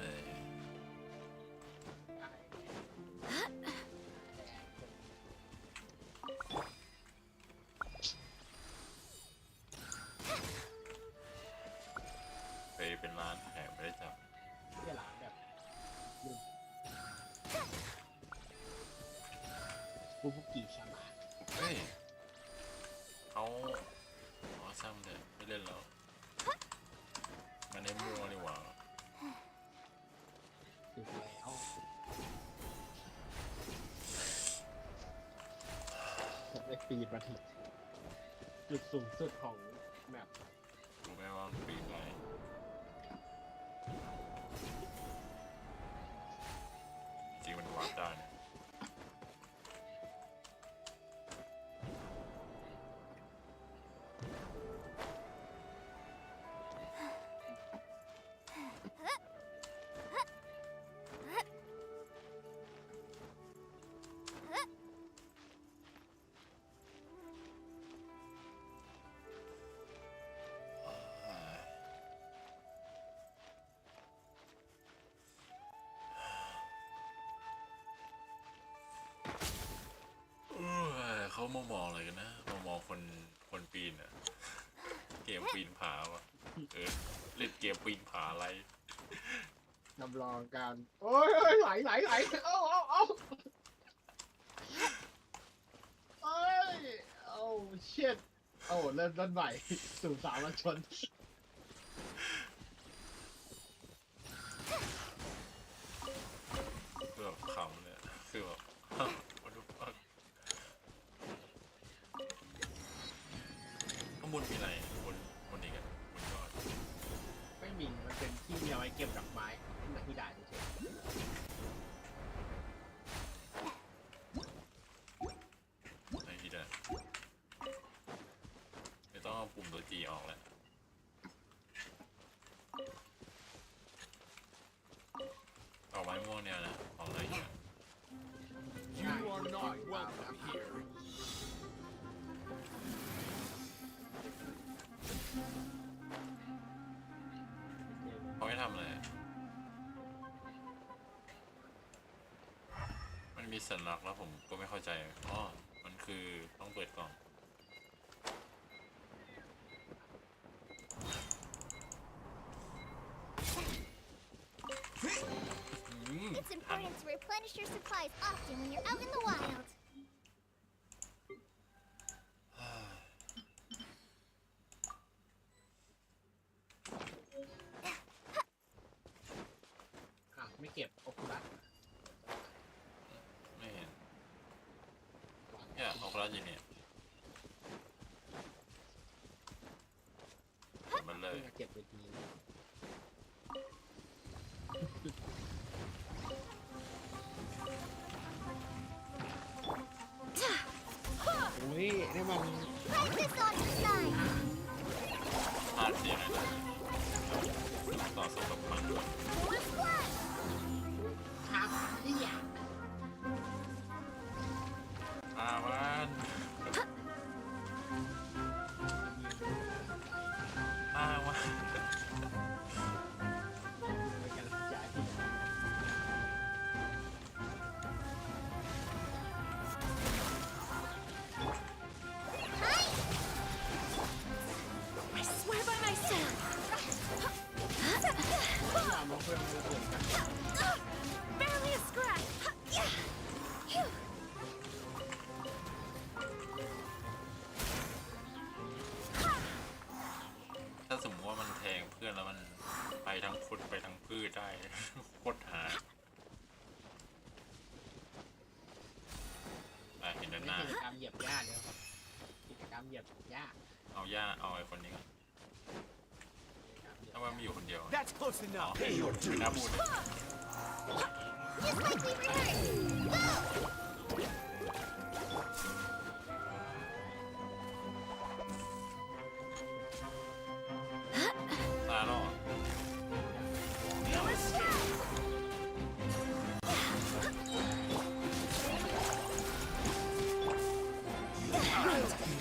ไปเป็นร้านแถมไม่ได้จับ ที่หลังแบบบูบุกิชามา เฮ้ยเขาอ๋อช่างเลยไม่เล่นแล้วมันได้มั่วนี่หว่า ถูกแล้วผมได้ปีนมาถึงจุดสูงสุดของแมป รู้ไหมว่ามันปีนอะไรจริงมันวาร์ปได้นะเขามามองอะไรกันนะมามองคนปีนอ่ะเกมปีนผาวะเล่นเกมปีนผาอะไรนำลองการโอ้ยไหลเอาเอ้ยเอาเช็ดโอ้เริ่มต้นใหม่สู่สามัญชน แบบขำเลยคือแบบมาดูข้างบนมีอะไรบนนี้กันบนยอด ไม่มีมันเป็นที่เอาไว้เก็บดอกไม้ที่มาที่ด่านเฉย ในที่ได้ไม่ต้องเอาปุ่มตัว G ออกแล้วเอาไม้ม่วงเนี่ยนะออกอะไรเนี่ย You are not welcome here. เขาให้ทำอะไรมันมีสัญลักษณ์แล้วผมก็ไม่เข้าใจอ๋อมันคือต้องเปิดกล่อง It's important to replenish your supplies often when you're out in the wild. ไม่เก็บโอคุลัส ไม่เห็นเนี่ยออกแล้วอยู่เนี่ยมันเลย เก็บไปทีโอ้ยนี่มัน Practice on your side. พลาดเสียเลยต่อสู้กับมัน Forward splash. ครับเนี่ย มันI swear by myself. Barely a scratch. ถ้าสมมติว่ามันแทงเพื่อนแล้วมันไปทั้งคนไปทั้งพืชได้ โคตรหาเห็นด้านหน้า กิจกรรมเหยียบหญ้าเดียวครับกิจกรรมเหยียบหญ้า เอาย่าเอาไอ้คนนี้ก่อนถ้าว่ามีอยู่คนเดียว That's close enough. ไม่น่าพูดเลย Just like we rehearsed. Go. ตาล่อ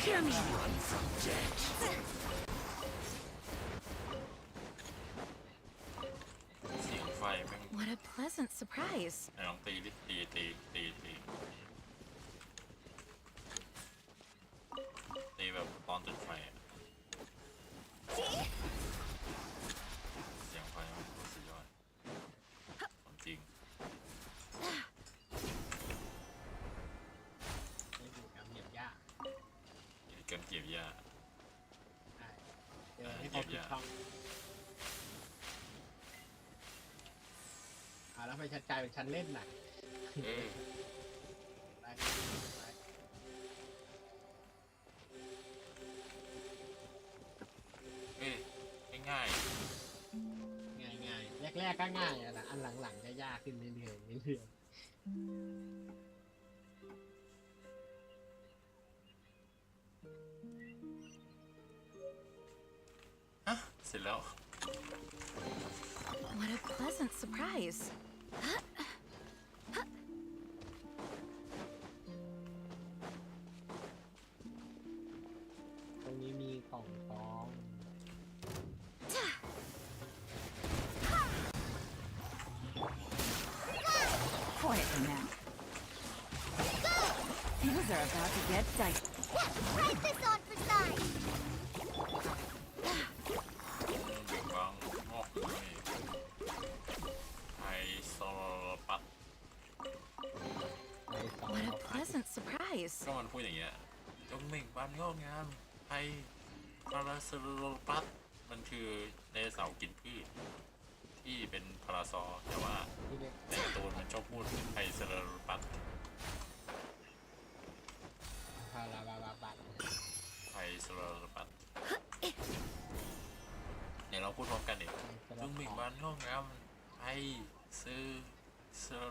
Come here. Run from death. What a pleasant surprise. ไหนลองตีดิตีแบบตอนจุดไฟเสียงไฟมันสุดยอดของจริง นี่คือการเหยียบหญ้า เกินเก็บยา เดี๋ยวให้เขาถูกต้องแล้วไปชัดใจเป็นชั้นเล่นหนักง่ายแรกๆก็ง่ายนะอันหลังๆจะยากขึ้นเรื่อยฮะเสร็จแล้ว What a pleasant surprise. ตรงนี้มีกล่องทอง Quietly now. Things are about to get dicey. Try this on for size. เบี่ยงบางงอกเลยไฮโซปัต What a pleasant surprise. ก็มันพูดอย่างเงี้ยจงเบ่งบานงอกงามไฮพาราเซโลปัตมันคือไดโนเสาร์กินพืชที่เป็นพาราซอแต่ว่าในการ์ตูนมันชอบพูดไฮเซโลปัตพาราบาบาบัต ไฮเซโลปัตเดี๋ยวเราพูดพร้อมกันดิจงเบ่งบานงอกงามไฮเซ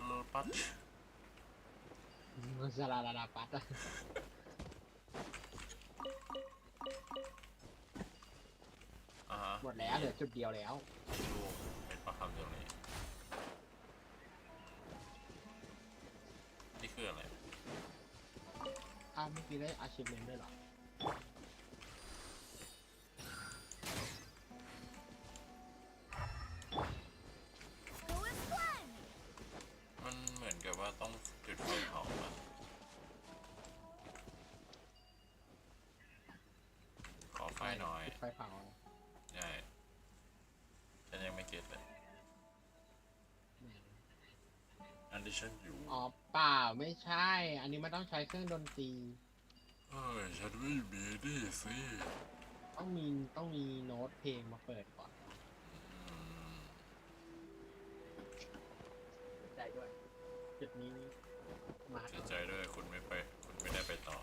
โลปัต สลาลาปัตหมดแล้วเหลือจุดเดียวแล้ว ดูเป็นประคำตรงนี้นี่คืออะไร เมื่อกี้ได้ achievement ด้วยเหรอ มันเหมือนกับว่าต้องจุดไฟเผามาขอไฟหน่อย ไฟเผา ใช่ฉันยังไม่เก็ตเลยอันที่ฉันอยู่ อ๋อเปล่าไม่ใช่ อันนี้มันต้องใช้เครื่องดนตรี ฉันไม่มีดิสิ ต้องมีโน้ตเพลงมาเปิดก่อนใจด้วยจุดนี้มา เสียใจด้วยคุณไม่ได้ไปต่อ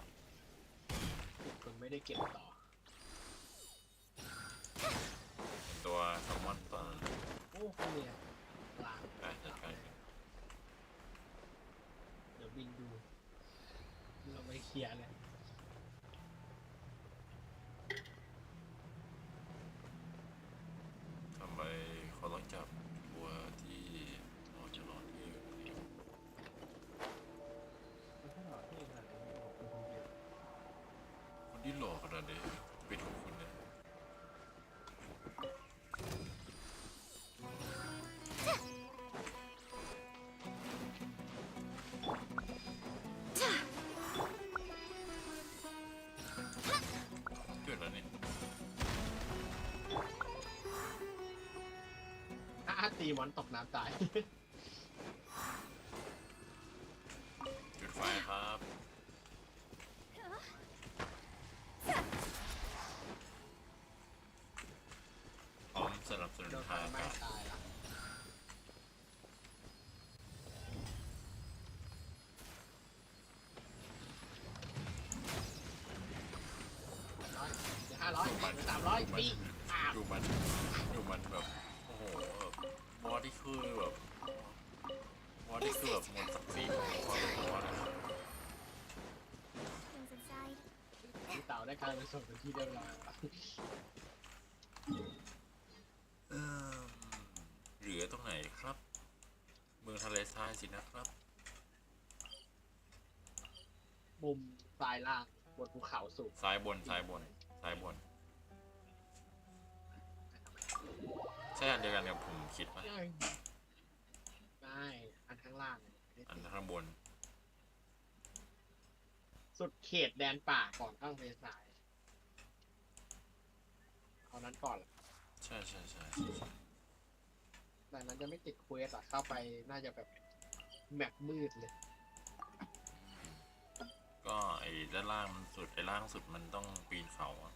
คุณไม่ได้เก็บต่อ ตัวแซลมอนตอนนั้น โอ้เนี่ยกลาง จัดการ เดี๋ยวบินดู เราไม่เคลียร์เลย ทำไมเขาต้องจับตัวที่นอนจะนอนที่อยู่นี่คนที่หล่อขนาดนี้เป็นของคุณเนี่ยเกิดแล้วนี่ ตีมอนตกน้ำตาย จุดไฟครับพร้อมสนับสนุนทางอากาศ500 ปีดูมันแบบโอ้โหบอดี้คือแบบหมดศักดิ์ศรีของความเป็นตัวนะ Things inside. พี่เต่าได้การไปส่งเป็นที่เรียบร้อย เหลือตรงไหนครับ เมืองทะเลทรายสินะครับ มุมซ้ายล่างบนภูเขาสูง ซ้ายบนใช่อันเดียวกันกับผมคิดปะ อันข้างล่างอันข้างบน สุดเขตแดนป่าก่อนเข้าเมษายเอานั้นก่อนเหรอ ใช่ใช่ใช่ แต่นั้นจะไม่ติดเควสอะเข้าไปน่าจะแบบแมปมืดเลย ก็ไอ้ด้านล่างมันสุดไอ้ล่างสุดมันต้องปีนเขาอะ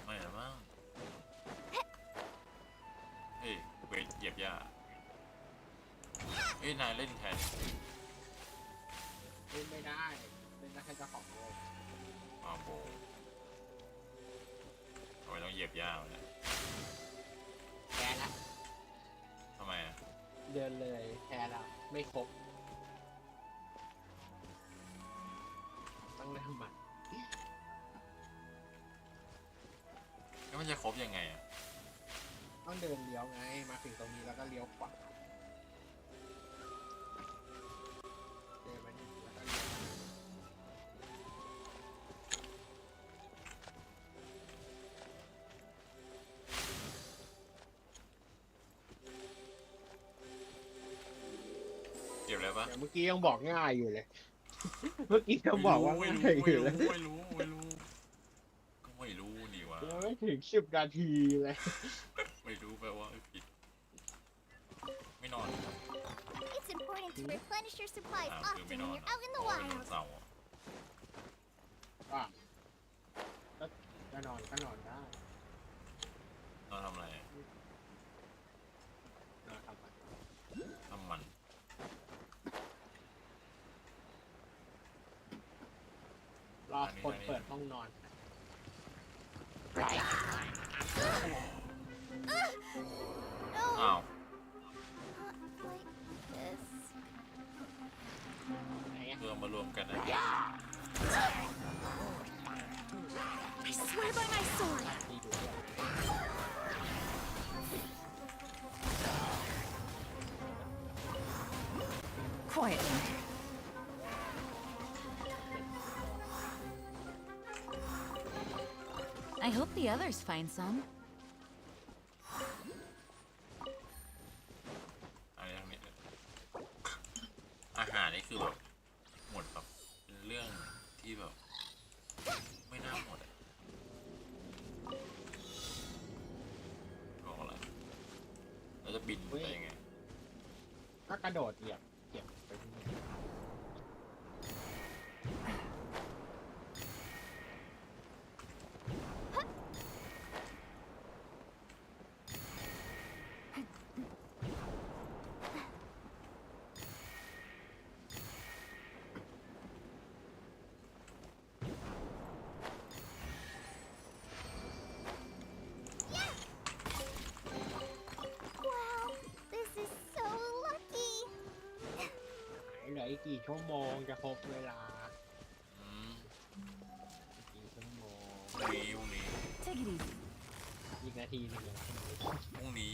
ไม่หรอมั้งเฮ้ยเวทเหยียบหญ้าเฮ้ยนายเล่นแทน เล่นไม่ได้เล่นได้แค่เจ้าของโลก อ้าวโบทำไมต้องเหยียบหญ้าวะเนี่ย แพ้ละ ทำไมอะ เดินเลยแพ้แล้วไม่ครบต้องเริ่มใหม่ แล้วมันจะครบยังไงอะ ต้องเดินเลี้ยวไงมาถึงตรงนี้แล้วก็เลี้ยวขวาเดินมานี่แล้วก็เลี้ยวเก็บเลยปะ เมื่อกี้ยังบอกง่ายอยู่เลย เมื่อกี้ยังบอกว่าง่ายอยู่เลย ไม่รู้ก็ไม่รู้นี่วะ ยังไม่ถึง10 นาทีเลย ไม่รู้แปลว่าผิดไม่นอน It's important to replenish your supplies คือ often ไม่ when นอน you're out in the เป็นวัน wild. เสาร์ ว่าก็นอนก็นอนได้ นอนทำอะไร นอนทำอะไร ทำมัน รอคนเปิดห้องนอน อ้าว This. เพื่อมารวมกันนะ I swear by my sword. Quietly. I hope the others find some. อะไรทางนี้อาหารนี่คือแบบหมดแบบเป็นเรื่องที่แบบไม่น่าหมดอะบอกอะไรเราจะบินไปยังไง ก็กระโดดเหยียบเก็บไปที่นี่ Wow, this is so lucky. เหลืออีกกี่ชั่วโมงจะครบเวลา อืม กี่ชั่วโมง พรุ่งนี้ Take it easy. อีกนาทีหนึงเหรอ พรุ่งนี้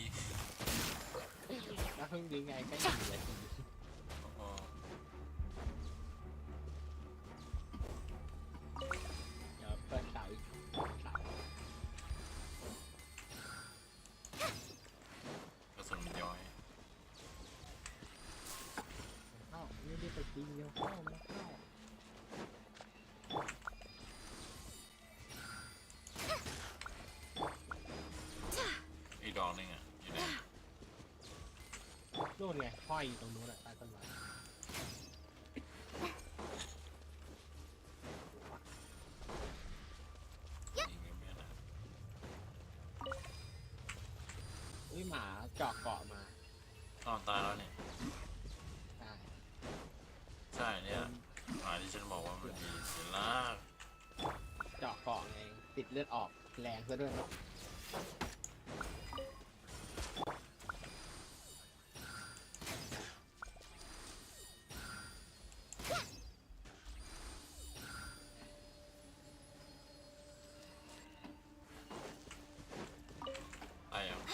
แล้วเพิ่งดีไงก็1 นาที แล้วก็ เดี๋ยวเปิดเสาอีกเสาก ระสุนมันย้อย เข้าไม่ได้ไปตีเดียวเข้าไม่เข้า อีกดอกนึงอ่ะอยู่ไหน นู่นไงห้อยอยู่ตรงนู้นแหละใต้ต้นไม้ ยิงไม่ได้ อุ้ยหมาเจาะเกาะมา นอนตายแล้วเนี่ย ใช่ ใช่เนี่ยหมาที่ฉันบอกว่ามันมีเสียลาก เจาะเกาะไงติดเลือดออกแรงซะด้วยเนาะ ตายยังเ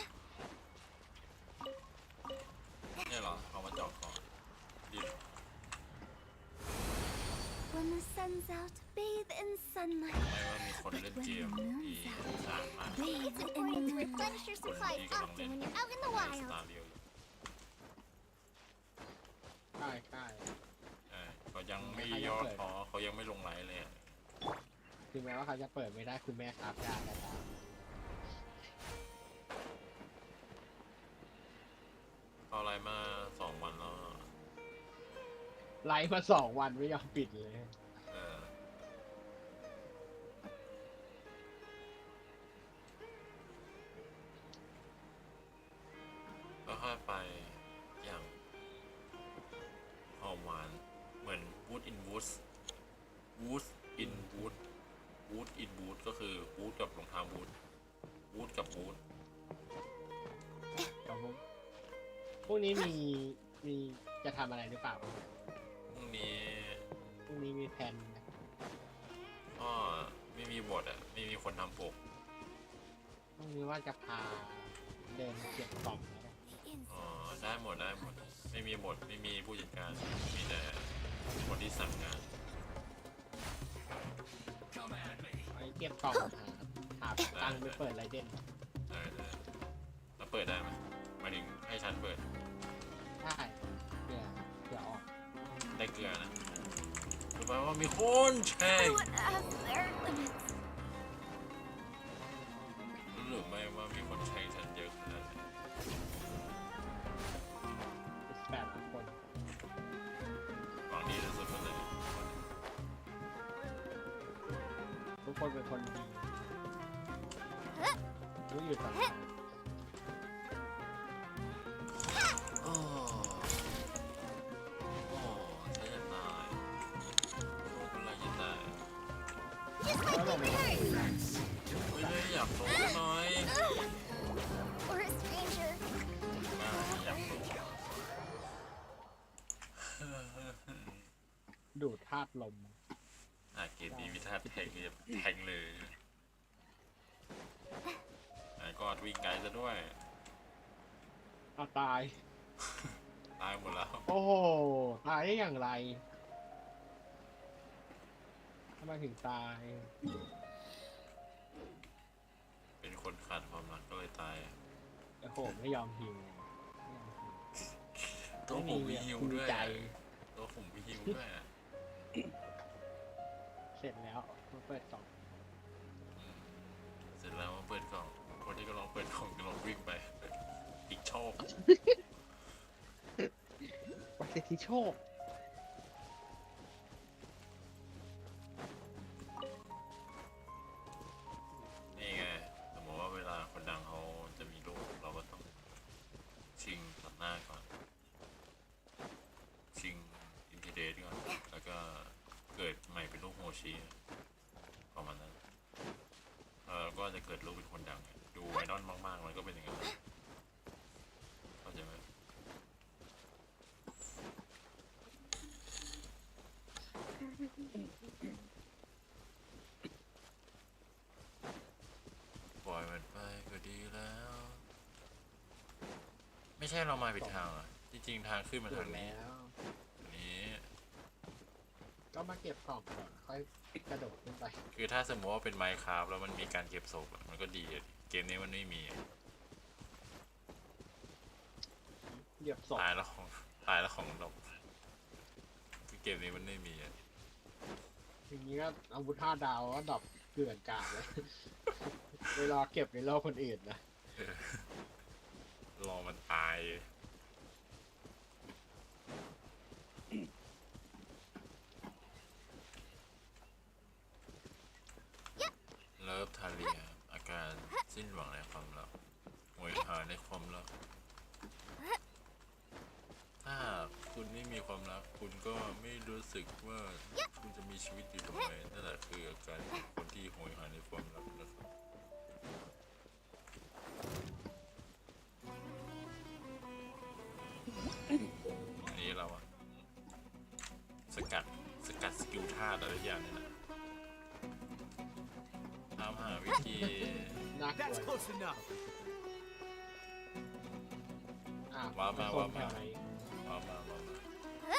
นี่ยเหรอเอามาเจาะคอดิ When the the sun's out, bathe in sunlight. ไม่ว่ามีคนเล่นเกมมีสร้างมา It's important to replenish your supplies often when you're out in the ส wild. ตาร์เรียว ใช่ใช่ เขายังไม่ย่อท้อเขายังไม่ลงไหลเลย ถึงแม้ว่าเขาจะเปิดไม่ได้คุณแม่ครับยากก็ตาม เอาอะไรมา2 วันแล้ว ไลฟ์มา2 วันไม่ยอมปิดเลย แล้วค่อยไปอย่างหอมหวานเหมือน Wood in Woods Wood in Wood Wood in Wood ก็คือ Wood กับรองเท้า Wood Wood กับ Wood ครับผมพรุ่งนี้มีจะทำอะไรหรือเปล่า พรุ่งนี้ มีแผนไหม ก็ไม่มีบทอ่ะไม่มีคนทำปก พรุ่งนี้ว่าจะพาเดินเก็บกล่องแล้ว อ๋อได้หมดไม่มีบทไม่มีผู้จัดการมีแต่คนที่สั่งงาน ไปเก็บกล่องหาตังค์ไปเปิดไรเด่น ได้แล้วเปิดได้ไหมหมายถึงให้ฉันเปิด ได้เดี๋ยวออก ได้เกลือนะรู้ไหมว่ามีคนแช่ง Everyone has their limits. หรือไม่ว่ามีคนแช่งฉันเยอะขนาดไหน 18 คน หวังดีที่สุดเลย ทุกคนเป็นคนดีรู้อยู่ต่างหาก โอ้ฉันจะตายโอ้คนไรจะตาย แล้วลงไป ไม่ได้อยากโดนหน่อย Or a stranger. อยากโดน ดูดธาตุลม เกมนี้มีท่าแทงแทงเลยก็วิ่งไกลซะด้วย เอาตาย ตายหมดแล้ว โอ้โห ตายได้อย่างไรทำไมถึงตาย เป็นคนขาดความรักก็เลยตาย โอ้โห ไม่ยอมหิว ตัวผมมีฮิวด้วย ใจ ตัวผมมีฮิวด้วย เสร็จแล้วมาเปิดกล่อง เสร็จแล้วมาเปิดกล่องคนที่ก็ลองเปิดกล่องก็ลองวิ่งไปอีกโชค วันที่โชค นี่ไงสมมติว่าเวลาคนดังเขาจะมีลูกเราก็ต้องชิงตัดหน้าก่อนชิงอินทิเดตก่อนแล้วก็เกิดใหม่เป็นลูกโฮชิประมาณนั้นก็จะเกิดลูกเป็นคนดังดูไอดอลมากๆมันก็เป็นอย่างนั้นเข้าใจไหมปล่อยมันไปก็ดีแล้ว ไม่ใช่เรามาผิดทางอ่ะจริงๆทางขึ้นมาทางนี้ ก็มาเก็บกล่องก่อนค่อยกระโดดขึ้นไป คือถ้าสมมติว่าเป็นไมค์ครับแล้วมันมีการเก็บศพมันก็ดีเกมนี้มันไม่มี เหยียบศพ ตายแล้วของดอกคือเกมนี้มันไม่มี อย่างนี้ก็อาวุธ5 ดาวก็ดรอปเกลื่อนกาดเลย เวลาเก็บในโลกคนอื่นนะ รอมันตายเลิฟทาเลียอาการสิ้นหวังในความรักหวยหาในความรักถ้าคุณไม่มีความรักคุณก็ไม่รู้สึกว่าคุณจะมีชีวิตอยู่ทำไมนั่นแหละคืออาการของคนที่หวยหาในความรักนะครับอันนี้เราอะสกัดสกิลธาตุอะไรอย่างนี้นะตามหาวิธี That's close enough ว้ามา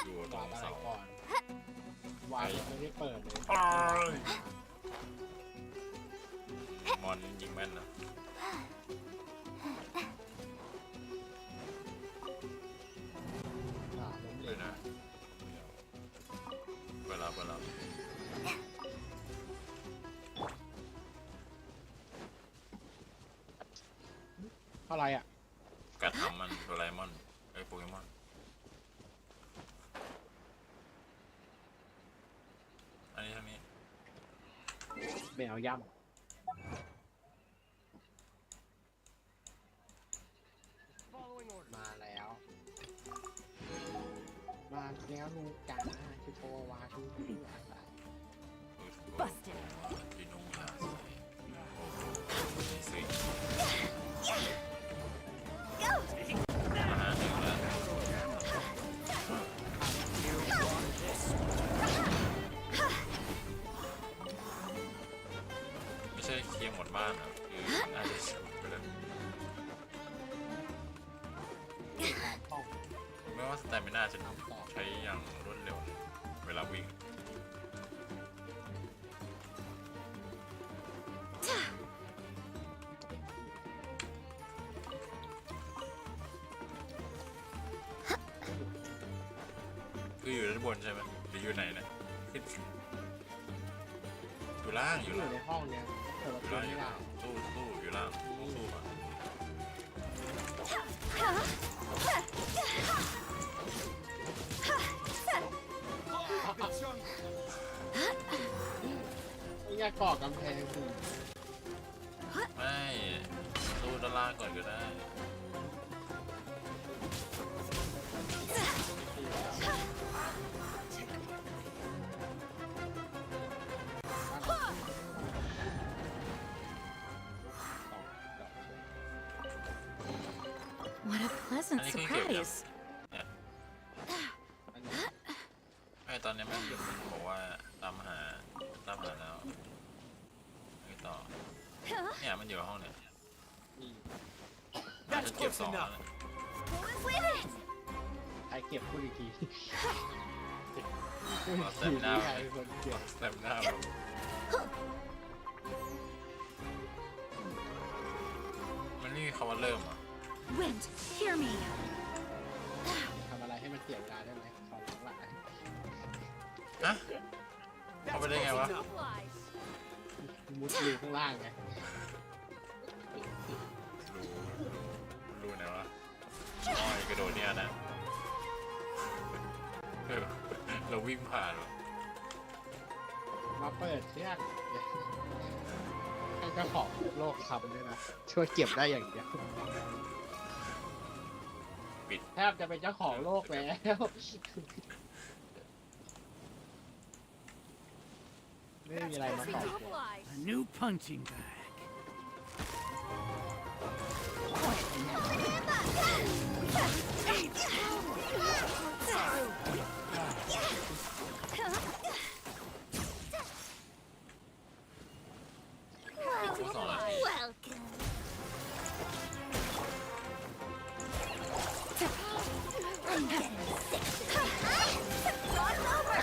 อยู่ตรงเสา วางไม่ได้เปิดเลย มอนยิงแม่นนะล้มเหล เลยว นะเวลาอะไรอ่ะ กัดทำมันโดราเอมอนไอ้โปเกมอนอันนี้ทางนี้ แมวย่ำมาแล้ว มาแล้วลูกจ๋าคือโตวาชูที่อะไร Busted ที่นุ่งยาใส่โอ้โหนี่สิมาหาหนึ่งแล้วไม่ใช่เคลียร์หมดบ้านนะคือน่าจะสุดไปแล้วไม่ว่าสแตมิน่าจะใช้อย่างรวดเร็วเวลาวิ่งคืออยู่ด้านบนใช่ไหมหรืออยู่ไหนนะอยู่ล่างอยู่ อยู่ ล่าง ในห้องเนี้ยเปิดประตูไม่ได้ ตู้อยู่ล่างตู้อ่ะไม่อยากก่อกำแพงสิ ไม่ตู้ด้านล่างก่อนก็ได้ What a pleasant surprise. ไอ้ตอนนี้มันบอกว่าตามหาแล้วไม่ต่อเนี่ยมันอยู่ห้องเนี่ยจะเก็บ2แล้ว ใครเก็บคุณอีกที เราเต็มหน้า ใครเป็นคนเก็บ เต็มหน้ามันไม่มีคำว่าเริ่มอ่ะ Wind, hear me. ทำอะไรให้มันเสียเวลาได้ไหมขอหลังๆ ฮะเข้าไปได้ไงวะ มุดรูข้างล่างไง รู้ไหนวะอ้อยกระโดดเนี่ยนะเราวิ่งผ่านวะ มาเปิดเชือกให้เจ้าของโลกทำด้วยนะช่วยเก็บได้อย่างเดียว ปิด แทบจะเป็นเจ้าของโลกแล้ว ไม่มีอะไรมาตอบ A new punching bag. Welcome. I'm getting sick. Run over.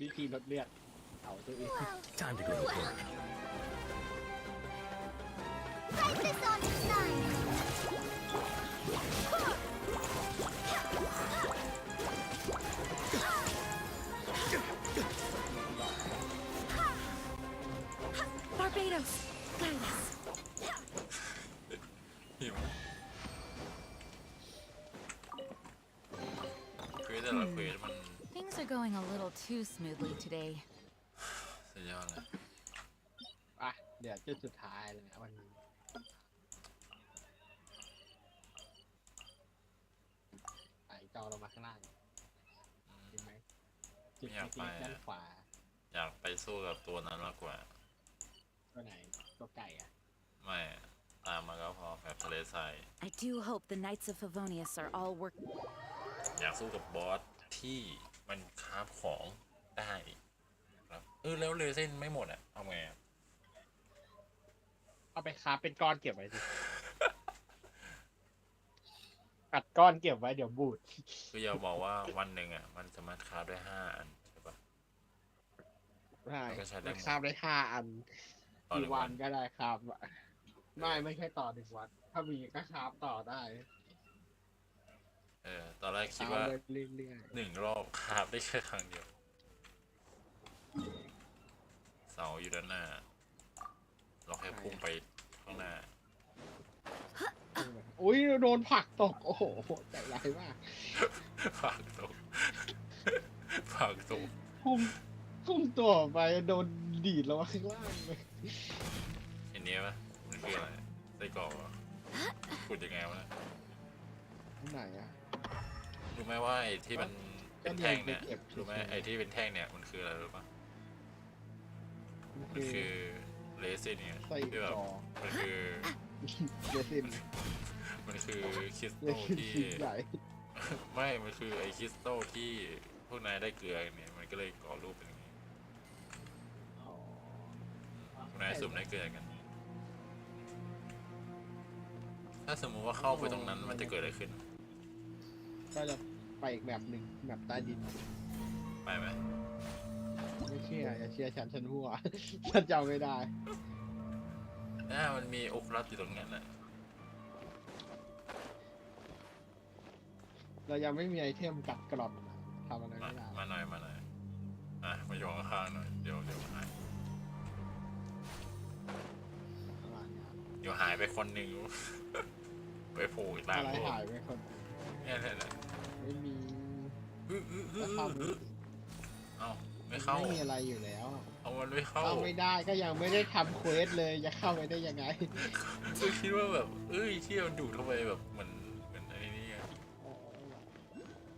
วิธีลดเลือดเอาตัวเอง Time to go to work. Focus on the sun. Barbados, guide us. หิวเควสแต่ละเควสมัน Things are going a little too smoothly today. สุดยอดเลย อ่ะเดี๋ยวจุดสุดท้ายเลยนะวันนี้ไอ้จอเรามาข้างล่างเห็นไหมจุด ไม่อยากไป ด้านขวา อยากไปสู้กับตัวนั้นมากกว่า ตัวไหนตัวไก่อ่ะ ไม่ตามมาก็พอแบบทะเลทราย I do hope the Knights of Favonius are all working. อยากสู้กับบอสที่มันคราฟของได้ครับแล้วเลเส้นไม่หมดอ่ะเอาไงอะ ก็ เอาไปคาเป็นก้อนเก็บไว้สิอัดก้อนเก็บไว้เดี๋ยวบูด คืออย่าบอกว่าวันหนึ่งอ่ะมันสามารถคราฟได้5 อันใช่ปะ ใช่ มันก็ใช้ได้ มัน หมด คาบได้5 อัน ต่อ กี่ 1 วั วัน น ก็ได้ครับไม่ใช่ต่อ1 วัน ถ้ามีก็คาบต่อได้ ตอนแรกคิดว่า คราฟเรื่อยๆ 1 รอบคราฟได้แค่ครั้งเดียวเสาอยู่ด้านหน้าเราแค่พุ่งไปข้างหน้า อุ้ยโดนผลักตกโอ้โหใจร้ายมาก ผลักตกผลักตก พุ่งตัวออกไปโดนดีดลงมาข้างล่างเลย เห็นเนี้ยปะมันคืออะไรไส้กรอกเหรอพูดยังไงวะ ไหนอ่ะ รู้ไหมว่าไอ้ที่มันเป็นแท่งเนี่ยรู้ไหมไอ้ที่เป็นแท่งเนี่ยมันคืออะไรรู้ปะมันคือเรซินเนี่ยที่แบบมันคือ เรซิน มันคือคริส เร ตัล ซิน ที่ ชิ้นใหญ่ ไม่มันคือไอ้คริสตัลที่พวกนายได้เกลือเนี่ยมันก็เลยก่อรูปเป็นอย่างนี้พวกนายสุ่มได้เกลือกัน ถ้าสมมุติว่าเข้าไปตรงนั้นมันจะเกิดอะไรขึ้น ก็จะไปอีกแบบหนึ่งแบบใต้ดิน ไปไหม ไม่เชื่ออย่าเชื่อฉันหัว ฉันจำไม่ได้ มันมีอกรับอยู่ตรงนั้นแหละ เรายังไม่มีไอเทมกัดกร่อนทำอะไรไม่ได้ มาหน่อยมาอยู่ข้างๆหน่อยเดี๋ยวหายเดี๋ยวหายไปคนหนึ่ง ไปโผล่อีกต่าง อะไร โลก หายไปคน เนี่ยไม่มี เอ้าไม่เข้า ไม่มีอะไรอยู่แล้ว เอามันไม่เข้า เข้าไม่ได้ก็ยังไม่ได้ทำเควสเลยจะเข้าไปได้ยังไง ก็คิดว่าแบบที่มันดูดเข้าไปแบบเหมือนไอ้นี่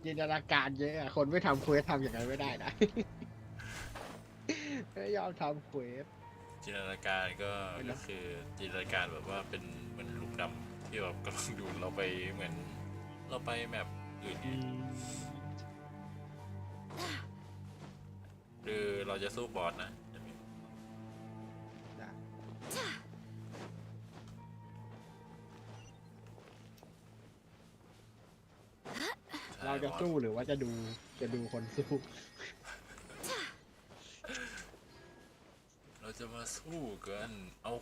จินตนาการเยอะอะคนไม่ทำเควสทำอย่างไรไม่ได้นะ ไม่ยอมทำเควส จินตนาการก็คือจินตนาการแบบว่าเป็นเหมือนลูกดำที่แบบกำลังดูดเราไปเหมือนเราไปแบบอื่นหรือเราจะสู้บอสนะเราจะสู้หรือว่าจะดูคนสู้ เราจะมาสู้กันเอา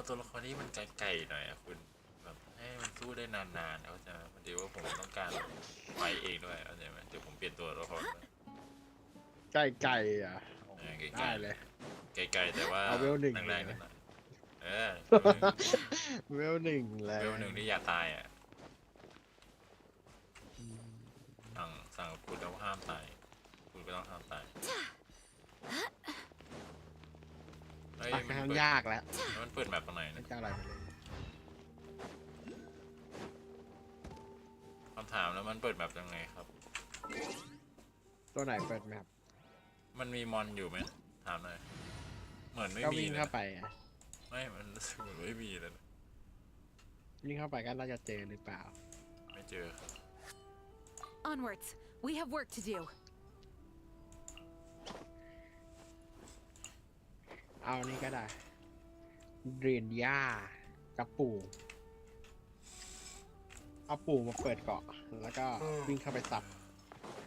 ตัวละครนี้มันไกลๆหน่อยอะคุณแบบให้มันสู้ได้นานๆเขาจะเดี๋ยวว่าผมต้องการไปเองด้วยเข้าใจไหมเดี๋ยวผมเปลี่ยนตัวละคร ไกลๆอ่ะได้เลย ไกลๆแต่ว่า เอาเวล1 แรงๆนิดหน่อยเวล 1เลย เวล 1ที่อย่าตายอ่ะสั่งคุณแล้วห้ามตายคุณก็ต้องห้ามตายมันยากแล้ว มันเปิดแมปตรงไหนนะ จะอะไรไปเลย คำถามแล้วมันเปิดแมปยังไงครับ ตัวไหนเปิดแมป มันมีมอนอยู่ไหมถามหน่อยเหมือนไม่ ก็ มี วิ่งเข้าไปอ่ะ ไม่มันเหมือนไม่มีเลยนะ วิ่งเข้าไปก็น่าจะเจอหรือเปล่า ไม่เจอครับ Onwards. We have work to do. เอานี่ก็ได้เรียนหญ้ากับปู่เอาปู่มาเปิดเกาะแล้วก็วิ่งเข้าไปสับ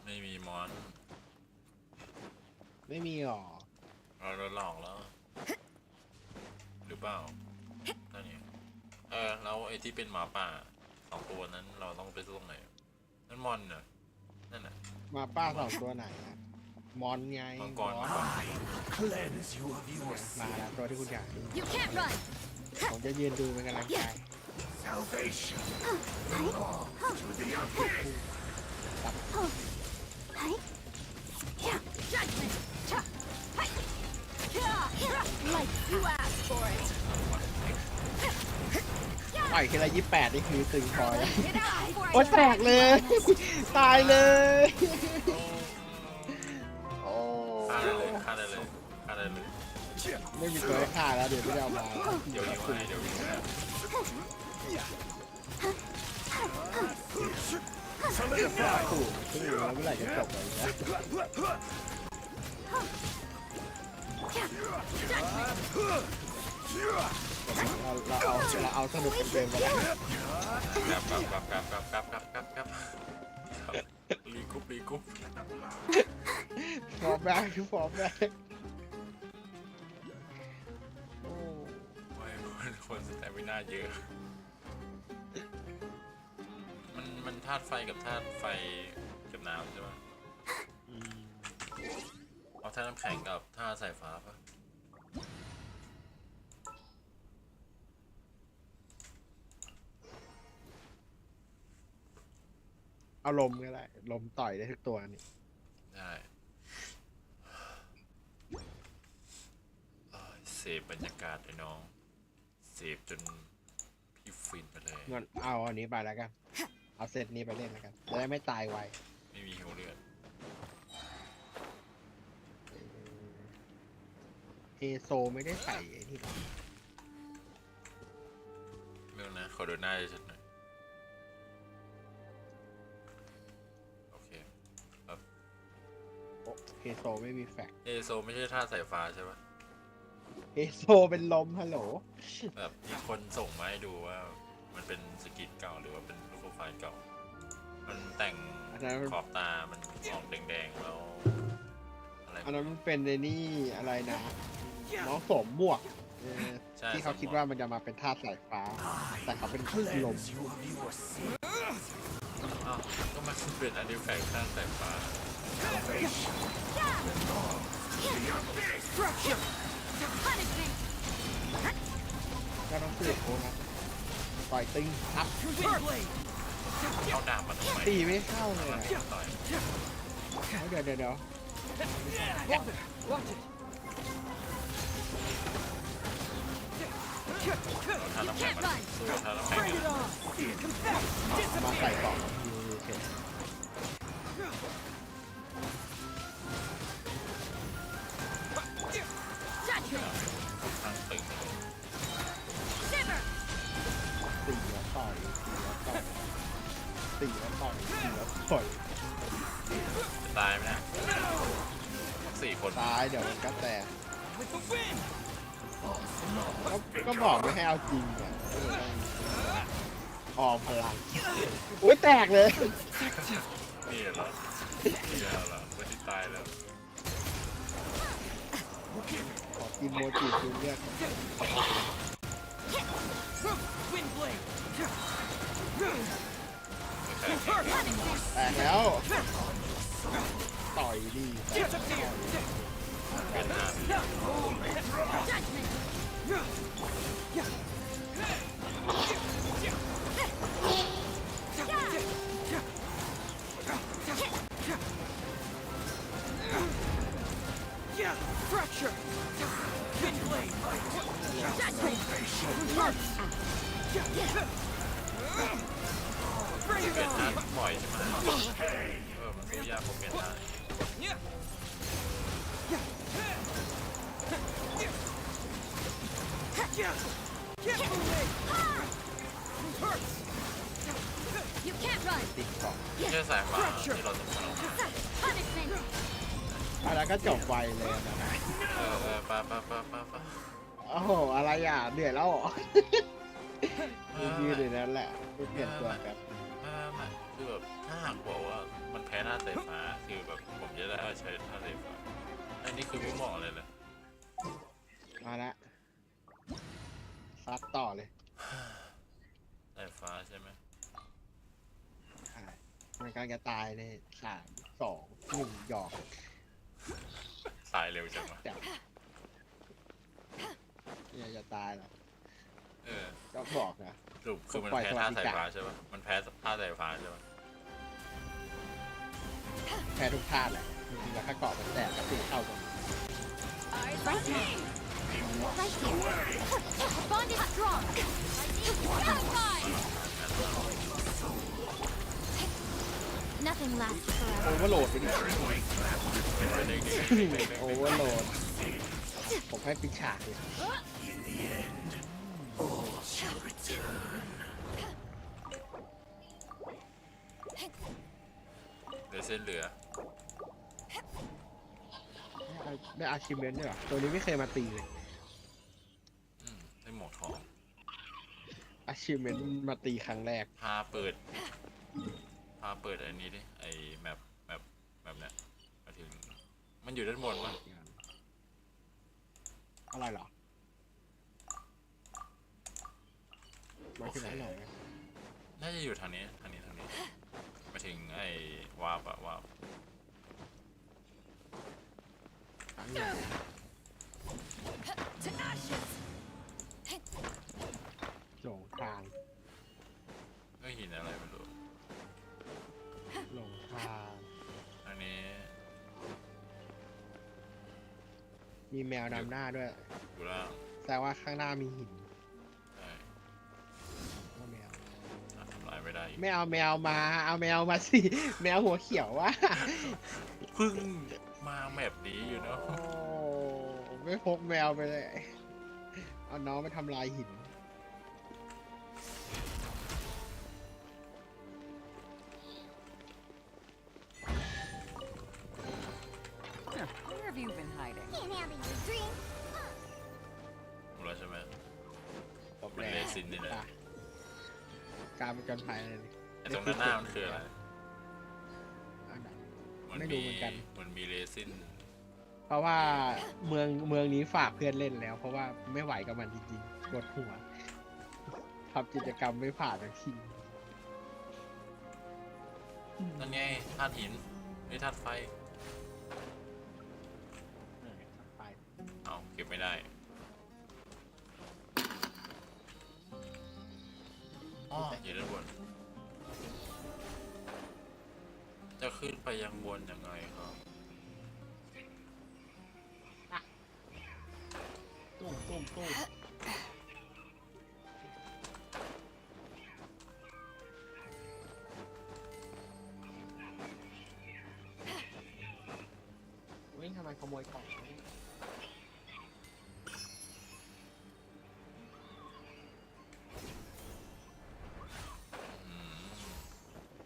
ไม่มีมอน ไม่มีหรอ เราโดนหลอกแล้วหรือเปล่านั่นเนี่ยแล้วไอ้ที่เป็นหมาป่า2 ตัวนั้นเราต้องไปสู้ตรงไหนนั่นมอนเหรอนั่นน่ะ มาป้า2 ตัวไหนอะมอนไง มังกร Cleanse you of your มาแล้วตัวที่คุณอยากดู You can't run. ผมจะยืนดูเป็นกำลังใจ salvation belongs to the undead. Judgment. Like you asked for it. ต่อยทีละ28นี่คือตึงพอแล้ว Get out before I โอ๊ยแตกเลย ตายเลย โอ้ ฆ่าได้เลย ไม่มีตัวให้ฆ่าแล้วเดี๋ยวไม่ได้เอามา เดี๋ยวยิงให้เดี๋ยวยิงให้ ถูกแล้วเมื่อไหร่จะจบเลยนะเรา เราเอาสนุกกันเกินไปแล้ว ครับรีกรุ๊ป ฟอร์มแบ็กคือฟอร์มแบ็กโอ้ ไม่คนสแต่ไม่น่าเยอะมันธาตุไฟกับธาตุไฟกับน้ำใช่ไหมเอาธาตุน้ำแข็งกับธาตุสายฟ้าปะ เอาลมก็ได้ลมต่อยได้ทุกตัวนี่ ได้เสพบรรยากาศเลยน้องเสพจนพี่ฟินไปเลย งั้นเอาอันนี้ไปแล้วกันเอาเซตนี้ไปเล่นแล้วกันจะได้ไม่ตายไว ไม่มีหิวเลือด เอโซไม่ได้ใส่ไอ้นี่ ไม่รู้นะขอดูหน้าชัดหน่อยโอเคครับ เอโซไม่มีแฟก เอโซไม่ใช่ธาตุสายฟ้าใช่ปะ เอโซเป็นลมฮัลโหล แบบมีคนส่งมาให้ดูว่ามันเป็นสกิทเก่าหรือว่าเป็นรูปโปรไฟล์เก่ามันแต่งขอบตามันออกแดงๆแล้วอะไร อันนั้นมันเป็นในนี่อะไรนะน้องสมบวกที่เขาคิดว่ามันจะมาเป็นธาตุสายฟ้าแต่เขาเป็นลม อ้าวก็มันเป็นอันดิแฟกต์ธาตุสายฟ้า ก็ต้องเสือกโค้งนะต่อยตึงครับ เอาดาบมาทำไม ตีไม่เข้าเลย ต่อย เดี๋ยว ถ้าเราแพ้มันสู้ถ้าเราแพ้มัน มาใส่กล่องโอเค ทางตึง ตีแล้วต่อยจะตายไหมนะ4 คน ตายเดี๋ยวมันก็แตกก็บอกไม่ให้เอาจริงอ่ะออมพลังโอ้ยแตกเลย นี่เหรอไม่ได้ตายแล้ว ขอกินโมจิคืนเลือดแตกแล้ว ต่อยดี เป็นอาร์ Fracture! Twin blade! Bring เปลี่ย it นท่า on! บ่อยใช่ไหมมันสู้ยากผมเปลี่ยนท่า You can't run. ติ๊กสอง แค่สายฟ้าที่เราต้องทำ Punishment. อะไรก็จบไวเลยนะ ปะ โอ้โหอะไรอ่ะเหนื่อยแล้วยืนอยู่นั่นแหละไม่เปลี่ยนตัวครับ ไม่คือแบบถ้าหากบอกว่ามันแพ้ท่าสายฟ้าคือแบบผมจะได้ใช้ท่าสายฟ้าอันนี้คือไม่เหมาะเลยนะ มาละซัดต่อเลย สายฟ้าใช่ไหม มันกำลังจะตายเลย3 2 1หยอก ตายเร็วจังวะ เนี่ยจะตายแล้ว อ ก็บอกนะ สรุปคือมันแพ้ท่าสายฟ้าใช่ปะมันแพ้ท่าสายฟ้าใช่ปะ แพ้ทุกท่าแหละจริงๆแล้วถ้าเกาะมันแตกก็ตีเข้ากัน Right here. Right here. Bond is strong. Satisfied. Nothing lasts โอ forever. เวอร์โหลดไปดิโอเวอร์โหลดผมให้ปิดฉากเลย เหลือเส้นเหลือ ได้อาชิเมนต์ด้วยเหรอตัวนี้ไม่เคยมาตีเลย ได้หมวกทอง achievement มาตีครั้งแรก พาเปิดอันนี้ดิไอแมปเนี้ยมาถึงมันอยู่ด้านบนมั้ง อะไรเหรอมาที่ไหนหน่อย น่าจะอยู่ทางนี้มาถึงไอ้วาร์ปอะวาร์ป หลงทาง ก็หินอะไรไม่รู้ หลงทาง อันนี้ มีแมวนำหน้าด้วย อยู่ล่าง แต่ว่าข้างหน้ามีหิน ใช่ ว่าแมว ทำลายไม่ได้อีก ไม่เอาแมวมา เอาแมวมาสิ แมวหัวเขียววะ เพิ่งมาแมปนี้อยู่เนาะ โอ้ไม่พกแมวไปเลย เอาน้องไปทำลายหิน Where have you been hiding? Can't handle your dream. หมดแล้วใช่ไหม จบ มัน แล้ว เลซินนี่แหละ การเป็นกันภัยเลย ไอ้ตรงด้านหน้ามันคืออะไร อันไหน มัน ไม่รู้เหมือนกัน มันมีเลซิน เพราะว่าเมืองนี้ฝากเพื่อนเล่นแล้ว เพราะว่าไม่ไหวกับมันจริงๆปวดหัวทำกิจกรรมไม่ผ่านทั้งที นั่นไงธาตุหินไอ้ธาตุไฟ ไป เอาเก็บไม่ได้อ๋ออยู่ด้านบนจะขึ้นไปยังบนยังไงครับ ตุ้มวิ่งทำไมขโมยของ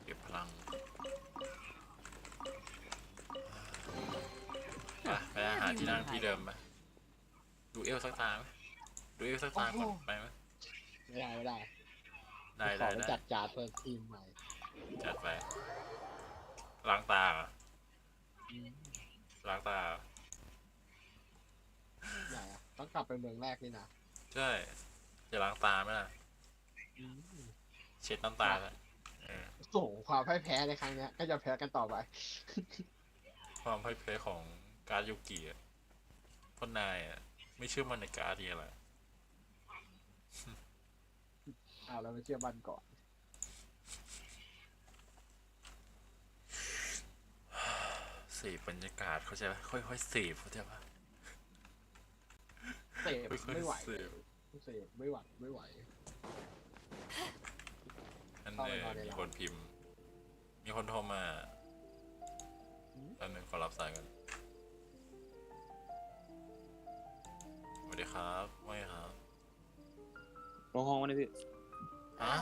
เก็บพลังไปหาที่นั่งที่เดิมไหมดูเอลสักตาไหมดูเอลสักตาก่อนไปไหม ไม่ได้ ได้ ขอจัดจาร์เพิ่มทีมใหม่ จัดไปล้างตาเหรอล้างตา ใหญ่อะต้องกลับไปเมืองแรกนี่นะ ใช่จะล้างตาไหมล่ะเช็ดน้ำตาแล้ว ส่งความพ่ายแพ้ในครั้งเนี้ยก็จะแพ้กันต่อไป ความพ่ายแพ้ของการยูกิอ่ะเพราะนายอ่ะไม่เชื่อมันในการดีอะไร เราไปเชื่อบันก่อน เสพบรรยากาศเข้าใจปะค่อยๆเสพเข้าใจปะ เสพไม่ไหว เสพ เสพไม่ไหว อันเนี้มีคนพิมพ์ มีคนโทรมาแป๊บนึงขอรับสายกันสวัสดีครับว่าไงครับ ลงห้องวันนี้พี่ ฮะ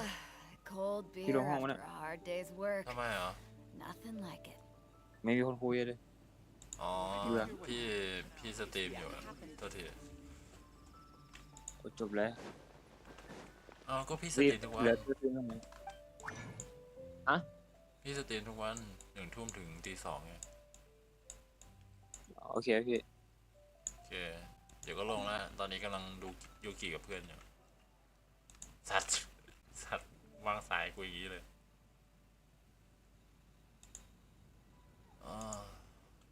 Cold beer You don't want after a hard day's work. ทำไมเหรอ Nothing like it. ไม่มีคนคุยเลย อ๋อ เบื่อ พี่สตรีมอยู่อะโทษที จบแล้ว อ๋อก็พี่ส รี ต บ รีมทุกวัน เหลือตัวจริงทำไมฮะ พี่สตรีมทุกวัน1 ทุ่มถึงตี 2ไง โอเคพี่ โอเค เดี๋ยวก็ลงแล้ว ตอนนี้กำลังดูยูกิกับเพื่อนอยู่ สัตว์วางสายกูอย่างนี้เลย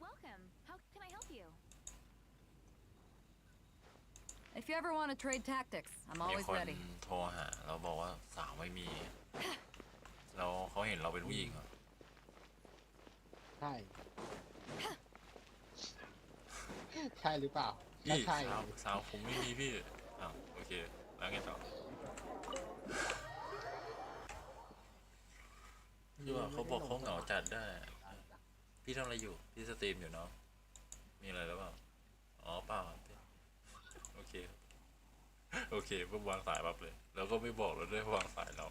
Welcome. How can I help you? If you ever want to trade tactics, I'm มี always คน ready. โทรหาเราบอกว่าสาวไม่มี แล้วเขาเห็นเราเป็นผู้หญิงเหรอ ใช่ ใช่หรือเปล่า พี่ ใช่ สาวผมไม่มีพี่อ้าวโอเค แล้วไงต่อคือว่าเขาบอกเขาเหงาจัดได้ พี่ทำอะไรอยู่ พี่สตรีมอยู่เนาะ มีอะไรหรือเปล่า อ๋อเปล่าพี่โอเค โอเคเพิ่งวางสายปั๊บเลย แล้วก็ไม่บอกเราด้วยว่าวางสายเรา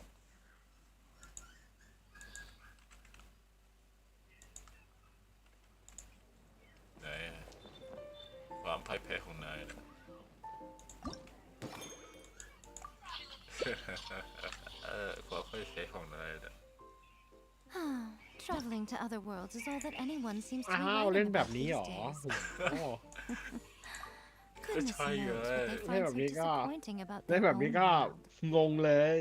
ไหนความพ่ายแพ้ของนายนะ ความค่อยใช้ของนายเนี่ย Traveling to other worlds is all that anyone seems to อ้า be ว writing เล่นแบบ about นี้ these หรอ days. โอ้โห Goodness knows what they เล่น find แบ so บนี้ก็ disappointing about เล่น their แบบนี้ own ก็ world. งงเลย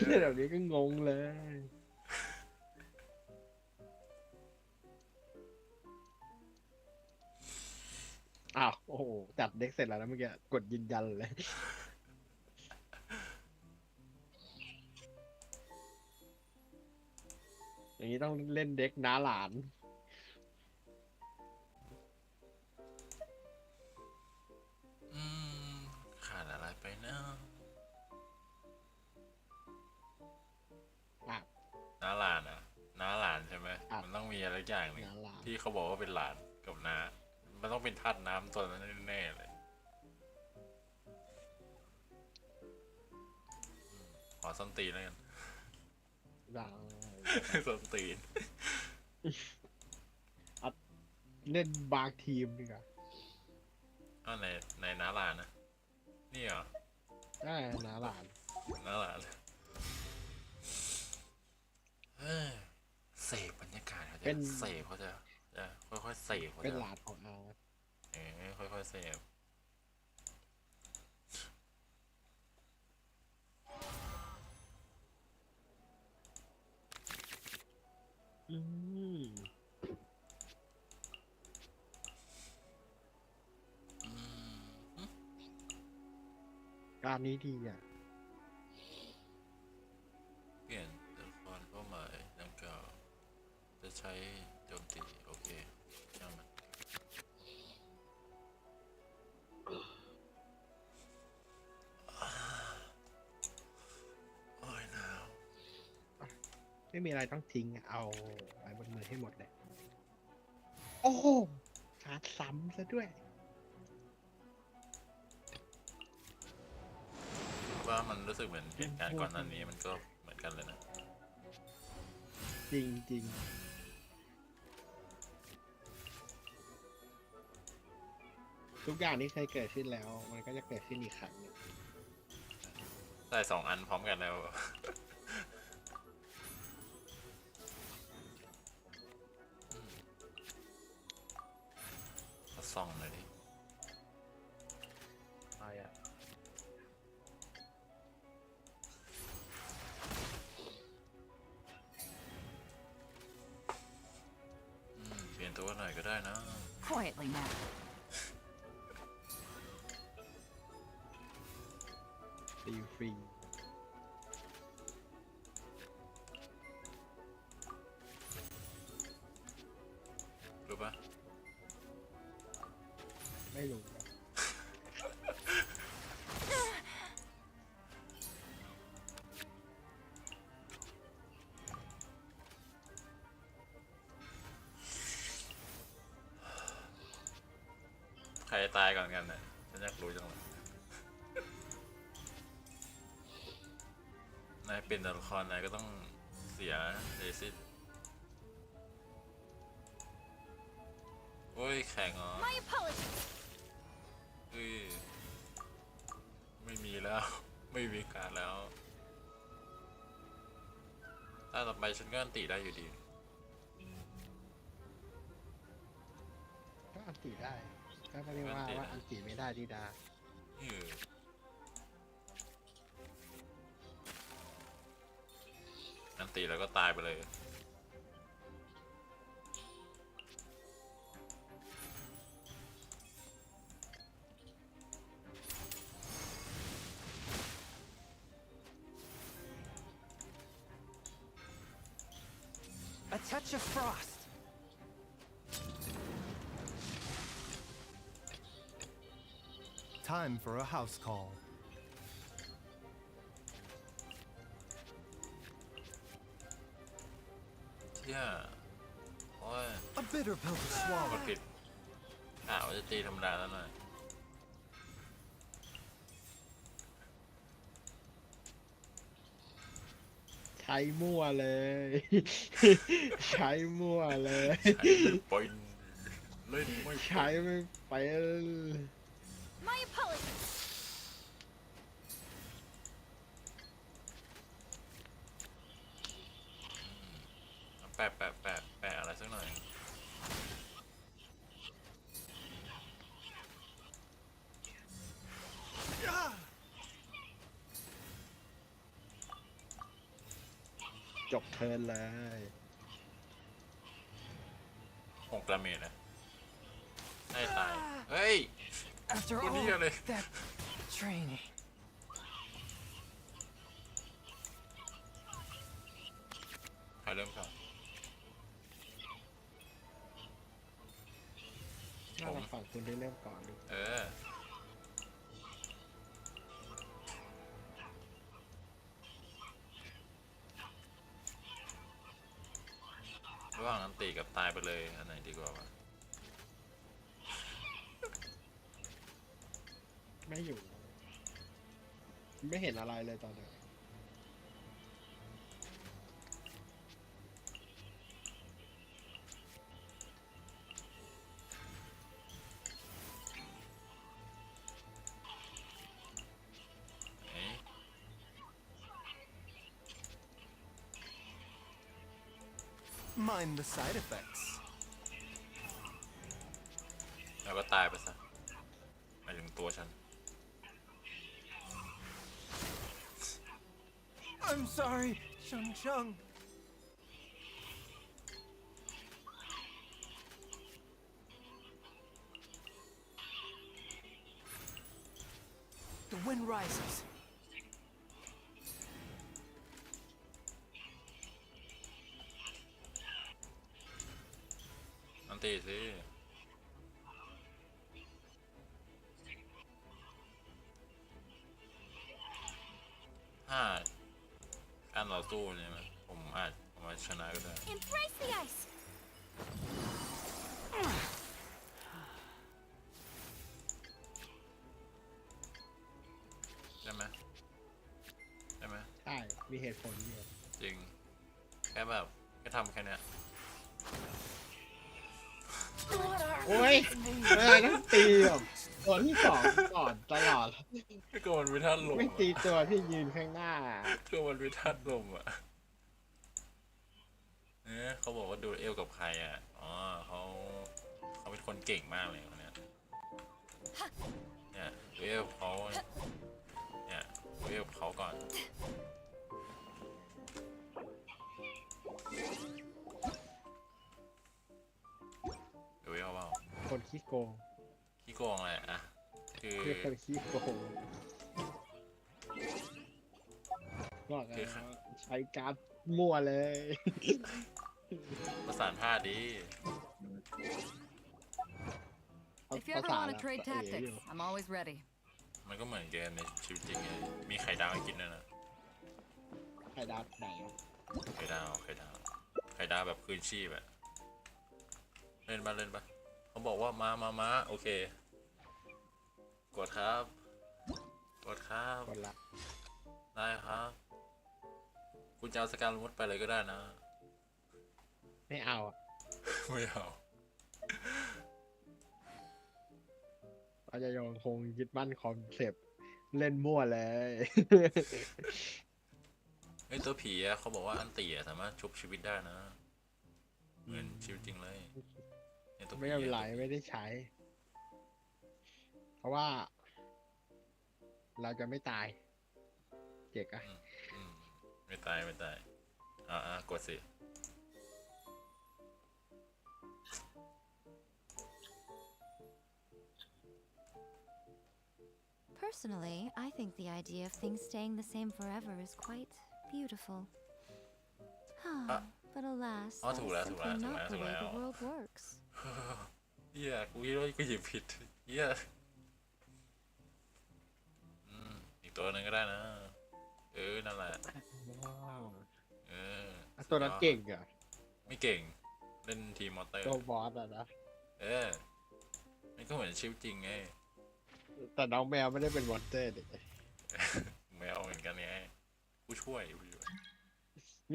เล่นแบบนี้ก็งงเลย อ้าว โอ้โห จัดเด็กเสร็จแล้วนะเมื่อกี้ กดยืนยันเลย อย่างนี้ต้องเล่นเด็กน้าหลาน ขาดอะไรไปนะน้าหลานอ่ะน้าหลานใช่ไหมมันต้องมีอะไรอย่างหนึงที่เขาบอกว่าเป็นหลานกับน้ามันต้องเป็นธาตุน้ำตัวนั้นแน่ๆเลยขอส้นตีนแล้วกัน ส้นตีน เล่นบางทีมดีกว่า อ้าวในน้าหลานนะนี่เหรอ ได้น้าหลาน น้าหลานเสพบรรยากาศเขาจะเสพเขาจะค่อยๆเสพเขาจะ เป็นหลานของอา ค่อยๆเสพการนี้ดีอ่ะ เปลี่ยนตัวละครเป้าหมายดังกล่าวจะใช้โจมตีโอเคช่างมันโอ้ยหนาว ไม่มีอะไรต้องทิ้งอะเอาไว้บนมือให้หมดเลย โอ้โหชาร์จซ้ำซะด้วย ว่ามันรู้สึกเหมือนเหตุการณ์ก่อนหน้านี้มันก็เหมือนกันเลยนะ จริงจริงทุกอย่างที่เคยเกิดขึ้นแล้ว มันก็จะเกิดขึ้นอีกครั้งหนึ่ง ได้2 อันพร้อมกันแล้วส่องหน่อยดิอะไรอ่ะเปลี่ยนตัวหน่อยก็ได้นะ Quietly now. ตีฟรี รู้ปะ ไม่รู้ ใครตายก่อนกันเนี่ยฉันอยากรู้จังเลยนายเป็นตัวละครนายก็ต้องเสียเรซิสโอ้ยแข่งเหรอ My apologies. ไม่มีแล้ว ไม่มีการแล้วถ้าต่อไปฉันก็อันติได้อยู่ดี ก็อันตีได้ ก็ไม่ได้ว่าอันตีไม่ได้ดีดา อันติแล้วก็ตายไปเลย A touch of frost. Time for a house call. เที่ยโอ้ย A bitter pill to กด swallow. ผิดว่าจะตีธรรมดาแล้วหน่อย ใช้มั่วเลย ใช้มั่วเลย เล่นไม่ ใช้ไม่เป็น My apologies. จบเทิร์นเลย 6 ดาเมจนะให้ตายเฮ้ย After คน all นี้เลย that training. ใครเริ่มก่อน น่าจะฝั่งคุณได้เริ่มก่อนดู ระหว่างอันตีกับตายไปเลยอันไหนดีกว่าวะ ไม่อยู่ ไม่เห็นอะไรเลยตอนนี้ Mind the side effects. แล้วก็ตายไปซะหมายถึงตัวฉัน I'm sorry, Chung Chung. The wind rises. อันตีสิการต่อสู้เนี่ยมันผมอาจชนะก็ได้ Embrace the ice. ได้ไหมได้ไหม ใช่ มีเหตุผลอยู่ จริงแค่แบบแค่ทำแค่เนี้ย โอ้ยต้องตีแบบตัวที่สองก่อนตลอด ก็มันวิทัศน์ลม ไม่ตีตัวที่ยืนข้างหน้า ก็มันวิทัศน์ลมอ่ะเขาบอกว่าดูเอลกับใครอ่ะอ๋อเขาเป็นคนเก่งมากเลยคนเนี้ยเนี่ยดูเอลเขาเนี่ยดูเอลเขาก่อนดูเอลเปล่า คนขี้โกง ขี้โกงเลยอ่ะคือ คนขี้โกงบอกเลยใช้การ์ดมั่วเลย ประสานท่าดี If you ever want to trade tactics, I'm always ready. มันก็เหมือนเกมในชีวิตจริงไงมีไข่ดาวให้กินด้วยนะ ไข่ดาวไหน ไข่ดาวแบบคืนชีพอะเล่นปะเขาบอกว่ามาโอเคกดครับกดละได้ครับคุณจะเอาสการมุดไปเลยก็ได้นะ ไม่เอาอ่ะ ไม่เอา เราจะยังคงยึดมั่นคอนเซปต์เล่นมั่วเลย ไอตัวผีอะเขาบอกว่าอันตีอะสามารถชุบชีวิตได้นะเหมือนชีวิตจริงเลยไม่เป็นไรไม่ได้ใช้ เพราะว่า เราจะไม่ตายเจ๊กอะไม่ตายกดสิ Personally, I think the idea of things staying the same forever is quite beautiful. But alas, that is simply not the way the world works. เฮียกูคิดว่ากูหยิบผิดเฮียอีกตัวนึงก็ได้นะนั่นแหละตัวนั้นเก่งอ่ะ ไม่เก่งเล่นทีมมอเตอร์ ตัวบอสอ่ะนะมันก็เหมือนชีวิตจริงไง แต่น้องแมวไม่ได้เป็นมอนเตอร์ดิ แมวเหมือนกันไงผู้ช่วย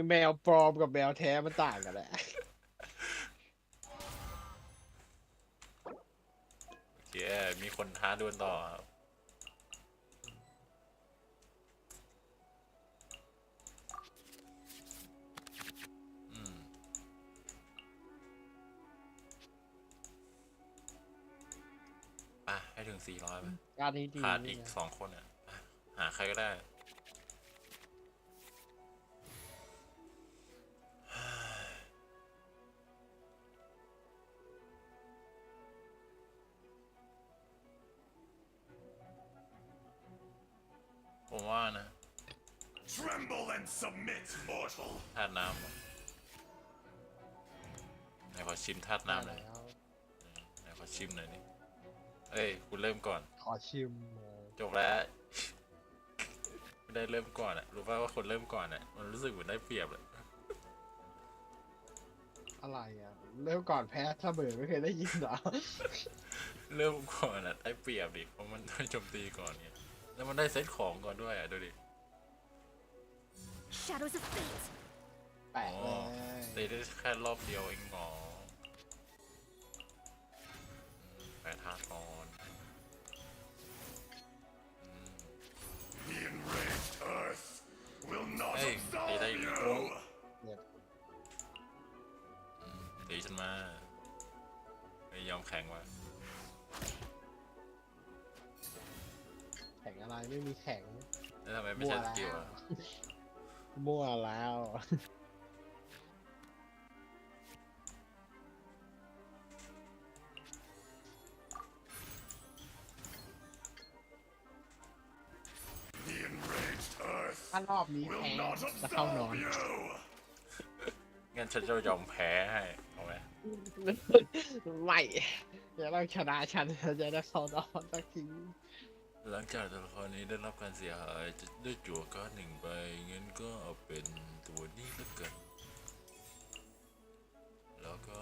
แมวปลอมกับแมวแท้มันต่างกันแหละโอเคมีคนท้าดวลต่อครับให้ถึง400ไหมขาดอีก2 คนอ่ะหาใครก็ได้ Tremble and submit, mortal. ธาตุน้ำไหนขอชิมธาตุน้ำหน่อยไหนขอชิมหน่อยนี่เอ้ยคุณเริ่มก่อนขอชิม จบแล้วไม่ได้เริ่มก่อนอะรู้ป่ะว่าคนเริ่มก่อนอะมันรู้สึกเหมือนได้เปรียบเลย อะไรอ่ะเริ่มก่อนแพ้เสมอไม่เคยได้ยินเหรอ เริ่มก่อนอะได้เปรียบดิเพราะมันได้โจมตีก่อนไงแล้วมันได้เซตของก่อนด้วยอะดูดิ Shadows of fate. แปลกเลย ตีได้แค่รอบเดียวเองหรอแปะธาตุก่อน The enraged earth will not เฮ้ยตีได้ absolve อีก you. ตีฉันมาไม่ยอมแข็งว่ะ แข่งอะไรไม่มีแข่ง แล้วทำไมไม่ใช่สกิลอะ มั่วแล้ว The enraged earth ถ้ารอบนี้แพ้ will not จะเข้านอน absolve you. งั้นฉันจะยอมแพ้ให้เอาไหม ไม่เดี๋ยวเราชนะฉันเราจะได้เข้านอนสักที หลังจากตัวละครนี้ได้รับการเสียหายจะได้จั่วการ์ดหนึ่งใบงั้นก็เอาเป็นตัวนี้แล้วกันแล้วก็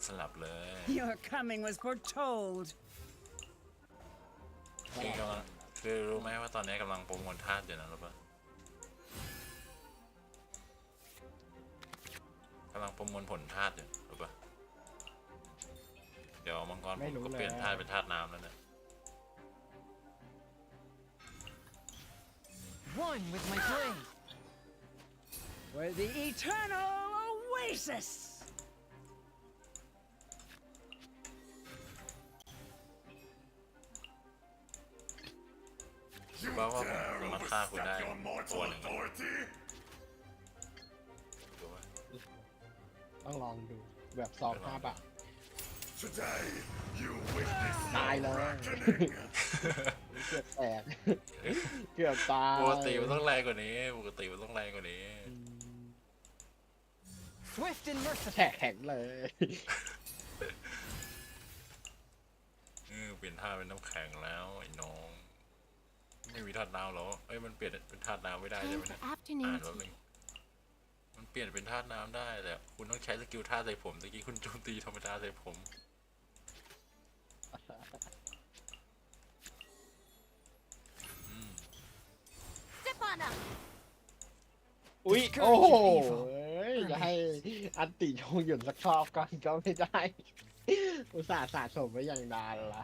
สลับเลย Your coming was foretold. คือรู้ไหมว่าตอนนี้กำลังประมวลธาตุอยู่นะรู้ปะกำลังประมวลผลธาตุอยู่รู้ปะเดี๋ยวมังกรผมก็เปลี่ยนธาตุเป็นธาตุน้ำแล้วเนี่ย One with my blade. We're the eternal oasis. รู้ปะว่าผมมาฆ่าคุณได้ตัวหนึ่ง ต้องลองดูแบบซอง5 บาท Today, you witness ตายเลย reckoning. เกือบแตก เกือบตาย ปกติมันต้องแรงกว่านี้ปกติมันต้องแรงกว่านี้ Swift and merciful. แข็งเลย เปลี่ยนท่าเป็นน้ำแข็งแล้วไอ้น้องไม่มีธาตุน้ำหรอเอ้ยมันเปลี่ยนเป็นธาตุน้ำไม่ได้ใช่ไหมเนี่ยอ่านแล้วนึงมันเปลี่ยนเป็นธาตุน้ำได้แต่คุณต้องใช้สกิลธาตุใส่ผมตะกี้คุณโจมตีธรรมดาใส่ผมอุ๊ยโอ้โหจะให้อันติชงหยุดสักรอบก่อนก็ไม่ได้ อุตส่าห์สะสมไว้อย่างนานละ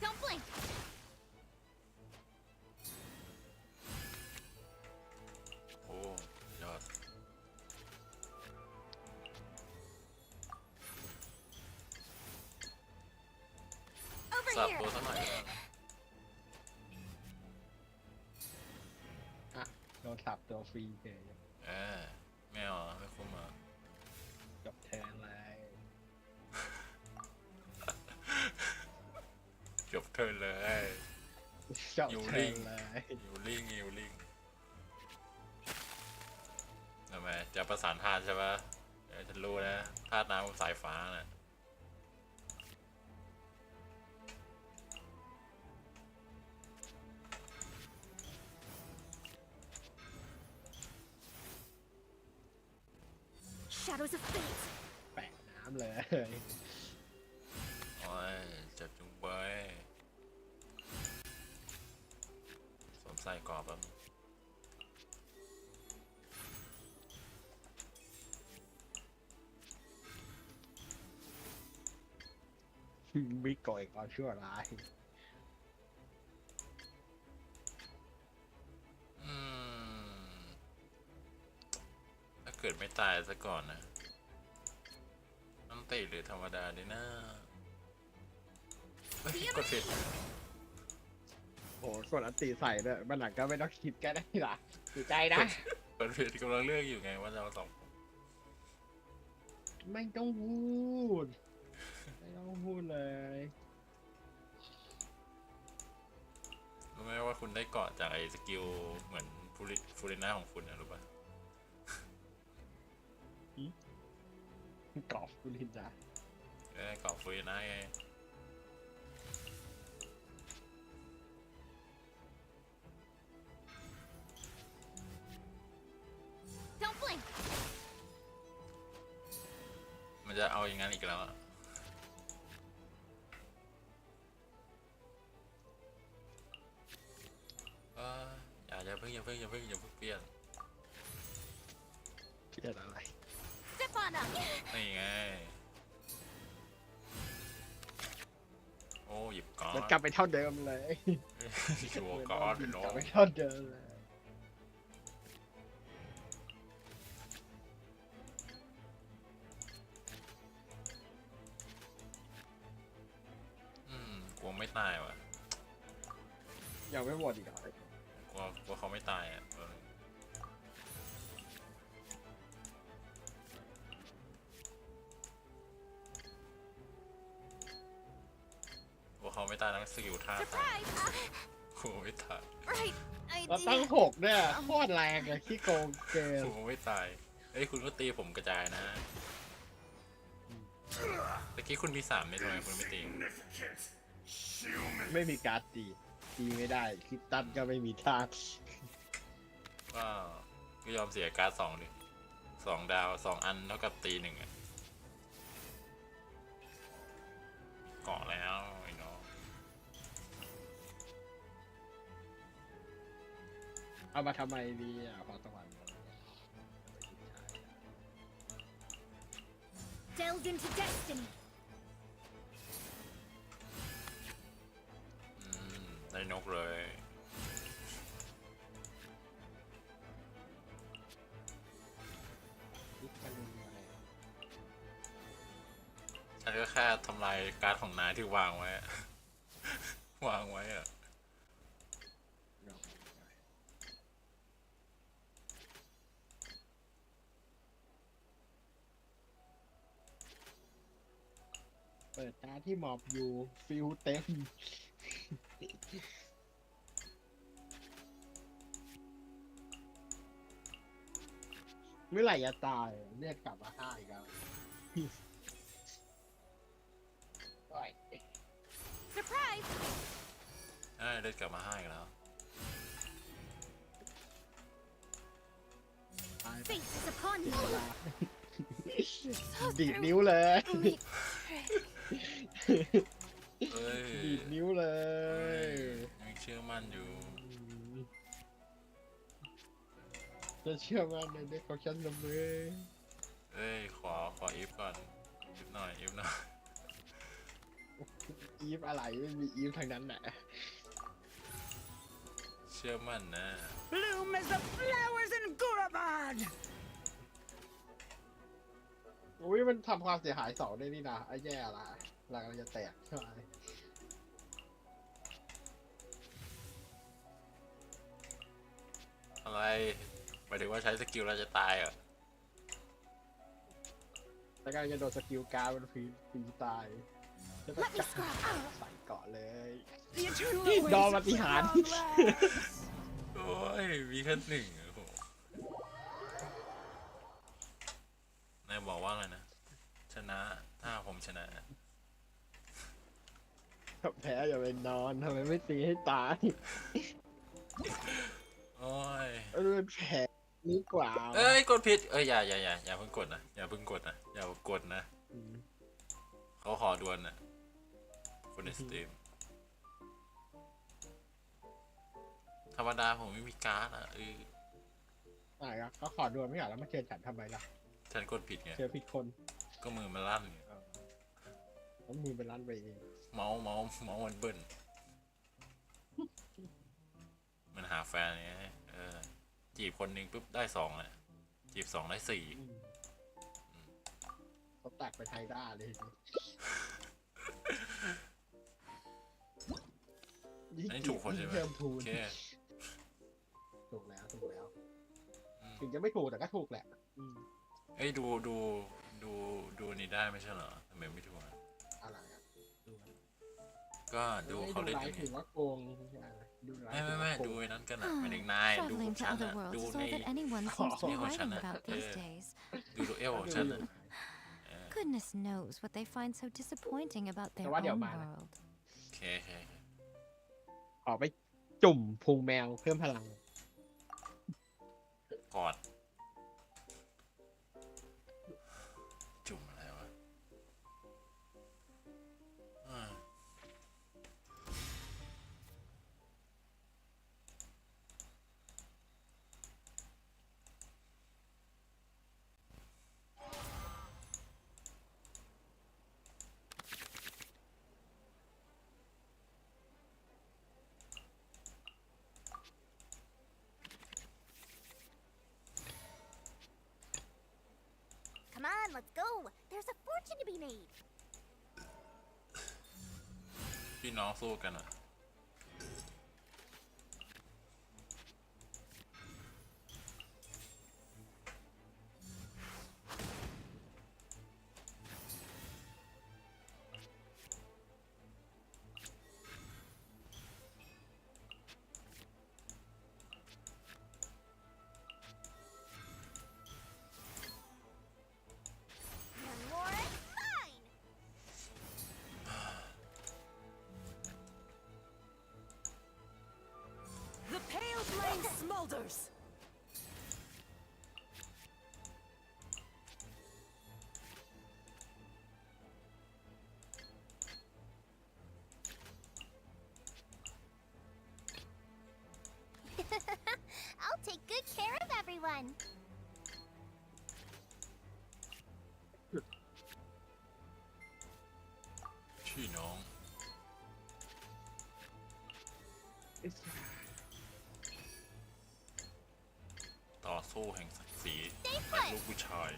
Don't blink. โอ้ยอดสับตัวสักหน่อย อ่ะโดนสับตัวฟรีเลย ไม่เอาไม่คุ้มอ่ะ จบแทนเลย จบเทิร์นเลย จบแทนเลย ยูริงทำไมจะประสานธาตุใช่ปะเดี๋ยวฉันรู้นะธาตุน้ำกับสายฟ้าน่ะ Shadows of fate. แปะน้ำเลย โอ้ยเจ็บจุงเบยสวมใส่กรอบแบบ มิกก่อยก่อนชั่วร้าย ถ้าเกิดไม่ตายซะก่อนนะต้องตีหรือธรรมดาดีนะกดผิดโอ้ กดอันตีใส่ด้วยมันหลังก็ไม่ต้องคิดก็ได้หรอดีใจนะ คนผิดกำลังเลือกอยู่ไงว่าจะเอาสอง ไม่ต้องพูดไม่ต้องพูดเลย รู้ไหมว่าคุณได้เกาะจากไอ้สกิลเหมือนฟูริน่าของคุณนะรู้ป่ะ กรอบคุณลินจ้า เกาะฟูริน่าไง Don't blink. มันจะเอาอย่างนั้นอีกแล้วอะอย่าเพิ่งเปลี่ยน เปลี่ยนอะไร Step on up. นี่ไงโอ้หยิบก้อน มันกลับไปเท่าเดิมเลย ชัวร์ก้อนไปน้อก ลับ ง ไปเท่าเดิมเลย กลัวไม่ตายว่ะ ยังไม่หมดอีกเหรอก ลัวเขาไม่ตายอ่ะกลัวเขาไม่ตายทั้งสกิลท่า Surprise. กลัวไม่ตาย Right เราตั้ง idea. 6เนี่ยโคตรแรงเลยขี้โกงเกิน กลัวไม่ตายเอ้ยคุณก็ตีผมกระจายนะตะกี้คุณมี3เม็ดทำไมคุณไม่ตี ไม่มีการ์ดตีไม่ได้คลิปตันก็ไม่มีท่า ก็ยอมเสียการ์ด2ดิ2 ดาว 2 อันเท่ากับตี1อ่ะเกาะแล้วไอ้น้อง เอามาทำไมดีอ่ะพอสวรรค์ Delved into destiny. ได้นกเลยฉันก็แค่ทำลายการ์ดของนายที่วางไว้ วางไว้อะ เปิดตาที่หมอบอยู่ฟิลเต็มเมื่อไหร่จะตายเรียกกลับมาฆ่าอีกแล้ว Surprise. ได้กลับมาให้แล้ว Fate is upon you. ดีดนิ้วเลย เอ้ย ดีดนิ้วเลย ยังเชื่อมั่นอยู่ จะเชื่อมั่นในเด็กของฉันเสมอ เอ้ยขออีฟก่อนอีฟหน่อย อีฟอะไรไม่มีอีฟทางนั้นแหละ เชื่อมั่นนะ Bloom as the flowers in Gurabad! อุ้ยมันทำความเสียหาย2ได้นี่นะไอ้แย่ละหลังมันจะแตกใช่ไหม อะไรหมายถึงว่าใช้สกิลเราจะตายเหรอ แล้วก็จะโดนสกิลการ์ดมันฟรีตายแล้วก็จับใส่เกาะเลย The eternal ดอ awaits ปฏิหาร at long last. โอ้ยมีแค่1โอ้โหนายบอกว่าอะไรนะชนะถ้าผมชนะ แพ้อย่าไปนอนทำไมไม่ตีให้ตาย โอ้ย เป็นแผลนี่กว่า เอ้ยกดผิดเอ้ยอย่าเพิ่งกดนะอย่ากดนะเขาขอดวลนะคนในสตรีมธรรมดาผมไม่มีการ์ดอ่ะไหนอ่ะก็ขอดวลไม่เหรอแล้วมาเชิญฉันทำไมล่ะ ฉันกดผิดไง เจอผิดคน ก็มือมันลั่นไง แล้วมือเป็นร้านไปเอง เมาส์มันเบิ้ลมันหาแฟนไงจีบคนหนึ่งปุ๊บได้2อ่ะจีบ2ได้4เขาแตกไปไทยด้าเลย อันนี้ถูกคนใช่ไหม เพิ่มทุ โอน เค ถูกแล้วถึงจะไม่ถูกแต่ก็ถูกแหละเอ้ยดูนี่ได้ไม่ใช่เหรอทำไมไม่ถูกอะ อะไรอะ ก็ดูเขาเล่น ไล อย่าง ฟ์ถื นี้ อว่าโกงดูไลฟ์ ไม่ ถือว่าโกง ดูไอ้นั้นกันอะไม่ถึงนายดูข Traveling อง to ฉัน other อะ worlds ดู is ใน all that anyone seems to นี่ be ของฉัน writing อะ about these days. ดูเอลของฉันอะ Goodness knows what they find so disappointing about their แต่ว่าเดี๋ยว own มานะ world. โอเค ขอไปจุ่มพุงแมวเพิ่มพลัง กอดจุ่มอะไรวะอ่า Come on, let's go. There's a fortune to be made. พี่น้องสู้กันอะThe pale flame smolders. I'll take good care of everyone. พี่น้องต่อสู้แห่งศักดิ์ศรีและลูกผู้ชาย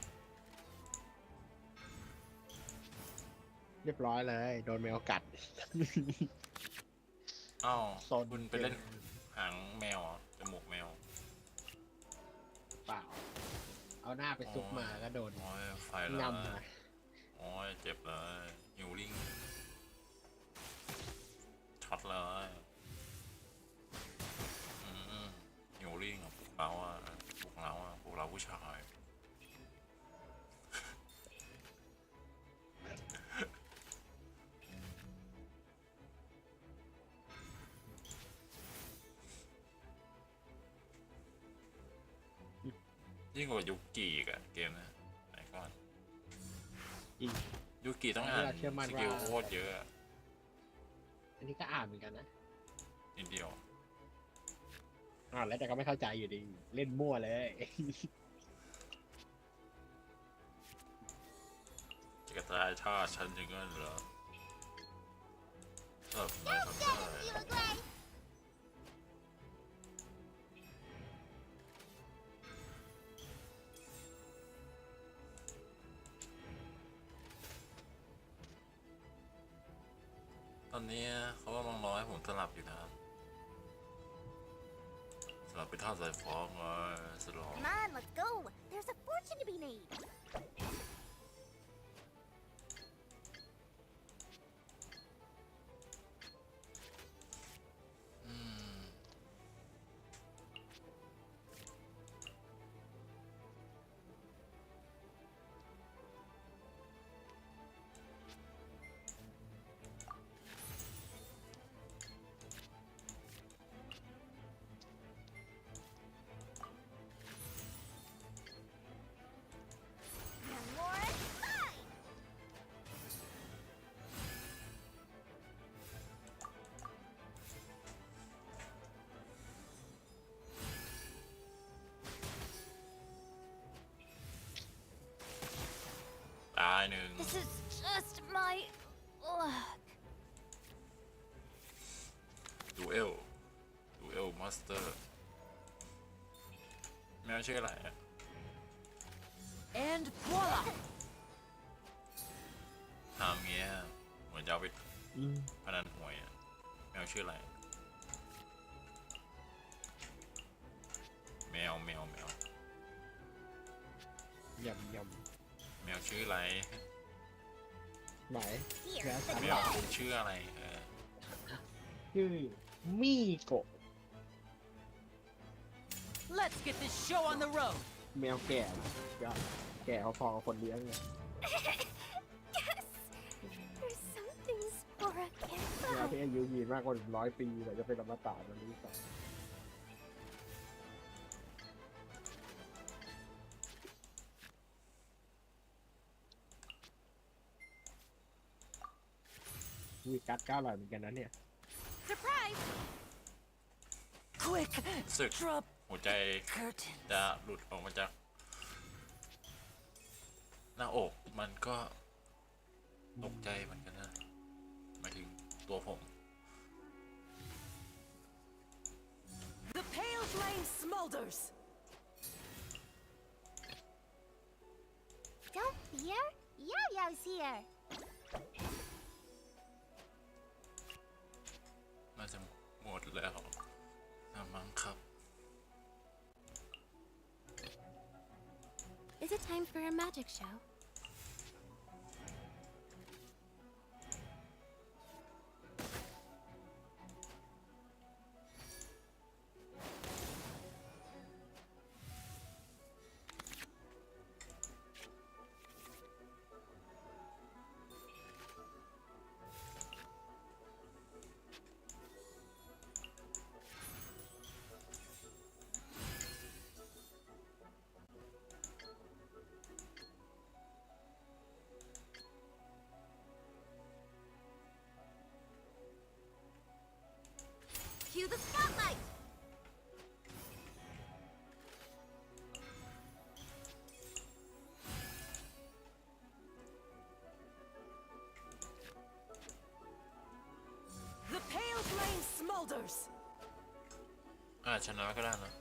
เรียบร้อยเลยโดนแมวกัด อ้าว โซน คุณไปเล่นหางแมวเหรอจมูกแมว เปล่า เอาหน้าไปซุกมาก็โดน โอ้ยไฟเลย งำมา โอ้ยเจ็บเลยฮิวลิ่งช็อตเลยฮิวลิ่งพวกเราผู้ชาย ยิ่งกว่ายุกิอีกอะเกมนะไหนก่อนยุกิต้องอ่านสกิลโคตรเยอะอะ อันนี้ก็อ่านเหมือนกันนะ นิดเดียว อ่านแล้วแต่ก็ไม่เข้าใจอยู่ดี เล่นมั่วเลย จะกระจายท่าฉันอย่างนั้นเหรอไม่ทำได้ You look right. ตอนนี้เขากำลังรอให้ผมสลับอยู่นะสลับไปท่าสายฟ้องเลยสลอง Come on, let's go. There's a fortune to be made. ตายหนึ่ง This is just my luck. ดูเอลมาสเตอร์แมวชื่ออะไรอะ And voila! ทำเงี้ยเหมือนจะเอาไปพนันหวยอะแมวชื่ออะไร วแมวย ำ แมวชื่ออะไร ไหน แมวคุณชื่ออะไรชื่อมี่โกะ Let's get this show on the road. แมวแก่ก็แก่พอๆกับคนเลี้ยงไง There's some things Spora can't แมว find. ที่อายุยืนมากกว่า100 ปีแต่จะเป็นอมตะมันรู้สึกมีกัดก้าวหน่อยเหมือนกันนะเนี่ย Surprise! Quick, สึก drop หัวใจ curtain. จะหลุดออกมาจากหน้าอกมันก็ตกใจเหมือนกันนะหมายถึงตัวผม The pale flame smolders. Don't fear, Yo-Yo's here. น่าจะหมดแล้วนะมั้งครับ Is it time for a magic show? Cue the spotlight! The pale flame smolders. ชนะก็ได้นะ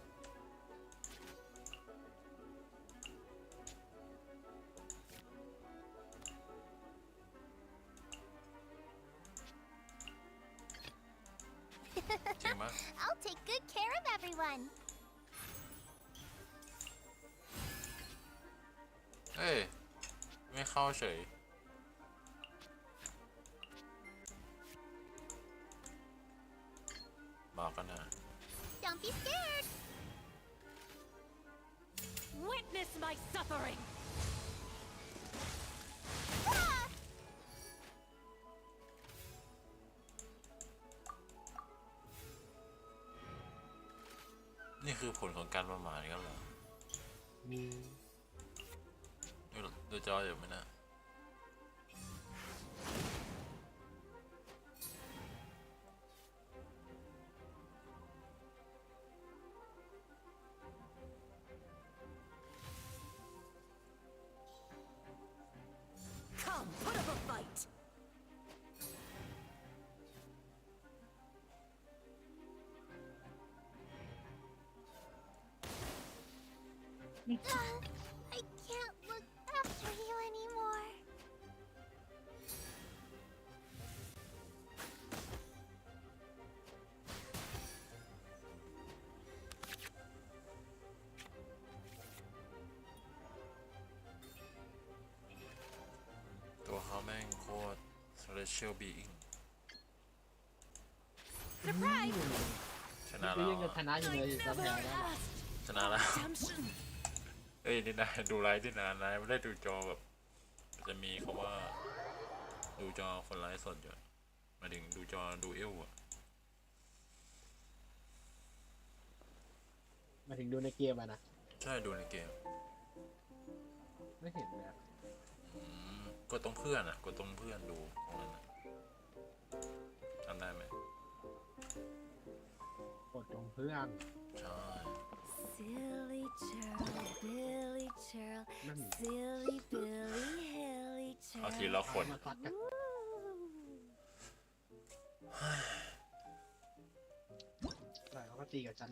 จริงปะ I'll take good care of everyone. เอ้ยไม่เข้าเฉยบอกกันนะ Don't be scared. Witness my suffering. Ah! นี่คือผลของการประมาทกันเหรอ มี ดูจออยู่ไหมนะ Come, put up a fight. I can't look after you anymore. ตัวเขาแม่งโคตร special being Surprise! ชนะ ก็ แล้ว ยังจะชนะอยู่เลยจะแพ้แล้ว ชนะแล้ว Redemption. เอ้ยนี่นายดูไลฟ์ที่นานนายไม่ได้ดูจอแบบจะมีเขาว่าดูจอคนไลฟ์สดอยู่หมายถึงดูจอดูเอลอะ มาถึงดูในเกมอะนะ ใช่ดูในเกม ไม่เห็นเลยอะ กดตรงเพื่อนอะกดตรงเพื่อนดูตรงนั้นอะทำได้ไหม กดตรงเพื่อน ใช่ Silly churl, Billy churl, silly Billy, hilly เอา churl. ทีละคน มาซัดกันอะไรเขาก็ตีกับฉัน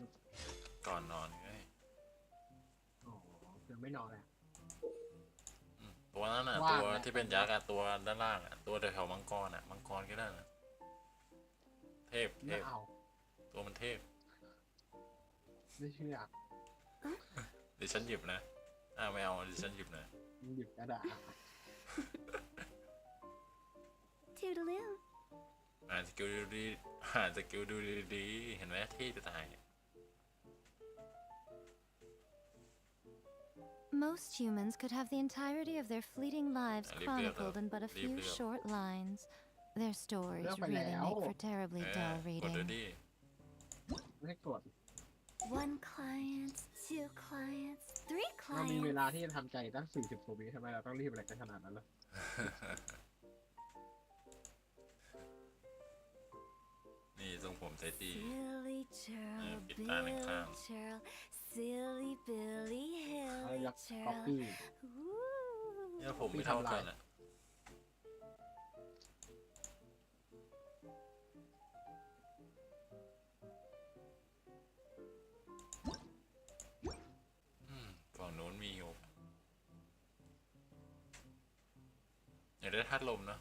ก่อนนอนไง โอ้โหเดี๋ยวไม่นอนเลย ตัวนั้นอะ ว่าง ตัว นะ ที่เป็นยักษ์อะตัวด้านล่างอะตัวแถวๆมังกรอะมังกรก็ได้นะเทพ ไม่เอา ตัวมันเทพ ไม่เชื่อ เดี๋ยวฉันหยิบนะไม่เอาเดี๋ยวฉันหยิบนะ หยิบกระดาษ Toodaloo. สกิลดูดีสกิลดูดีเห็นไหมที่จะตาย Most humans could have the entirety of their fleeting lives chronicled in but a few short lines. Their stories really make for terribly dull กดดู reading. ดิ ไม่กด One client, two clients, three เรามีเว clients. ลาที่จะทำใจตั้ง40 กว่าวิทำไมเราต้องรีบอะไรกันขนาดนั้นล่ะ นี่ทรงผมเซตี้ Silly churl, ปิดตาหนึ่งข้าง Bill churl, silly Billy, เขา hilly อยากก๊อป churl. ปี้ เนี่ยผมไม่เท่ากันอ่ะฝั่งโน้นมีอยู่อยากได้ธาตุลมนะ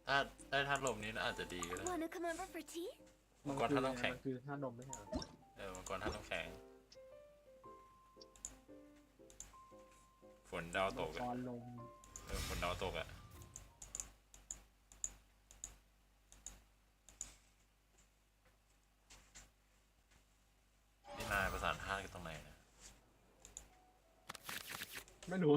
ถ้าได้ธาตุลมนี้อาจจะดีก็ได้ Wanna come over for tea? มังกรธาตุน้ำแข็ง คือถ้านมไม่ใช่เหรอ มังกรธาตุน้ำแข็งฝนดาวตก ต อ่ะ อนลม ฝนดาวตกอ่ะนี่นายประสานธาตุกันตรงไหนนะ ไม่รู้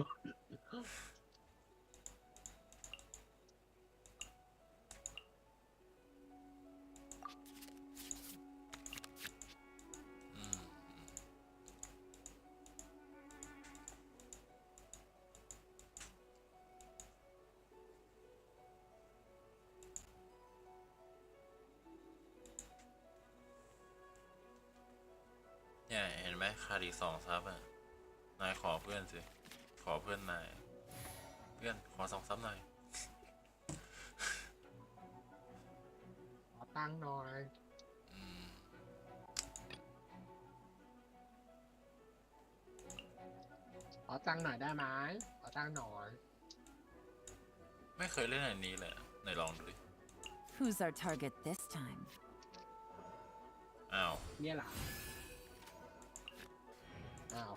เนี่ยเห็นไหมขาดอีก2 ซับอ่ะนายขอเพื่อนสิขอเพื่อนนายเพื่อนขอ2 ซับหน่อย ขอตังค์หน่อย ขอตังค์หน่อยได้ไหมขอตังค์หน่อย ไม่เคยเล่นอันนี้เลยไหนลองดูดิ Who's our target this time? อ้าว เนี่ยหรออ้าว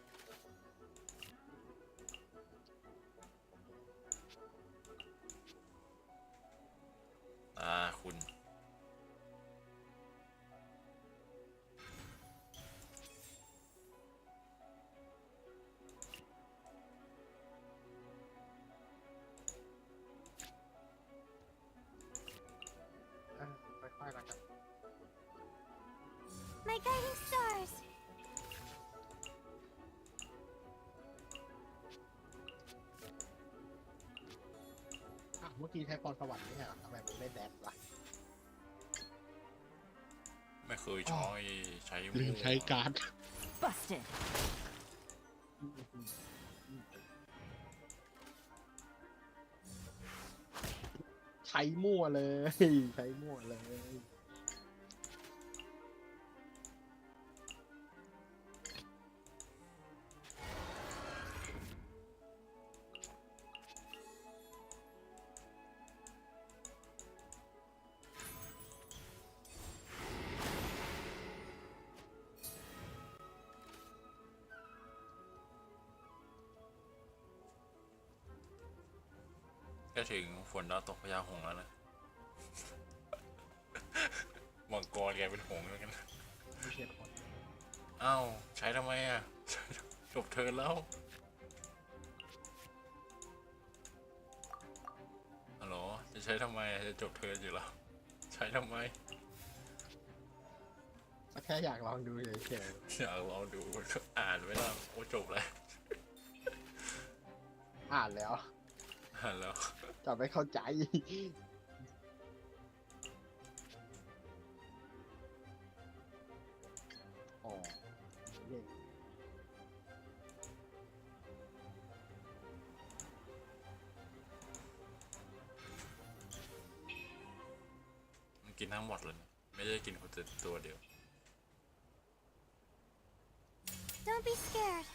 คุณ ค่อยๆแล้วกัน My guiding stars. เมื่อกี้ใช้พรสวรรค์ไม่ใช่เหรอทำไมมันไม่แดดล่ะ ไม่เคยใช้ ลืมใช้การ์ด Busted. ใช้มั่วเลย ใช้มั่วเลย ก็ถึงฝนดาวตกพญาหงส์แล้วนะ มังกรแกเป็นหงส์เหมือนกัน ไม่ใช่คน อ้าวใช้ทำไมอ่ะ จบเทิร์นแล้วฮัลโหลจะใช้ทำไมจะจบเทิร์นอยู่แล้วใช้ทำไม แค่อยากลองดูเฉย อยากลองดูอ่านไว้แล้วโอ้จบแล้ว ๆอ่านแล้ว อ่านแล้ว แต่ไม่เข้าใจ อ๋อเย่ มันกินทั้งหมดเลยนะไม่ได้กินคนตัวเดียว Don't be scared.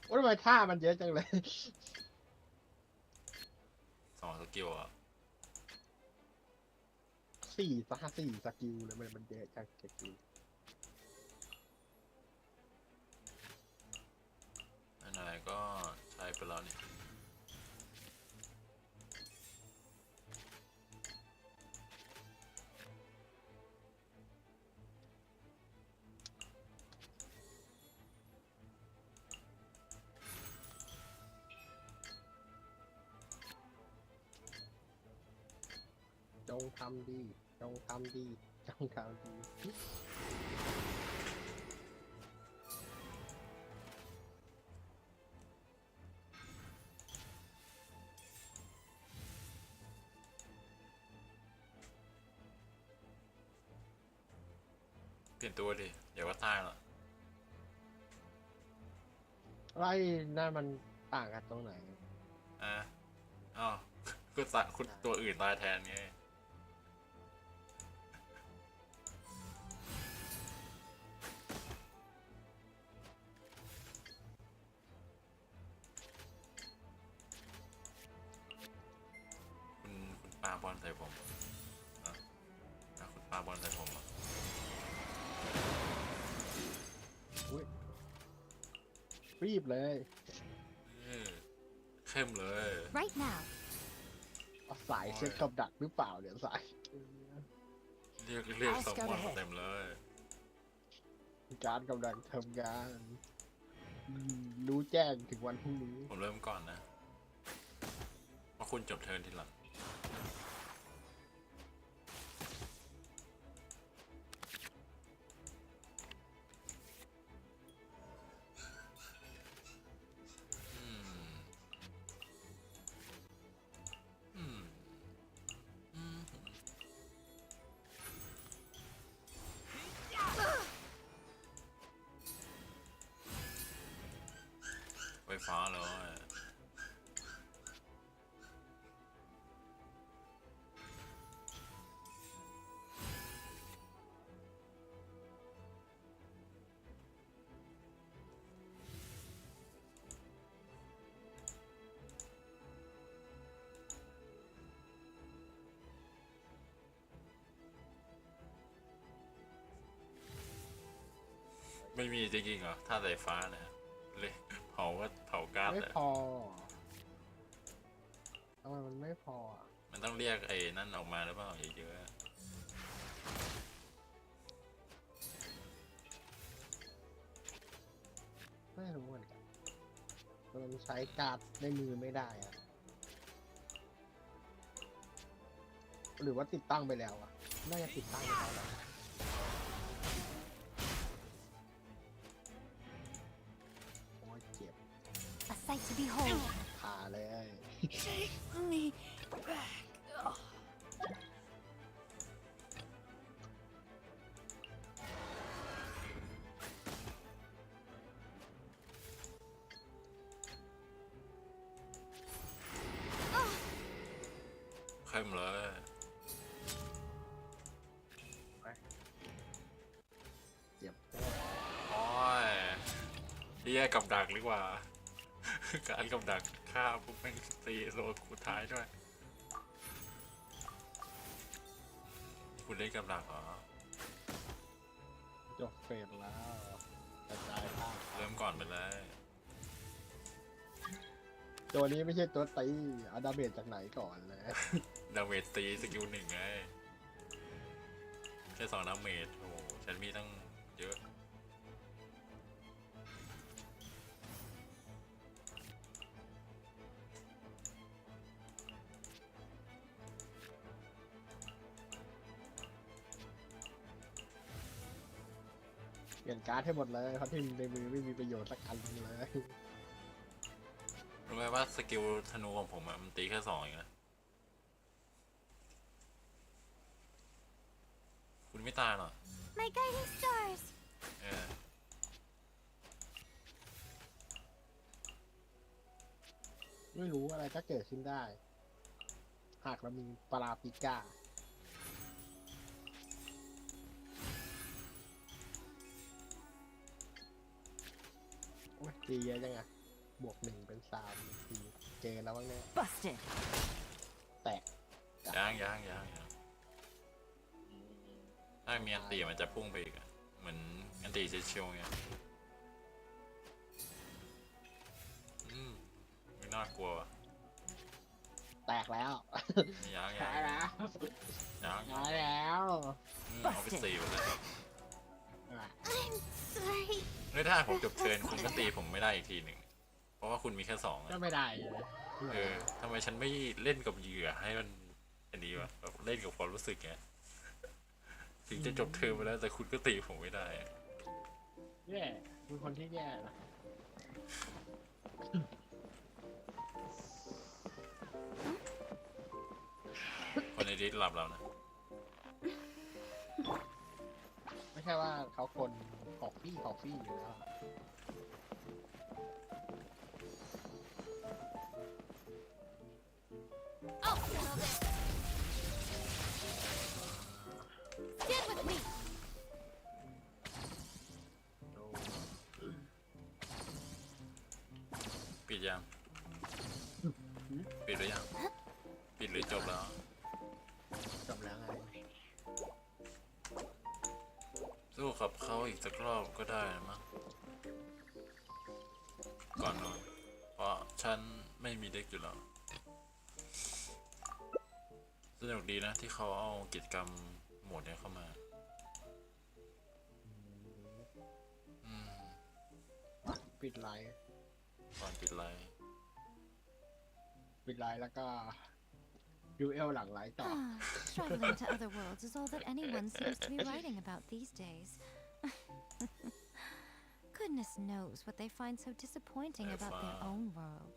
ต โอ้ยทำไมท่ามันเยอะจังเลย 2 สกิลอ่ะ 4 สกิลเลยมันเยอะจังสกิล อะไรก็ใช้ไปแล้วนี่จงทำดี จงทำดี จงทำดี เปลี่ยนตัวดิเดี๋ยวก็ตายหรอก ไล่นั่นมันต่างกันตรงไหน อ่ะอ้าวคุณตัวอื่นตายแทนไงคุณปาบอลใส่ผมอ่ะคุณปาบอลใส่ผมอ่ะ รีบเลย เข้มเลย Right now. เอาสายเช็คกับดักหรือเปล่าเดี๋ยวสาย เรียกสองวันมาเต็มเลย การกำลังทำงานรู้แจ้งถึงวันพรุ่งนี้ ผมเริ่มก่อนนะเพราะคุณจบเทิร์นทีหลังไฟฟ้าเลยไม่มีจริงๆเหรอถ้าสายฟ้าเนี่ยเลยเผาก๊าซ ไม่ เลย พอทำไมมันไม่พออ่ะ มันต้องเรียกไอ้นั่นออกมาหรือเปล่าเยอะ ไม่รู้เหมือนกันมันใช้การ์ดในมือไม่ได้อะหรือว่าติดตั้งไปแล้วอ่ะน่าจะติดตั้งไปแล้วแหละโอ้ยเจ็บ A sight to behold. ขาเลย Take me back. Ugh. ๆเข้มเลยเจ็บ โอ้ยแยกกับดักดีกว่า การกับดักฆ่าปุ๊บแม่งตีโลกูท้ายด้วยคุณเล่นกับดักเหรอ จบเฟสแล้วกระจายภาพ เริ่มก่อนไปเลย ตัวนี้ไม่ใช่ตัวตีเอาดาเมจจากไหนก่อนเลย ดาเมจตีสกิล1ไงแค่2 ดาเมจโอ้โหฉันมีตั้งเยอะ เปลี่ยนการ์ดให้หมดเลยเพราะที่ในมือไม่มีประโยชน์สักอันเลย รู้ไหมว่าสกิลธนูของผมอะมันตีแค่2เองนะคุณไม่ตายหรอ My guiding stars. ไม่รู้อะไรก็เกิดขึ้นได้ หากเรามีปาราปิก้าโอ้ยตีเยอะจังอะ บวก1เป็น3ทีเจอแล้วบ้างเนี่ย Busted. แตก ยังถ้ามีอันตีมันจะพุ่งไปอีกอะเหมือนอันตีเชียวๆไงไม่น่ากลัวว่ะ แตกแล้ว ยัง ตายแล้ว ยัง ตายแล้ว เอาไป4ไปเลย I'm sorry. ด้วยถ้าผมจบเทิร์นคุณก็ตีผมไม่ได้อีกทีหนึ่งเพราะว่าคุณมีแค่2 ก็ไม่ได้เลย ทำไมฉันไม่เล่นกับเหยื่อให้มันอันนี้วะแบบเล่นกับความรู้สึกไงถึงจะจบเทิร์นไปแล้วแต่คุณก็ตีผมไม่ได้ แย่เป็นคนที่แย่นะ คนในดิสหลับแล้วนะ ไม่ใช่ว่าเขาคนกอกฟี่อยู่แล้ว I'll settle this. Stand with me. ปิดยังปิดหรือยังปิดหรือจบแล้ว จบแล้วไง สู้กับเขาอีกสักรอบก็ได้นะมั้งก่อนนอนเพราะฉันไม่มีเด็กอยู่แล้วสนุกดีนะที่เขาเอากิจกรรมโหมดเนี้ยเข้ามาปิดไลน์ ตอนปิดไลน์ แล้วก็ดูเอลหลังไลน์ต่อ Traveling to other worlds is all that anyone seems to be writing about these days. Goodness knows what they find so disappointing about their own world.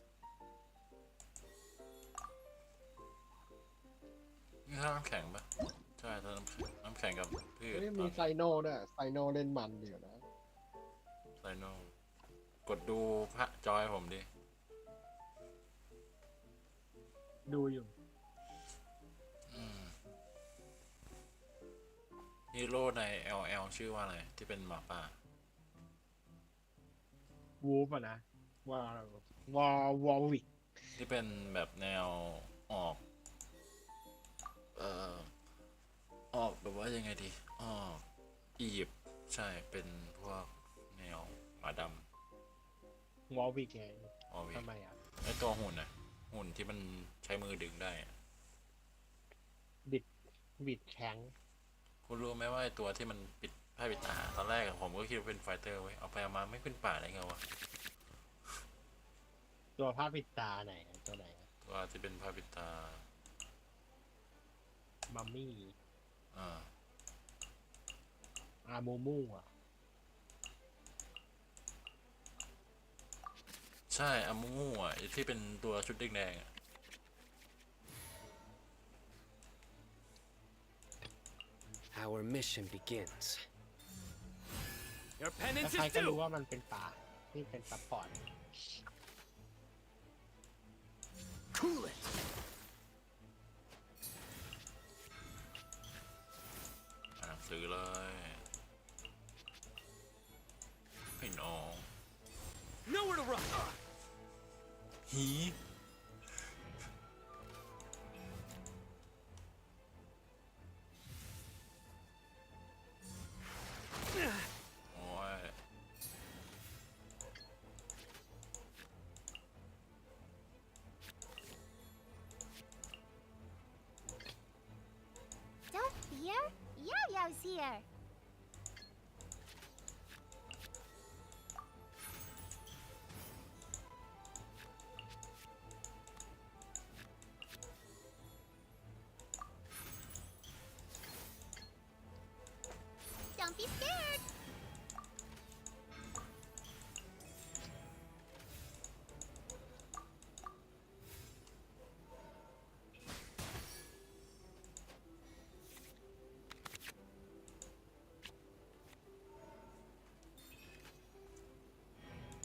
นี่ถ้าน้ำแข็งปะใช่ถ้าน้ำแข็งกับพืช มีไซโน่ด้วยไซโน่เล่นมันอยู่นะ ไซโนกดดูพระจอยผมดิ ดูอยู่ ฮีโร่ใน LL ชื่อว่าอะไรที่เป็นหมาป่า วูฟอะนะวอลวิก ที่เป็นแบบแนวออกออกแบบว่ายังไงดีออกอียิปต์ใช่เป็นพวกแนวหมาดำ วอลวิกไง วอลวิก ทำไมอ่ะ ไอตัวหุ่นน่ะหุ่นที่มันใช้มือดึงได้อะ บิดแข็ง คุณรู้ไหมว่าไอตัวที่มันปิดผ้าปิดตาตอนแรกอะผมก็คิดว่าเป็นไฟเตอร์ไว้ยเอาไปเอามาไม่ขึ้นป่าได้ไงวะ ตัวผ้าปิดตาไหนตัวไหน ตัวที่เป็นผ้าปิดตา มัมมี่ อ่า มูมูอ่ะ ใช่อามูมูอ่ะที่เป็นตัวชุดแดงๆอ่ะ Our mission begins. Your แล้ว penance ใคร is ก็รู้ due. ว่ามันเป็นป่าที่เป็นซัพพอร์ต Cool it. อ่านหนังสือเลยพี่น้อง Nowhere to run. ฮี โอ้ย Don't fear. Yo-Yo's here. Don't be scared.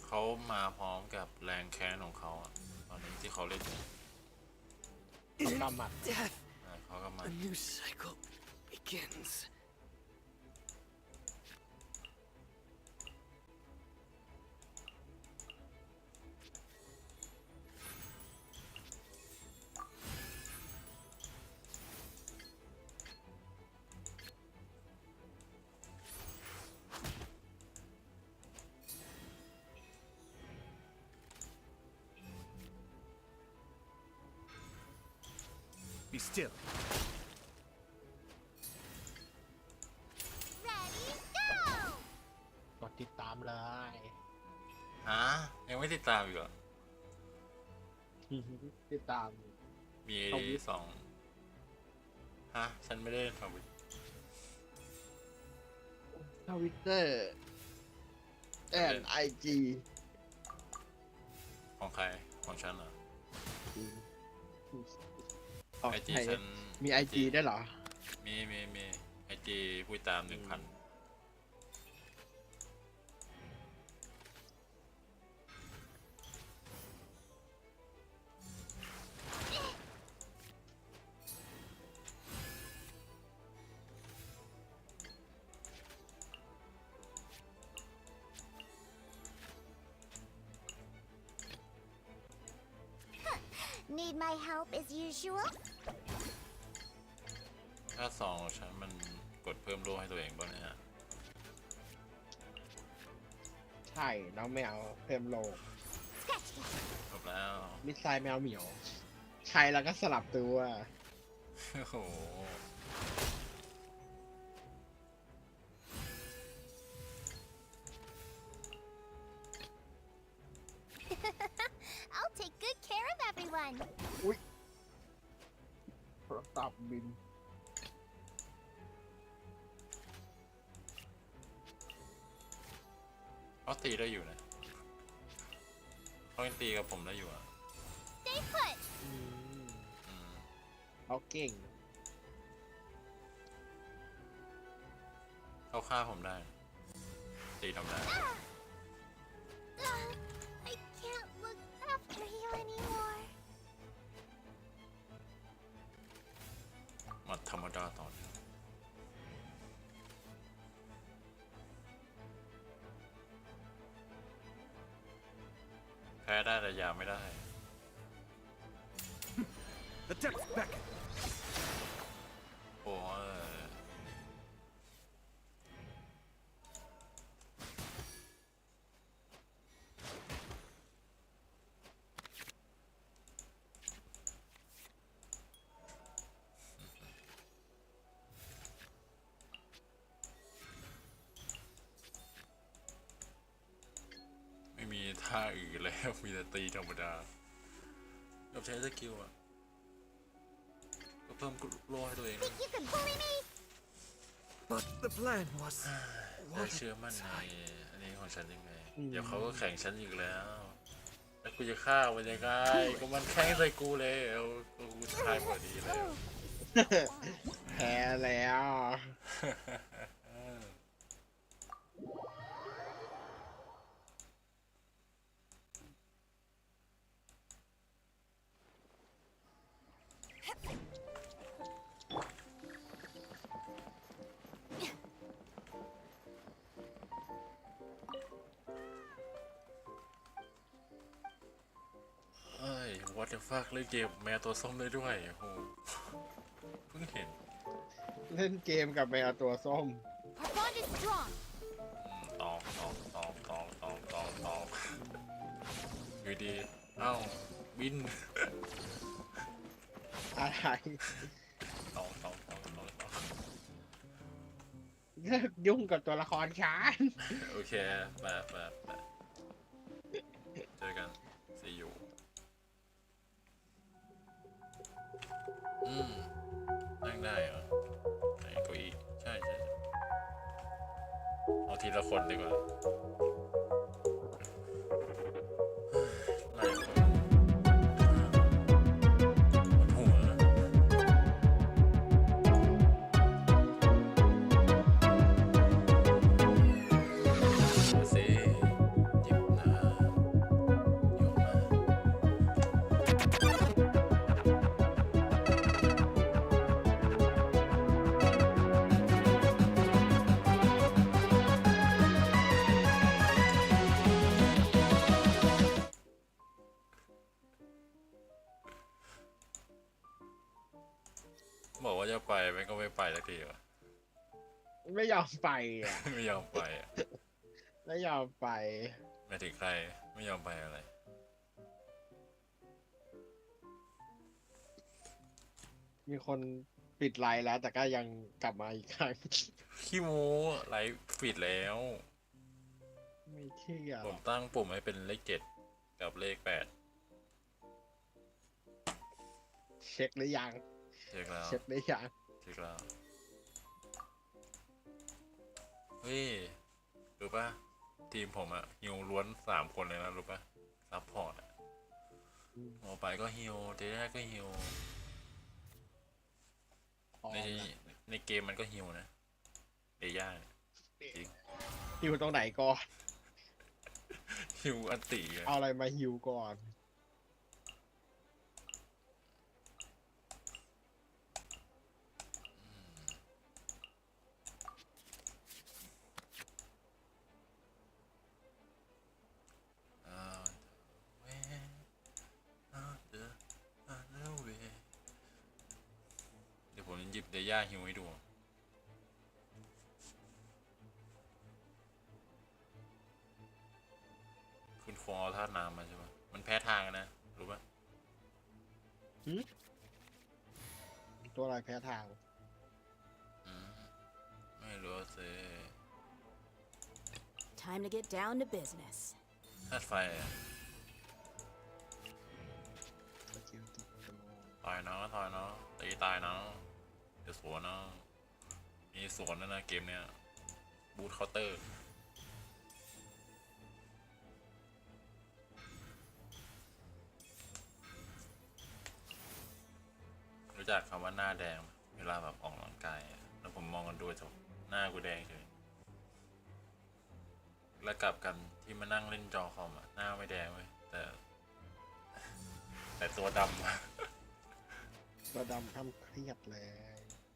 เขามาพร้อมกับแรงแค้นของเขาอะตอนนี้ที่เขาเล่นอยู่ กำมัด Death. เขาก็มา A new cycle begins. เ Be still. Ready, go! กดติดตามเลย ยังไม่ติดตามอีกเหรอ ติดตาม มี สองฉันไม่ได้ทวิต ทวิตเตอร์แอนไอจี ของใครของฉันเหรอ อ๋อ ไอจี ใคร ฉัน มีไอจีได้เหรอ มีไอจีผู้ตาม 1,000 Need my help as usual? ถ้า2ของฉันมันกดเพิ่มโล่ให้ตัวเองบ้างเนี่ย ใช่น้องแมวเพิ่มโล จบแล้ว มิสไซล์แมวเหมียว ใช้แล้วก็สลับตัว โอ้โห I'll take good care of everyone. อุ้ยโทรศัพท์บิน เขาตีได้อยู่นะเขายังตีกับผมได้อยู่อ่ะ Stay put. เขาเก่ง เขาฆ่าผมได้ ตีทำได้ I can't look after you anymore. หมัดธรรมดาตอนนี้แพ้ได้แต่ยาไม่ได้ The depths beckon. โอ้ยไม่มีท่าอื่นแล้ว มีแต่ตีธรรมดากับใช้สกิลอ่ะ ก็เพิ่มโล่ให้ตัวเอง Think you can bully me? But the plan was. ได้เชื่อมั่นในอันนี้ของฉันยังไง เดี๋ยวเขาก็แข่งฉันอีกแล้ว แล้วกูจะฆ่ามันยังไง ก็มันแข่งใส่กูเลยกูตายพอดีแล้ว แพ้แล้ว เฮ้ย what the fuck เล่นเกมแมวตัวส้มได้ด้วยโอ้โหเพิ่งเห็น เล่นเกมกับแมวตัวส้ม Our bond is strong. ตองอยู่ดี เอ้า บิน อะไร ตอง เลิกยุ่งกับตัวละครฉัน โอเคแบบเจอกัน see you นั่งได้เหรอไหนเก้าอี้ใช่เอาทีละคนดีกว่าไล่คนปวดหัวสิหยิบนะโยนมาบอกว่าจะไปมันก็ไม่ไปสักทีวะ ไม่ยอมไปอ่ะ ไม่ยอมไปอ่ะ ไม่ยอมไป ไม่ถึงใครไม่ยอมไปอะไร มีคนปิดไลน์แล้วแต่ก็ยังกลับมาอีกครั้ง ขี้โมไลฟ์ฟีดแล้ว ไม่เชื่อ ผมตั้งปุ่มให้เป็นเลข7กับเลข8เช็คหรือยัง เช็คแล้ว เช็คหรือยัง เช็คแล้วเฮ้ยรู้ป่ะทีมผมอะฮิวล้วน3 คนเลยนะรู้ป่ะซัพพอร์ตอะหมอไปก็ฮิวเดย่าก็ฮิวในเกมมันก็ฮิวนะเดย่าจริง ฮิวตรงไหนก่อน ฮิวอันติอะ เอาอะไรมาฮิวก่อน เดี๋ยวผมหยิบเดย่าฮิวให้ดู คุณคงเอาธาตุน้ำมาใช่ไหมมันแพ้ทางนะ รู้ป่ะ ตัวอะไรแพ้ทาง ไม่รู้สิ Time to get down to business. ธาตุไฟอะตายเนาะตายเนาะตีตายเนาะเดี๋ยวสวนเนาะมีสวนนะเกมเนี้ยบูทเคาน์เตอร์รู้จักคำว่าหน้าแดงเวลาแบบออกกำลังกายแล้วผมมองกันดูจบหน้ากูแดงเฉยแล้วกลับกันที่มานั่งเล่นจอคอมอะหน้าไม่แดงเว้ยแต่ตัวดำ ตัวดำทำเครียดเลย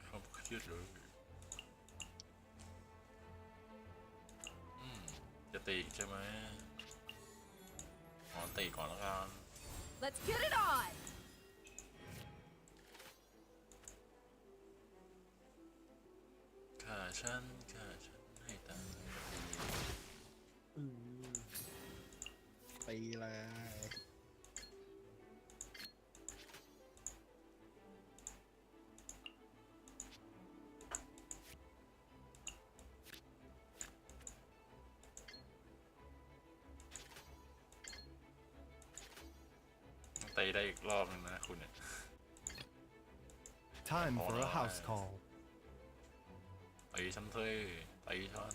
ทำเครียดเลยจะตีใช่ไหมขอตีก่อนแล้วกัน Let's get it on. ฆ่าฉันให้ตายตีเลย ตีได้อีกรอบนึงนะคุณเนี่ย Time for a house call. ตีฉันเลยตีฉัน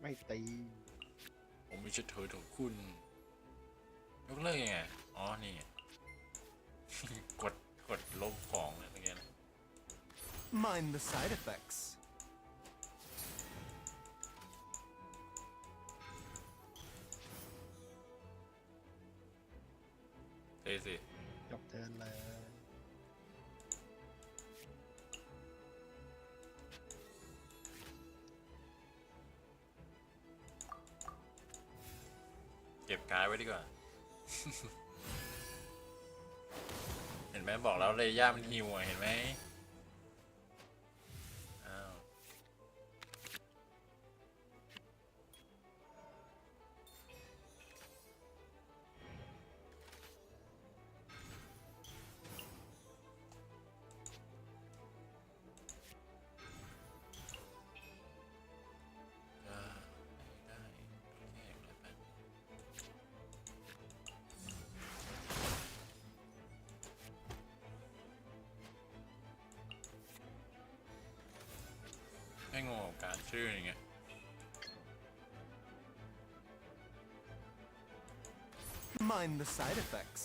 ไม่ตี ผมไม่ใช่เธอของคุณยกเลิกยังไงอ๋อนี่ กดลบของอะไรเงี้ยนะ Mind the side effects. เท่สิ จบเทิร์นเลย เก็บการ์ดไว้ดีกว่า เห็นไหมบอกแล้วเลยย่ามันฮิวอ่ะเห็นไหมอ้าวให้งงกับการชื่ออย่างเงี้ย Mind the side effects.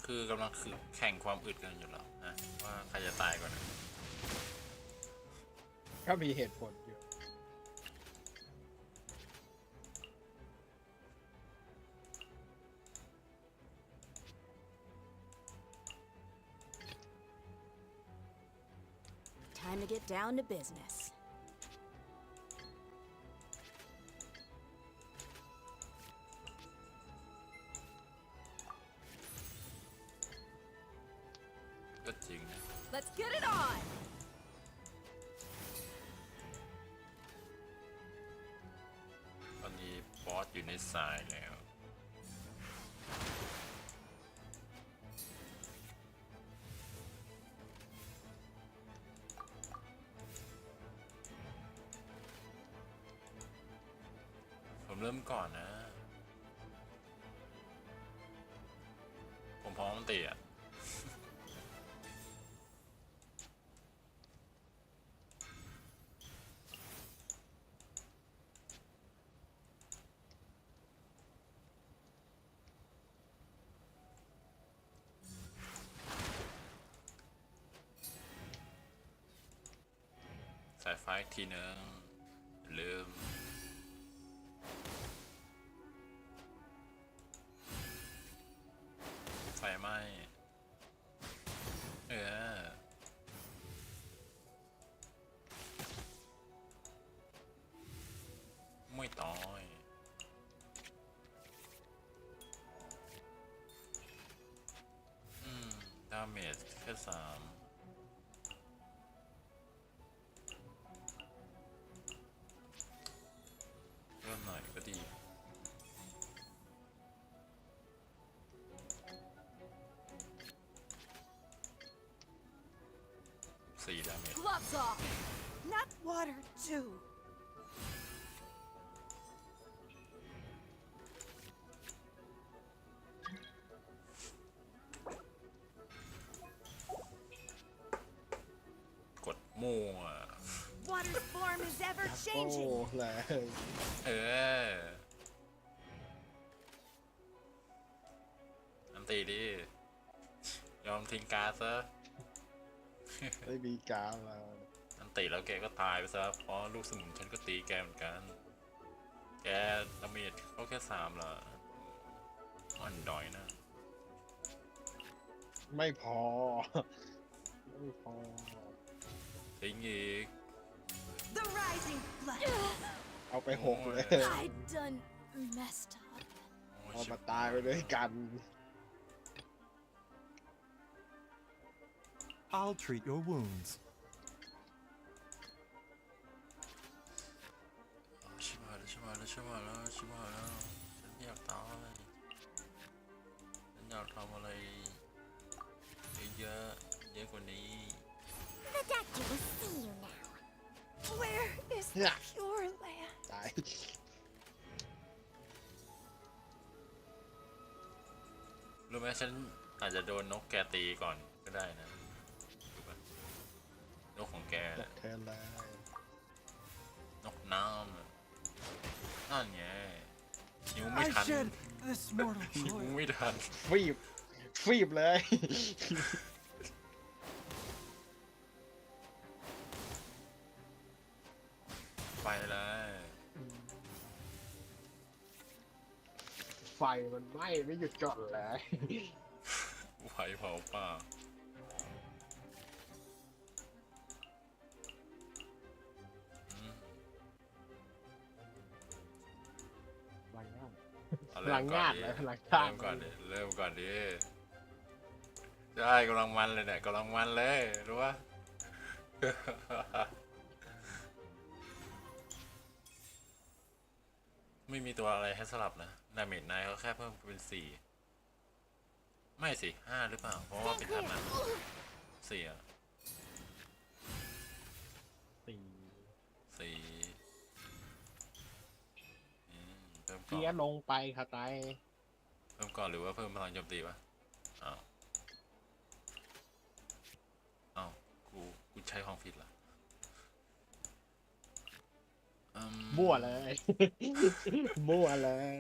คือกำลังแข่งความอึดกันอยู่แล้วนะว่าใครจะตายก่อนนะ ก็มีเหตุผลอยู่ Time to get down to business. ก็จริงนะ Let's get it on. ตอนนี้บอสอยู่ในสายแล้ว ผมเริ่มก่อนนะ ผมพร้อมตีอ่ะสายไฟทีนึงลืมไฟไหม้ไม่ตายดาเมจแค่3เริ่มหน่อยก็ดี4 ดาเมจ Gloves off. Not water too. กดมั่ว Water's form is ever โอ้ changing. แหละ อันตีดิยอมทิ้งการ์ดซะ ไม่มีการมา อันตีแล้วแกก็ตายไปซะเพราะลูกสมุนฉันก็ตีแกเหมือนกันแกดาเมจเขาแค่3ละอ่อนดอยนะ ไม่พอไม่พอ ทิ้งอีก The rising flood. เอาไป6 เลย I done messed up. เอามาตายไปด้วยกัน I'll treat your wounds. ชิบหายแล้วชิบหายแล้วชิบหายแล้วชิบหายแล้วฉันอยากตายฉันอยากทำอะไรเยอะเยอะกว่านี้ The doctor will see you now. Where is the Yeah. pure land? ตาย รู้ไหมฉันอาจจะโดนนกแกตีก่อนก็ได้นะรู้ปะนกของแก ตกแทนเลย นกน้ำอะนั่นไงนิ้วไม่ I ทัน shed this mortal นิ้ว coil. ไม่ทัน ฟีบเลย ไปเลย ไฟมันไหม้ไม่หยุดก่อนเลย ไฟเผาป่าพลังงานเลยพลังงาน เริ่มก่อนดิเริ่มก่อนดิใช่กำลังมันเลยเนี่ยกำลังมันเลยรู้ปะ ไม่มีตัวอะไรให้สลับนะดาเมจนายเขาแค่เพิ่มเป็น4ไม่สิ5หรือเปล่าเพราะว่าเป็นทันนะ4อะ4เพิ่มก่อ เกีย น ร์ลงไปค่ะไต เพิ่มก่อนหรือว่าเพิ่มพลังโจมตีวะอ้าวกูใช้ของผิดเหรอ มั่วเลย มั่วเลย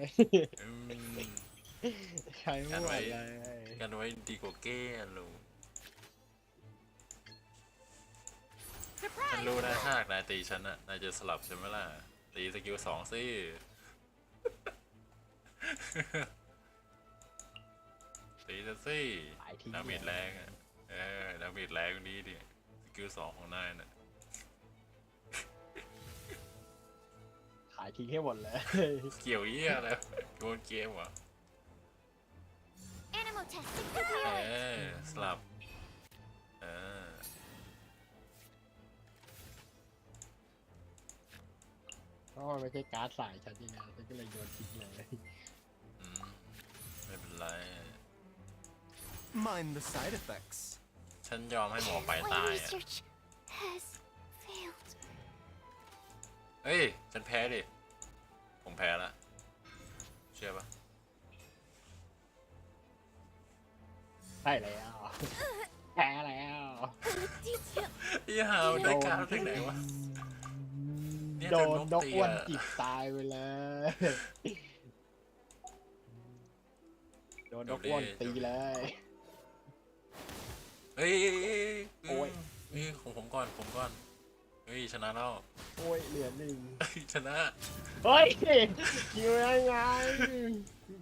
ใช้มั่วเลย กันไว้ดีกว่าเก้ลูกฉันรู้นะถ้าหากนายตีฉันน่ะนายจะสลับใช่ไหมล่ะตีสกิล2สิตีซะสิดาเมจแรงอ่ะดาเมจแรงนี้ดิสกิล2ของนายน่ะ ขายทิ้งให้หมดเลย เกี่ยวเยี่ยอะไรโยนเกมเหรอ Animal test สลับเพราะมันไม่ใช่การ์ดสายฉันนี่นะฉันก็เลยโยนทิ้งเลย ไม่เป็นไร Mind the side effects. ฉันยอมให้หมอไปตายอ่ะ research has failed. เฮ้ยฉันแพ้ดิผมแพ้ละ เชื่อปะ ใช่แล้วแพ้แล้ว ยี่หาได้การจากไหนวะเนี่ย โด โด น น น น ก กตี อ้วน อะ จิกตายไปเลยโดนนกอ้วนตีเลย เฮ้ย โอ้ย เฮ้ยของผมก่อนเฮ้ยชนะแล้ว โอ้ยเหลือหนึ่ง ชนะ เฮ้ยคิวยังไง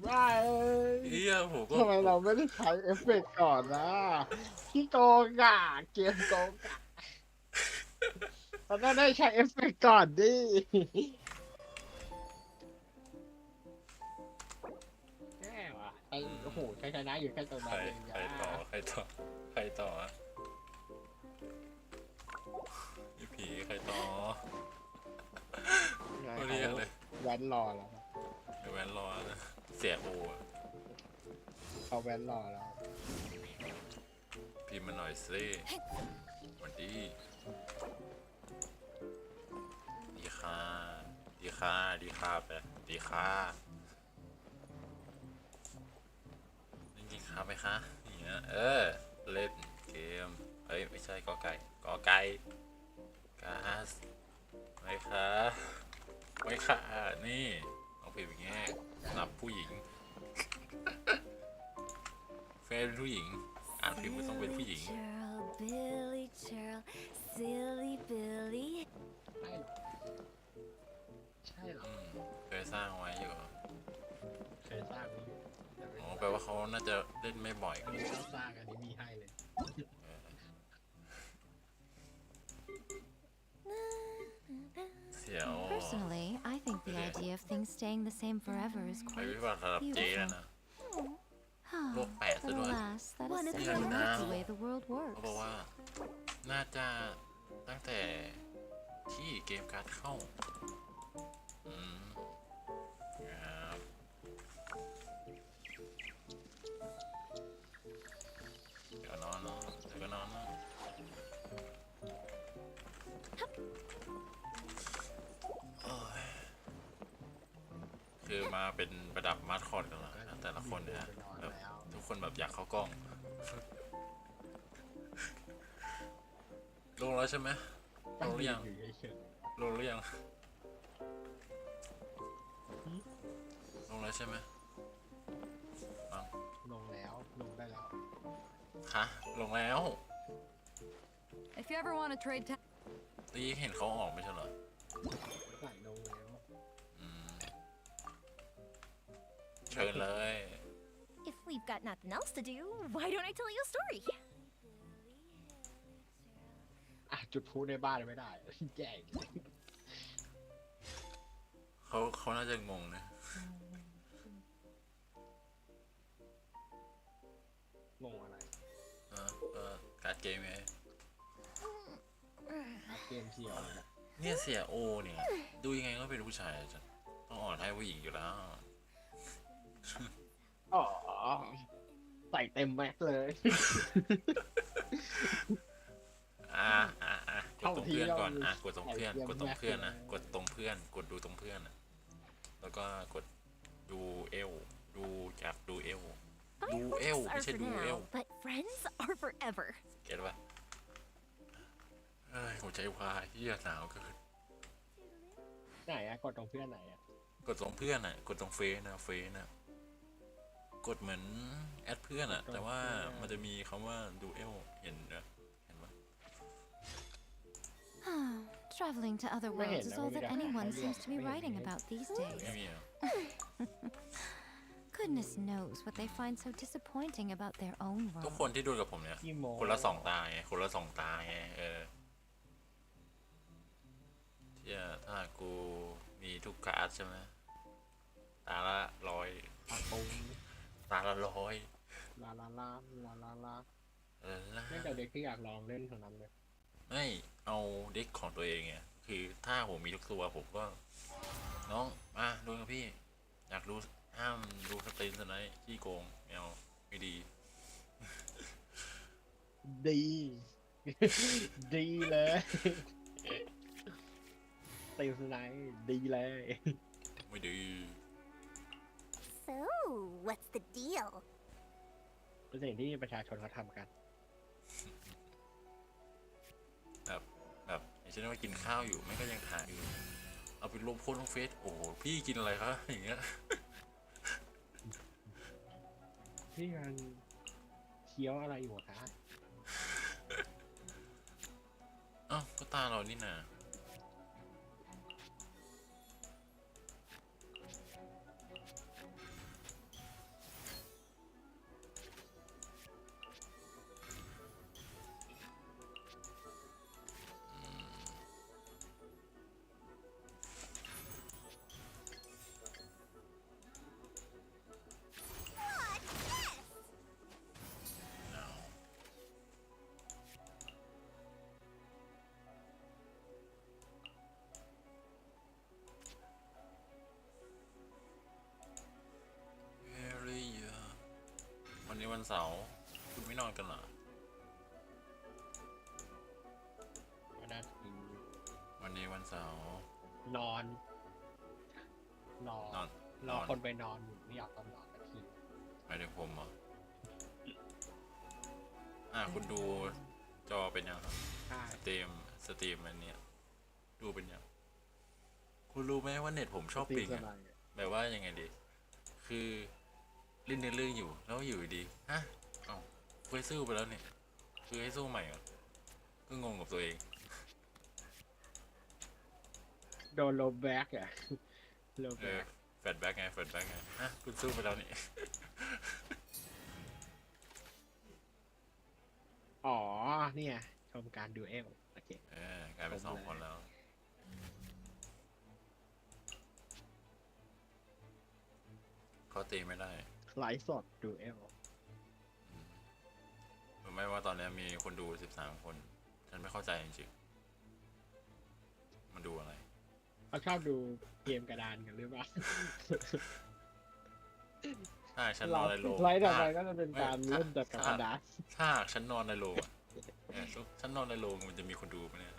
บ้าเอ้ย เฮียผมก็ ทำไมเราไม่ได้ใช้เอฟเฟกต์ก่อนนะพี่โกงอ่ะเกมโกงอ่ะเราต้องได้ใช้เอฟเฟกต์ก่อนดิแย่ว่ะไอ้โอ้โหใช้ชนะอยู่แค่ตรง ใค นั้ ร นเอง ใครต่ออะพี่ผีใครต่อไม่เรียกเลย แว้นรอแล้ว เดี๋ยวแวนรอนะเสียโออะ เขาแว้นรอแล้ว พิมพ์มาหน่อยสิวันดีดีค่ะดีค่ะดีค่ะไปดีค่ะจริงๆค่ะไหมคะอย่างเงี้ยเล่นเกมเฮ้ยไม่ใช่กอไก่ก๊าซไม่ค่ะไม่ค่ะนี่เอาผิดอย่างเงี้ยสำหรับผู้หญิงแฟนเป็นผู้หญิงอ่านพิมพ์ก็ต้องเป็นผู้หญิง Billy Churl, silly Billy. ใช่เหรอ เคยสร้างไว้อยู่ เคยสร้างไว้อยู่ อ๋อแปลว่าเขาน่าจะเล่นไม่บ่อยกัน ชอบสร้างอันนี้มีให้เลย เสียว Personally, I think the idea of things staying the same forever is ไป quite วิบัติระดับเจแล้ว beautiful. นะโลกแปดซะ But ด้วย alas, that is Yeah, simply not the now. way the world เขาบอก works. ว่าน่าจะตั้งแต่ที่เกมการ์ดเข้าครับเดี๋ยวนอนเนาะเดี๋ยวก็นอนเนาะโอ้ยคือมาเป็นประดับมาสคอตกันแล้วนะแต่ละคนเนี่ยแบบทุกคนแบบอยากเข้ากล้อง ลงแล้วใช่ไหมลงหรือยังลงหรือยังลงแล้วใช่ไหมฟัง ลงแล้วลงได้แล้ว ฮะลงแล้ว If you ever want to trade tactics. ตีเห็นเขาออกไม่ใช่เหรอ ใส่ลงแล้ว เชิญเลย If we've got nothing else to do, why don't I tell you a story? อ่ะจุดพลุในบ้านไม่ได้แย่อีก เขาน่าจะงงนะ งงอะไร การ์ดเกมไง เกมเที่ยวนะ เนี่ยเสียโอเนี่ยดูยังไงก็เป็นผู้ชายจ้ะต้องอ่อนให้ผู้หญิงอยู่แล้ว อ๋อใส่เต็มแม็กเลย กดตรงเพื่อนก่อนกดตรงเพื่อนนะกดตรงเพื่อนกดดูตรงเพื่อนนะแล้วก็กดดูเอลดูจากดูเอลดูเอล Fireworks ไม่ are ใช่ for ดูเอล now, but friends are forever. เก็ตป่ะหัวใจวายเหี้ยหนาวเกิน ไหนอะกดตรงเพื่อนไหนอะ กดตรงเพื่อนกดตรงเฟซนะกดเหมือนแอดเพื่อนแต่ว่ามันจะมีคำว่าดูเอลเห็นปะ Traveling to other worlds is all that anyone seems to be writing about these ไม่ days. มีอ่ะ Goodness knows what they find so disappointing about their own ทุก world. คนที่ดูกับผมเนี่ยคนละสองตาไงคนละสองตาไงที่ถ้ากูมีทุกการ์ดใช่ไหมตาละ100ตาละ100ลาไม่แต่เด็กที่อยากลองเล่นเท่านั้นเลย ไม่เอาเด็กของตัวเองไงคือถ้าผมมีทุกตัวผมก็น้องมาดูกับพี่อยากดูห้ามดูสตรีมสไนท์ที่โกงไม่เอาไม่ดี ดี ดีเลยตีสไนด์ดีเลย ไม่ดี So, what's the deal? เป็นสิ่งที่ประชาชนเขาทำกัน แบบอย่างเช่นว่ากินข้าวอยู่ไม่ก็ยังถ่ายอยู่เอาไปลงโพสต์ลงเฟซโอ้โหพี่กินอะไรคะอย่างเงี้ย พี่กำลังเคี้ยวอะไรอยู่คะ อ้าวก็ตาเรานี่นะวันนี้วันเสาร์คุณไม่นอนกันเหรอ วันอาทิตย์ วันนี้วันเสาร์ นอนรอคนไปนอนอยู่ไม่อยากตอนนอนสักที หมายถึงผมเหรอคุณดูจอเป็นยังครับ ใช่ สตรีมอันเนี้ยดูเป็นยังคุณรู้ไหมว่าเน็ตผมชอบปิงอะแบบว่ายังไงดีคือเล่นเรื่องอยู่แล้วอยู่ดีฮะเอาเฟซสู้ไปแล้วเนี่ยคือให้สู้ใหม่เหรอก็งงกับตัวเอง โดนโลแบ็กอะโลแบ็ก แฟลชแบ็กไงฮะคุณสู้ไปแล้วนี่ อ๋อเนี่ยชมการดูเอลโอเค กลายเป็น2 คนแล้วเขาตีไม่ได้ ไลฟ์สดดูเอล รู้ไหมว่าตอนนี้มีคนดู13 คนฉันไม่เข้าใจจริงๆมันดูอะไรเขาชอบดูเกมกระดานกันหรือเปล่า ถ้าฉันนอนในโรง ไลฟ์ต่อไปก็จะเป็นการเล่นแบบกระดานถ้าฉันนอนในโรงฉันนอนในโรงมันจะมีคนดูไหมเนี่ย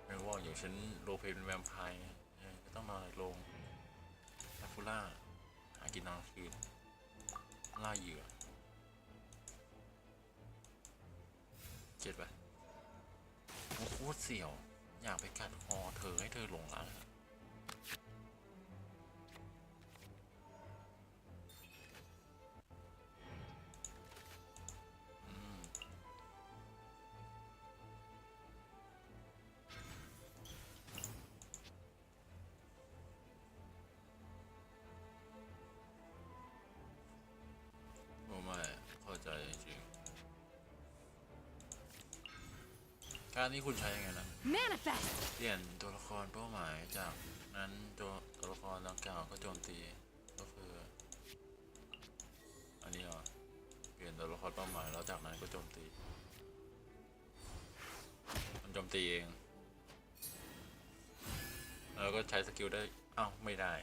ไม่ว่าอย่างฉันโรลเพลย์เป็นแวมไพร์ก็ต้องนอนในโรงซากุระหากินนอนคืนล่าเหยื่อเจ็ดปะโอ้โคตรเสี่ยวอยากไปกัดคอเธอให้เธอหลงรักไม่เข้าใจจริงๆการนี้คุณใช้ยังไงนะ Manifest เปลี่ยนตัวละครเป้าหมายจากนั้นตัวละครดังกล่าวก็โจมตีก็คืออันนี้เหรอเปลี่ยนตัวละครเป้าหมายแล้วจากนั้นก็โจมตีมันโจมตีเองแล้วก็ใช้สกิลได้อ้าวไม่ได้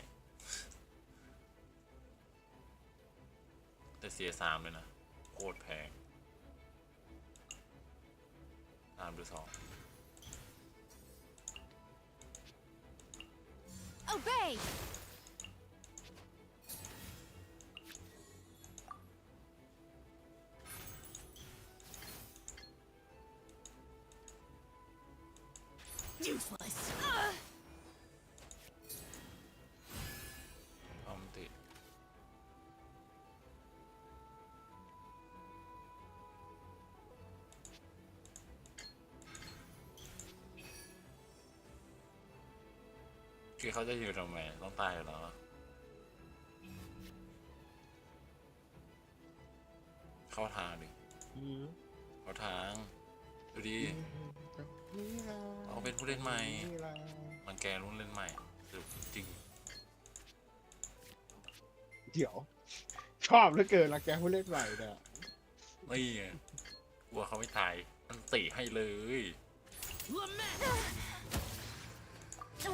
แต่เสีย3เลยนะโคตรแพง3 หรือ 2 Obey! Useless! อมติคือเขาจะอยู่ทำไมต้องตายอยู่แล้วเข้าทางดิเข้าทางดูดีเขาเป็นผู้เล่นใหม่มันแกรุ่นเล่นใหม่สรุปจริง เดี๋ยวชอบเหลือเกินละแกผู้เล่นใหม่เนี่ย นี่ไงกลัวเขาไม่ตายมันตีให้เลย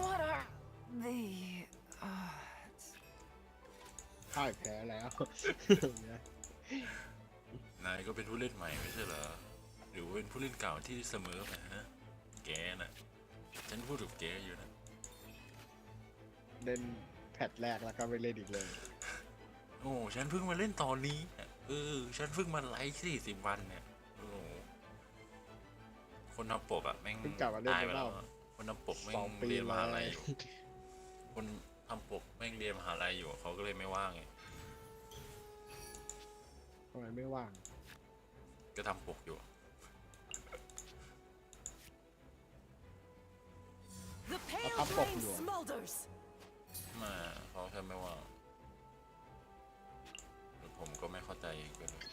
What are the odds? พ่ายแพ้แล้ว นายก็เป็นผู้เล่นใหม่ไม่ใช่เหรอหรือว่าเป็นผู้เล่นเก่าที่เสมอไปฮะแกน่ะฉันพูดกับแกอยู่นะ เล่น แพทแรกแล้วก็ไม่เล่นอีกเลย โอ้ฉันเพิ่งมาเล่นตอนนี้ฉันเพิ่งมาไลฟ์40 วันเนี่ยโอ้คนทำปกอะแม่ง เพิ่งกลับมาเล่น ตายไป ได้ แล้ว เปล่า อะคนทำปกแม่ง 2 ปี เรียนมหาลัย แล้ว อยู่คนทำปกแม่งเรียนมหาลัยอยู่เขาก็เลยไม่ว่างไง ทำไมไม่ว่าง ก็ทำปกอยู่ The เขา pale ทำปก flame อยู่ smolders. มาเขาแค่ไม่ว่างหรือผมก็ไม่เข้าใจก็เลย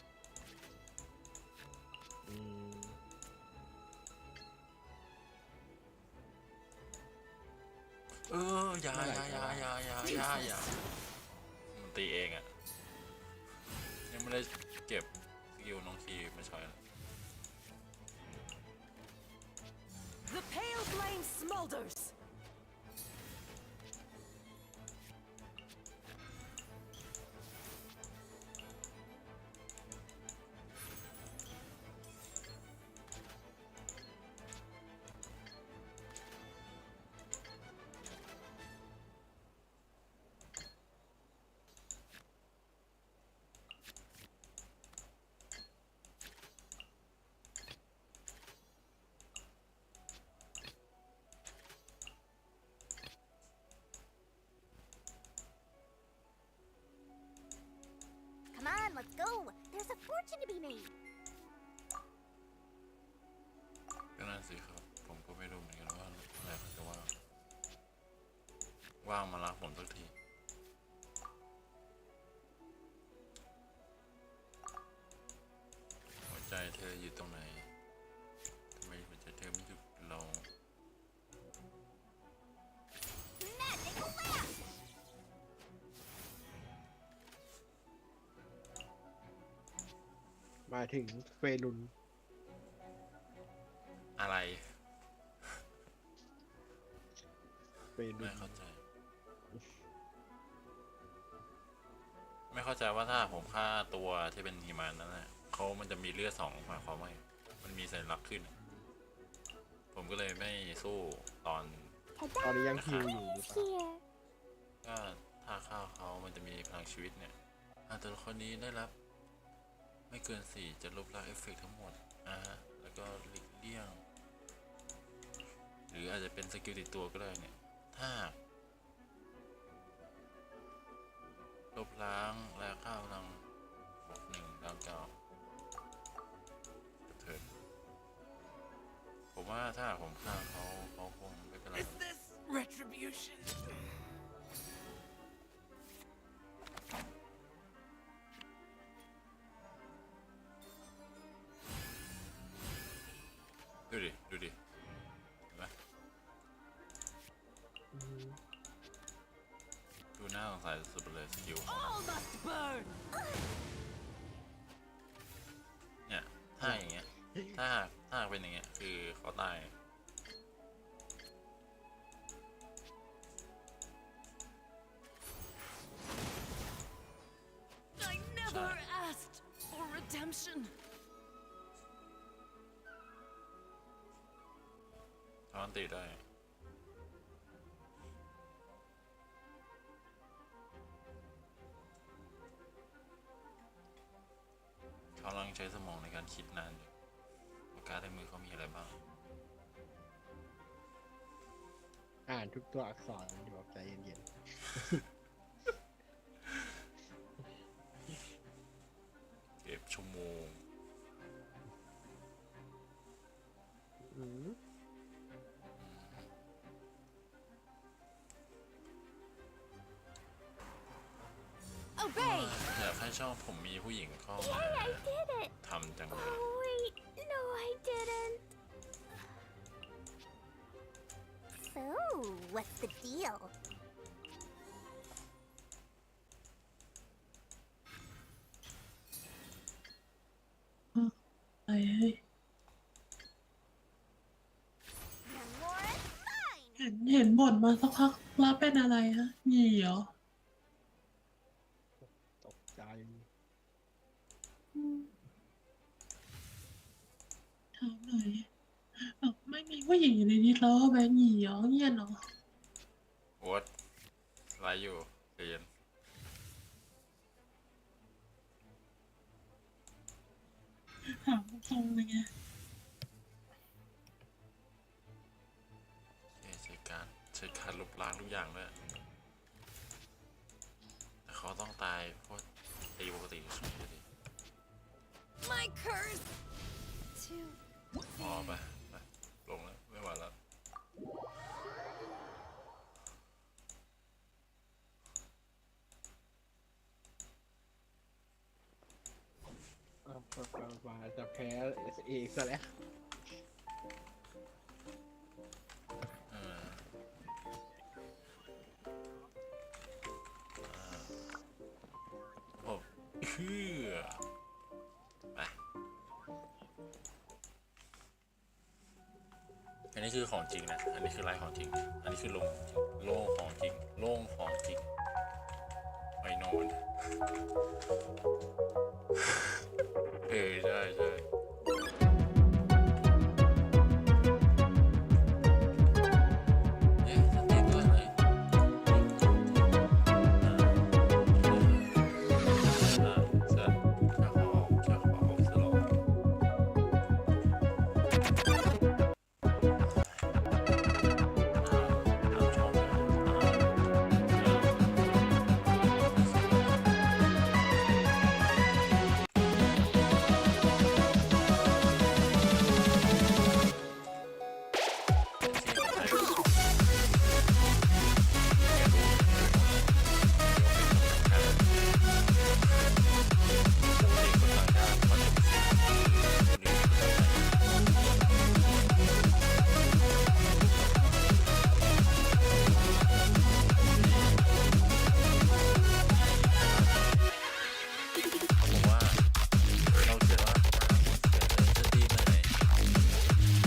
อืม อย่ามันตีเองอะยังไม่ได้เก็บสกิลน้องคีไม่ใช่เลย The pale flame smolders. Come on, let's go. There's a fortune to be made. ก็นั่นสิครับผมก็ไม่รู้เหมือนกันว่าอะไรเขาจะว่างมารับผมสักทีหัวใจเธออยู่ตรงไหนทำไมหัวใจเธอไม่อยู่กับเรา Magic laugh. มาถึงเฟรุน อะไร เฟรุ ไม่ น เข้าใจ ไม่เข้าใจว่าถ้าผมฆ่าตัวที่เป็นหิมะนั่นแหละมันจะมีเลือด2หมายความว่ามันมีสัญลักษณ์ขึ้น ผมก็เลยไม่สู้ตอน ตอนนี้ยังฮิวอยู่หรือเปล่า ก็ถ้าฆ่าเขามันจะมีพลังชีวิตเนี่ยตัวละครนี้ได้รับไม่เกิน4จะลบล้างเอฟเฟกต์ทั้งหมดแล้วก็หลีกเลี่ยงหรืออาจจะเป็นสกิลติดตัวก็ได้เนี่ยถ้าลบล้างและฆ่าพลัง1 ร่างเก่าเถิดผมว่าถ้าผมฆ่าเขาคงไม่เป็นไร Is this retribution? ดูดิเห็นไหมดูน่าสงสัยสุดเลยสกิล All must burn. เนี่ยถ้าอย่างเงี้ยถ้าเป็นอย่างเงี้ยคือเขาตาย I never asked for redemption. เขาอันติได้เขากำลังใช้สมองในการคิดนานอยู่ปากกาในมือเขามีอะไรบ้าง อ่านทุกตัวอักษรอยู่ใจเย็น เก็บชั่วโมง ๆอืม Obey. อยากให้ชอบผมมีผู้หญิงเข้ามา Hey, I did it. ทำจังเลย Oh wait, no, I didn't. So, what's the deal? เฮ้ย You're more than mine. เห็นบ่นมาสักพักแล้วเป็นอะไรฮะหยีเหรอ ตกใจ ถามหน่อยแบบไม่มีผู้หญิงอยู่ในนี้แล้วแบงค์หยีเหรอเงียบเหรอ โอ๊ตไลฟ์อยู่ ลังด้วยเขาต้องตายเพราะตีปกติสุดเลย My curse. To อ๋อไปลงแล้วไม่ไหวแล้ว มาจะแพ้เอกซะแล้ว โอ้เชื่อไปอันนี้คือของจริงนะอันนี้คือไลฟ์ของจริงอันนี้คือลง